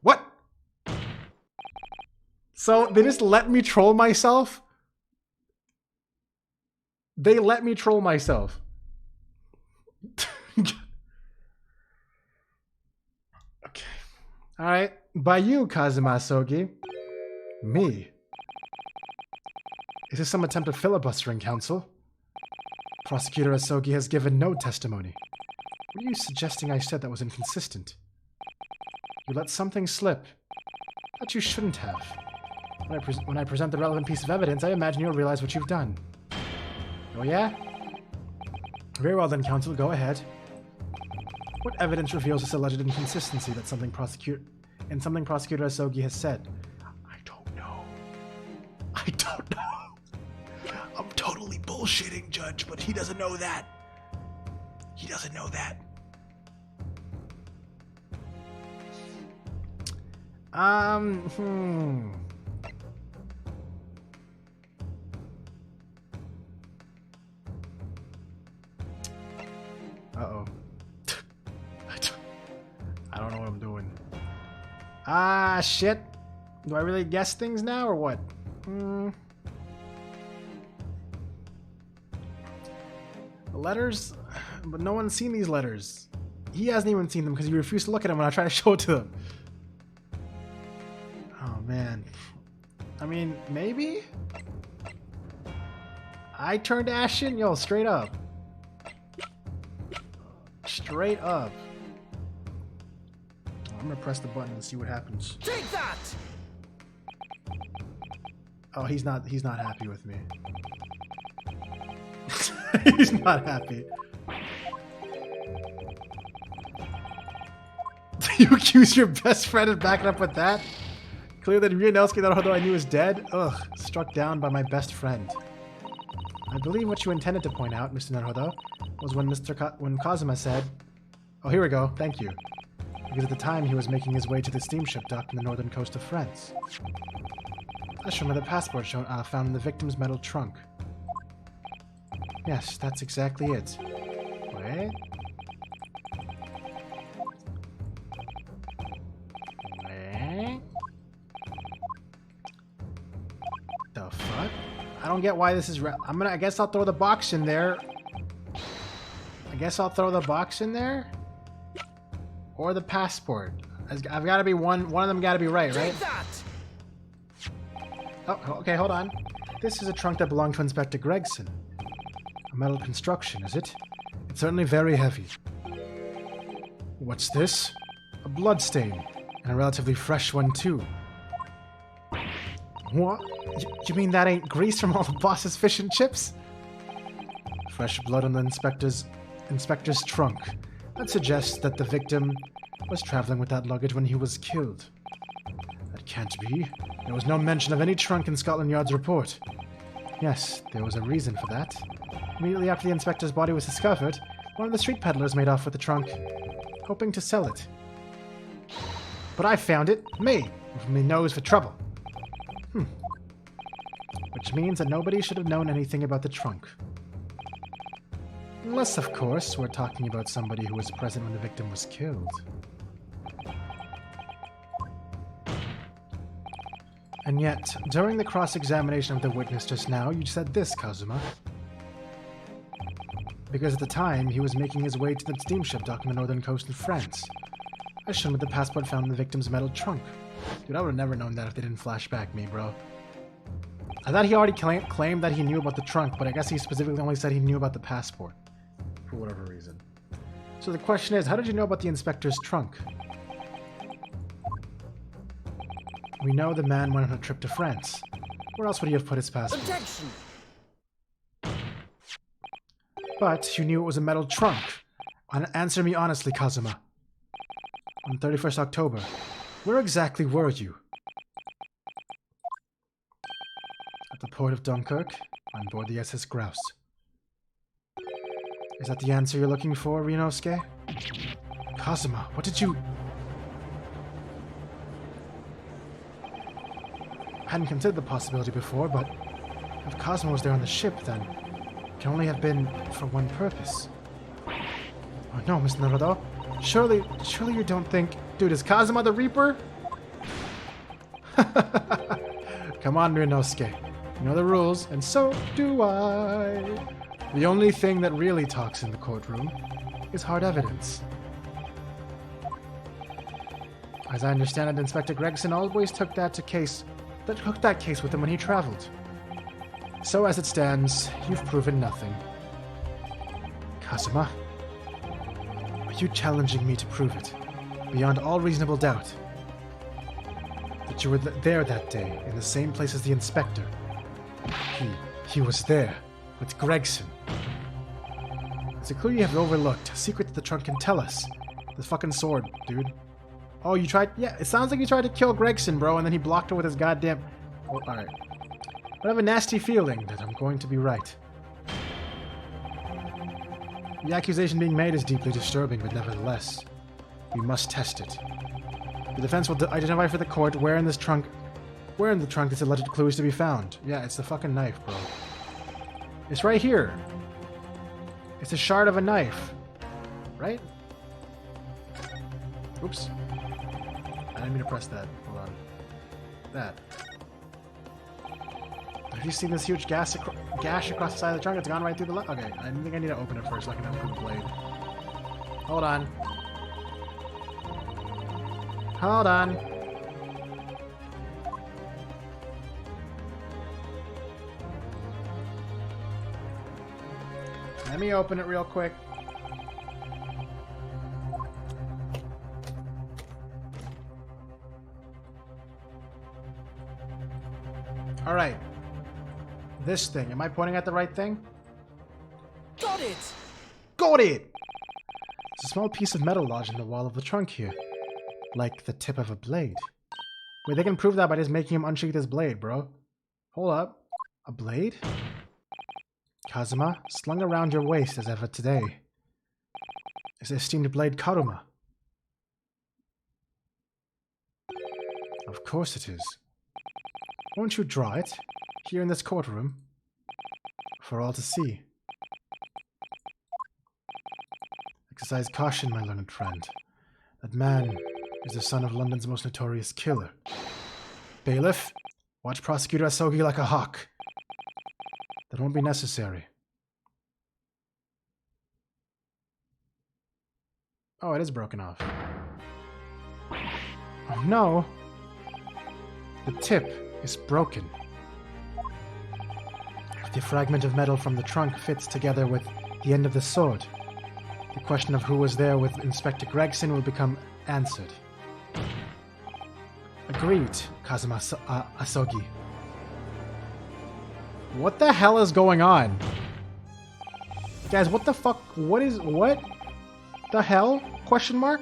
What? So, they just let me troll myself? They let me troll myself. Okay. Alright. By you, Kazuma Asogi. Me. Is this some attempt at filibustering, counsel? Prosecutor Asogi has given no testimony. What are you suggesting I said that was inconsistent? You let something slip that you shouldn't have. When I present the relevant piece of evidence, I imagine you'll realize what you've done. Oh yeah? Very well then, counsel, go ahead. What evidence reveals this alleged inconsistency that something Prosecutor Asogi has said? I don't know. I don't know. I'm totally bullshitting, Judge, but he doesn't know that. He doesn't know that. Uh-oh. I don't know what I'm doing. Ah, shit. Do I really guess things now, or what? The letters? But no one's seen these letters. He hasn't even seen them because he refused to look at them when I tried to show it to him. Oh, man. I mean, maybe? I turned Ashen? Yo, straight up. Straight up. I'm gonna press the button and see what happens. Take that! Oh, he's not happy with me. He's not happy. You accuse your best friend of backing up with that? Clear that Ryunosuke Naruhodo I knew is dead? Ugh, struck down by my best friend. I believe what you intended to point out, Mr. Naruhodo, was when Kazuma said... Oh, here we go. Thank you. Because at the time he was making his way to the steamship dock in the northern coast of France. That's from the passport found in the victim's metal trunk. Yes, that's exactly it. Wait. I don't get why this is... I guess I'll throw the box in there. I guess I'll throw the box in there. Or the passport. I've got to be one of them got to be right? Take that! Oh, okay, hold on. This is a trunk that belonged to Inspector Gregson. A metal construction, is it? It's certainly very heavy. What's this? A blood stain. And a relatively fresh one, too. What? You mean that ain't grease from all the boss's fish and chips? Fresh blood on the inspector's trunk. That suggests that the victim was traveling with that luggage when he was killed. That can't be. There was no mention of any trunk in Scotland Yard's report. Yes, there was a reason for that. Immediately after the inspector's body was discovered, one of the street peddlers made off with the trunk, hoping to sell it. But I found it, me, with my nose for trouble. Which means that nobody should have known anything about the trunk. Unless, of course, we're talking about somebody who was present when the victim was killed. And yet, during the cross-examination of the witness just now, you said this, Kazuma. Because at the time, he was making his way to the steamship docking the northern coast of France. As shown with the passport found in the victim's metal trunk. Dude, I would have never known that if they didn't flash back me, bro. I thought he already claimed that he knew about the trunk, but I guess he specifically only said he knew about the passport. For whatever reason. So the question is, how did you know about the inspector's trunk? We know the man went on a trip to France. Where else would he have put his passport? Objection! But you knew it was a metal trunk. Answer me honestly, Kazuma. On 31st October, where exactly were you? At the port of Dunkirk, on board the SS Grouse. Is that the answer you're looking for, Ryunosuke? Kazuma, what did you... I hadn't considered the possibility before, but if Kazuma was there on the ship, then it can only have been for one purpose. Oh no, Miss Naruto. Surely you don't think... Dude, is Kazuma the Reaper? Come on, Ryunosuke. You know the rules, and so do I. The only thing that really talks in the courtroom is hard evidence. As I understand it, Inspector Gregson always took that case with him when he traveled. So as it stands, you've proven nothing. Kazuma, are you challenging me to prove it, beyond all reasonable doubt, that you were there that day, in the same place as the inspector? He was there, with Gregson. It's a clue you have overlooked, a secret that the trunk can tell us. The fucking sword, dude. Oh, you tried... Yeah, it sounds like you tried to kill Gregson, bro, and then he blocked her with his goddamn... Oh, alright. But I have a nasty feeling that I'm going to be right. The accusation being made is deeply disturbing, but nevertheless, we must test it. The defense will identify for the court where in the trunk this alleged clue is to be found. Yeah, it's the fucking knife, bro. It's right here. It's a shard of a knife. Right? Oops. I didn't mean to press that. Hold on. That. Have you seen this huge gash across the side of the trunk? It's gone right through the left. Okay, I think I need to open it first so I can open the blade. Hold on. Hold on. Let me open it real quick. Alright. This thing. Am I pointing at the right thing? Got it! Got it! It's a small piece of metal lodged in the wall of the trunk here. Like the tip of a blade. Wait, they can prove that by just making him unsheath his blade, bro. Hold up. A blade? Kazuma, slung around your waist as ever today, is the esteemed blade Karuma. Of course it is. Won't you draw it, here in this courtroom, for all to see? Exercise caution, my learned friend. That man is the son of London's most notorious killer. Bailiff, watch Prosecutor Asogi like a hawk. That won't be necessary. Oh, it is broken off. Oh no! The tip is broken. If the fragment of metal from the trunk fits together with the end of the sword, the question of who was there with Inspector Gregson will become answered. Agreed, Kazuma Asogi. What the hell is going on? Guys, what the fuck? What the hell? Question mark?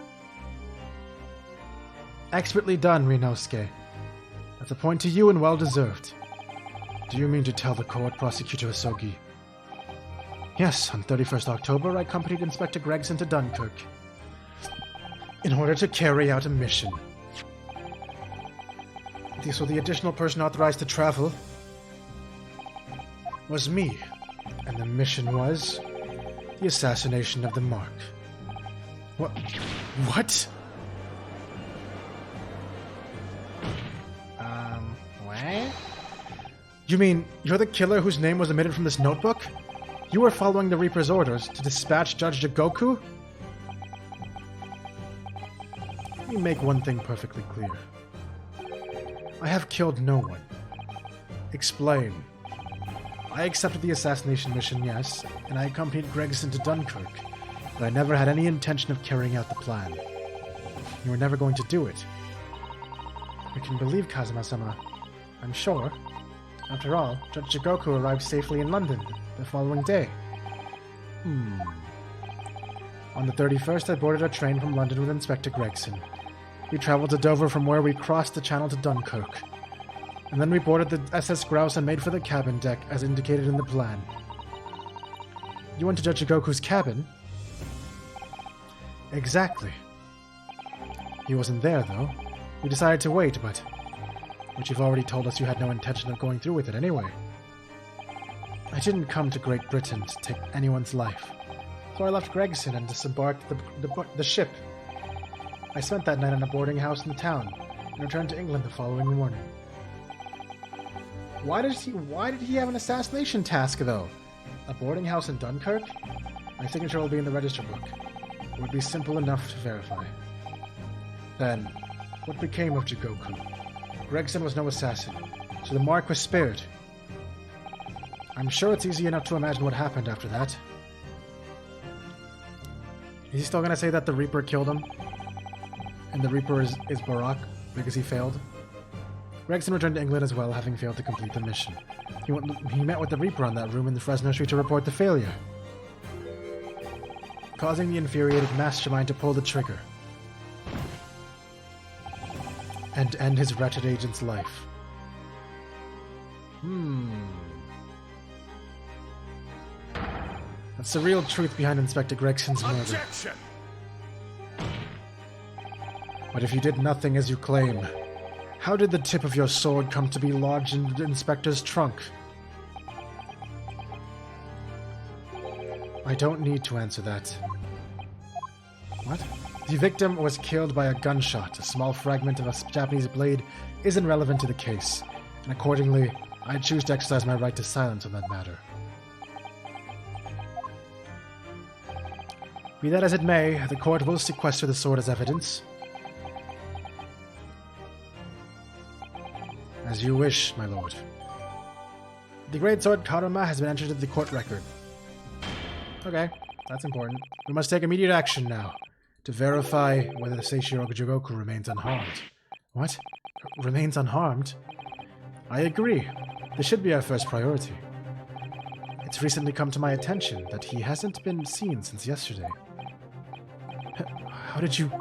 Expertly done, Rinosuke. That's a point to you and well deserved. Do you mean to tell the court, Prosecutor Asogi? Yes, on 31st October, I accompanied Inspector Gregson to Dunkirk in order to carry out a mission. So the additional person authorized to travel was me, and the mission was the assassination of the Mark. What? What? What? You mean you're the killer whose name was omitted from this notebook? You were following the Reaper's orders to dispatch Judge Jigoku? Let me make one thing perfectly clear. I have killed no one. Explain. I accepted the assassination mission, yes, and I accompanied Gregson to Dunkirk, but I never had any intention of carrying out the plan. You were never going to do it. I can believe Kazuma-sama. I'm sure. After all, Judge Jigoku arrived safely in London the following day. On the 31st, I boarded a train from London with Inspector Gregson. We traveled to Dover from where we crossed the channel to Dunkirk. And then we boarded the SS Grouse and made for the cabin deck, as indicated in the plan. You went to Judge Jigoku's cabin? Exactly. He wasn't there, though. We decided to wait, but you've already told us you had no intention of going through with it anyway. I didn't come to Great Britain to take anyone's life, so I left Gregson and disembarked the ship. I spent that night in a boarding house in the town, and returned to England the following morning. Why did he have an assassination task, though? A boarding house in Dunkirk? My signature will be in the register book. It would be simple enough to verify. Then, what became of Jigoku? Gregson was no assassin, so the Mark was spared. I'm sure it's easy enough to imagine what happened after that. Is he still gonna say that the Reaper killed him? And the Reaper is Barak because he failed? Gregson returned to England as well, having failed to complete the mission. He met with the Reaper on that room in the Fresno Street to report the failure, causing the infuriated mastermind to pull the trigger and end his wretched agent's life. That's the real truth behind Inspector Gregson's murder. Objection! But if you did nothing as you claim, how did the tip of your sword come to be lodged in the inspector's trunk? I don't need to answer that. What? The victim was killed by a gunshot. A small fragment of a Japanese blade isn't relevant to the case, and accordingly, I choose to exercise my right to silence on that matter. Be that as it may, the court will sequester the sword as evidence. As you wish, my lord. The great sword Karuma has been entered into the court record. Okay, that's important. We must take immediate action now to verify whether Seishiro Jigoku remains unharmed. What? Remains unharmed? I agree. This should be our first priority. It's recently come to my attention that he hasn't been seen since yesterday. How did you...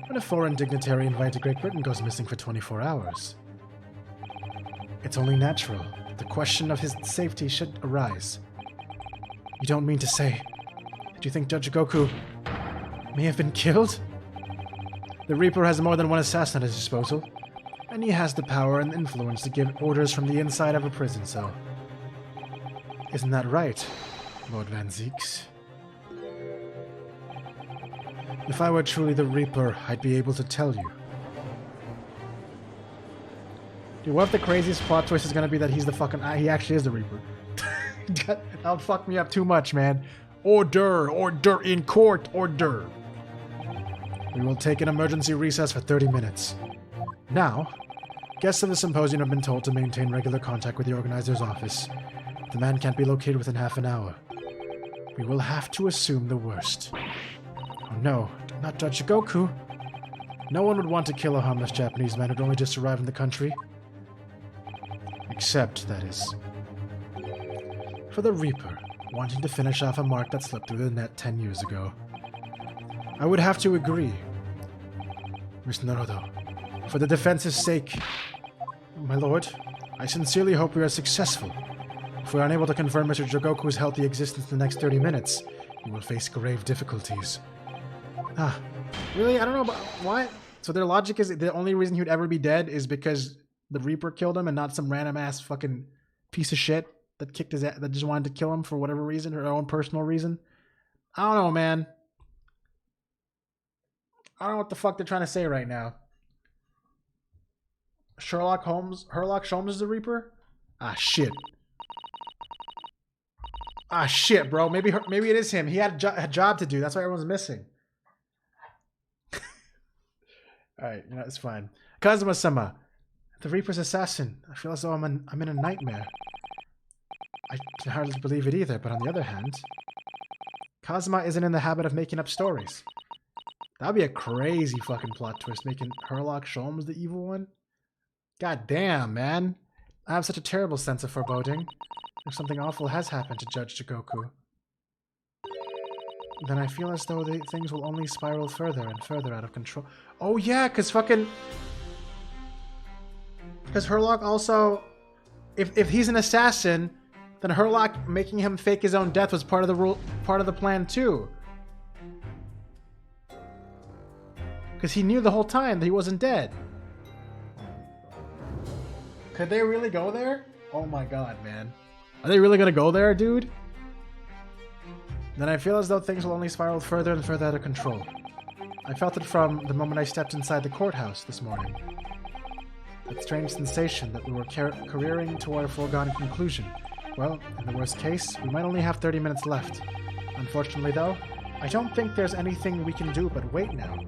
When a foreign dignitary invited to Great Britain goes missing for 24 hours, it's only natural. The question of his safety should arise. You don't mean to say that you think Judge Jigoku may have been killed? The Reaper has more than one assassin at his disposal, and he has the power and influence to give orders from the inside of a prison cell. Isn't that right, Lord Van Zieks? If I were truly the Reaper, I'd be able to tell you. Dude, what if the craziest plot twist is gonna be that he's the fucking... he actually is the Reaper. That would fuck me up too much, man. Order! Order in court! Order! We will take an emergency recess for 30 minutes. Now, guests of the symposium have been told to maintain regular contact with the organizer's office. The man can't be located within half an hour. We will have to assume the worst. Oh no, not Judge Goku. No one would want to kill a harmless Japanese man who'd only just arrived in the country. Except, that is, for the Reaper, wanting to finish off a mark that slipped through the net 10 years ago. I would have to agree. Miss Naruto, for the defense's sake, my lord, I sincerely hope we are successful. If we are unable to confirm Mr. Jigoku's healthy existence in the next 30 minutes, you will face grave difficulties. Ah, really? I don't know about... What? So their logic is the only reason he would ever be dead is because the Reaper killed him and not some random ass fucking piece of shit that kicked his ass, that just wanted to kill him for whatever reason, her own personal reason? I don't know, man. I don't know what the fuck they're trying to say right now. Sherlock Holmes is the Reaper? Ah, shit. Ah, shit, bro. Maybe it is him. He had a job to do. That's why everyone's missing. Alright, you know, it's fine. Kazuma-sama, the Reaper's assassin. I feel as though I'm in a nightmare. I can hardly believe it either, but on the other hand, Kazuma isn't in the habit of making up stories. That'd be a crazy fucking plot twist, making Sherlock Holmes the evil one. God damn, man. I have such a terrible sense of foreboding. If something awful has happened to Judge Jigoku, then I feel as though things will only spiral further and further out of control. Oh yeah, because Herlock also... If he's an assassin, then Herlock making him fake his own death was part of the plan too. Because he knew the whole time that he wasn't dead. Could they really go there? Oh my god, man. Are they really gonna go there, dude? Then I feel as though things will only spiral further and further out of control. I felt it from the moment I stepped inside the courthouse this morning. That strange sensation that we were careering toward a foregone conclusion. Well, in the worst case, we might only have 30 minutes left. Unfortunately, though, I don't think there's anything we can do but wait now.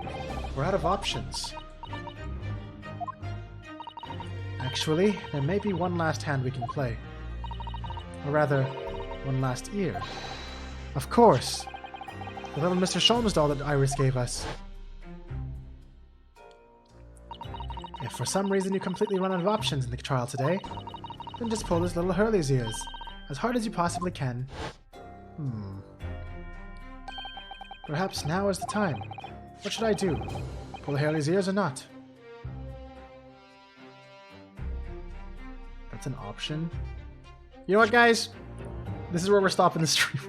We're out of options. Actually, there may be one last hand we can play. Or rather, one last ear. Of course! The little Mr. Sholmes doll that Iris gave us. If for some reason you completely run out of options in the trial today, then just pull this little Hurley's ears. As hard as you possibly can. Perhaps now is the time. What should I do? Pull Hurley's ears or not? That's an option. You know what, guys? This is where we're stopping the stream.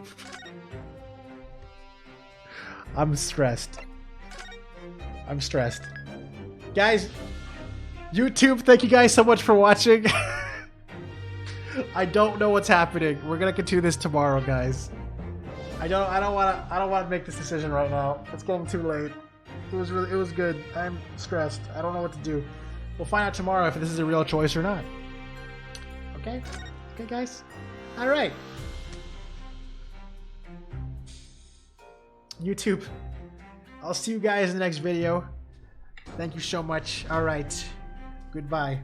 I'm stressed. I'm stressed. Guys, YouTube, thank you guys so much for watching. I don't know what's happening. We're gonna continue this tomorrow, guys. I don't wanna make this decision right now. It's getting too late. It was good. I'm stressed. I don't know what to do. We'll find out tomorrow if this is a real choice or not. Okay? Okay, guys? Alright. YouTube, I'll see you guys in the next video. Thank you so much. Alright. Goodbye.